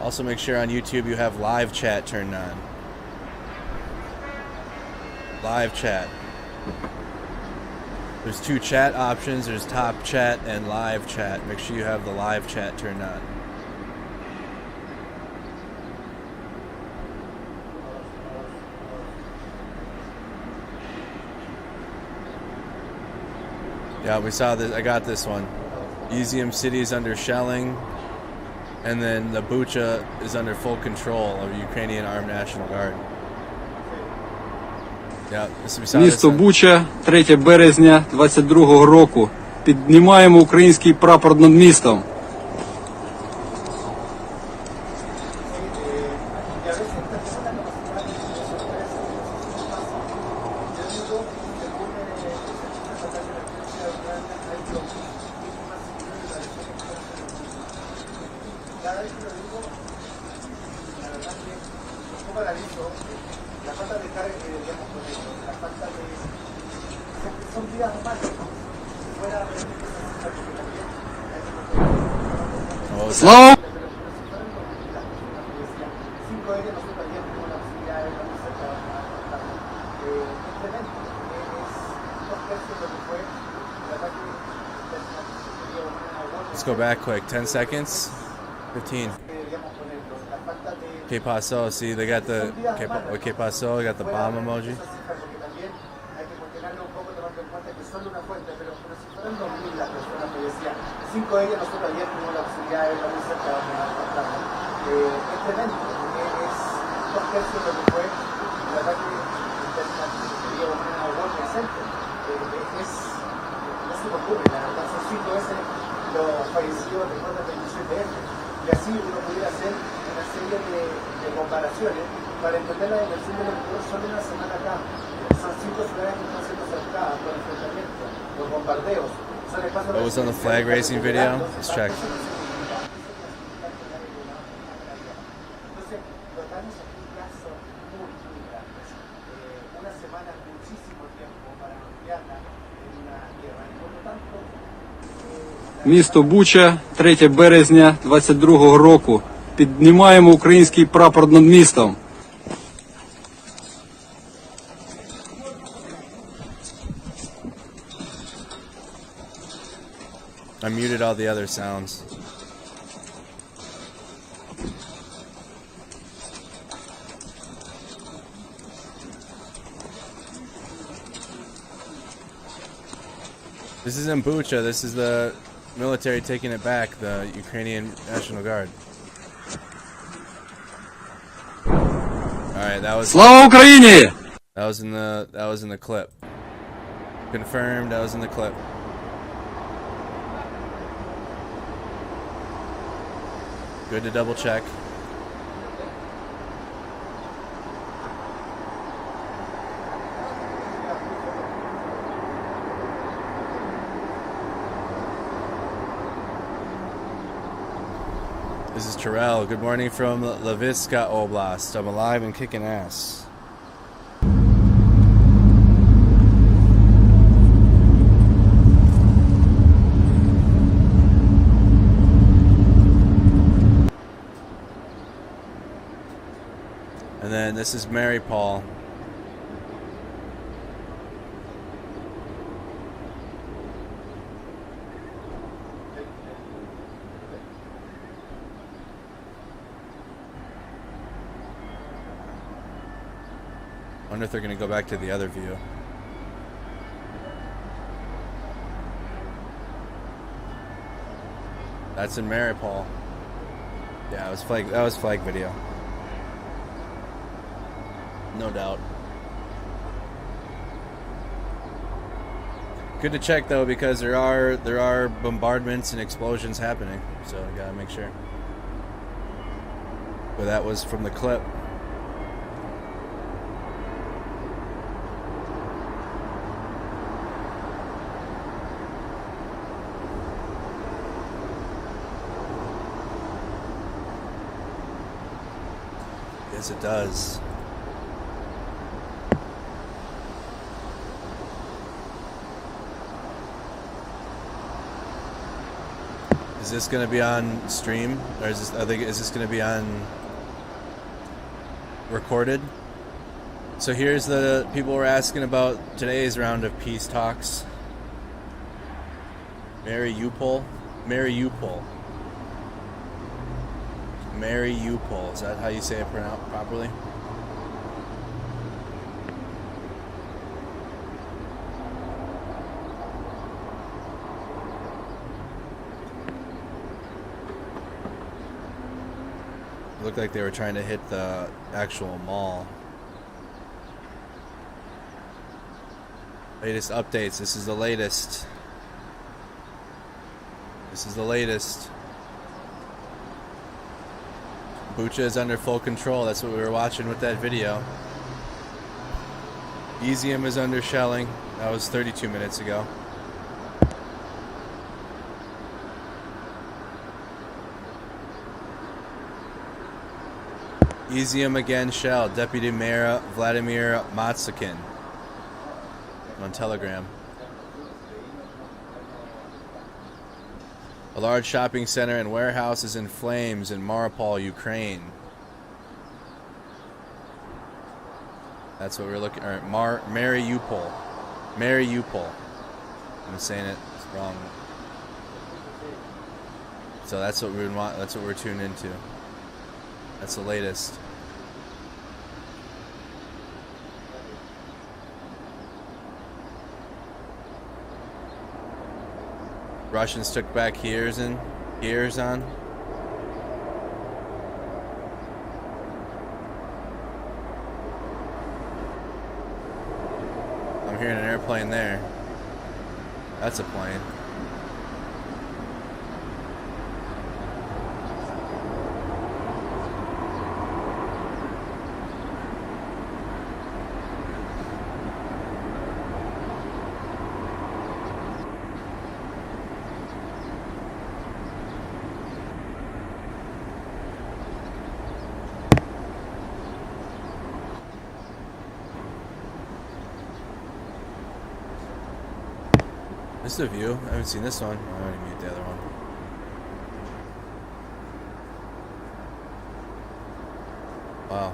Also make sure on YouTube you have live chat turned on. Live chat. There's two chat options. There's top chat and live chat. Make sure you have the live chat turned on. Yeah, we saw this. I got this one. Izium City is under shelling, and then the Bucha is under full control of Ukrainian Armed National Guard.
Місто Буча, 3 березня 22-го року. Піднімаємо український прапор над містом. Слава!
Let's go back quick. 10 seconds. 15. Que pasó? See, they got the que pasó. They got the bomb emoji.
Cinco de ellas nosotros ayer tuvimos la posibilidad de verla muy cerca de es tremendo, es 2/3 de lo que fue el ataque que dio a World Center. No se me ocurre, la verdad, son 5 veces los fallecidos después del 27 de y así uno pudiera hacer una serie de comparaciones para entender la dimensión de lo que ocurrió solo una semana acá. Son 5 ciudades que están siendo cercadas por enfrentamientos, los bombardeos.
What was on the flag racing video? Let's check.
Місто Буча, 3 березня 22-го року. Піднімаємо український прапор над містом.
I muted all the other sounds. This isn't Bucha, this is the military taking it back, the Ukrainian National Guard. Alright, that was
Слава Україні!
That was in the clip. Confirmed, that was in the clip. Good to double check. This is Terrell. Good morning from Lviska Oblast. I'm alive and kicking ass. And then this is Mary Paul. Wonder if they're going to go back to the other view. That's in Mary Paul. Yeah, that was flag video. No doubt. Good to check though, because there are bombardments and explosions happening, so I gotta make sure. But that was from the clip. Yes, it does. Is this going to be on stream, or is this going to be on recorded? So here's the people were asking about today's round of peace talks. Mariupol. Is that how you say it properly? It looked like they were trying to hit the actual mall. Latest updates. This is the latest. Bucha is under full control. That's what we were watching with that video. Izium is under shelling. That was 32 minutes ago. Izium again shelled. Deputy Mayor Vladimir Matsukin on Telegram. A large shopping center and warehouse is in flames in Mariupol, Ukraine. That's what we're looking at. Mariupol. Mariupol. I'm saying it wrong. So that's what we would want. That's what we're tuned into. That's the latest. Russians took back Kirsan. I'm hearing an airplane there. That's a plane. This is the view. I haven't seen this one. I already mute the other one. Wow.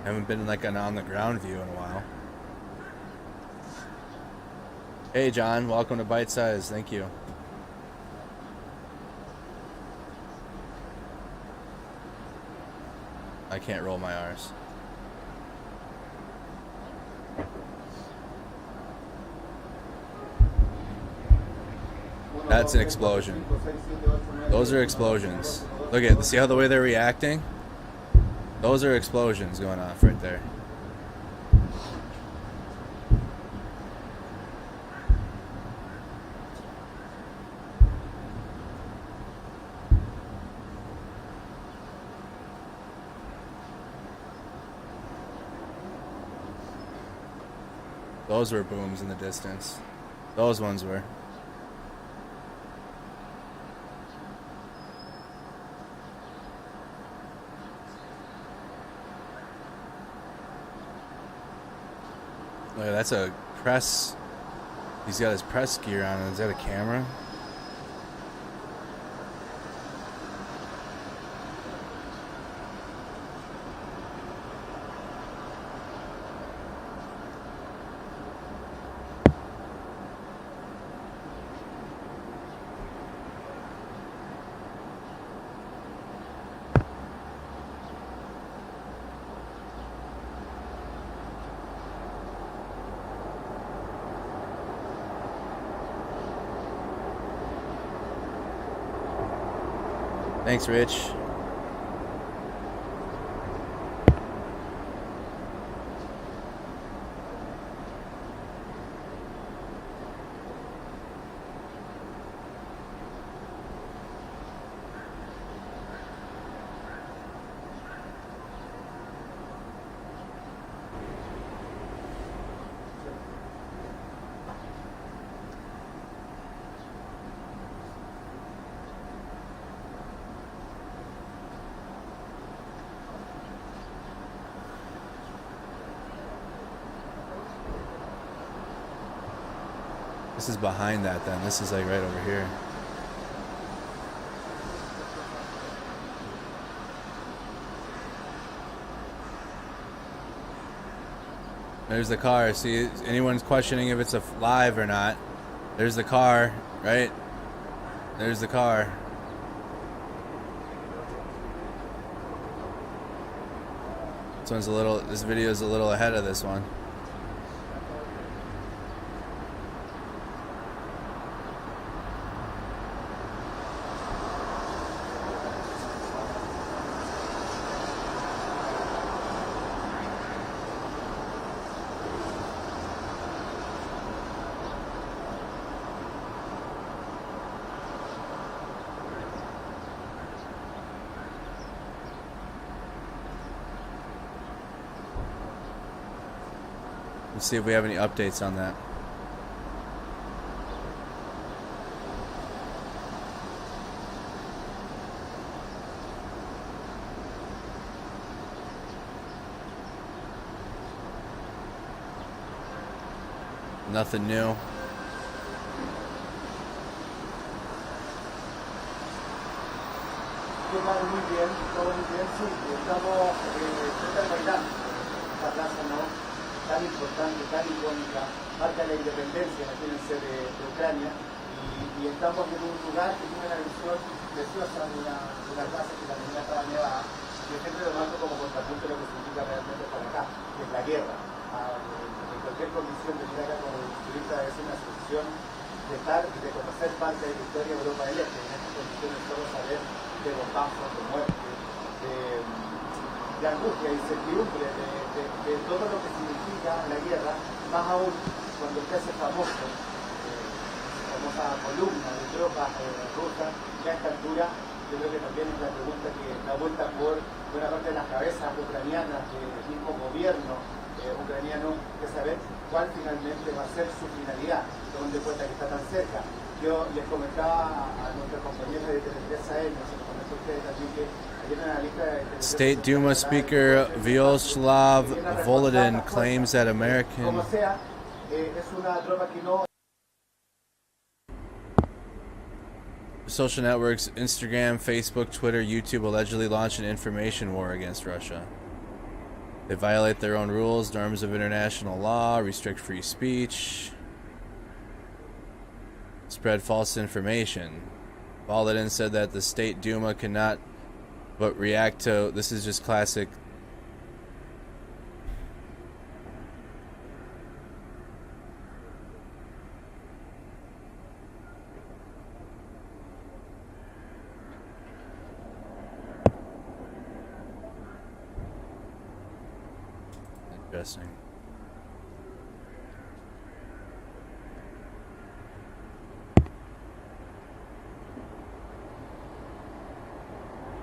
I haven't been like an on the ground view in a while. Hey John, welcome to Bite Size. Thank you. I can't roll my R's. That's an explosion. Those are explosions. Look at, see how the way they're reacting? Those are explosions going off right there. Those were booms in the distance. Those ones were. Look, that's a press. He's got his press gear on. Is that a camera? Thanks, Rich. This is behind that then. This is like right over here. There's the car. See, anyone's questioning if it's a live or not. There's the car, right? There's the car. This video is a little ahead of this one. Let's see if we have any updates on that. Nothing new.
¿Qué tal? Muy bien, todo muy bien, sí. Estamos frente al Maidán, esta plaza no tan importante, tan icónica, marca la independencia, imagínense, de Ucrania, y estamos en un lugar que tiene una visión preciosa de una plaza que también estaba nevada, y siempre lo marco como contrapunto de lo que significa realmente para acá, que es la guerra. En cualquier condición de venir acá como turista es una excepción de estar y de conocer parte de la historia de Europa del Este. En estas condiciones solo saber de bombazos, de muerte, de angustia y incertidumbre, de todo lo que significa la guerra, más aún cuando usted hace famosa columna de tropas rusas, ya a esta altura, yo creo que también es la pregunta que da vuelta por buena parte de las cabezas ucranianas, del mismo gobierno ucraniano, de saber cuál finalmente va a ser su finalidad, donde cuenta que está tan cerca. Yo les comentaba a nuestros compañeros de Tele3 nos comentó ustedes también que ayer en la lista de
State Duma Speaker Vyacheslav Volodin claims that American
como sea, es una tropa que no.
social networks Instagram, Facebook, Twitter, YouTube allegedly launched an information war against Russia. They violate their own rules, norms of international law, restrict free speech, spread false information. Volodin said that the State Duma cannot but react to... This is just classic... Interesting.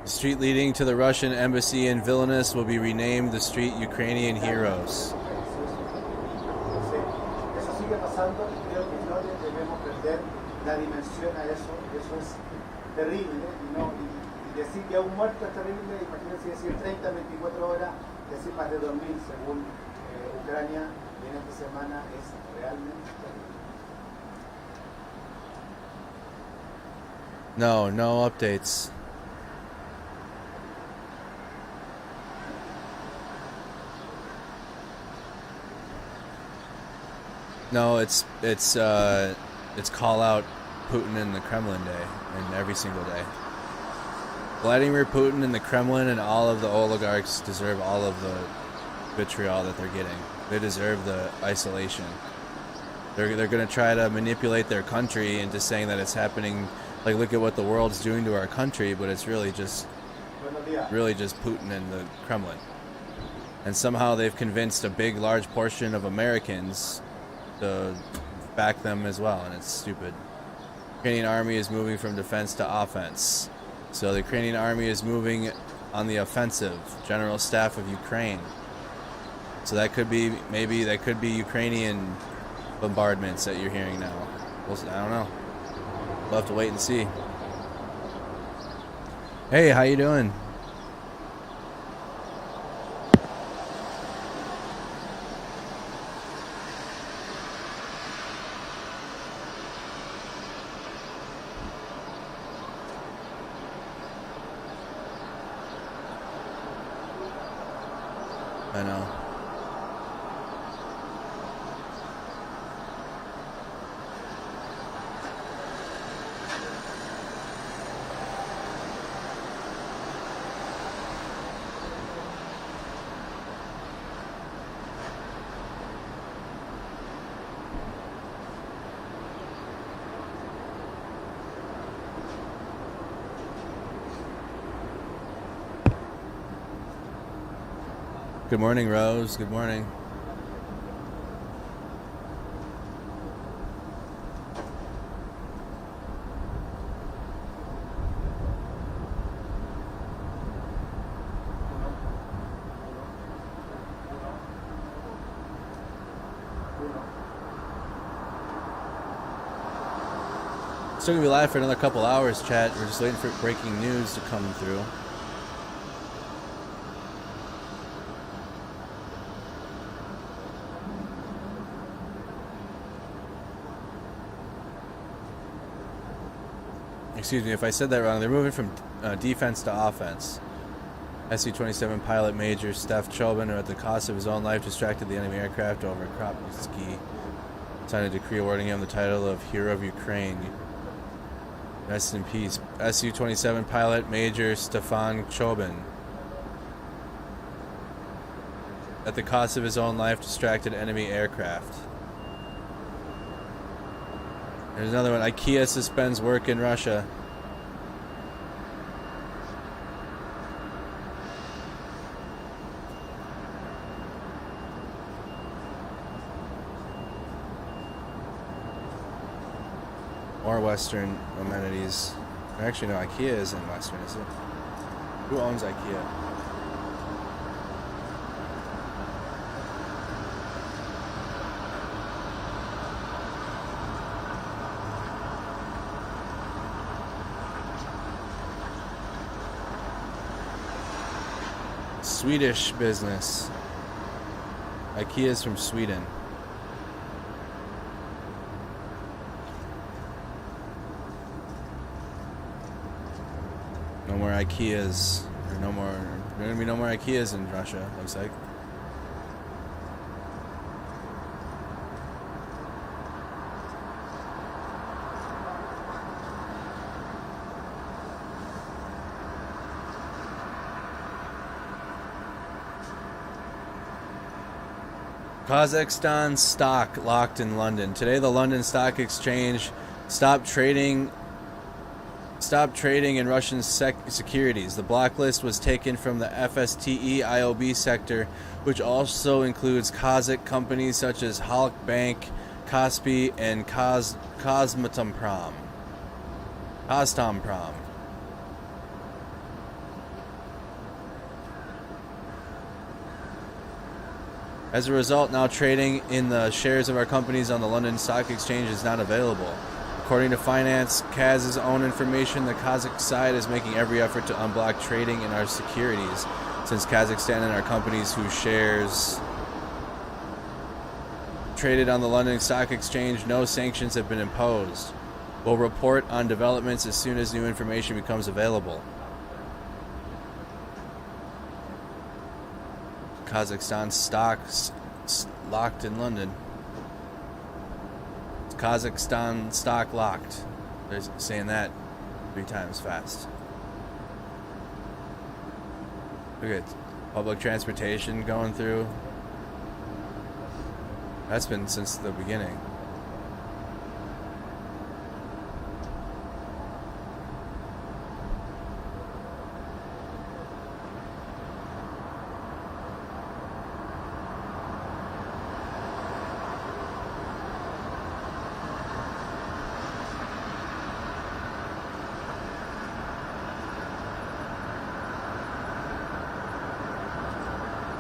The street leading to the Russian embassy in Vilnius will be renamed the Street Ukrainian Heroes.
Eso sigue pasando y creo que no debemos perder la dimensión a eso. Eso es terrible, y decir que a un muerto es terrible. Imagínense decir 30, 24 horas, decir más de 2000 según Ucrania, y en esta semana es realmente terrible.
No updates. No, it's call out Putin in the Kremlin day, and every single day. Vladimir Putin and the Kremlin and all of the oligarchs deserve all of the vitriol that they're getting. They deserve the isolation. They're going to try to manipulate their country into saying that it's happening, like, look at what the world's doing to our country, but it's really just Putin and the Kremlin. And somehow they've convinced a large portion of Americans to back them as well, and it's stupid. The Ukrainian army is moving from defense to offense. So the Ukrainian army is moving on the offensive. General Staff of Ukraine. So that could be, Ukrainian bombardments that you're hearing now. I don't know. We'll have to wait and see. Hey, how you doing? I know. Good morning, Rose. Good morning. Still gonna be live for another couple hours, chat. We're just waiting for breaking news to come through. Excuse me if I said that wrong. They're moving from defense to offense. Su-27 pilot Major Steph Chobin, at the cost of his own life, distracted the enemy aircraft over Kropytsky, signed a decree awarding him the title of Hero of Ukraine. Rest in peace. Su-27 pilot Major Stefan Chobin, at the cost of his own life, distracted enemy aircraft. There's another one. IKEA suspends work in Russia. More Western amenities. Actually, no, IKEA isn't Western, is it? Who owns IKEA? Swedish business. IKEA is from Sweden. No more IKEAs. Or no more. There are going to be no more IKEAs in Russia, looks like. Kazakhstan stock locked in London. Today, the London Stock Exchange stopped trading in Russian securities. The blacklist was taken from the FSTE IOB sector, which also includes Kazakh companies such as Halk Bank, Kaspi, and Kazatomprom. As a result, now trading in the shares of our companies on the London Stock Exchange is not available. According to Finance Kaz's own information, the Kazakh side is making every effort to unblock trading in our securities, since Kazakhstan and our companies whose shares traded on the London Stock Exchange, no sanctions have been imposed. We'll report on developments as soon as new information becomes available. Kazakhstan stocks locked in London. Kazakhstan stock locked. They're saying that 3 times fast. Look at public transportation going through. That's been since the beginning.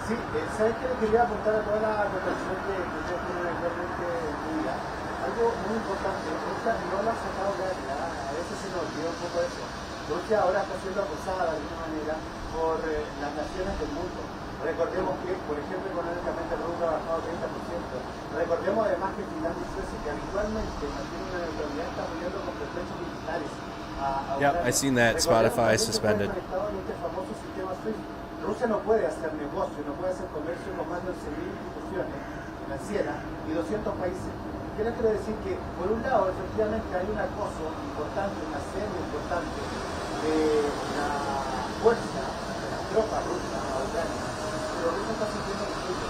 Sí, ¿sabes qué? Le quería apuntar a toda la votación que ustedes tienen actualmente en tu vida. Algo muy importante, Rusia no lo ha sacado de aquí, a veces se nos olvida un poco eso. Rusia ahora está siendo acosada de alguna manera por las naciones del mundo. Recordemos que, por ejemplo, económicamente el rublo ha bajado 30%. Recordemos además que Finlandia y Suecia, que habitualmente mantienen una neutralidad, están poniendo con protecciones militares.
Yep, I seen that. Spotify suspended.
Rusia no puede hacer negocio, no puede hacer comercio con más de 11.000 instituciones financieras y 200 países. Quiero decir que, por un lado, efectivamente hay un acoso importante, una serie importante de la fuerza, de las tropas rusas a Ucrania, pero Rusia está sintiendo el suyo.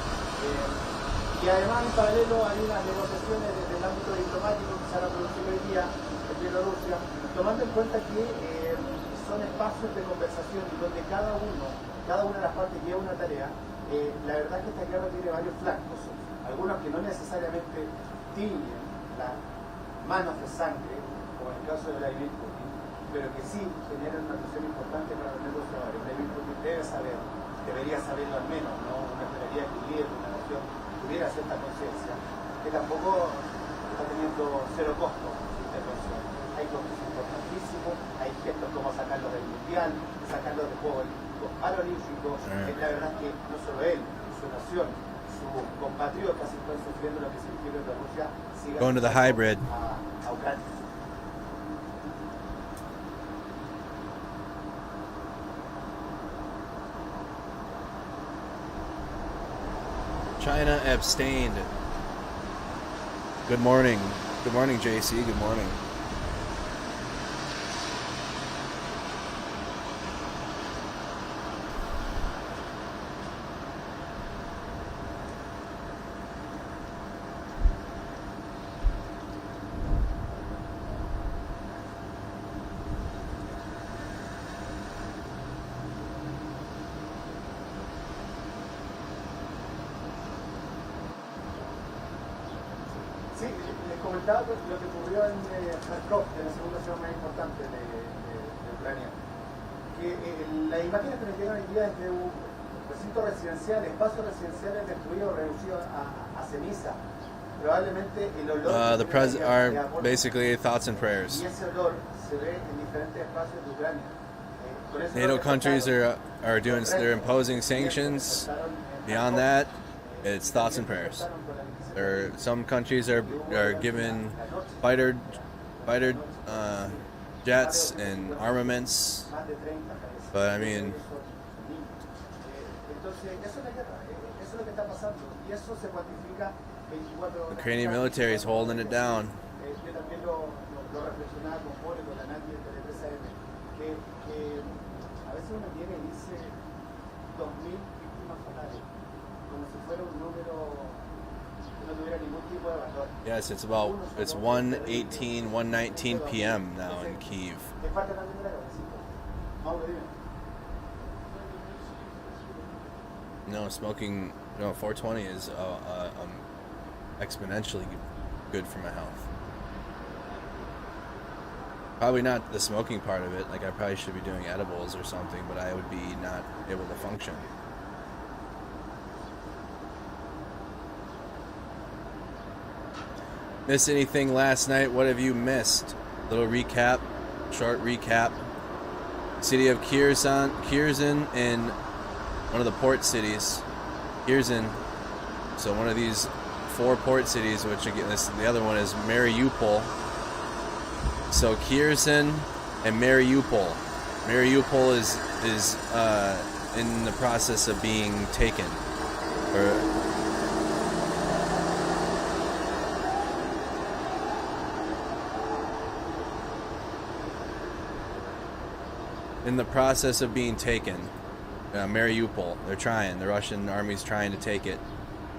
Y además, en paralelo, hay unas negociaciones desde el ámbito diplomático que se van a producir hoy día en Bielorrusia, tomando en cuenta que son espacios de conversación donde cada una de las partes lleva una tarea. La verdad es que esta guerra tiene varios flancos, algunos que no necesariamente tiñen las manos de sangre, como en el caso de Vladimir Putin, pero que sí generan una presión importante para los negociadores. Vladimir Putin debería saberlo al menos, ¿no? Una esperaría que el líder de una nación tuviera cierta conciencia, que tampoco está teniendo cero costo de intervención. Hay costos importantísimos, hay gestos como sacarlos del mundial, sacarlos de Juegos Olímpicos Paralímpicos. La verdad es que no solo él, su nación, sus compatriotas están sufriendo lo que significa que Rusia siga
Going to the hybrid.
a Ucrania.
China abstained. Good morning. Good morning, JC. Good morning.
Sí, les comentaba lo que ocurrió en Kharkov, en la segunda ciudad más importante de Ucrania. Que las imágenes que nos llegan hoy día es de un recinto residencial, espacios residenciales destruidos, reducidos a ceniza. Probablemente el olor
Are basically thoughts and prayers.
y ese olor se ve en diferentes espacios de Ucrania.
NATO countries they're imposing sanctions. Beyond that, it's thoughts and prayers. Some countries are given fighter jets and armaments, but I mean, Ukrainian military is holding it down. Yes, it's 1:18, 1:19 p.m. now in Kyiv. No, 420 is exponentially good for my health. Probably not the smoking part of it, like I probably should be doing edibles or something, but I would be not able to function. Miss anything last night? What have you missed? Little recap, short recap. City of Kirsan in one of the port cities. Kirsan, so one of these 4 port cities, which again, the other one is Mariupol. So Kirsan and Mariupol. Mariupol is in the process of being taken. In the process of being taken. Mariupol. The Russian army's trying to take it.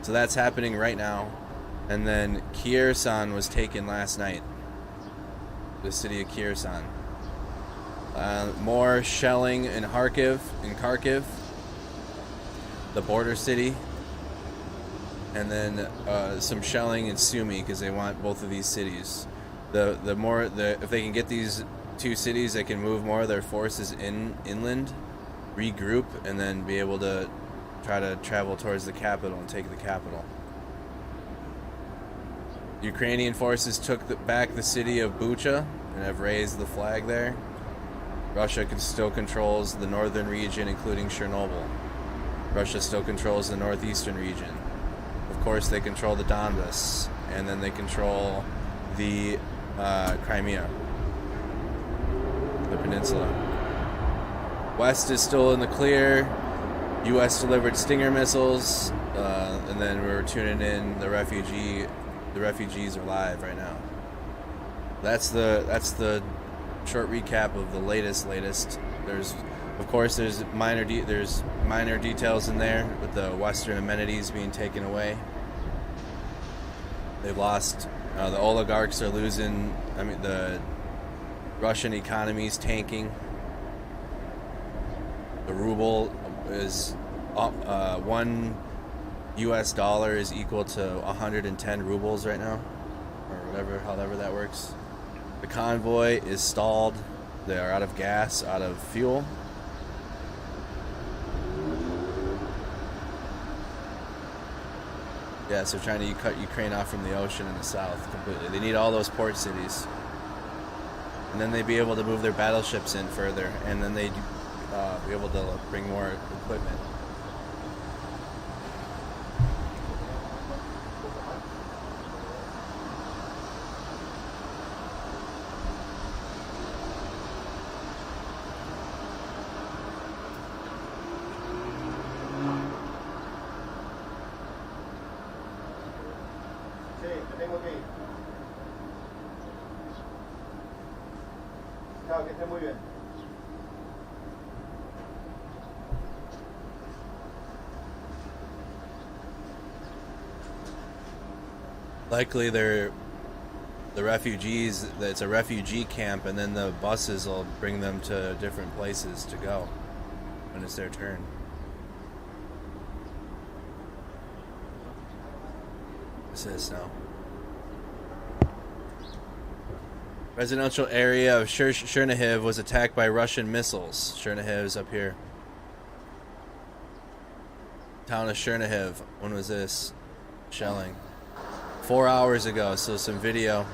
So that's happening right now. And then Kirsan was taken last night. The city of Kirsan. More shelling in Kharkiv, the border city. And then some shelling in Sumy because they want both of these cities. If they can get these 2 cities, they can move more of their forces inland, regroup, and then be able to try to travel towards the capital and take the capital. Ukrainian forces took back the city of Bucha and have raised the flag there. Russia still controls the northern region, including Chernobyl. Russia still controls the northeastern region. Of course, they control the Donbas, and then they control the Crimea. The peninsula. West is still in the clear. U.S. delivered Stinger missiles, and then we're tuning in the refugees are live right now. That's the short recap of the latest. There's minor details in there with the Western amenities being taken away. They've lost. The oligarchs are losing. The Russian economy's tanking. The ruble is $1 is equal to 110 rubles right now, or however that works. The convoy is stalled. They are out of gas, out of fuel. Yeah, so trying to cut Ukraine off from the ocean in the south completely. They need all those port cities. And then they'd be able to move their battleships in further, and then they'd be able to bring more equipment.
Sí, me tengo que ir. Chao, que esté muy bien.
Likely they're the refugees, it's a refugee camp, and then the buses will bring them to different places to go when it's their turn. What's this now? Residential area of Chernihiv was attacked by Russian missiles. Chernihiv's up here. Town of Chernihiv. When was this? Shelling. 4 hours ago, so some video.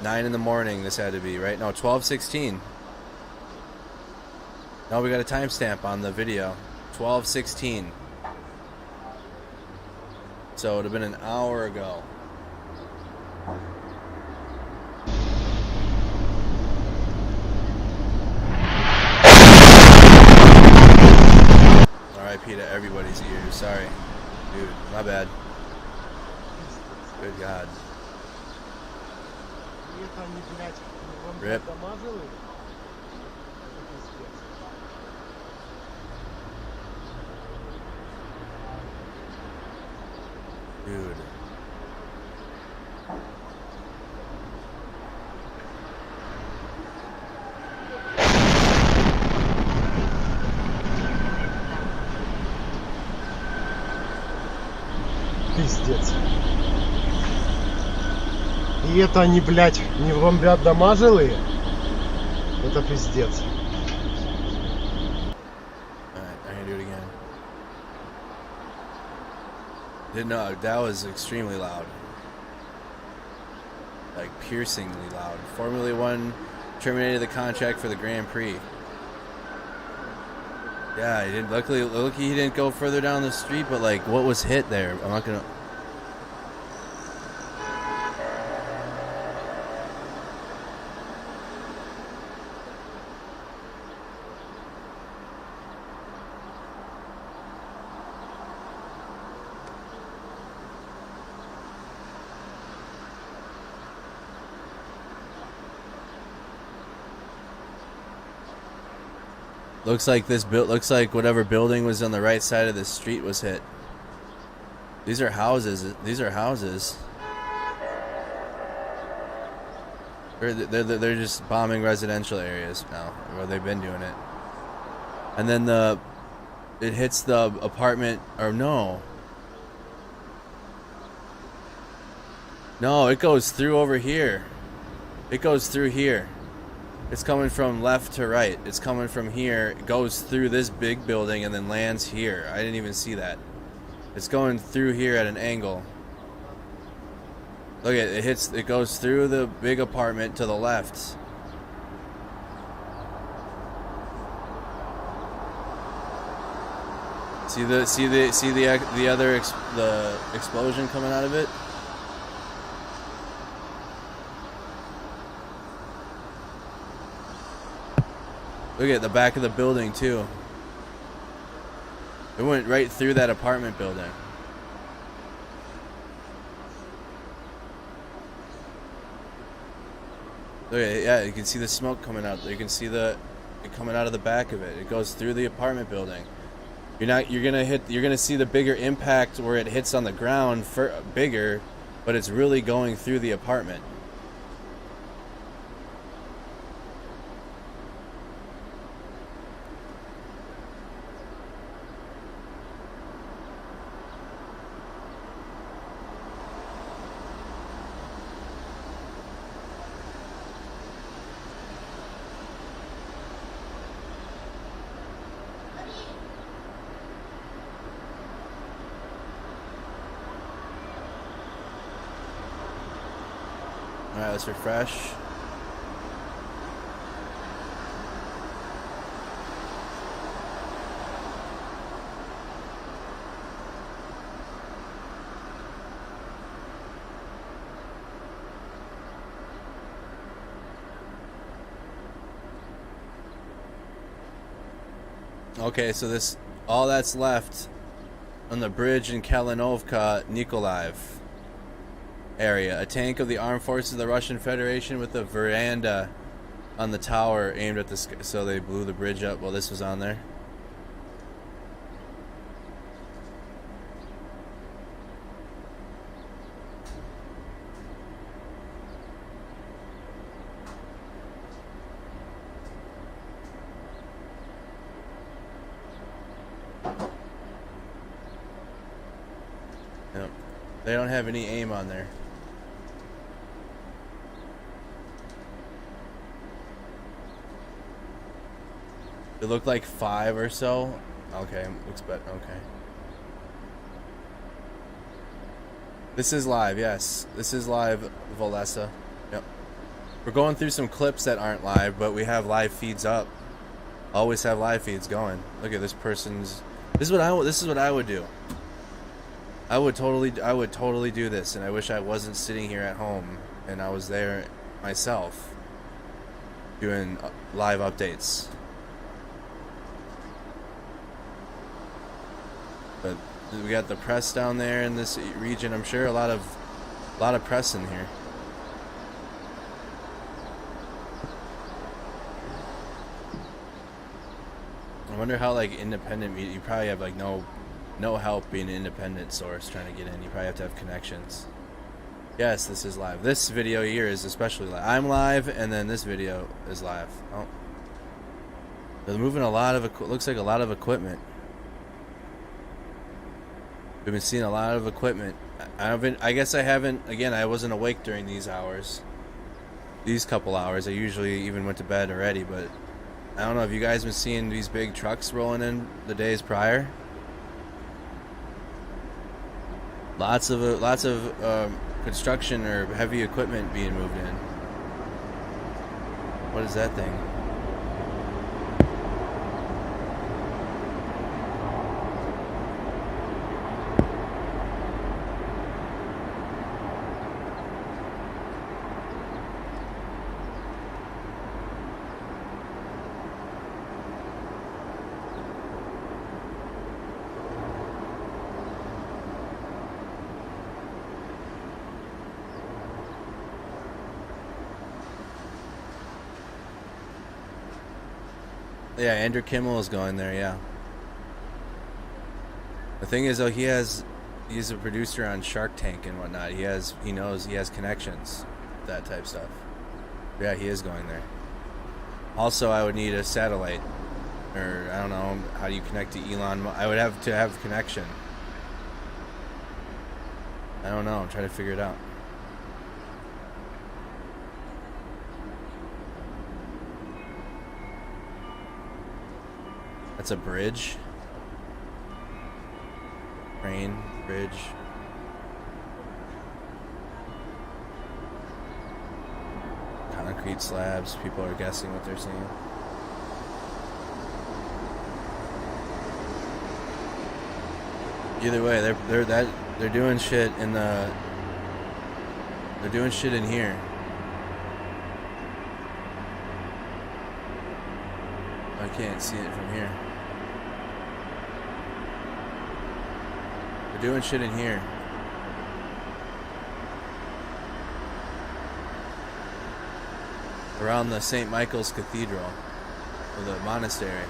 9 in the morning this had to be, right? No, 12:16. No, we got a timestamp on the video. 12:16. So it would have been an hour ago. RIP to everybody's ears. Sorry. Dude, my bad. Good God. Rip. Dude.
Пиздец. И это они, блядь, не бомбят дома жилые? Это пиздец.
Alright, I'm gonna do it again. Didn't know, that was extremely loud. Like, piercingly loud. Formula One terminated the contract for the Grand Prix. Yeah, he didn't. Luckily he didn't go further down the street, but like, what was hit there? I'm not gonna. Looks like whatever building was on the right side of the street was hit. These are houses. These are houses. They're just bombing residential areas now. Well, they've been doing it. And then it hits the apartment, or no. No, it goes through over here. It goes through here. It's coming from left to right. It's coming from here. It goes through this big building and then lands here. I didn't even see that. It's going through here at an angle. Look at it. It goes through the big apartment to the left. See the other explosion coming out of it? Look at the back of the building too. It went right through that apartment building. Look at it, yeah, you can see the smoke coming out. You can see it coming out of the back of it. It goes through the apartment building. You're gonna see the bigger impact where it hits on the ground bigger, but it's really going through the apartment. Alright, let's refresh. Okay, so all that's left on the bridge in Kalinovka, Nikolaev area. A tank of the armed forces of the Russian Federation with a veranda on the tower aimed at the sky. So they blew the bridge up while this was on there. Yep. They don't have any aim on there. It looked like 5 or so. Okay, looks better. Okay. This is live, yes. This is live, Volessa. Yep. We're going through some clips that aren't live, but we have live feeds up. Always have live feeds going. Look at this person's. This is what I would do. I would totally do this, and I wish I wasn't sitting here at home and I was there myself doing live updates. But we got the press down there in this region. I'm sure a lot of press in here. I wonder how like independent media. You probably have like no help being an independent source trying to get in. You probably have to have connections. Yes, this is live. This video here is especially live. I'm live, and then this video is live. Oh, they're moving a lot of. Looks like a lot of equipment. We've been seeing a lot of equipment. I guess I haven't. Again, I wasn't awake during these hours. These couple hours. I usually even went to bed already, but I don't know. Have you guys been seeing these big trucks rolling in the days prior? Lots of construction or heavy equipment being moved in. What is that thing? Yeah, Andrew Kimmel is going there, yeah. The thing is, though, he's a producer on Shark Tank and whatnot. He knows he has connections, that type stuff. Yeah, he is going there. Also, I would need a satellite, or I don't know, how do you connect to Elon? I would have to have connection. I don't know, I'm trying to figure it out. That's a bridge. Crane, bridge. Concrete slabs. People are guessing what they're seeing. Either way, they're doing shit in the. They're doing shit in here. I can't see it from here. They're doing shit in here. Around the St. Michael's Cathedral, or the monastery.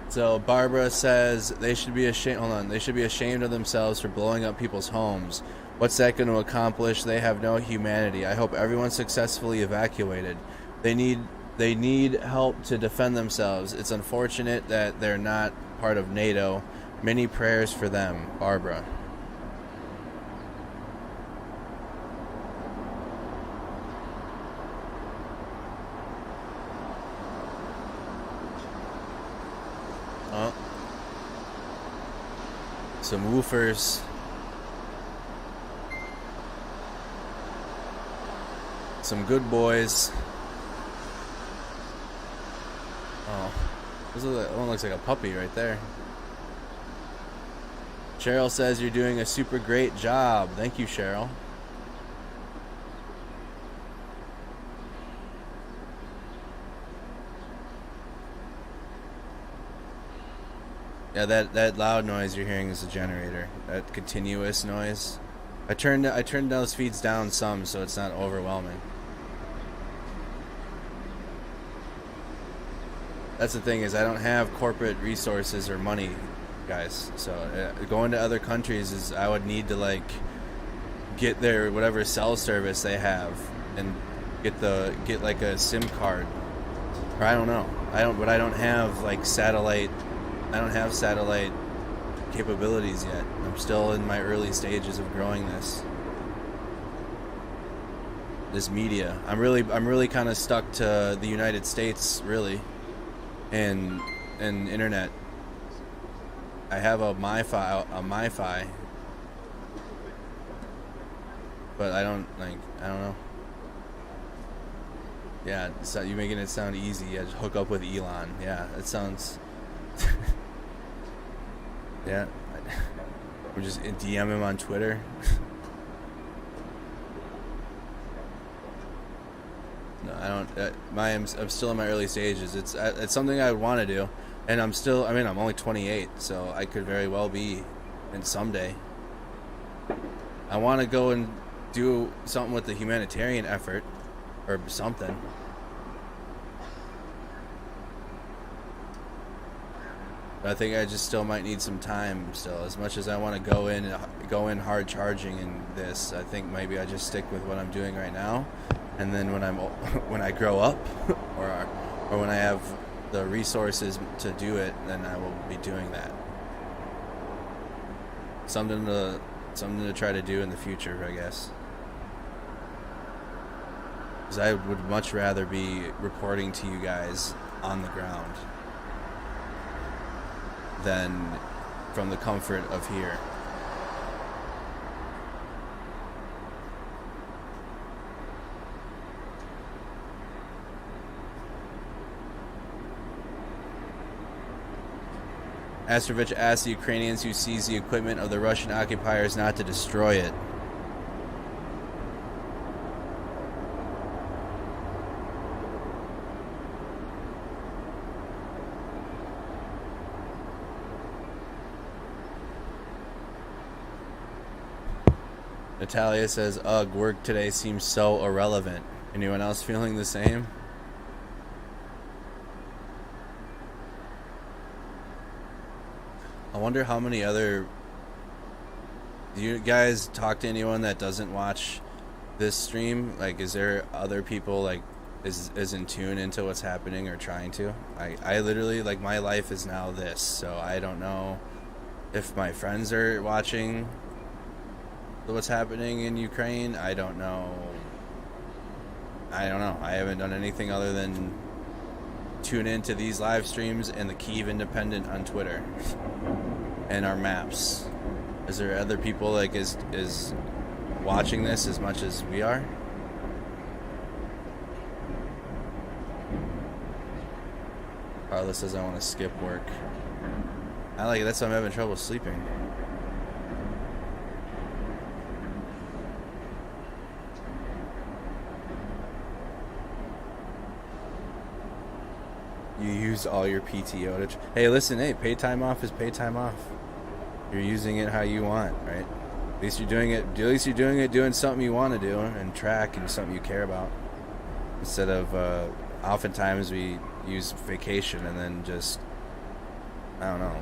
So Barbara says they should be ashamed. Hold on, they should be ashamed of themselves for blowing up people's homes. What's that going to accomplish? They have no humanity. I hope everyone's successfully evacuated. They need help to defend themselves. It's unfortunate that they're not part of NATO. Many prayers for them, Barbara. Oh. Some woofers. Some good boys. Oh, that one looks like a puppy right there. Cheryl says you're doing a super great job. Thank you, Cheryl. Yeah, that loud noise you're hearing is a generator. That continuous noise. I turned those feeds down some so it's not overwhelming. That's the thing, is I don't have corporate resources or money, guys. So going to other countries is, I would need to like get their whatever cell service they have and get like a SIM card. Or I don't know. But I don't have like satellite. I don't have satellite capabilities yet. I'm still in my early stages of growing this media. I'm really kind of stuck to the United States, really, and internet. I have a MiFi, but I don't know. Yeah, so you're making it sound easy. Yeah, just hook up with Elon. Yeah, it sounds. Yeah, or just DM him on Twitter. No, I don't. I'm still in my early stages. It's something I would want to do, and I'm only 28, so I could very well be, and someday. I want to go and do something with the humanitarian effort, or something. I think I just still might need some time still. As much as I want to go in hard charging in this, I think maybe I just stick with what I'm doing right now, and then when I grow up, or when I have the resources to do it, then I will be doing that. Something to try to do in the future, I guess. Because I would much rather be reporting to you guys on the ground than from the comfort of here. Astrovich asked the Ukrainians who seized the equipment of the Russian occupiers not to destroy it. Natalia says, ugh, work today seems so irrelevant. Anyone else feeling the same? I wonder how many other... Do you guys talk to anyone that doesn't watch this stream? Like, is there other people, like, is in tune into what's happening or trying to? I literally, like, my life is now this, so I don't know if my friends are watching what's happening in Ukraine. I don't know. I haven't done anything other than tune into these live streams and the Kyiv Independent on Twitter and our maps. Is there other people like is watching this as much as we are? Carla says I want to skip work. I like it. That's why I'm having trouble sleeping. You use all your PTO to... Hey, listen, paid time off is paid time off. You're using it how you want, right? At least you're doing it doing something you want to do and track and something you care about. Instead of, oftentimes we use vacation and then just, I don't know,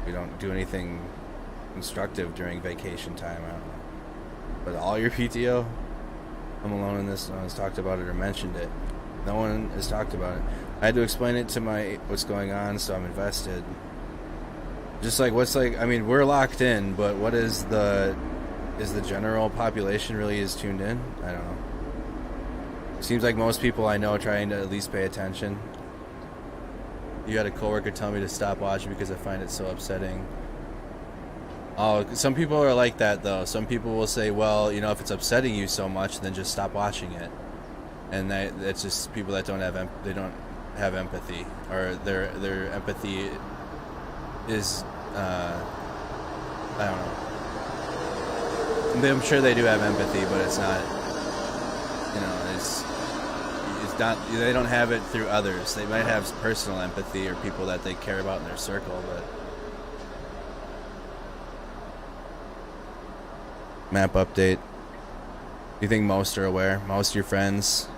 we don't do anything constructive during vacation time. I don't know. But all your PTO, I'm alone in this. No one's talked about it or mentioned it. No one has talked about it. I had to explain it to what's going on, so I'm invested. Just like we're locked in, but what is the general population really is tuned in? I don't know. Seems like most people I know are trying to at least pay attention. You had a coworker tell me to stop watching because I find it so upsetting. Oh, some people are like that though. Some people will say, well, if it's upsetting you so much, then just stop watching it. And it's just people that don't have have empathy, or their empathy is I don't know. I'm sure they do have empathy, but it's not, you know, it's not, they don't have it through others. They might have personal empathy or people that they care about in their circle, but map update. Do you think most are aware? Most of your friends?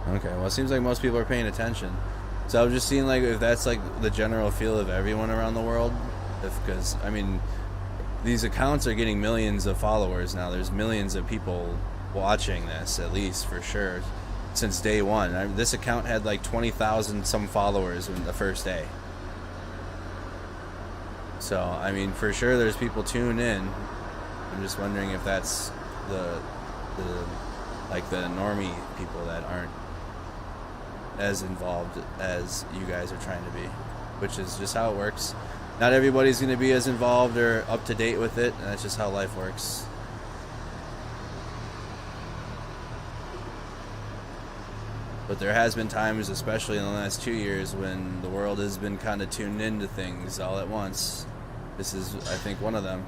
Okay, well, it seems like most people are paying attention. So I was just seeing, like, if that's like the general feel of everyone around the world. Because I mean, these accounts are getting millions of followers now. There's millions of people watching this, at least for sure, since day one. This account had like 20,000 some followers in the first day. So I mean, for sure, there's people tuned in. I'm just wondering if that's the normie people that aren't as involved as you guys are trying to be, which is just how it works. Not everybody's going to be as involved or up to date with it, and that's just how life works. But there has been times, especially in the last 2 years, when the world has been kind of tuned into things all at once. This is, I think, one of them.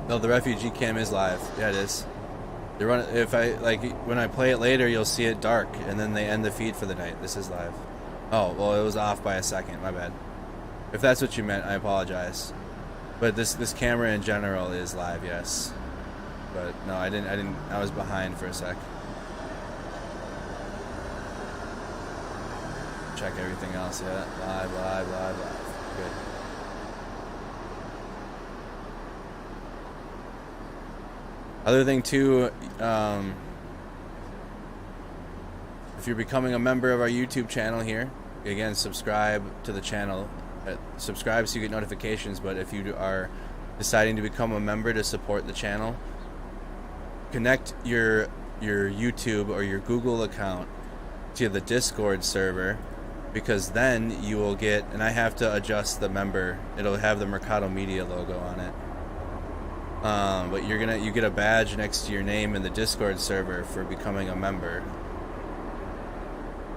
No, the refugee cam is live. Yeah, it is. They run. If I when I play it later, you'll see it dark, and then they end the feed for the night. This is live. Oh, well, it was off by a second. My bad. If that's what you meant, I apologize. But this camera in general is live, yes. But no, I didn't. I was behind for a sec. Check everything else. Yeah, live. Good. Other thing too, if you're becoming a member of our YouTube channel here, again, subscribe to the channel. Subscribe so you get notifications, but if you are deciding to become a member to support the channel, connect your YouTube or your Google account to the Discord server, because then you will get, and I have to adjust the member, it'll have the Mercado Media logo on it. But you get a badge next to your name in the Discord server for becoming a member.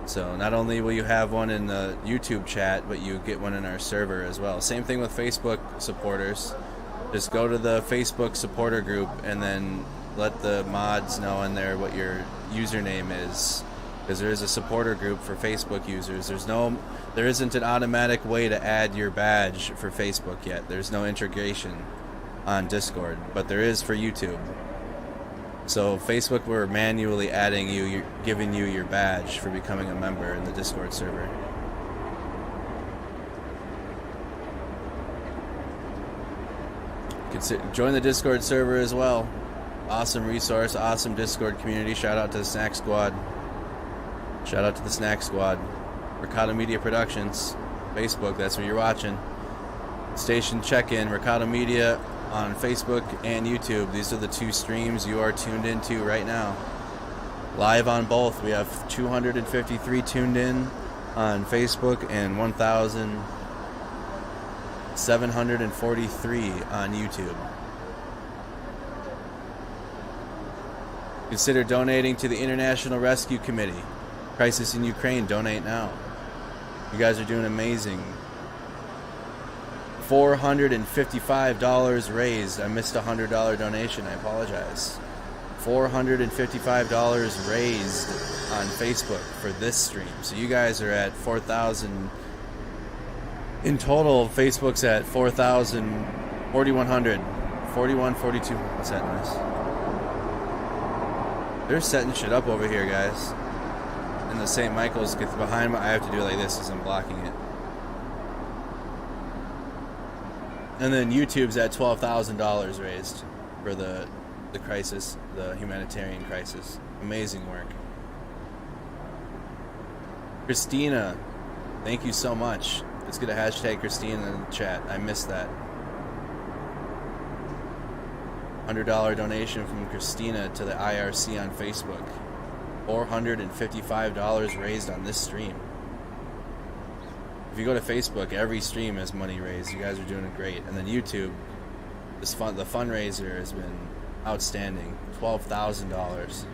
So not only will you have one in the YouTube chat, but you get one in our server as well. Same thing with Facebook supporters. Just go to the Facebook supporter group and then let the mods know in there what your username is, because there is a supporter group for Facebook users. There isn't an automatic way to add your badge for Facebook yet. There's no integration on Discord, but there is for YouTube. So Facebook, we're manually adding you, giving you your badge for becoming a member in the Discord server. Join the Discord server as well. Awesome resource, awesome Discord community. Shout out to the Snack Squad. Shout out to the Snack Squad. Mercado Media Productions. Facebook, that's where you're watching. Station check-in, Mercado Media on Facebook and YouTube. These are the two streams you are tuned into right now. Live on both. We have 253 tuned in on Facebook and 1,743 on YouTube. Consider donating to the International Rescue Committee. Crisis in Ukraine, donate now. You guys are doing amazing. $455 raised. I missed a $100 donation. I apologize. $455 raised on Facebook for this stream. So you guys are at 4,000. In total, Facebook's at 4,000, 4,100, 4142. What's that noise? They're setting shit up over here, guys. And the St. Michael's gets behind me. I have to do it like this because I'm blocking it. And then YouTube's at $12,000 raised for the crisis, the humanitarian crisis. Amazing work. Christina, thank you so much. Let's get a hashtag Christina in the chat. I missed that. $100 donation from Christina to the IRC on Facebook. $455 raised on this stream. If you go to Facebook, every stream has money raised. You guys are doing great. And then YouTube, the fundraiser has been outstanding. $12,000.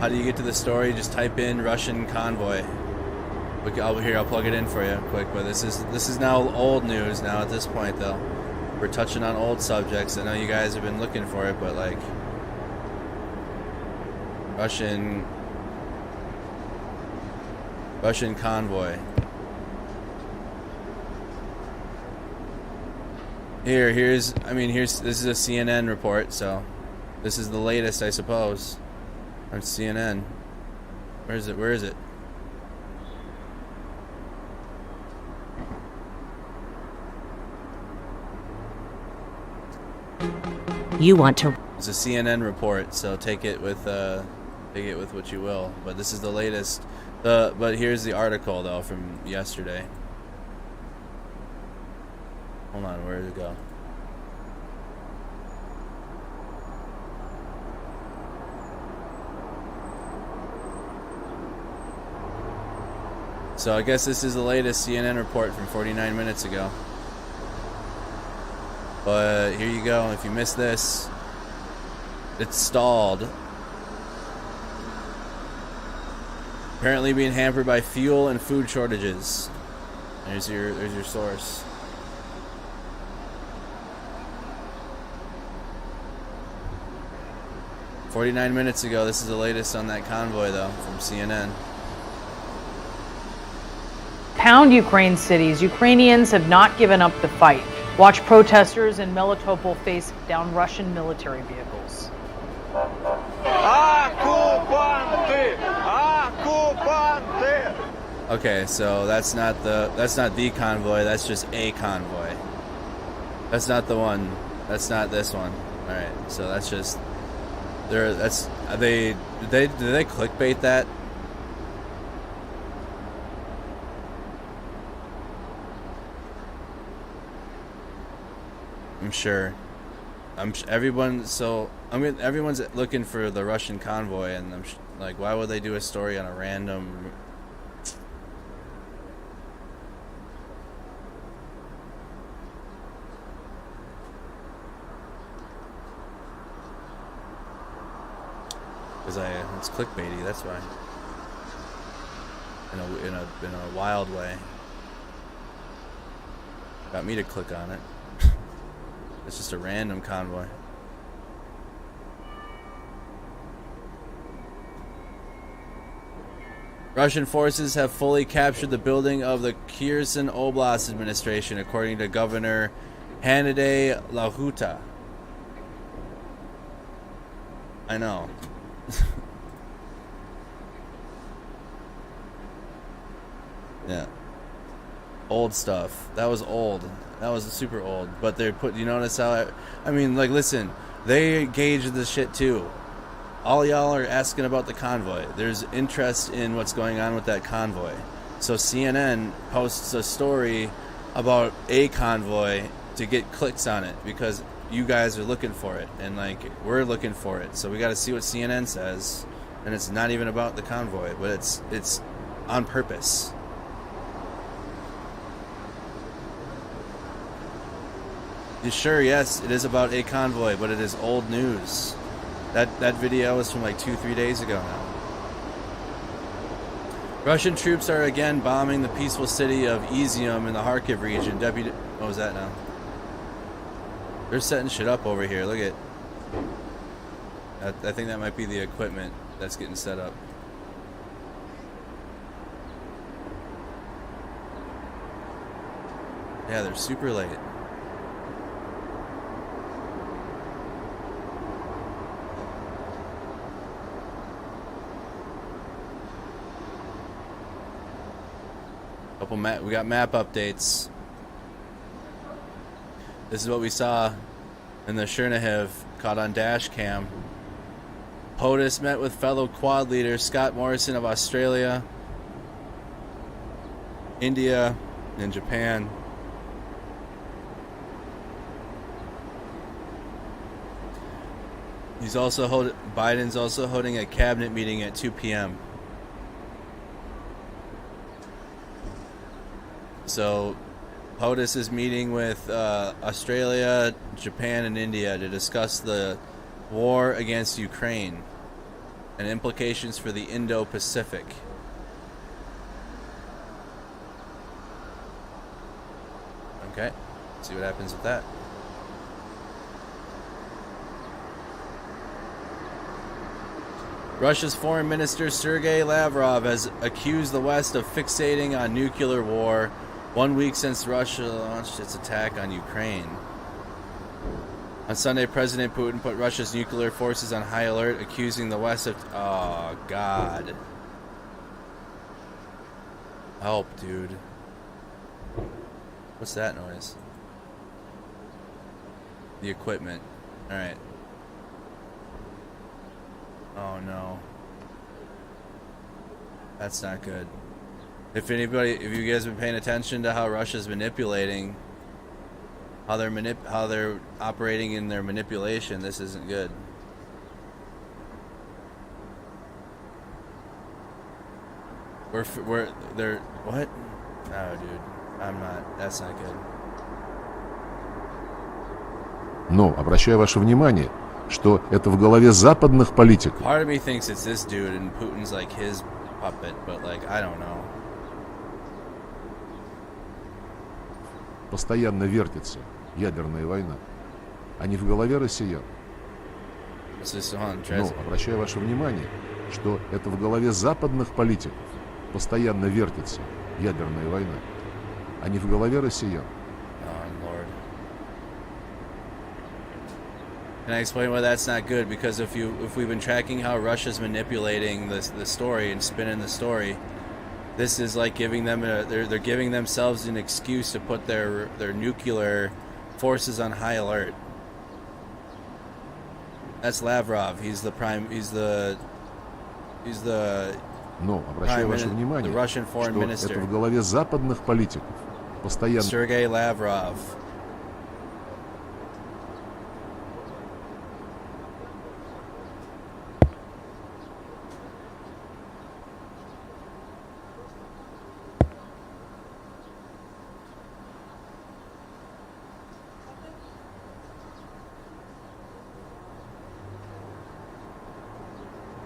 How do you get to the story? Just type in Russian convoy. I'll plug it in for you quick. But this is now old news now at this point, though. We're touching on old subjects. I know you guys have been looking for it, but like Russian convoy. This is a CNN report, so this is the latest, I suppose. On CNN. Where is it?
You want to...
It's a CNN report, so take it with what you will. But this is the latest. But here's the article though from yesterday. Hold on, where did it go? So I guess this is the latest CNN report from 49 minutes ago. But here you go. If you missed this, it's stalled. Apparently being hampered by fuel and food shortages. There's your source. "49 minutes ago, this is the latest on that convoy, though, from CNN.
Pound Ukraine cities. Ukrainians have not given up the fight. Watch protesters in Melitopol face down Russian military vehicles.
Okay, so that's not the convoy. That's just a convoy. That's not the one. That's not this one. All right, so that's just did they clickbait that? I'm sure. Everyone's looking for the Russian convoy, and I'm like, why would they do a story on a random? Because it's clickbaity. That's why. In a wild way. Got me to click on it. It's just a random convoy. Russian forces have fully captured the building of the Kirsan Oblast administration, according to Governor Hanade Lahuta. I know. Yeah. Old stuff. That was old. That was super old. But you notice how, listen, they gauge this shit too. All y'all are asking about the convoy. There's interest in what's going on with that convoy. So CNN posts a story about a convoy to get clicks on it because you guys are looking for it. And we're looking for it. So we got to see what CNN says. And it's not even about the convoy, but it's on purpose. Sure, yes, it is about a convoy, but it is old news. That video is from 2-3 days ago now. Russian troops are again bombing the peaceful city of Izium in the Kharkiv region. What was that now? They're setting shit up over here. Look at. I think that might be the equipment that's getting set up. Yeah, they're super late. We got map updates. This is what we saw in the Chernihiv, caught on dash cam. POTUS met with fellow Quad leader Scott Morrison of Australia. India and Japan. Biden's also holding a cabinet meeting at 2 p.m. So POTUS is meeting with Australia, Japan, and India to discuss the war against Ukraine and implications for the Indo-Pacific. Okay, see what happens with that. Russia's Foreign Minister Sergei Lavrov has accused the West of fixating on nuclear war 1 week since Russia launched its attack on Ukraine. On Sunday, President Putin put Russia's nuclear forces on high alert, accusing the West of... Oh, God. Help, dude. What's that noise? The equipment. Alright. Oh no. That's not good. If you guys have been paying attention to how Russia's manipulating, how they're operating in their manipulation, this isn't good. They're what? Oh, dude, I'm not. That's not good.
Но обращаю ваше внимание, что это в голове западных политиков.
Part of me thinks it's this dude and Putin's like his puppet, but like I don't know.
Постоянно вертится ядерная война, а не в голове россиян. Но обращаю ваше внимание, что это в голове западных политиков постоянно вертится ядерная война, а не в голове россиян.
Can I explain why that's not good? Because if we've been tracking how Russia's manipulating the story and spinning the story, this is like giving them they're giving themselves an excuse to put their nuclear forces on high alert. That's Lavrov. He's the
Но обращаю ваше внимание,
Russian foreign
что
minister.
это в голове западных политиков постоянно.
Sergei Lavrov.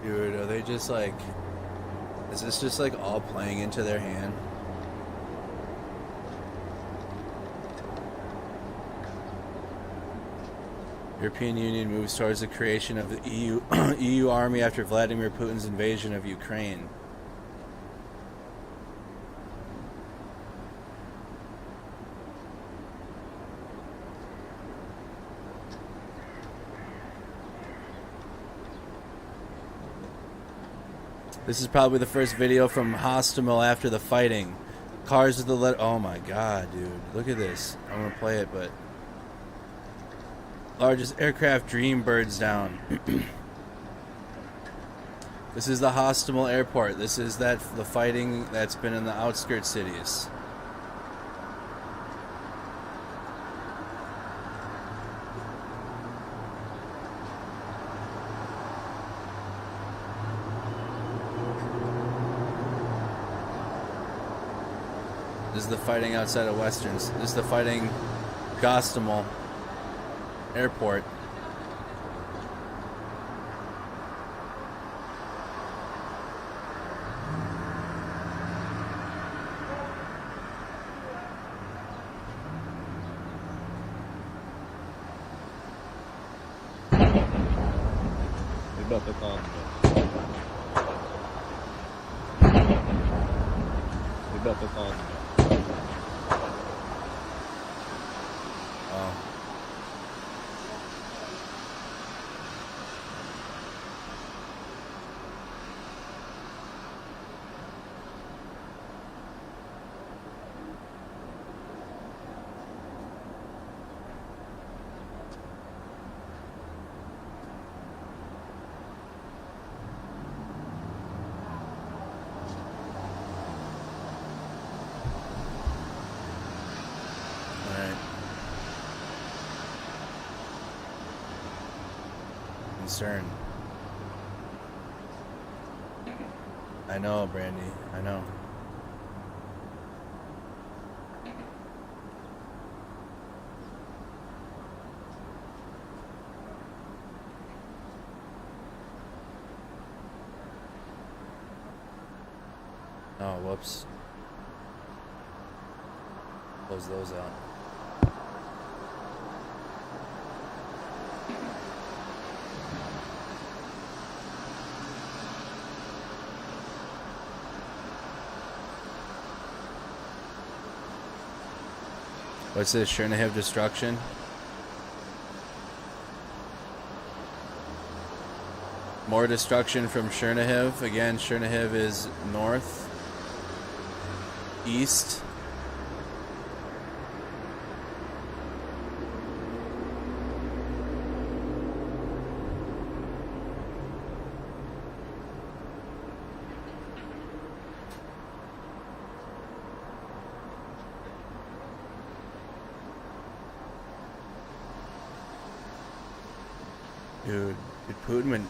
Dude, are they just like... Is this just like all playing into their hand? European Union moves towards the creation of the EU army after Vladimir Putin's invasion of Ukraine. This is probably the first video from Hostomel after the fighting. Cars with the oh my god, dude. Look at this. I'm gonna play it, but... Largest aircraft Dream birds down. This is the Hostomel airport. This is the fighting that's been in the outskirts cities. This is the fighting outside of Westerns. This is the fighting Hostomel airport.
Ребята, там... Ребята, там...
concern. I know, Brandy. I know. Oh, whoops. Close those out. What's this? Chernihiv destruction? More destruction from Chernihiv. Again, Chernihiv is north, east. Dude, Putin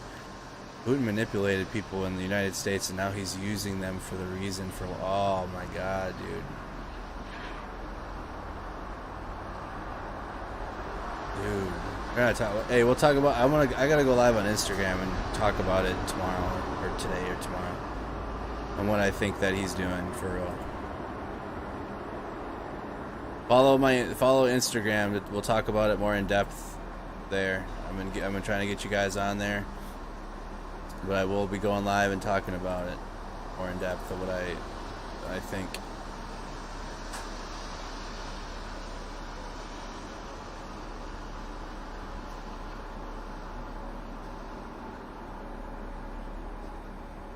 manipulated people in the United States, and now he's using them for the reason for. Oh my God, dude. Dude, we're gonna talk. Hey, we'll talk about. I gotta go live on Instagram and talk about it tomorrow, or today, or tomorrow, and what I think that he's doing for real. Follow Instagram. We'll talk about it more in depth there. I'm trying to get you guys on there, but I will be going live and talking about it more in depth of what I think.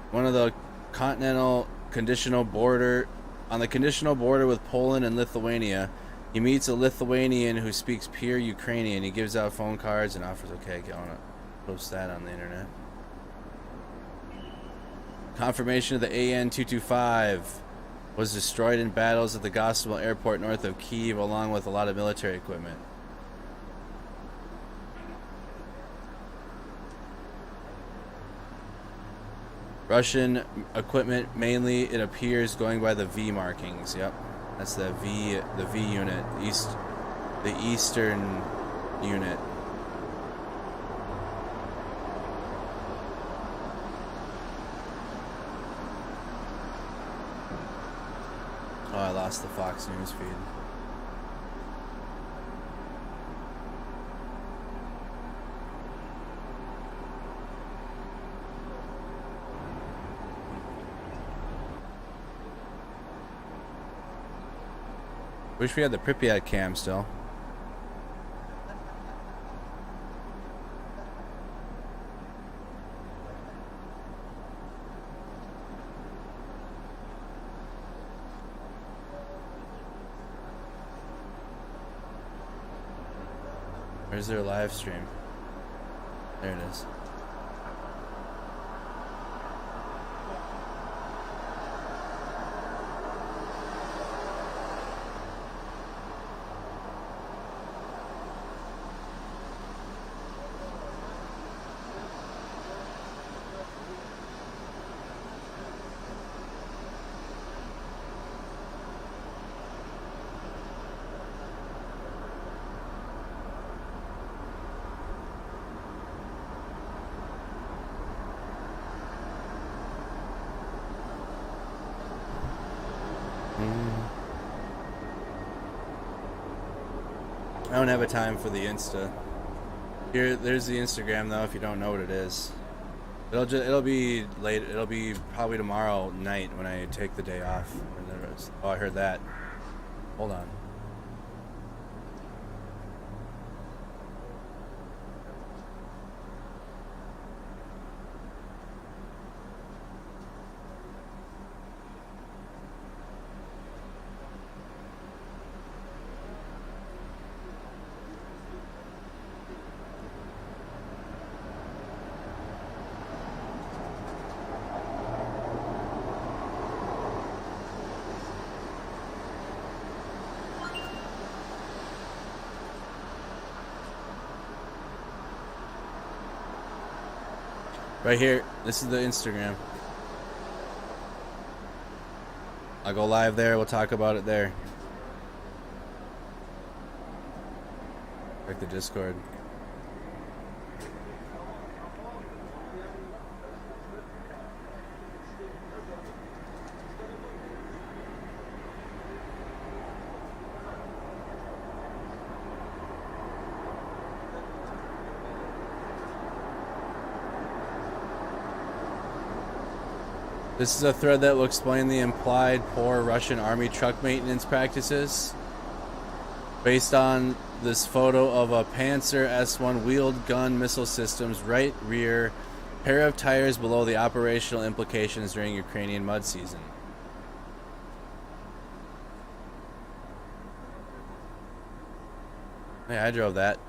One of the continental conditional border on the conditional border with Poland and Lithuania. He meets a Lithuanian who speaks pure Ukrainian. He gives out phone cards and offers. Okay, I want to post that on the internet. Confirmation of the AN-225 was destroyed in battles at the Gostomel airport north of Kyiv, along with a lot of military equipment. Russian equipment, mainly, it appears, going by the V markings. Yep. That's the V unit, the Eastern unit. Oh, I lost the Fox News feed. Wish we had the Pripyat cam still. Where's their live stream? There it is. I don't have a time for the Insta. There's the Instagram though. If you don't know what it is, it'll be late. It'll be probably tomorrow night when I take the day off. Oh, I heard that. Hold on. Right here. This is the Instagram. I'll go live there. We'll talk about it there. Check the Discord. This is a thread that will explain the implied poor Russian army truck maintenance practices based on this photo of a Panzer S-1 wheeled gun missile system's right rear pair of tires below the operational implications during Ukrainian mud season. Hey, I drove that.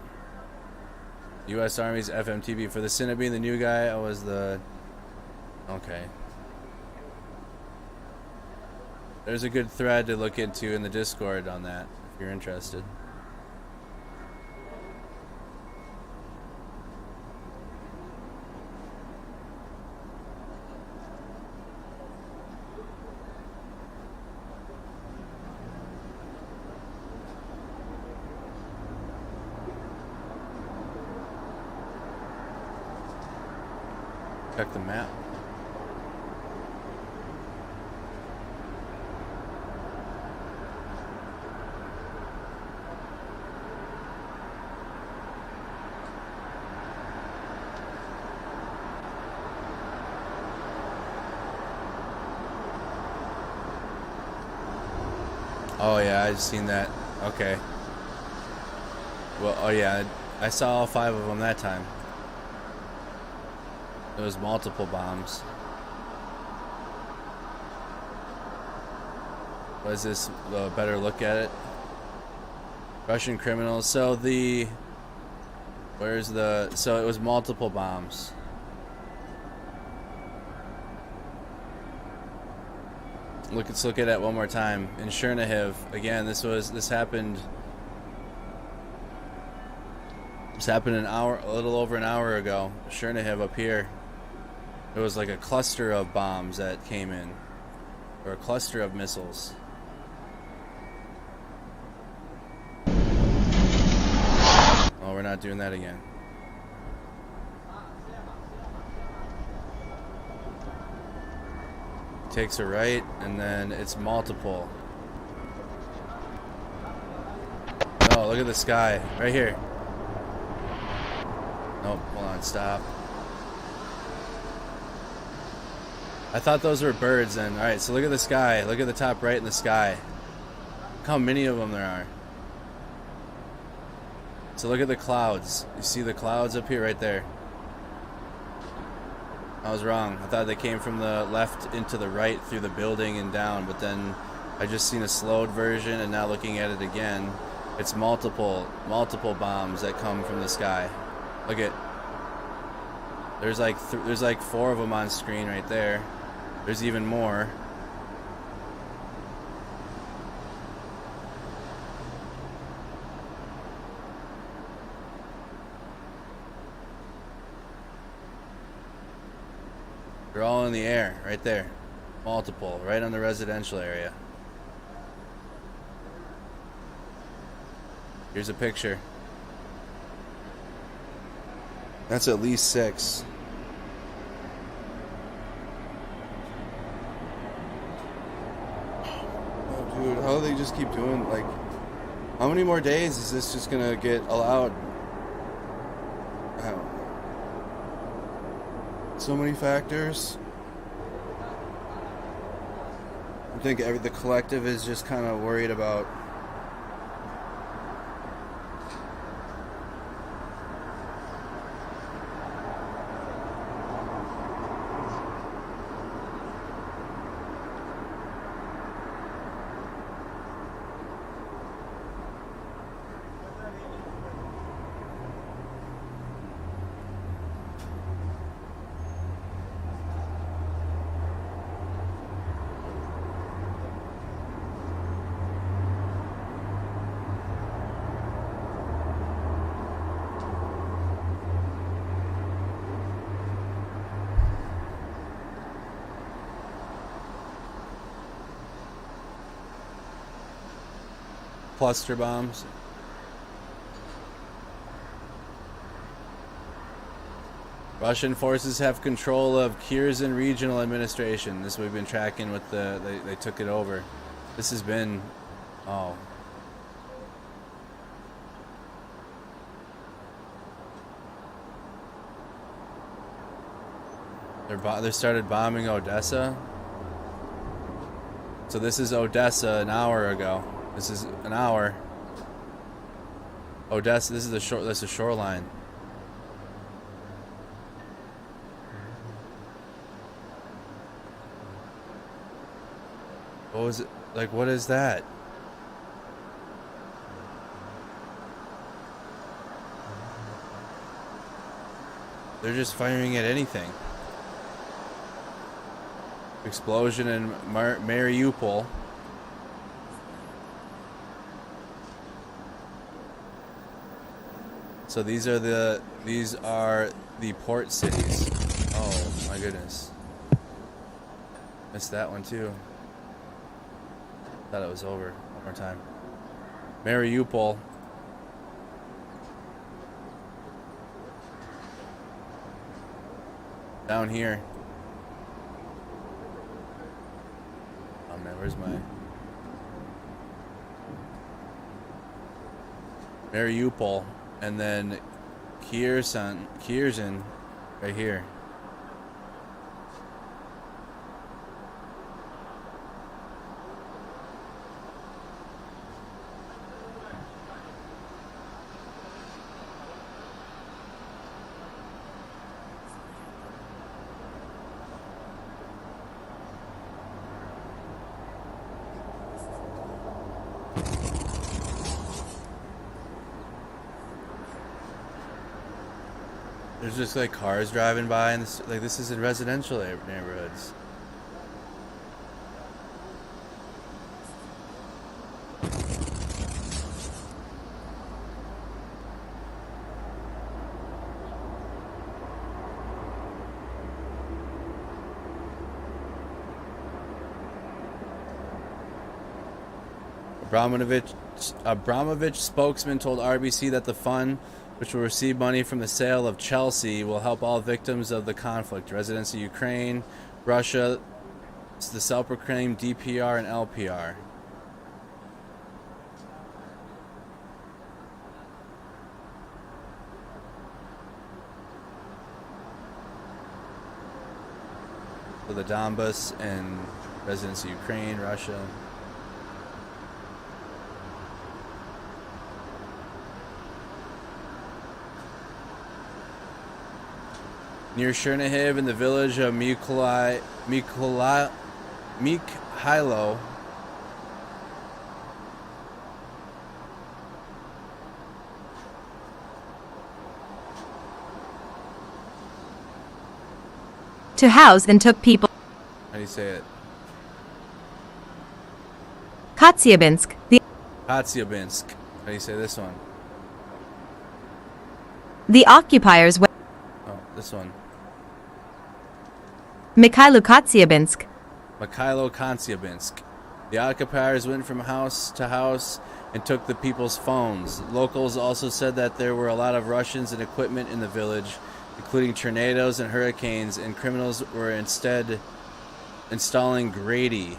U.S. Army's FMTV. For the sin of being the new guy, I was the... Okay. There's a good thread to look into in the Discord on that, if you're interested. Check the map. Oh yeah, I just seen that. Okay. Well, oh yeah, I saw all 5 of them that time. There was multiple bombs. Was this a better look at it? Russian criminals. So the... Where's the... So it was multiple bombs. Let's look at it one more time. In Chernihiv, again, this happened a little over an hour ago. Chernihiv up here. It was like a cluster of bombs that came in, or a cluster of missiles. Oh, we're not doing that again. Takes a right, and then it's multiple. Oh, look at the sky. Right here. Nope, hold on, stop. I thought those were birds then. Alright, so look at the sky. Look at the top right in the sky. Look how many of them there are. So look at the clouds. You see the clouds up here right there. I was wrong. I thought they came from the left into the right through the building and down, but then I just seen a slowed version, and now looking at it again, it's multiple bombs that come from the sky. Look at, there's like 4 of them on screen right there. There's even more. They're all in the air, right there. Multiple, right on the residential area. Here's a picture. That's at least 6. Oh, dude, how do they just keep doing, like, how many more days is this just gonna get allowed? So many factors. I think the collective is just kind of worried about cluster bombs. Russian forces have control of Kirsan Regional Administration. This we've been tracking with they took it over. This has been, oh. They started bombing Odessa. So this is Odessa an hour ago. This is an hour. Odessa, this is that's the shoreline. What was it? Like, what is that? They're just firing at anything. Explosion in Mariupol. So these are the port cities. Oh my goodness. Missed that one too. Thought it was over. One more time. Mariupol. Down here. Oh man, where's my Mariupol, and then Kirsan right here. There's just like cars driving by, and this is in residential neighborhoods. Abramovich spokesman told RBC that the fund, which will receive money from the sale of Chelsea, will help all victims of the conflict, residents of Ukraine, Russia, the self-proclaimed DPR and LPR. So the Donbas and residents of Ukraine, Russia. Near Chernihiv in the village of Mikhailo,
to house and took people.
How do you say it?
Katsiabinsk.
Katsiabinsk. How do you say this one?
The occupiers went.
Oh, this one.
Mikhailo Katsiabinsk.
Mikhailo Katsiabinsk. The occupiers went from house to house and took the people's phones. Locals also said that there were a lot of Russians and equipment in the village, including tornadoes and hurricanes, and criminals were instead installing Grady.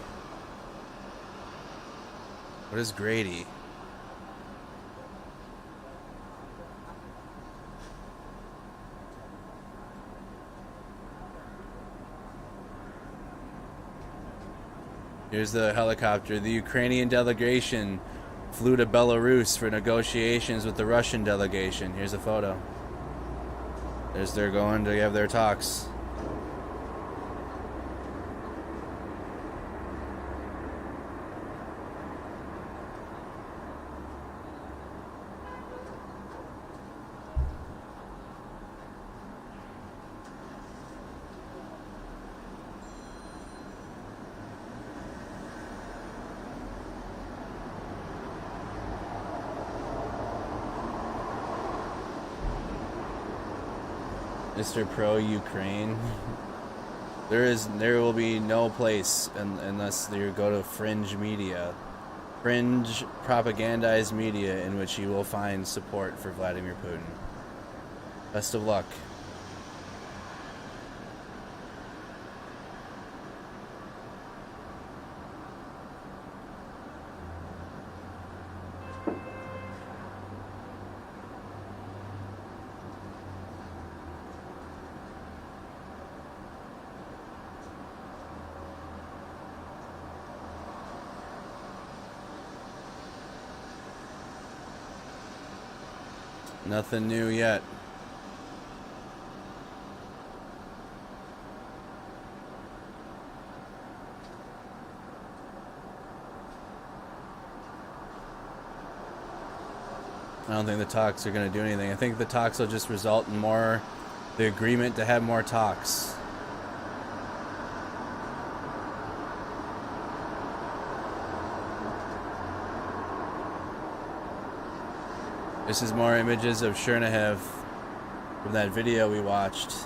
What is Grady? Here's the helicopter. The Ukrainian delegation flew to Belarus for negotiations with the Russian delegation. Here's a photo. They're going to have their talks. Mr. Pro Ukraine. There will be no place unless you go to fringe media. fringe propagandized media in which you will find support for Vladimir Putin. Best of luck. Nothing new yet. I don't think the talks are going to do anything. I think the talks will just result in the agreement to have more talks. This is more images of Chernihiv from that video we watched.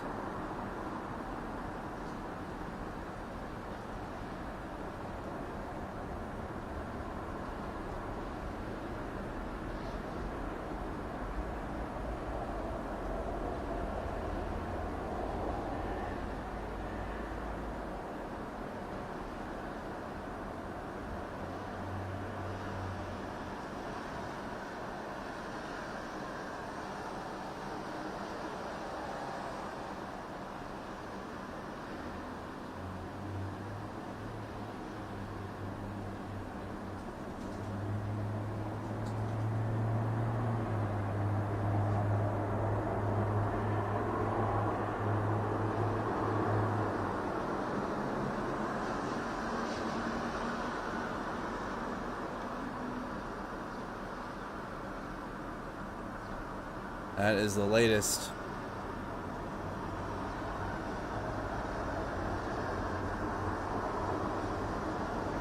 That is the latest.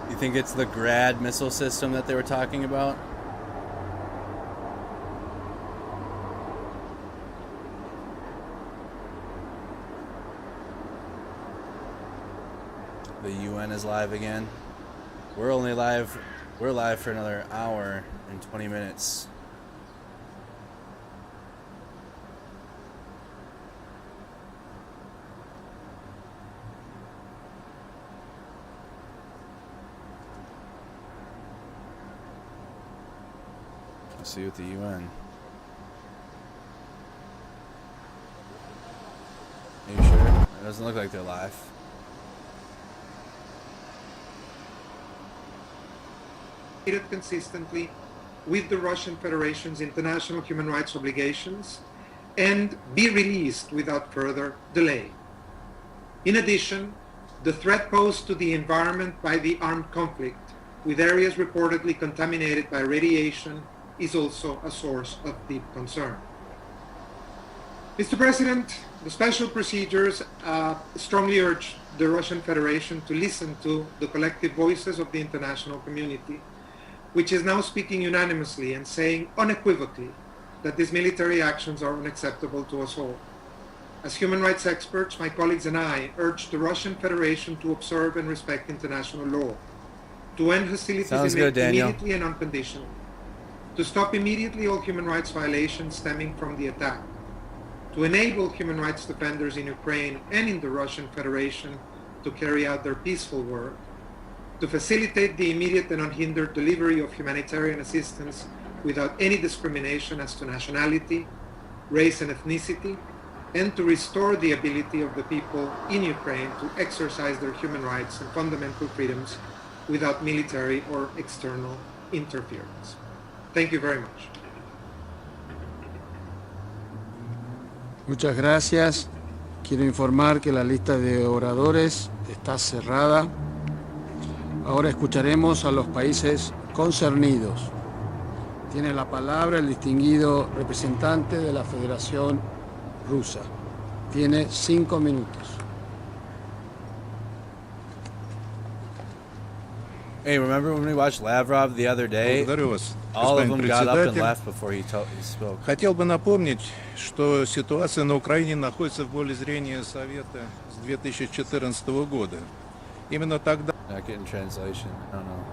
You think it's the Grad missile system that they were talking about? The UN is live again. We're live for another hour and 20 minutes. See you at the UN. Are you sure? It doesn't look like they're live.
Consistently with the Russian Federation's international human rights obligations and be released without further delay. In addition, the threat posed to the environment by the armed conflict, with areas reportedly contaminated by radiation, is also a source of deep concern. Mr. President, the special procedures strongly urge the Russian Federation to listen to the collective voices of the international community, which is now speaking unanimously and saying unequivocally that these military actions are unacceptable to us all. As human rights experts, my colleagues and I urge the Russian Federation to observe and respect international law, to end hostilities immediately and unconditionally, to stop immediately all human rights violations stemming from the attack, to enable human rights defenders in Ukraine and in the Russian Federation to carry out their peaceful work, to facilitate the immediate and unhindered delivery of humanitarian assistance without any discrimination as to nationality, race and ethnicity, and to restore the ability of the people in Ukraine to exercise their human rights and fundamental freedoms without military or external interference. Thank you very much.
Muchas gracias. Quiero informar que la lista de oradores está cerrada. Ahora escucharemos a los países concernidos. Tiene la palabra el distinguido representante de la Federación Rusa. Tiene 5 minutos.
Hey, remember when we watched Lavrov the other day? All of them got up and left before he spoke.
Хотел бы напомнить, что ситуация на Украине находится в поле зрения Совета с 2014 года. Именно тогда...
Not getting translation. I don't know.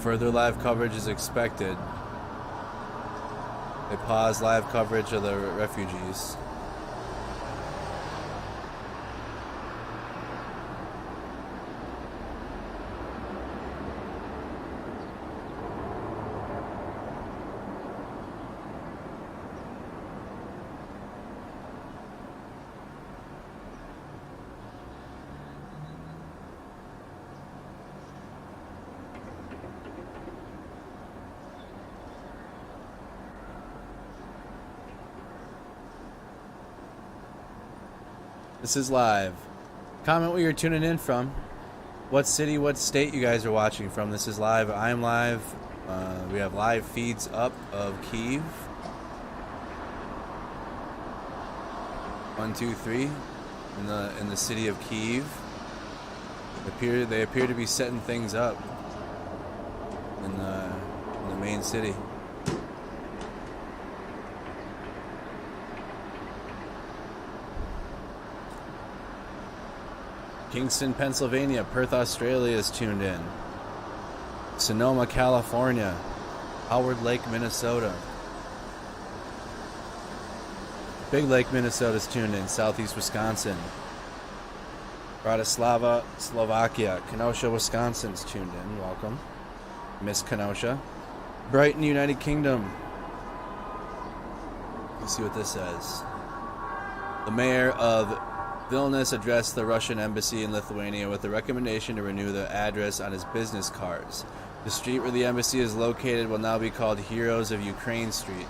Further live coverage is expected. They paused live coverage of the refugees. This is live. Comment where you're tuning in from. What city, what state you guys are watching from. This is live. I'm live. We have live feeds up of Kyiv. 1, 2, 3 in the city of Kyiv. They appear to be setting things up in the main city. Kingston, Pennsylvania. Perth, Australia is tuned in. Sonoma, California. Howard Lake, Minnesota. Big Lake, Minnesota is tuned in. Southeast Wisconsin. Bratislava, Slovakia. Kenosha, Wisconsin is tuned in. Welcome. Miss Kenosha. Brighton, United Kingdom. Let's see what this says. The mayor of Vilnius addressed the Russian embassy in Lithuania with a recommendation to renew the address on his business cards. The street where the embassy is located will now be called Heroes of Ukraine Street.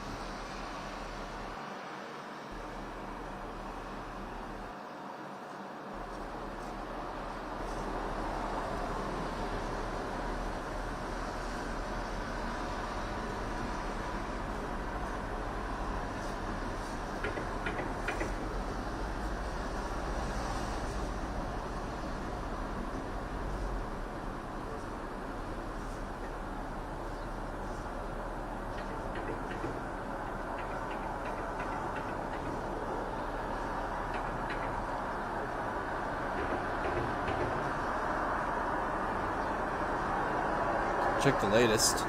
Check the latest.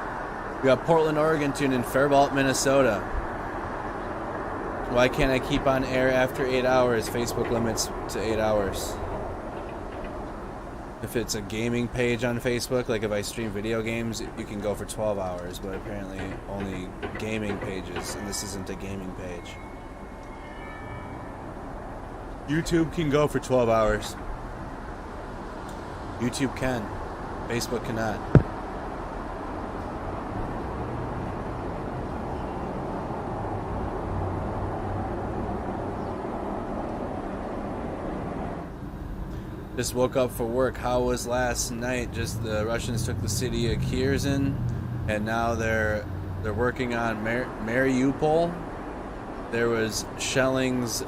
We got Portland, Oregon tuned in. Faribault, Minnesota. Why can't I keep on air after 8 hours? Facebook limits to 8 hours. If it's a gaming page on Facebook, like if I stream video games, you can go for 12 hours, but apparently only gaming pages, and this isn't a gaming page. YouTube can go for 12 hours. YouTube can. Facebook cannot. Just woke up for work. How was last night? Just the Russians took the city of Kirsan, and now they're working on Mariupol. There was shellings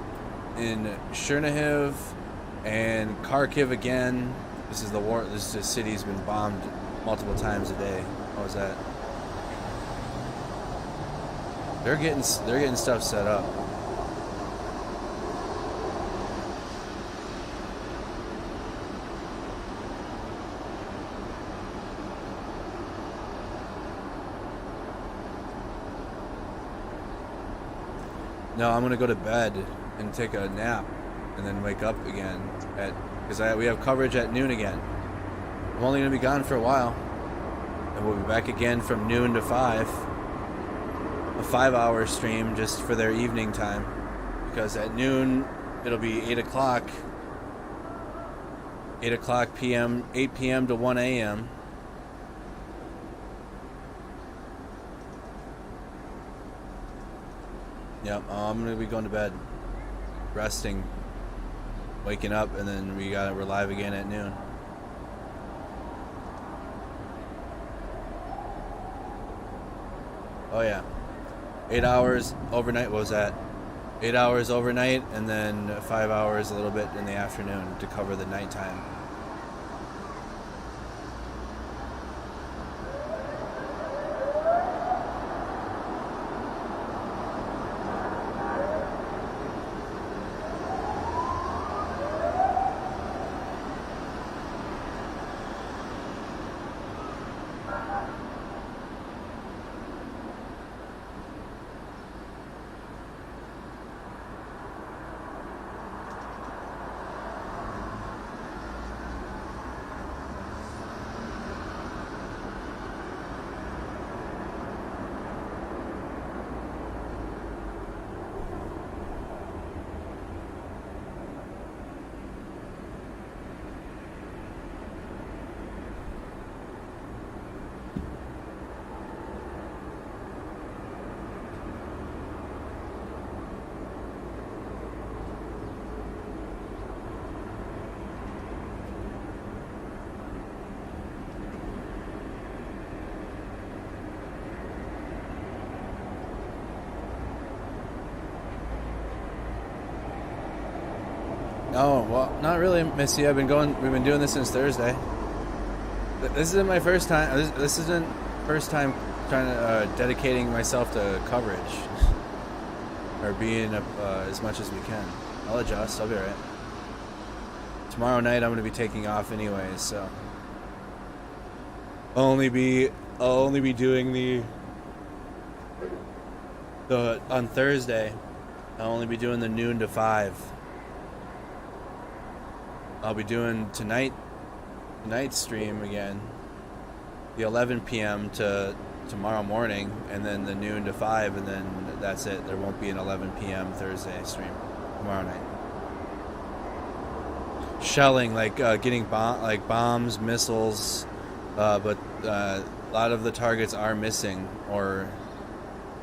in Chernihiv and Kharkiv again. This is the war. This city's been bombed multiple times a day. What was that? They're getting stuff set up. No, I'm gonna go to bed and take a nap, and then wake up again because we have coverage at noon again. I'm only gonna be gone for a while, and we'll be back again from noon to 5. A 5-hour stream just for their evening time, because at noon it'll be 8 o'clock. 8 o'clock p.m. 8 p.m. to 1 a.m. Yep, I'm gonna be going to bed, resting, waking up, and then we're live again at noon. Oh yeah, 8 hours overnight. What was that? 8 hours overnight, and then 5 hours a little bit in the afternoon to cover the nighttime. Oh, well, not really, Missy. We've been doing this since Thursday. This isn't my first time. This isn't first time trying to dedicating myself to coverage or being up as much as we can. I'll adjust. I'll be alright. Tomorrow night I'm going to be taking off anyways, so I'll only be doing the on Thursday. I'll only be doing the noon to 5. I'll be doing tonight's stream again, the 11 p.m. to tomorrow morning, and then the noon to 5, and then that's it. There won't be an 11 p.m. Thursday stream tomorrow night. Shelling, like getting bombs, missiles, but a lot of the targets are missing or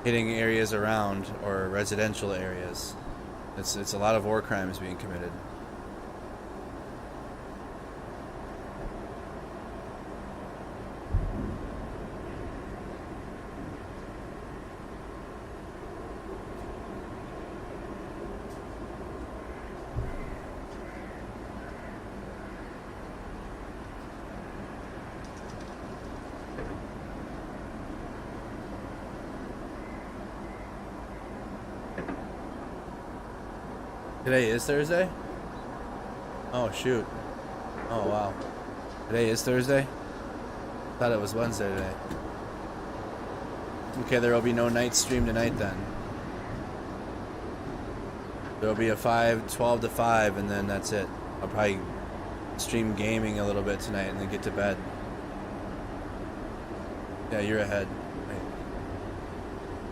hitting areas around or residential areas. It's a lot of war crimes being committed. Today is Thursday? Oh, shoot. Oh, wow. Today is Thursday? Thought it was Wednesday today. Okay, there will be no night stream tonight then. There will be a 12 to 5, and then that's it. I'll probably stream gaming a little bit tonight and then get to bed. Yeah, you're ahead. Wait.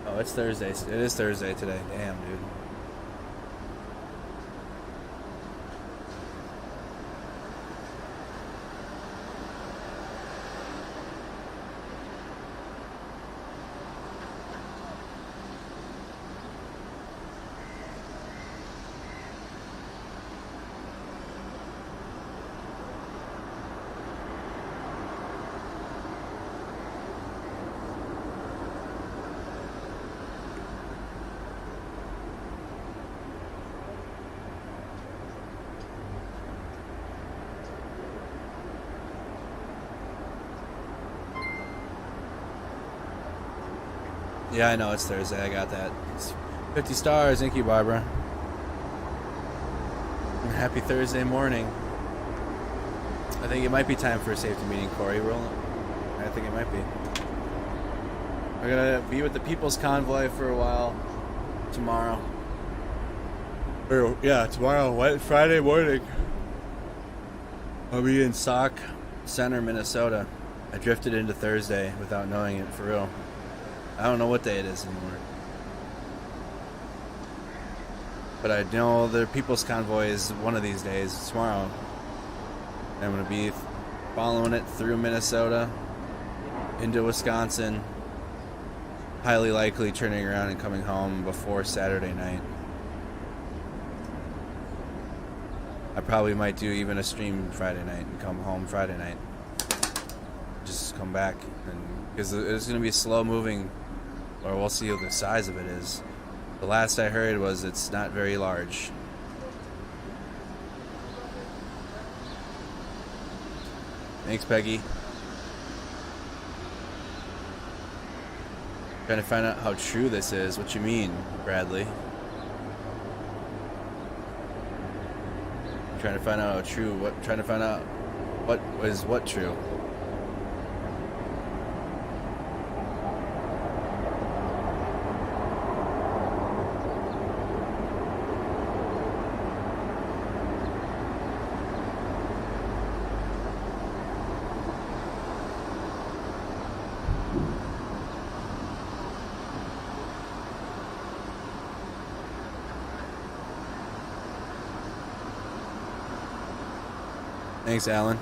Oh, it's Thursday. It is Thursday today. Damn, dude. Yeah, I know it's Thursday. I got that. It's 50 stars. Thank you, Barbara. And happy Thursday morning. I think it might be time for a safety meeting, Corey. I think it might be. We're going to be with the People's Convoy for a while tomorrow. Tomorrow, Friday morning. I'll be in Sauk Center, Minnesota. I drifted into Thursday without knowing it, for real. I don't know what day it is anymore. But I know the People's Convoy is one of these days. It's tomorrow. I'm going to be following it through Minnesota, into Wisconsin. Highly likely turning around and coming home before Saturday night. I probably might do even a stream Friday night and come home Friday night. Just come back. Because it's going to be slow moving. Or we'll see what the size of it is. The last I heard was it's not very large. Thanks, Peggy. Trying to find out how true this is. What you mean, Bradley? Trying to find out how true. Trying to find out what is what true. Thanks, Alan.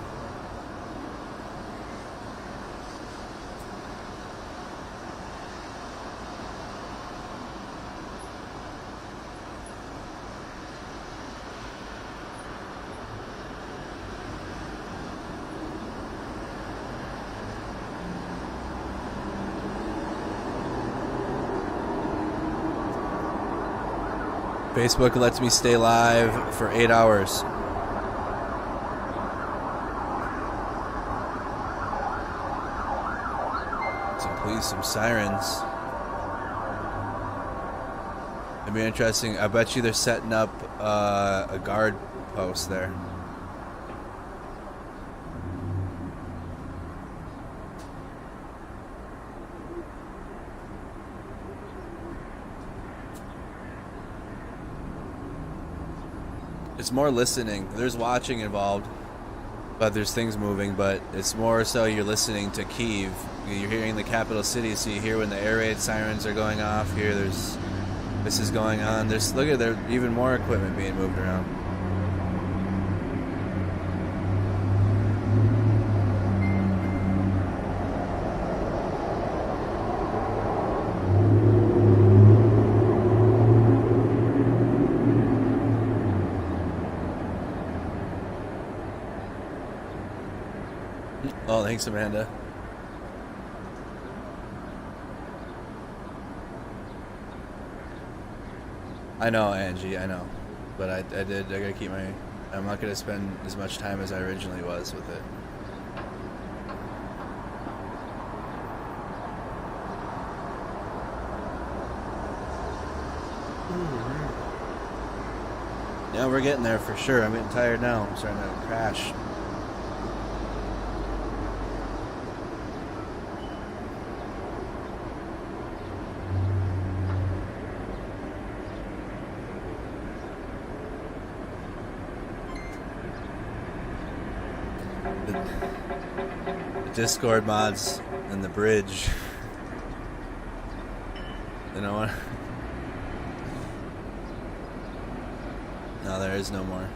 Facebook lets me stay live for 8 hours. Some police, some sirens. It'd be interesting. I bet you they're setting up a guard post there. It's more listening. There's watching involved, but there's things moving, but it's more so you're listening to Kyiv. You're hearing the capital city, so you hear when the air raid sirens are going off. Here, this is going on. Look at there, even more equipment being moved around. Oh, thanks, Amanda. I know, Angie, I know. But I gotta keep I'm not gonna spend as much time as I originally was with it. Yeah, we're getting there for sure. I'm getting tired now. I'm starting to crash. The Discord mods and the bridge. You know what? No, there is no more.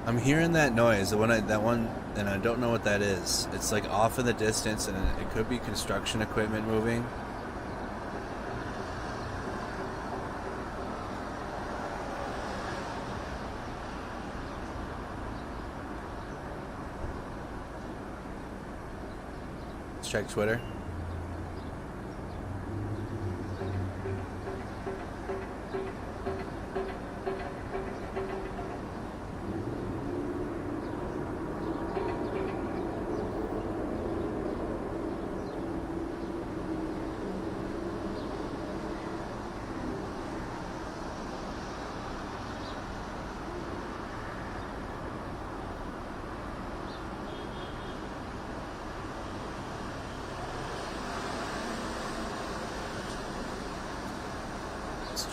I'm hearing that noise, that one, and I don't know what that is. It's like off in the distance, and it could be construction equipment moving. Let's check Twitter.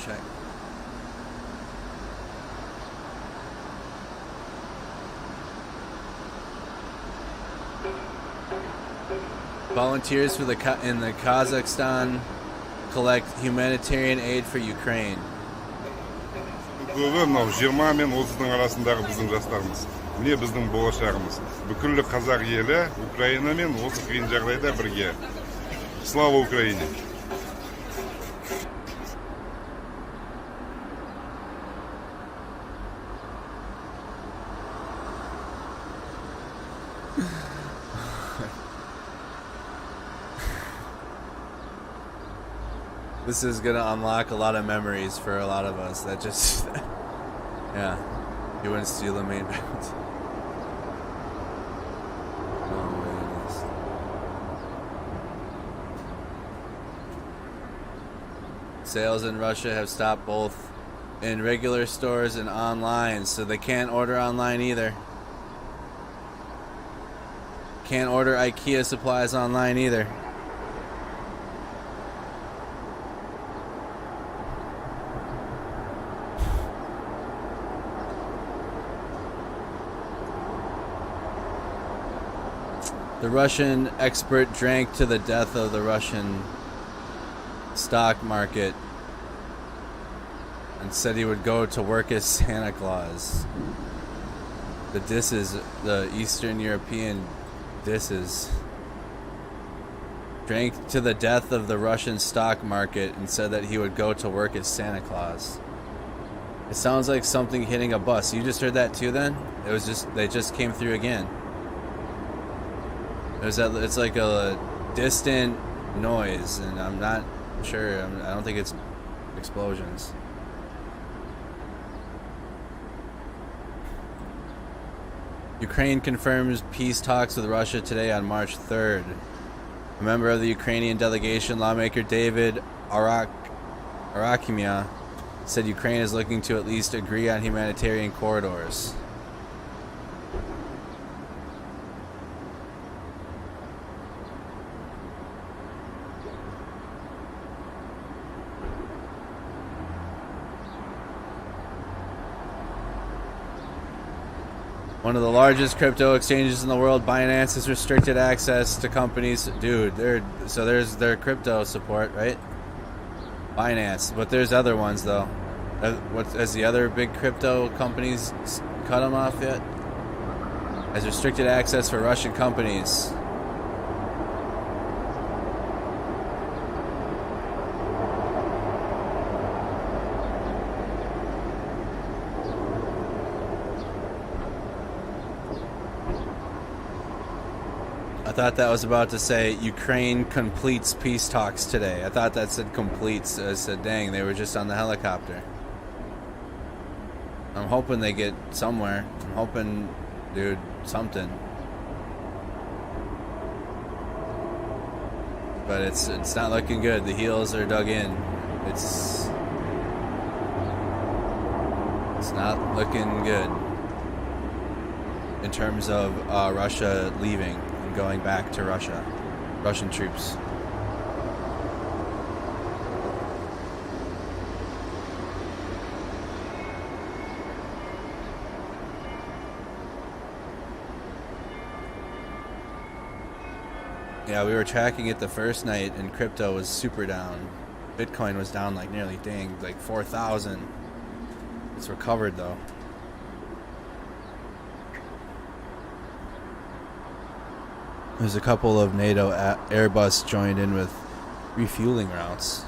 Check. Volunteers in the Kazakhstan collect humanitarian aid for Ukraine.
Көбі мынау 20 мен 30-ның арасындағы біздің жастарымыз. Міне біздің болашағымыз. Бүкіл қазақ елі Украинамен осы қиын жағдайда бірге. Слава Украине!
This is gonna unlock a lot of memories for a lot of us that just, yeah, you wouldn't steal the main bounty. Oh my goodness. Sales in Russia have stopped both in regular stores and online, so they can't order online either. Can't order IKEA supplies online either. The Russian expert drank to the death of the Russian stock market and said he would go to work as Santa Claus. The disses, the Eastern European disses, drank to the death of the Russian stock market and said that he would go to work as Santa Claus. It sounds like something hitting a bus. You just heard that too then? It was just, they just came through again. It's like a distant noise, and I'm not sure. I don't think it's explosions. Ukraine confirms peace talks with Russia today on March 3rd. A member of the Ukrainian delegation, lawmaker David Arakimia, said Ukraine is looking to at least agree on humanitarian corridors. One of the largest crypto exchanges in the world, Binance, has restricted access to companies. Dude, there's their crypto support, right? Binance, but there's other ones though. Has the other big crypto companies cut them off yet? Has restricted access for Russian companies. I thought that was about to say Ukraine completes peace talks today. I thought that said completes. I said, dang, they were just on the helicopter. I'm hoping they get somewhere. I'm hoping, dude, something. But it's not looking good. The heels are dug in. It's not looking good in terms of Russia leaving. Going back to Russia, Russian troops. Yeah, we were tracking it the first night and crypto was super down. Bitcoin was down like nearly, dang, like 4,000. It's recovered though. There's a couple of NATO Airbus joined in with refueling routes.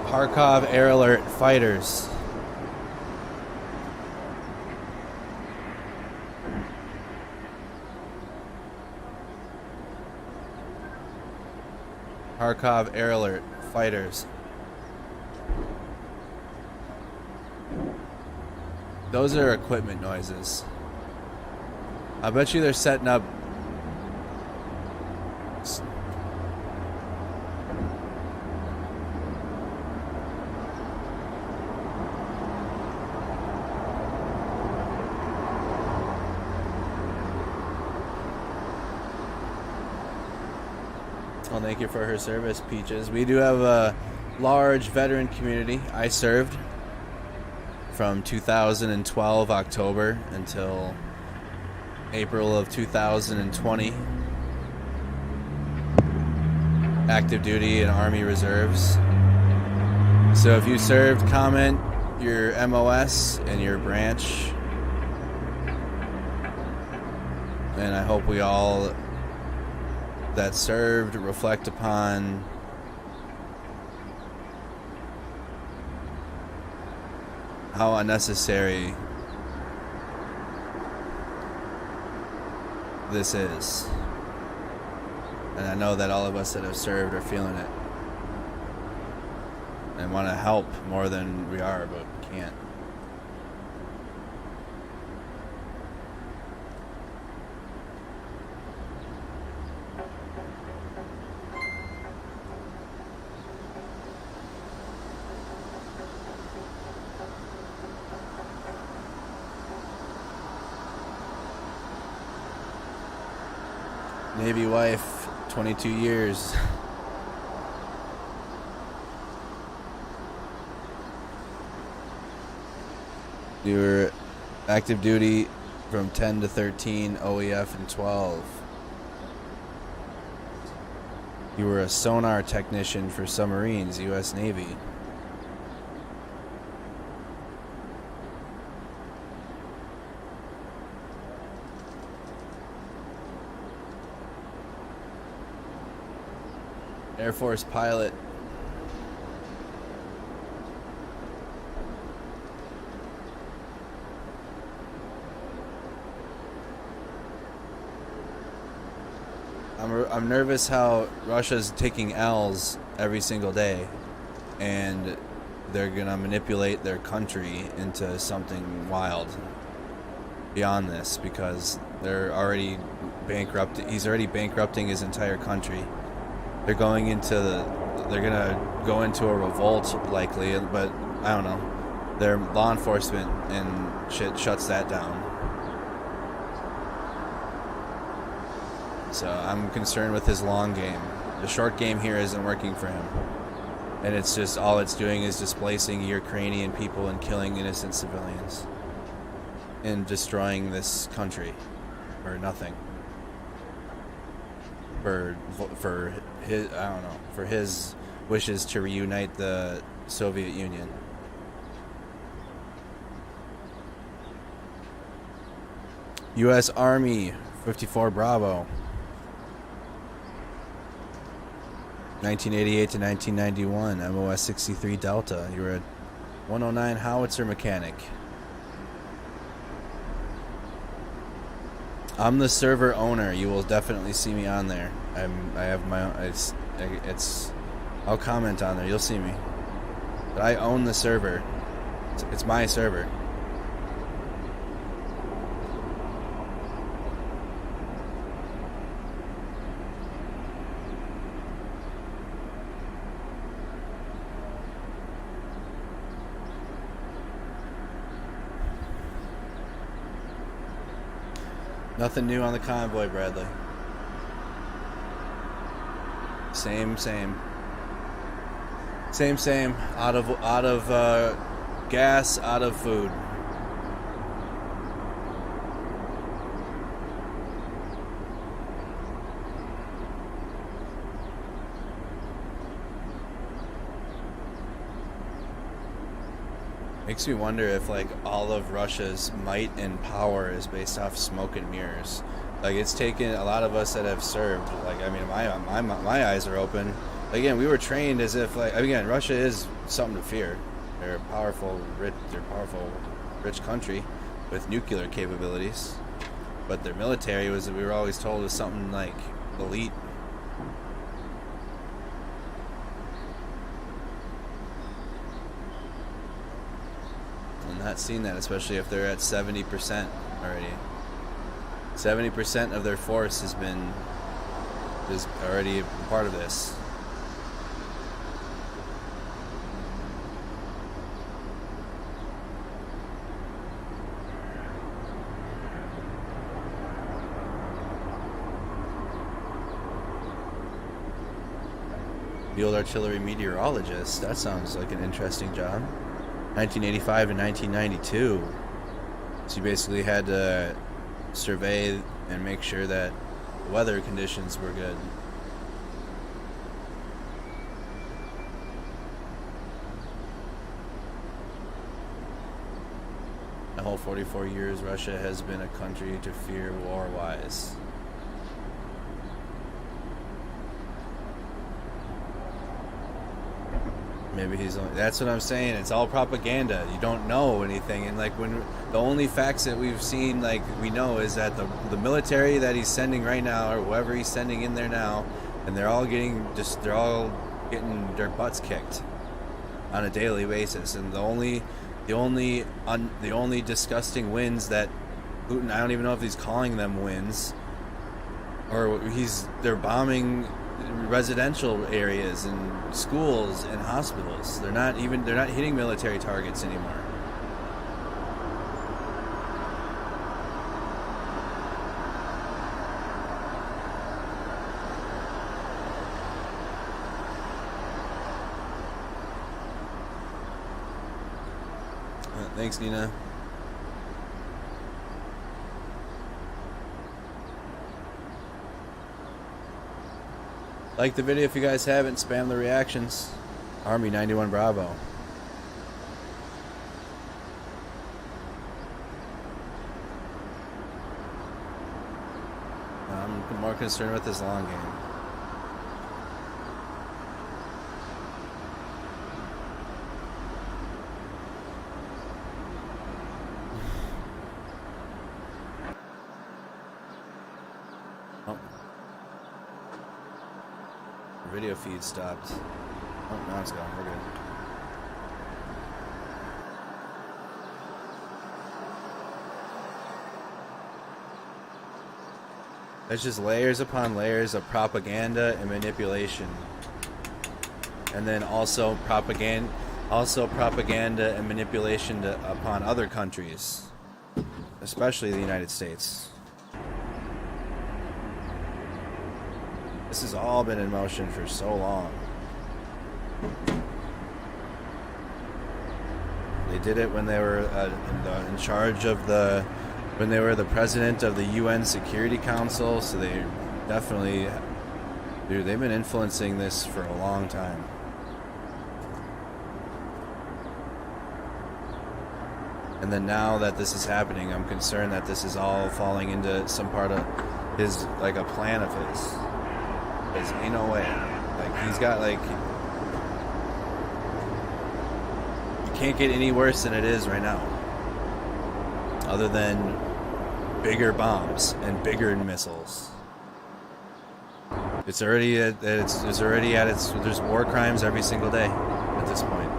Kharkov Air Alert fighters. Kharkov Air Alert fighters. Those are equipment noises. I bet you they're setting up Well, thank you for her service, Peaches. We do have a large veteran community. I served from 2012 October until April of 2020. Active duty and Army Reserves. So if you served, comment your MOS and your branch. And I hope we all that served reflect upon how unnecessary this is. And I know that all of us that have served are feeling it and want to help more than we are, but can't. Navy wife, 22 years. You were active duty from 10 to 13, OEF and 12. You were a sonar technician for submarines, U.S. Navy. Air Force pilot. I'm nervous how Russia's taking L's every single day, and they're gonna manipulate their country into something wild beyond this, because they're already bankrupt. He's already bankrupting his entire country. They're gonna go into a revolt likely, but I don't know. Their law enforcement and shit shuts that down. So I'm concerned with his long game. The short game here isn't working for him. And it's just, all it's doing is displacing Ukrainian people and killing innocent civilians. And destroying this country for nothing. For his, I don't know, for his wishes to reunite the Soviet Union. U.S. Army, 54 Bravo. 1988 to 1991, MOS 63 Delta. You were a 109 howitzer mechanic. I'm the server owner. You will definitely see me on there. I have my own. I'll comment on there. You'll see me. But I own the server. It's my server. Nothing new on the convoy, Bradley. Same. Out of gas, out of food. Makes me wonder if like all of Russia's might and power is based off smoke and mirrors. Like it's taken a lot of us that have served. Like I mean, my eyes are open. Again, we were trained as if like again, Russia is something to fear. They're a powerful, rich country with nuclear capabilities, but their military was, we were always told, was something like elite. Not seen that, especially if they're at 70% already. 70% of their force is already a part of this. Field artillery meteorologist. That sounds like an interesting job. 1985 and 1992. So you basically had to survey and make sure that weather conditions were good. The whole 44 years, Russia has been a country to fear war-wise. Maybe he's only, that's what I'm saying, it's all propaganda. You don't know anything, and like when the only facts that we've seen, like we know, is that the military that he's sending right now, or whoever he's sending in there now, and they're all getting their butts kicked on a daily basis. And the only disgusting wins that Putin, I don't even know if he's calling them wins, or they're bombing residential areas and schools and hospitals. They're not hitting military targets anymore. Thanks, Nina. Like the video if you guys haven't. Spam the reactions. Army 91 Bravo. I'm more concerned with this long game. Oh. The video feed stopped. Oh, now it's gone. We're good. There's just layers upon layers of propaganda and manipulation. And then also propaganda and manipulation upon other countries, especially the United States. This has all been in motion for so long. They did it when they were in charge of when they were the president of the UN Security Council, so they definitely, dude, they've been influencing this for a long time. And then now that this is happening, I'm concerned that this is all falling into some part of his, like a plan of his. Because ain't no way. Like, he's got, like, it can't get any worse than it is right now. Other than bigger bombs and bigger missiles. It's already at its, there's war crimes every single day at this point.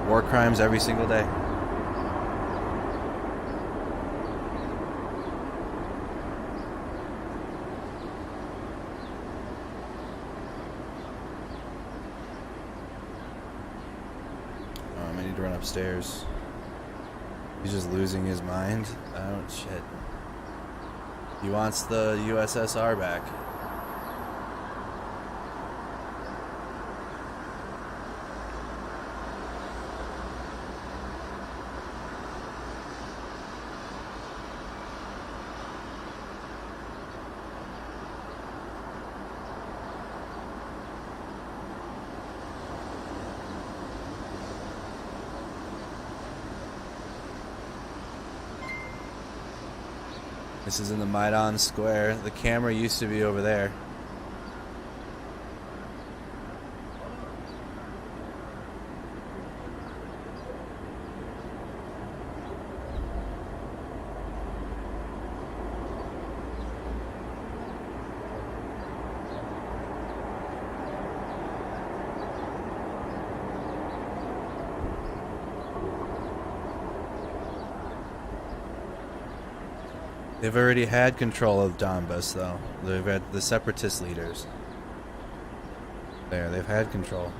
War crimes every single day. I need to run upstairs. He's just losing his mind. Oh shit. He wants the USSR back. This is in the Maidan Square. The camera used to be over there. They've already had control of Donbas, though. They've had the separatist leaders. There, they've had control.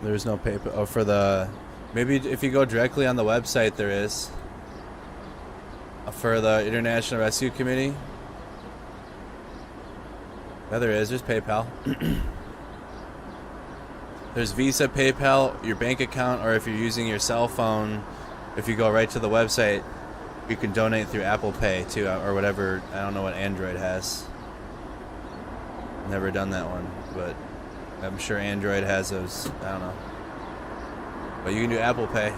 There's no paper. Oh, for the... Maybe if you go directly on the website, there is. For the International Rescue Committee. Yeah, there is. There's PayPal. There's Visa, PayPal, your bank account, or if you're using your cell phone, if you go right to the website, you can donate through Apple Pay too, or whatever. I don't know what Android has. Never done that one, but I'm sure Android has those. I don't know. But you can do Apple Pay.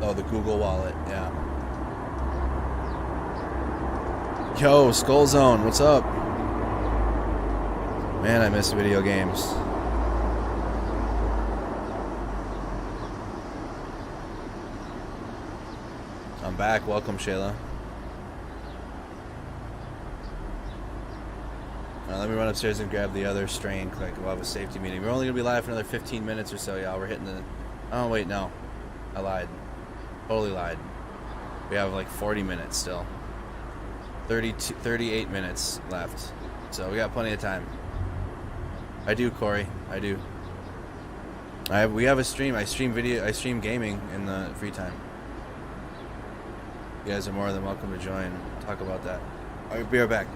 Oh, the Google Wallet, yeah. Yo, Skull Zone, what's up? Man, I miss video games. I'm back. Welcome, Shayla. Let me run upstairs and grab the other strain quick. We'll have a safety meeting. We're only going to be live for another 15 minutes or so, y'all. We're hitting the... Oh, wait, no. I lied. Totally lied. We have like 40 minutes still. 38 minutes left. So we got plenty of time. I do, Corey. I do. We have a stream. I stream video. I stream gaming in the free time. You guys are more than welcome to join. Talk about that. I'll be right back.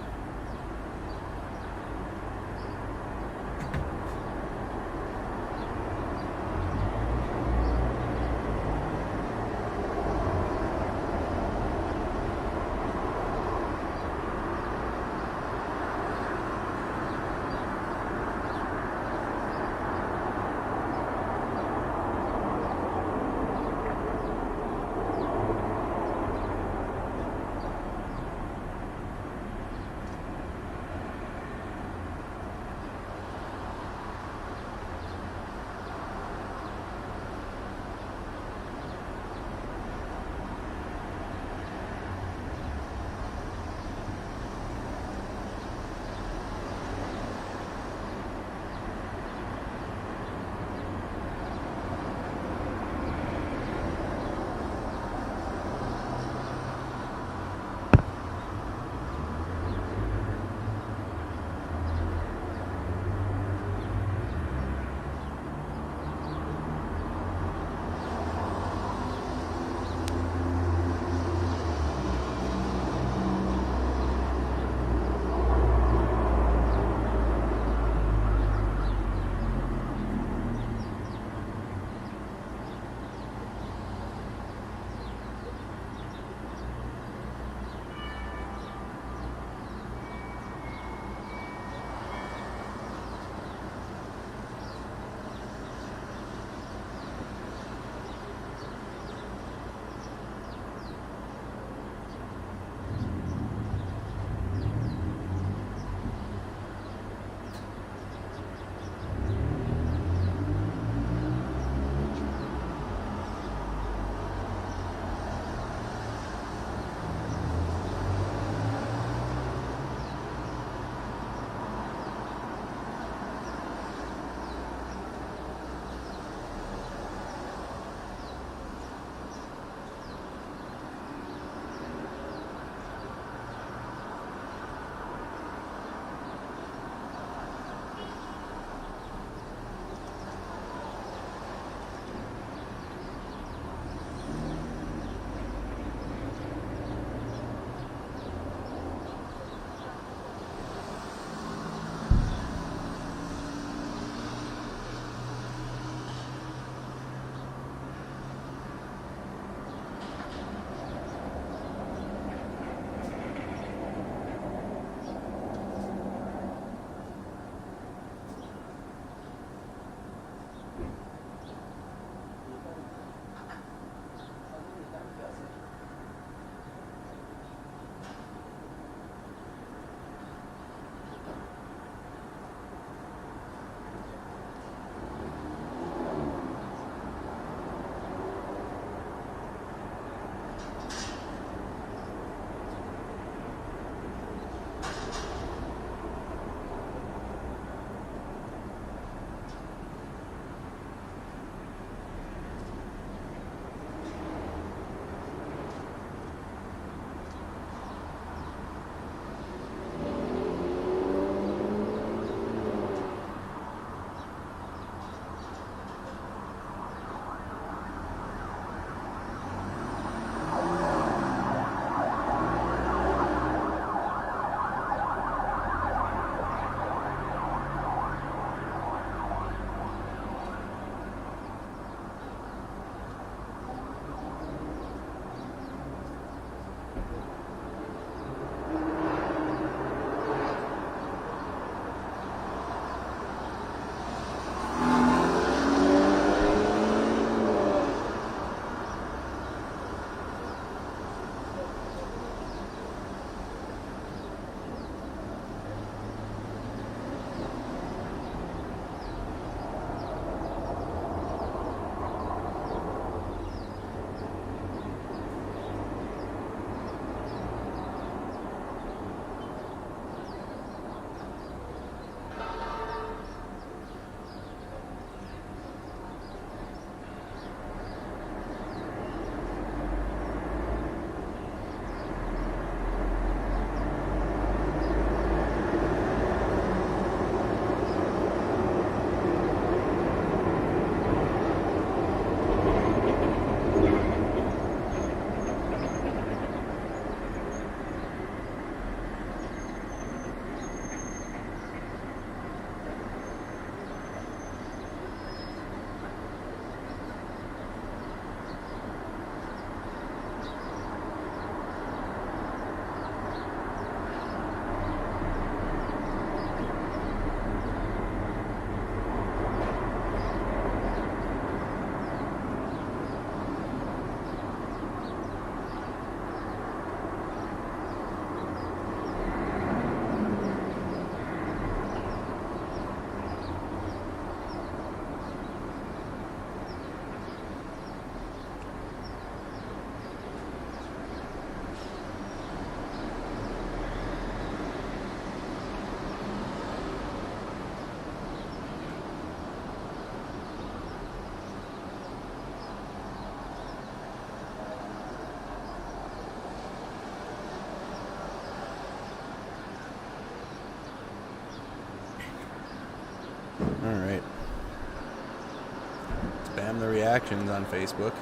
reactions on Facebook.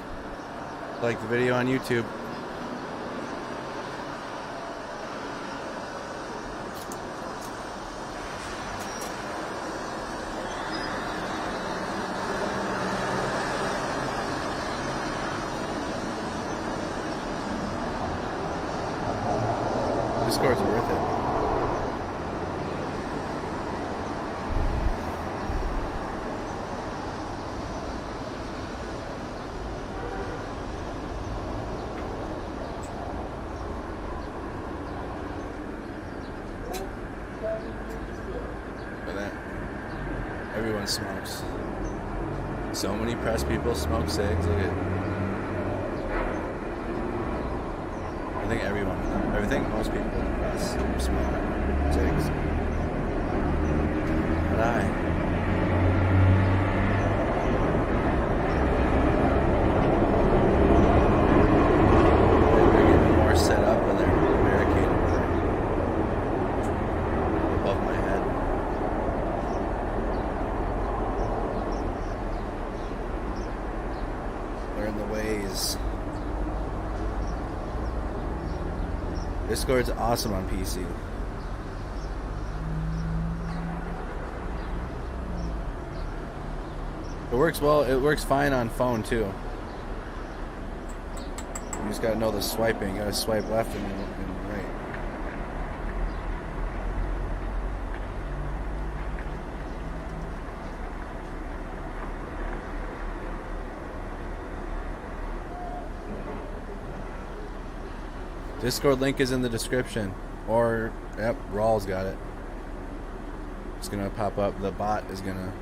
Like the video on YouTube. Discord's worth it. Everyone smokes. So many press people smoke cigs. Look at. I think most people in the press smoke cigs. But they're getting more set up and they're barricaded above my head. Learn the ways. Discord's awesome on PC. It works well. It works fine on phone too. You just gotta know the swiping. You gotta swipe left and right. Discord link is in the description. Or, yep, Rawls got it. It's gonna pop up. The bot's gonna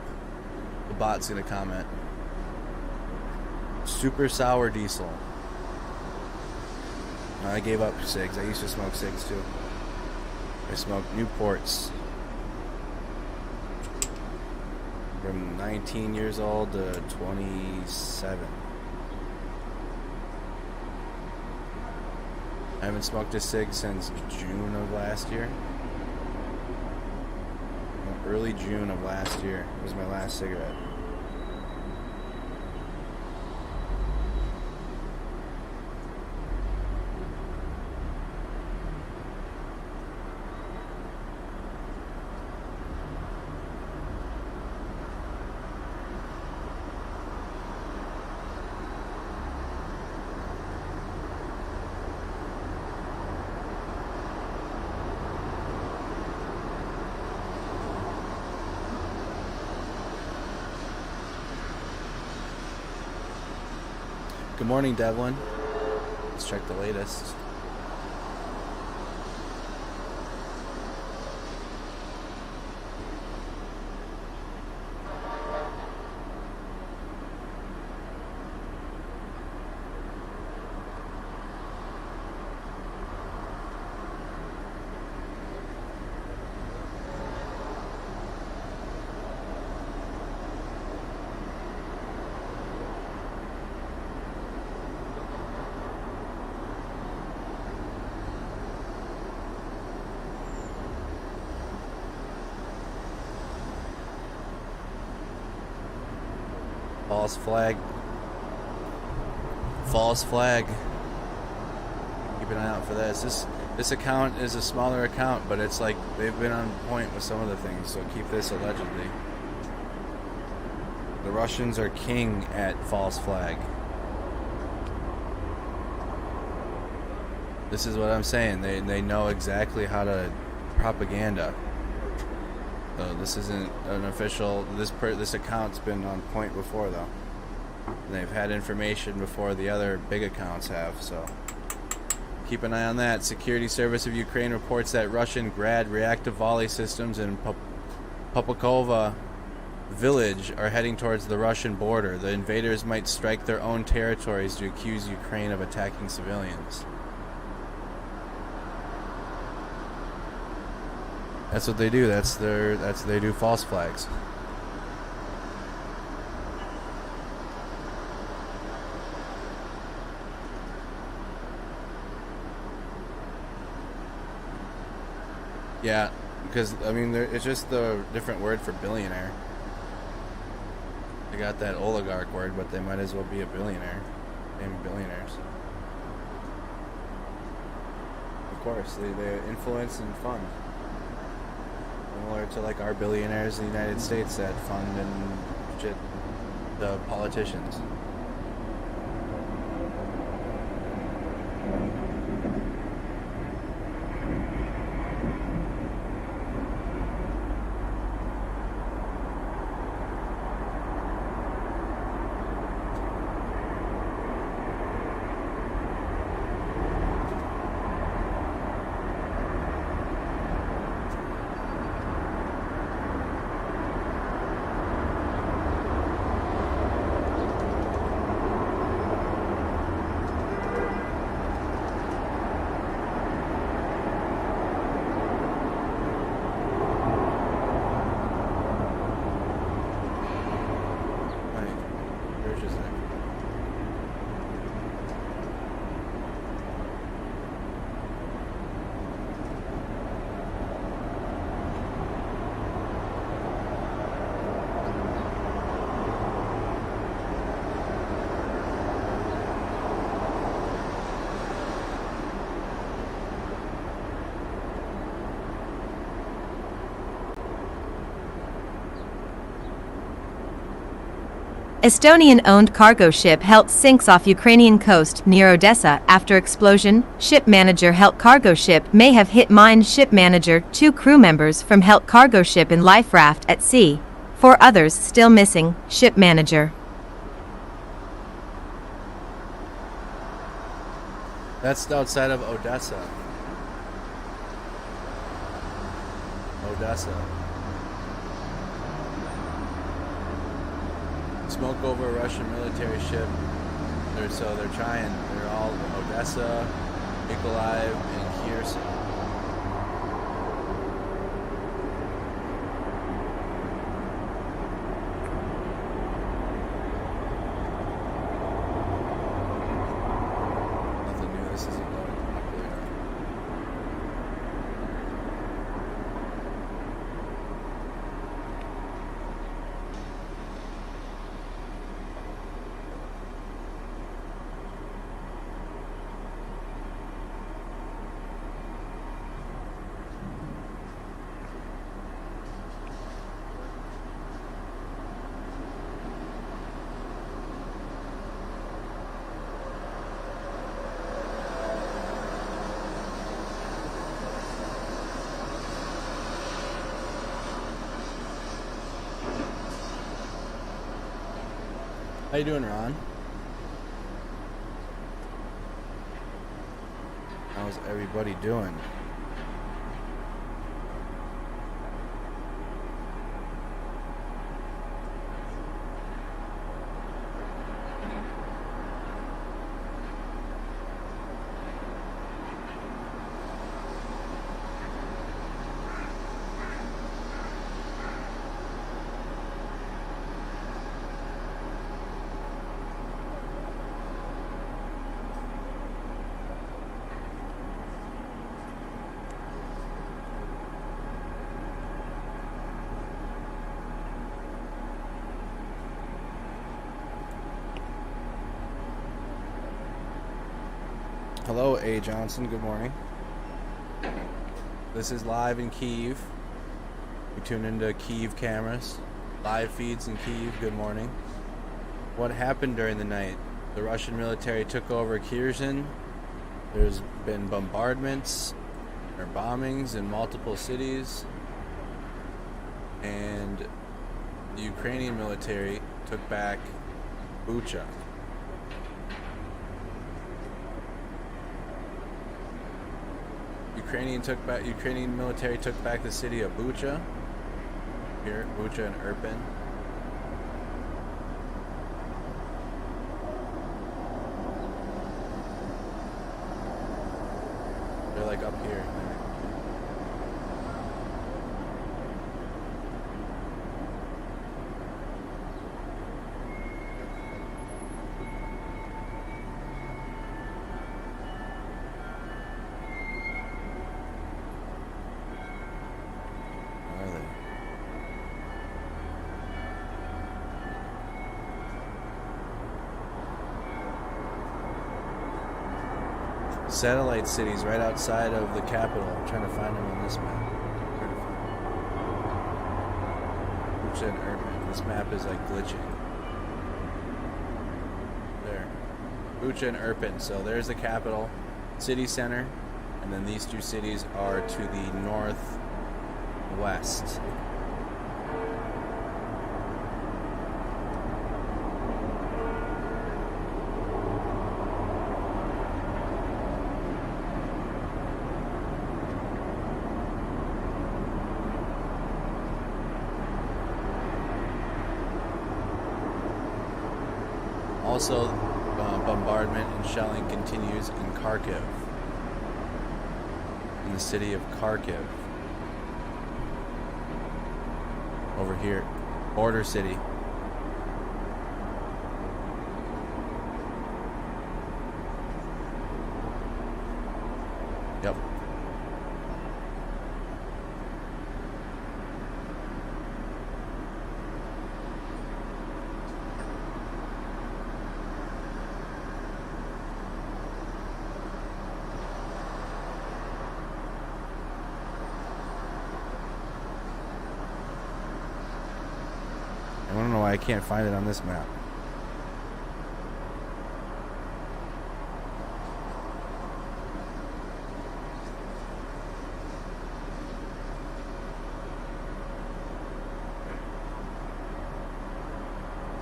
comment. Super sour diesel. I gave up cigs. I used to smoke cigs too. I smoked Newports. From 19 years old to 27. I haven't smoked a cig since June of last year. Early June of last year was my last cigarette. Good morning, Devlin. Let's check the latest. False flag. False flag. Keep an eye out for this. This account is a smaller account, but it's like they've been on point with some of the things, so keep this allegedly. The Russians are king at false flag. This is what I'm saying. They know exactly how to propaganda. So this isn't an official. This account's been on point before, though. They've had information before the other big accounts have. So keep an eye on that. Security Service of Ukraine reports that Russian Grad reactive volley systems in Popokova village are heading towards the Russian border. The invaders might strike their own territories to accuse Ukraine of attacking civilians. That's what they do. They do false flags. Yeah, because I mean, it's just the different word for billionaire. They got that oligarch word, but they might as well be a billionaire. Name billionaires. Of course, they influence and fund. Similar to like our billionaires in the United States that fund and shit the politicians.
Estonian-owned cargo ship Helt sinks off Ukrainian coast near Odessa after explosion. Ship manager Helt cargo ship may have hit mine. Ship manager, 2 crew members from Helt cargo ship in life raft at sea. 4 others still missing. Ship manager.
That's outside of Odessa. Odessa. Smoke over a Russian military ship. They're trying. They're all Odessa, Mykolaiv, and Kirsan. Nothing new. This isn't going popular. How you doing, Ron? How's everybody doing? Hello, A. Johnson. Good morning. This is live in Kyiv. We tune into Kyiv cameras. Live feeds in Kyiv. Good morning. What happened during the night? The Russian military took over Kirsan. There's been bombardments or bombings in multiple cities. And the Ukrainian military took back Bucha. Ukrainian military took back the city of Bucha. Here, Bucha and Irpin. They're like up here. satellite cities right outside of the capital. I'm trying to find them on this map. Bucha and Irpin. This map is like glitching. There. Bucha and Irpin. So there's the capital, city center, and then these two cities are to the northwest. Also, bombardment and shelling continues in Kharkiv, in the city of Kharkiv. Over here, border city. Yep. I don't know why I can't find it on this map.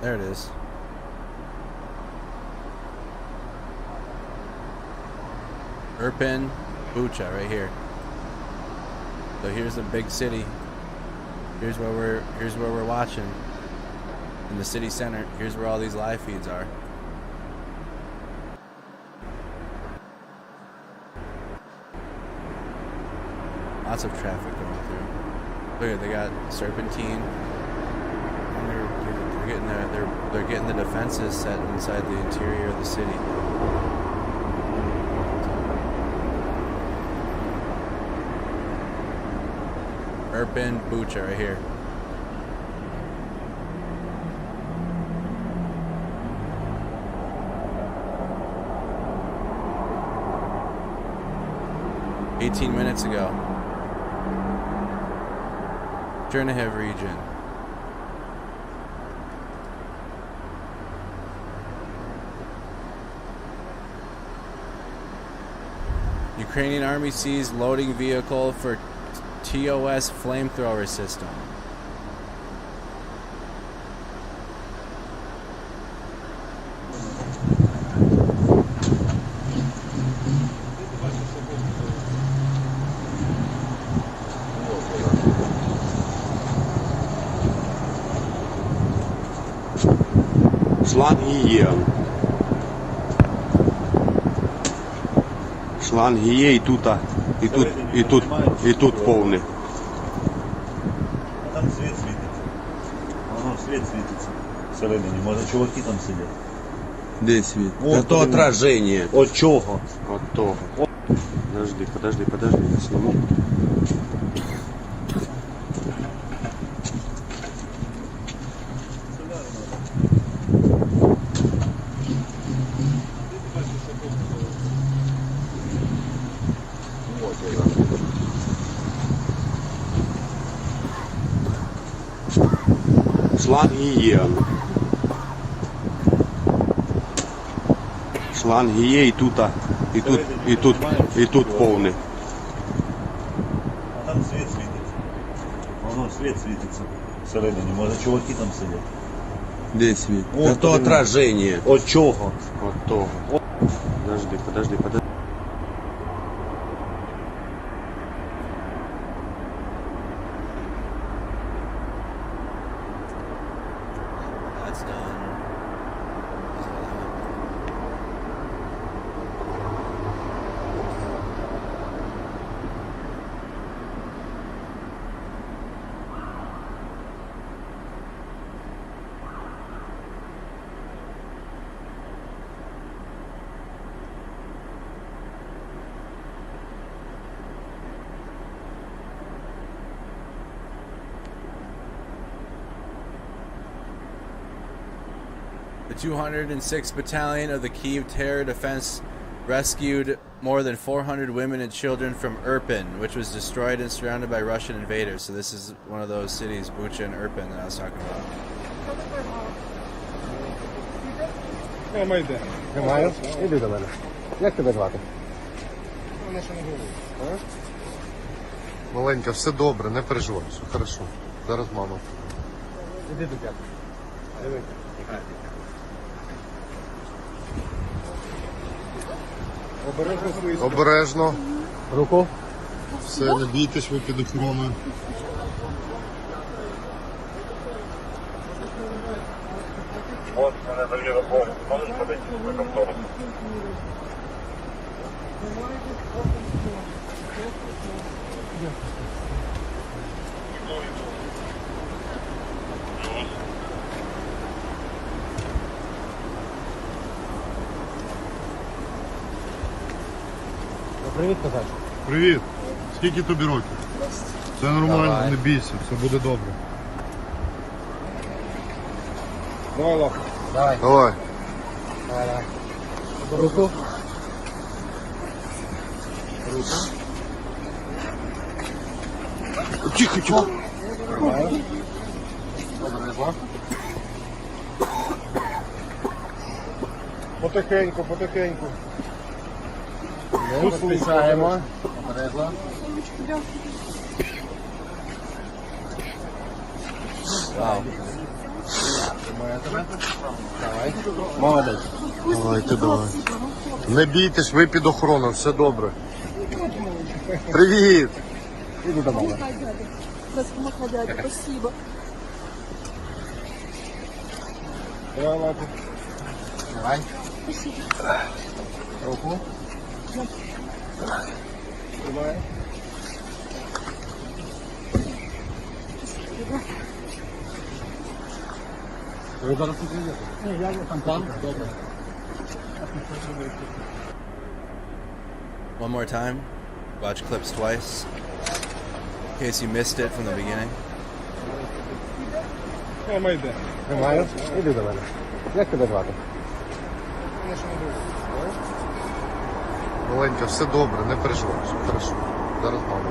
There it is. Irpin, Bucha, right here. So here's the big city. Here's where we're watching. In the city center, here's where all these live feeds are. Lots of traffic going through. Look at, they got Serpentine. And they're getting the defenses set inside the interior of the city. Irpin, Bucha, right here. Minutes ago. Chernihiv region. Ukrainian army seized loading vehicle for TOS flamethrower system.
Шланги є. Шланги є і тут повне.
Там світ світиться. Воно світ світиться. Всередині. Може чуваки там сидять.
Де світ? Ото отраження.
От чого?
От того. Подожди, я сниму. Шланги є. Шланги є і тут повне.
А там світ світиться. Воно світ світиться. Всередині. Може чуваки там сидять.
Де світ? Ото отраження.
От чого?
От того. Подожди.
The 206th Battalion of the Kyiv Terror Defense rescued more than 400 women and children from Irpin, which was destroyed and surrounded by Russian invaders. So this is one of those cities, Bucha and Irpin, that I was talking about.
Немає? Іди до мене. Як тебе звати?
Маленька, все добре, не переживай, все хорошо. Зараз мама.
Іди до дядька. Диви. Обережно свої.
Обережно.
Руку.
Все, не бійтесь, ви під охороною.
Вот, мене заліво повністю. Можеш подати на контору?
Привіт, козаче.
Привіт. Скільки тобі років? Все нормально, не бійся, все буде добре.
Давай лапу. Давай.
Давай.
Давай. Руку. Руку.
Тихо, тихо.
Тримаю. Обережно. Потихеньку, потихеньку. Не поспішаємо. Обережно.
Вау.
Тримаю тебе. Давай. Молодець.
Давайте, давай. Не бійтесь, ви під охороною, все добре. Привіт.
Іди до мене.
Спасибо.
Давай лапу. Давай. Руку. Тримай. Ви зараз тут їдете? Ні, я там. Добре.
One more time. Watch clips twice. In case you missed it from the beginning.
Тримаю. Іди до мене. Як тебе звати?
Маленька, все добре, не переживай, все хорошо. Зараз мама.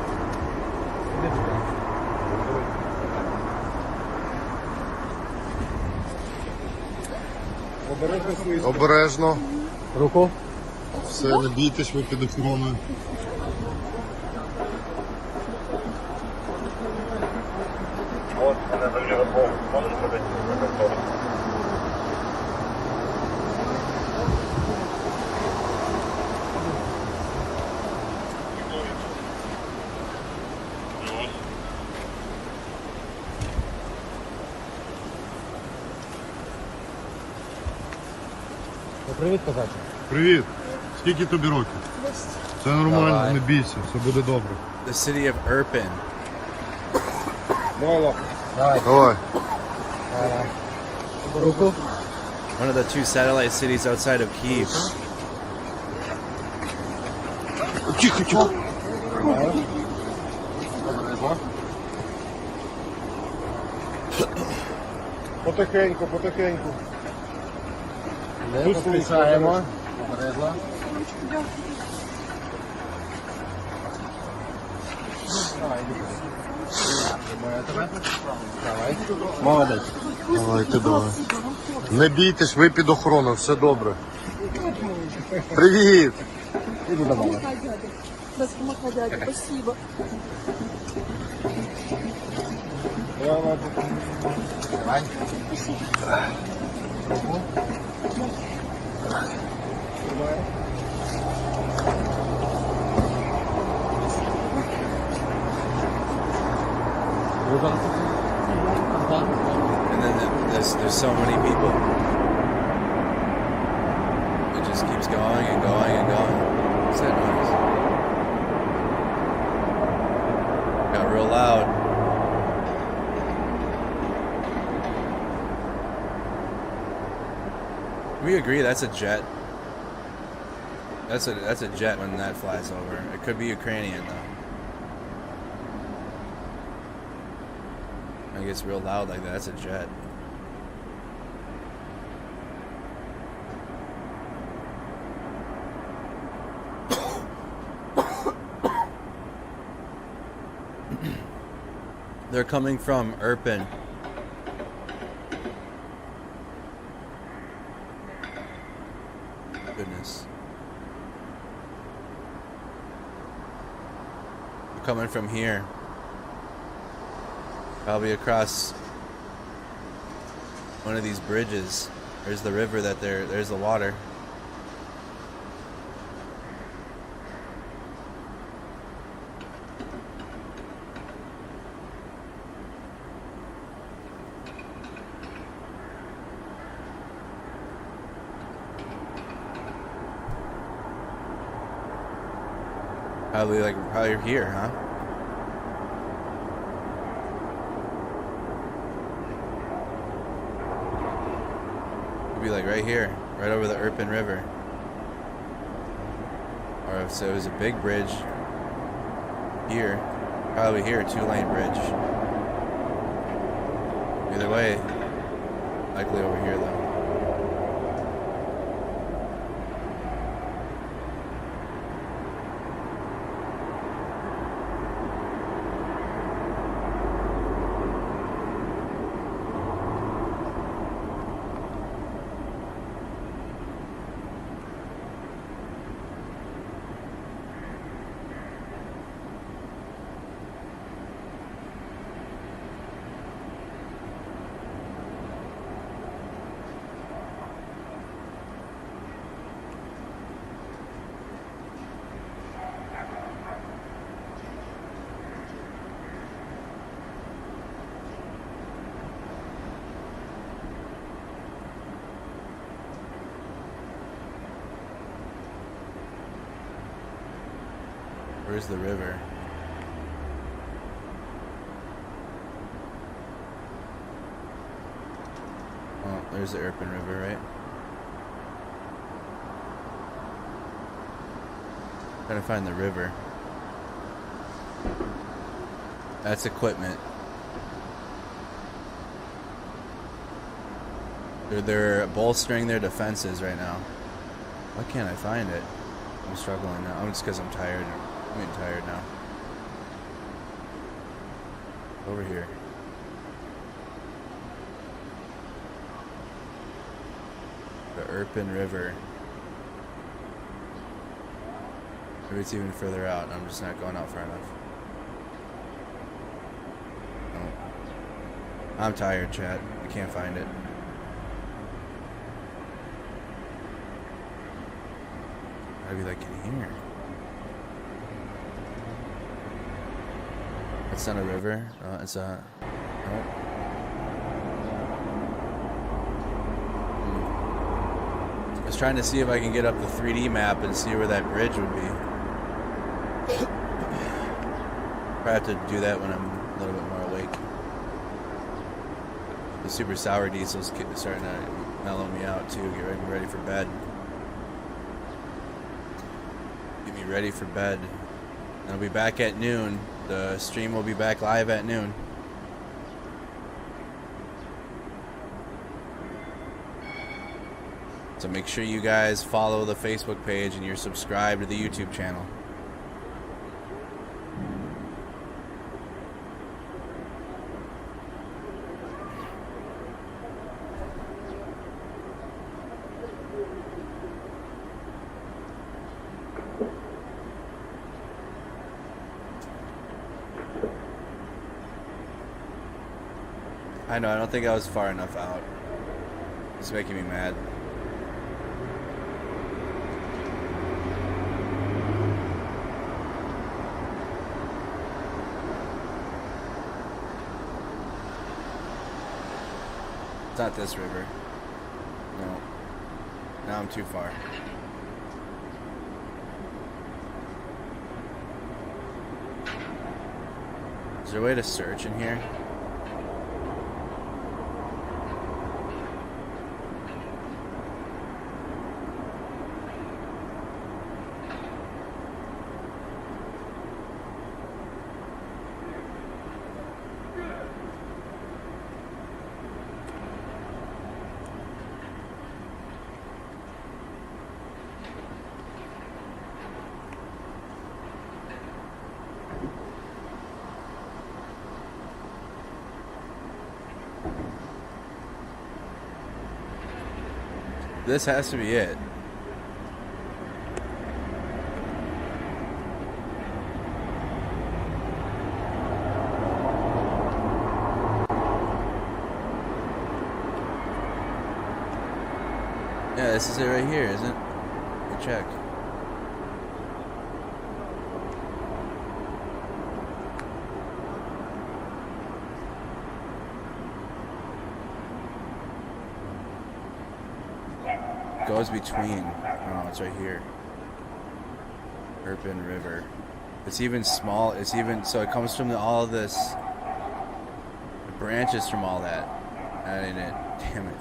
Обережно свої.
Обережно.
Руку.
Все, не бійтесь, ви під охороною.
Вот, мене заліво повністю. Можеш подати на контору?
Привіт, козаче.
Привіт. Скільки тобі років? Все нормально,
Давай.
не бійся, все буде добре.
The city of Irpin.
Давай лапу. Давай.
Давай.
Давай. Руку.
One of the two satellite cities outside of Kyiv.
Тихо, тихо.
Тримаю. Обережно. Потихеньку, потихеньку. Не поспішаємо. Обережно. Давай, іди. Тримаю тебе. Давай. Молодець.
Давайте, давай. Не бійтесь, ви під охороною, все добре. Привіт.
Іди до мене.
Спасибо.
Давай лапу. Давай. Руку. Тримай. Ви зараз тут?
And then there's so many people. It just keeps going and going and going. What's that noise? Got real loud. We agree that's a jet. That's a jet when that flies over. It could be Ukrainian though. It gets real loud like that. That's a jet. They're coming from Irpin. Goodness. They're coming from here. Probably across one of these bridges. There's the river there's the water. Probably here, huh? Could be like right here, right over the Irpin River. Or if so, it was a big bridge here, probably here, 2-lane bridge. Either way, likely over here though. Where's the river? Oh, there's the Irpin River, right? Trying to find the river. That's equipment. They're bolstering their defenses right now. Why can't I find it? I'm struggling now. I'm just because I'm tired. I'm getting tired now. Over here. The Irpin River. Maybe it's even further out. I'm just not going out far enough. No. I'm tired, chat. I can't find it. Gotta be like in here. It's not a river. It's a. Oh. I was trying to see if I can get up the 3D map and see where that bridge would be. Probably have to do that when I'm a little bit more awake. The super sour diesel's starting to mellow me out too. Get ready for bed. Get me ready for bed. I'll be back at noon. The stream will be back live at noon. So make sure you guys follow the Facebook page and you're subscribed to the YouTube channel. I know, I don't think I was far enough out. It's making me mad. It's not this river. No. Now I'm too far. Is there a way to search in here? This has to be it. Yeah, this is it right here, isn't it? Good check. Goes between. Oh, it's right here. Urban River. It's even small. It's even so. It comes from all of this. It branches from all that. That ain't it. Damn it.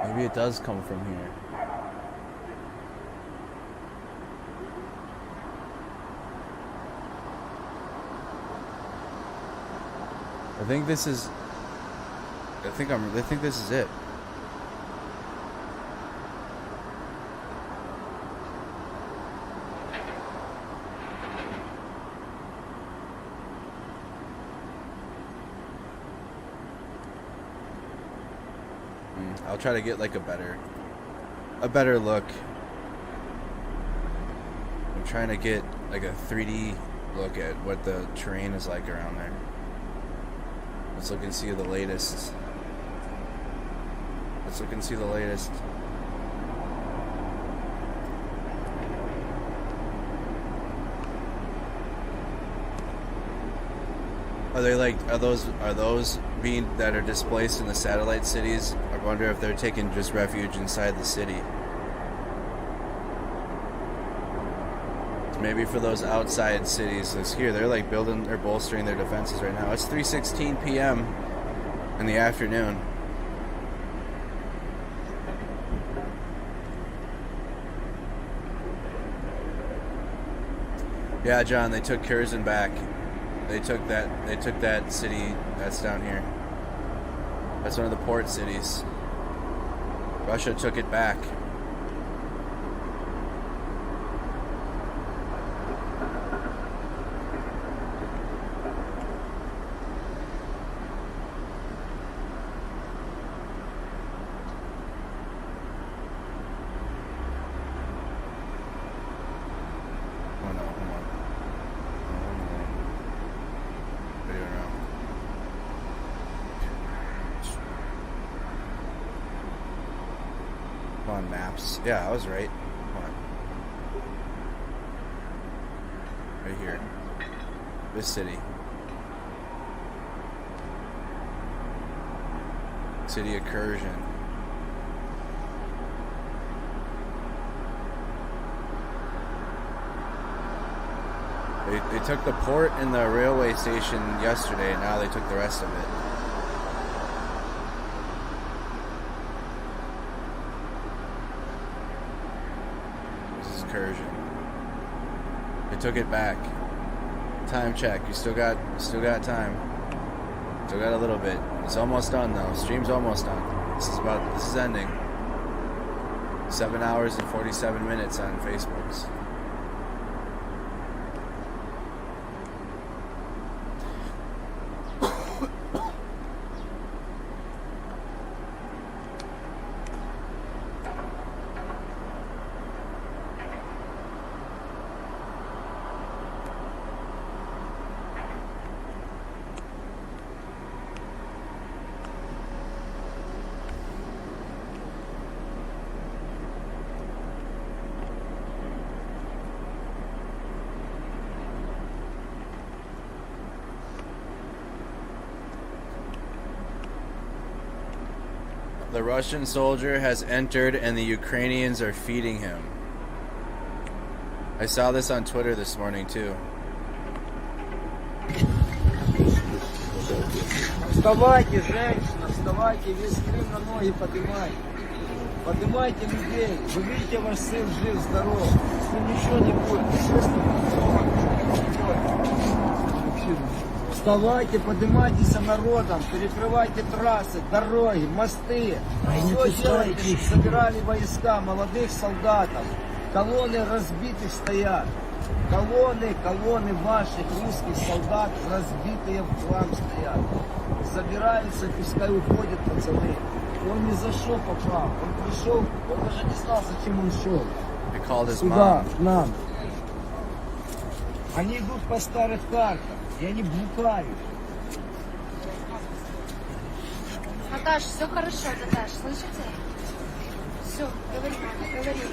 Maybe it does come from here. I think this is. I think this is it. I'll try to get like a better look. I'm trying to get like a 3D look at what the terrain is like around there. Let's look and see the latest. Let's look and see the latest. Are they like, are those being that are displaced in the satellite cities? I wonder if they're taking just refuge inside the city. Maybe for those outside cities, this here, they're like building, they're bolstering their defenses right now. It's 3:16 p.m. in the afternoon. Yeah, John, they took Kirsan back. They took that city that's down here. That's one of the port cities. Russia took it back. On maps. Yeah, I was right. Come on. Right here. This city. City of Kirsan. They took the port and the railway station yesterday, and now they took the rest of it. They took it back. Time check. You still got time. Still got a little bit. It's almost done though. Stream's almost done. This is ending. 7 hours and 47 minutes on Facebook's. The Russian soldier has entered and the Ukrainians are feeding him. I saw this on Twitter this morning too.
Вставайте, женщина, вставайте, весь Крым на ноги поднимайте. Поднимайте людей. Вы видите, ваш сын жив, здоров. С ним ничего не будет. Вставайте, поднимайтесь народом, перекрывайте трассы, дороги, мосты. Все делайте, чтобы собирали войска, молодых солдатов. Колонны разбитых стоят. Колонны ваших русских солдат разбитые в хлам стоят. Собираются, пускай уходят пацаны. Он ни за что попал. Он пришел, он даже не знал, зачем он шел. Сюда, к нам. Они идут по старых картах, и они блукают.
Наташ, все хорошо, Наташ, слышите? Все, говори, мама, говори.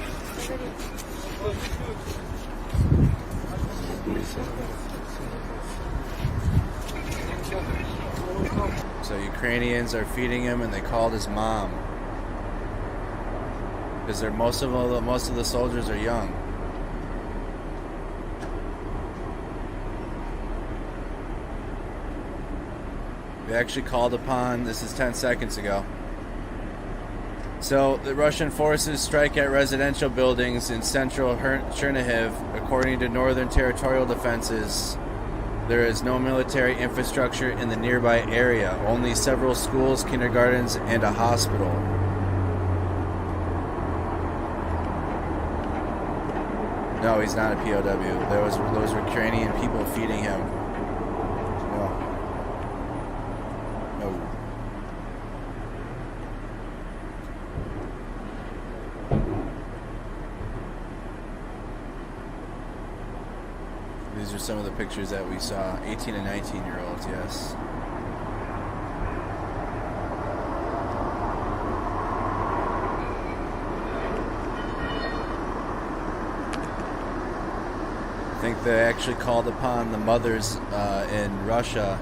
So Ukrainians are feeding him, and they called his mom because most of the soldiers are young. They actually called upon. This is 10 seconds ago. So the Russian forces strike at residential buildings in central Chernihiv, according to Northern Territorial Defenses. There is no military infrastructure in the nearby area, only several schools, kindergartens, and a hospital. No, he's not a POW. Those were Ukrainian people feeding him. No. These are some of the pictures that we saw. 18 and 19-year-olds, yes. I think they actually called upon the mothers in Russia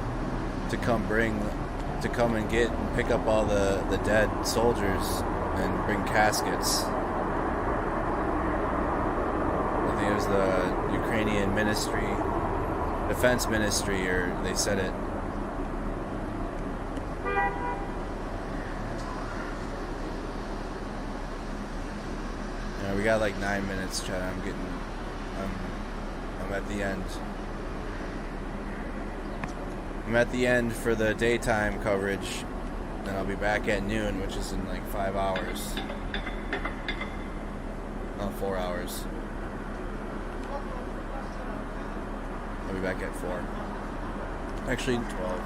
to come and get and pick up all the dead soldiers and bring caskets. I think it was the Ukrainian ministry, defense ministry, or they said it. Yeah, we got like 9 minutes, Chad. I'm at the end. I'm at the end for the daytime coverage. Then I'll be back at noon, which is in like 5 hours. 4 hours. I'll be back at 4. Actually, 12.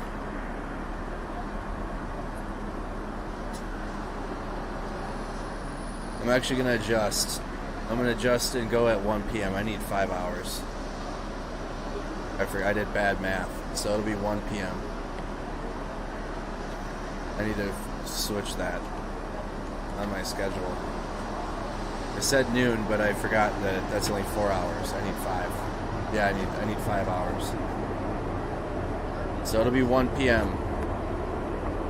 I'm actually going to adjust. I'm going to adjust and go at 1 p.m. I need 5 hours. I did bad math, so it'll be 1 p.m. I need to switch that on my schedule. I said noon, but I forgot that that's only 4 hours. I need 5. Yeah, I need 5 hours. So it'll be 1 p.m.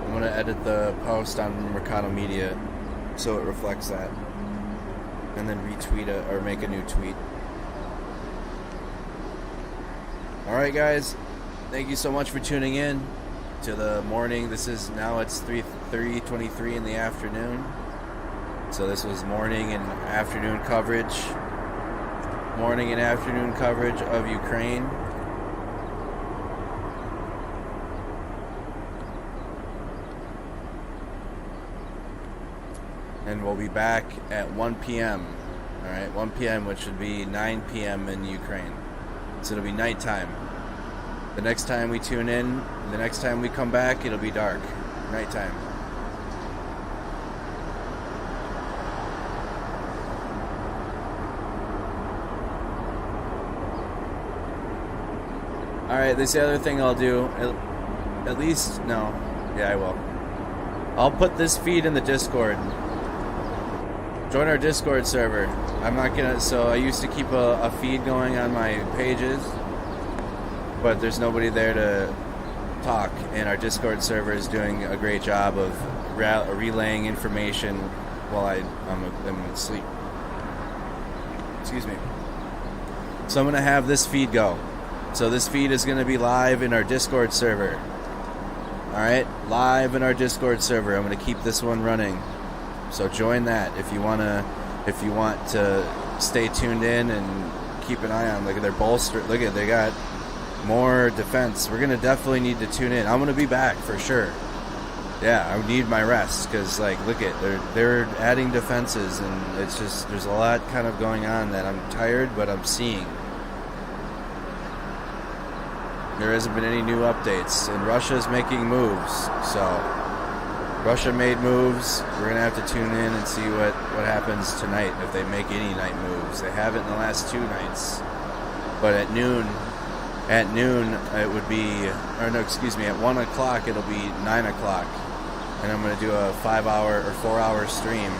I'm gonna edit the post on Mercado Media so it reflects that, and then retweet it or make a new tweet. All right, guys. Thank you so much for tuning in to the morning. It's 3:23 in the afternoon. So this was morning and afternoon coverage. Morning and afternoon coverage of Ukraine. And we'll be back at 1 p.m. All right, 1 p.m., which would be 9 p.m. in Ukraine. So it'll be nighttime. The next time we tune in, the next time we come back, it'll be dark. Nighttime. Alright, this is the other thing I'll do. At least, no. Yeah, I will. I'll put this feed in the Discord. Join our Discord server. I'm not gonna, so I used to keep a feed going on my pages, but there's nobody there to talk, and our Discord server is doing a great job of relaying information while I'm asleep. Excuse me. So I'm gonna have this feed go. So this feed is gonna be live in our Discord server. Alright, live in our Discord server. I'm gonna keep this one running. So join that if you want to stay tuned in and keep an eye on. Look at their bolster. Look at, they got more defense. We're gonna definitely need to tune in. I'm gonna be back for sure. Yeah, I need my rest because, like, look at, they're adding defenses, and it's just, there's a lot kind of going on that I'm tired, but I'm seeing. There hasn't been any new updates, and Russia's making moves. So Russia made moves. We're gonna have to tune in and see what happens tonight if they make any night moves. They haven't in the last 2 nights, but at noon it would be, or no, excuse me, at 1 o'clock it'll be 9 o'clock, and I'm gonna do a 5-hour or 4-hour stream,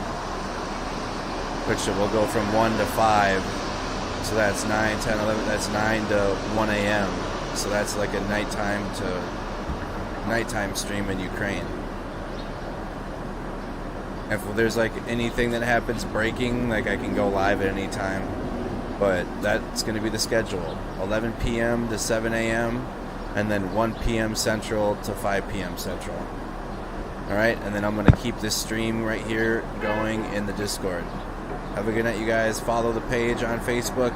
which will go from 1 to 5. So that's 9, 10, 11. That's 9 to 1 a.m. So that's like a nighttime stream in Ukraine. If there's like anything that happens breaking, like I can go live at any time. But that's going to be the schedule. 11 p.m. to 7 a.m. and then 1 p.m. Central to 5 p.m. Central. Alright, and then I'm going to keep this stream right here going in the Discord. Have a good night, you guys. Follow the page on Facebook.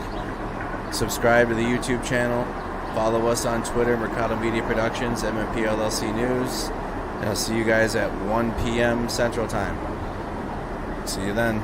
Subscribe to the YouTube channel. Follow us on Twitter, Mercado Media Productions, MMP LLC News. And I'll see you guys at 1 p.m. Central Time. See you then.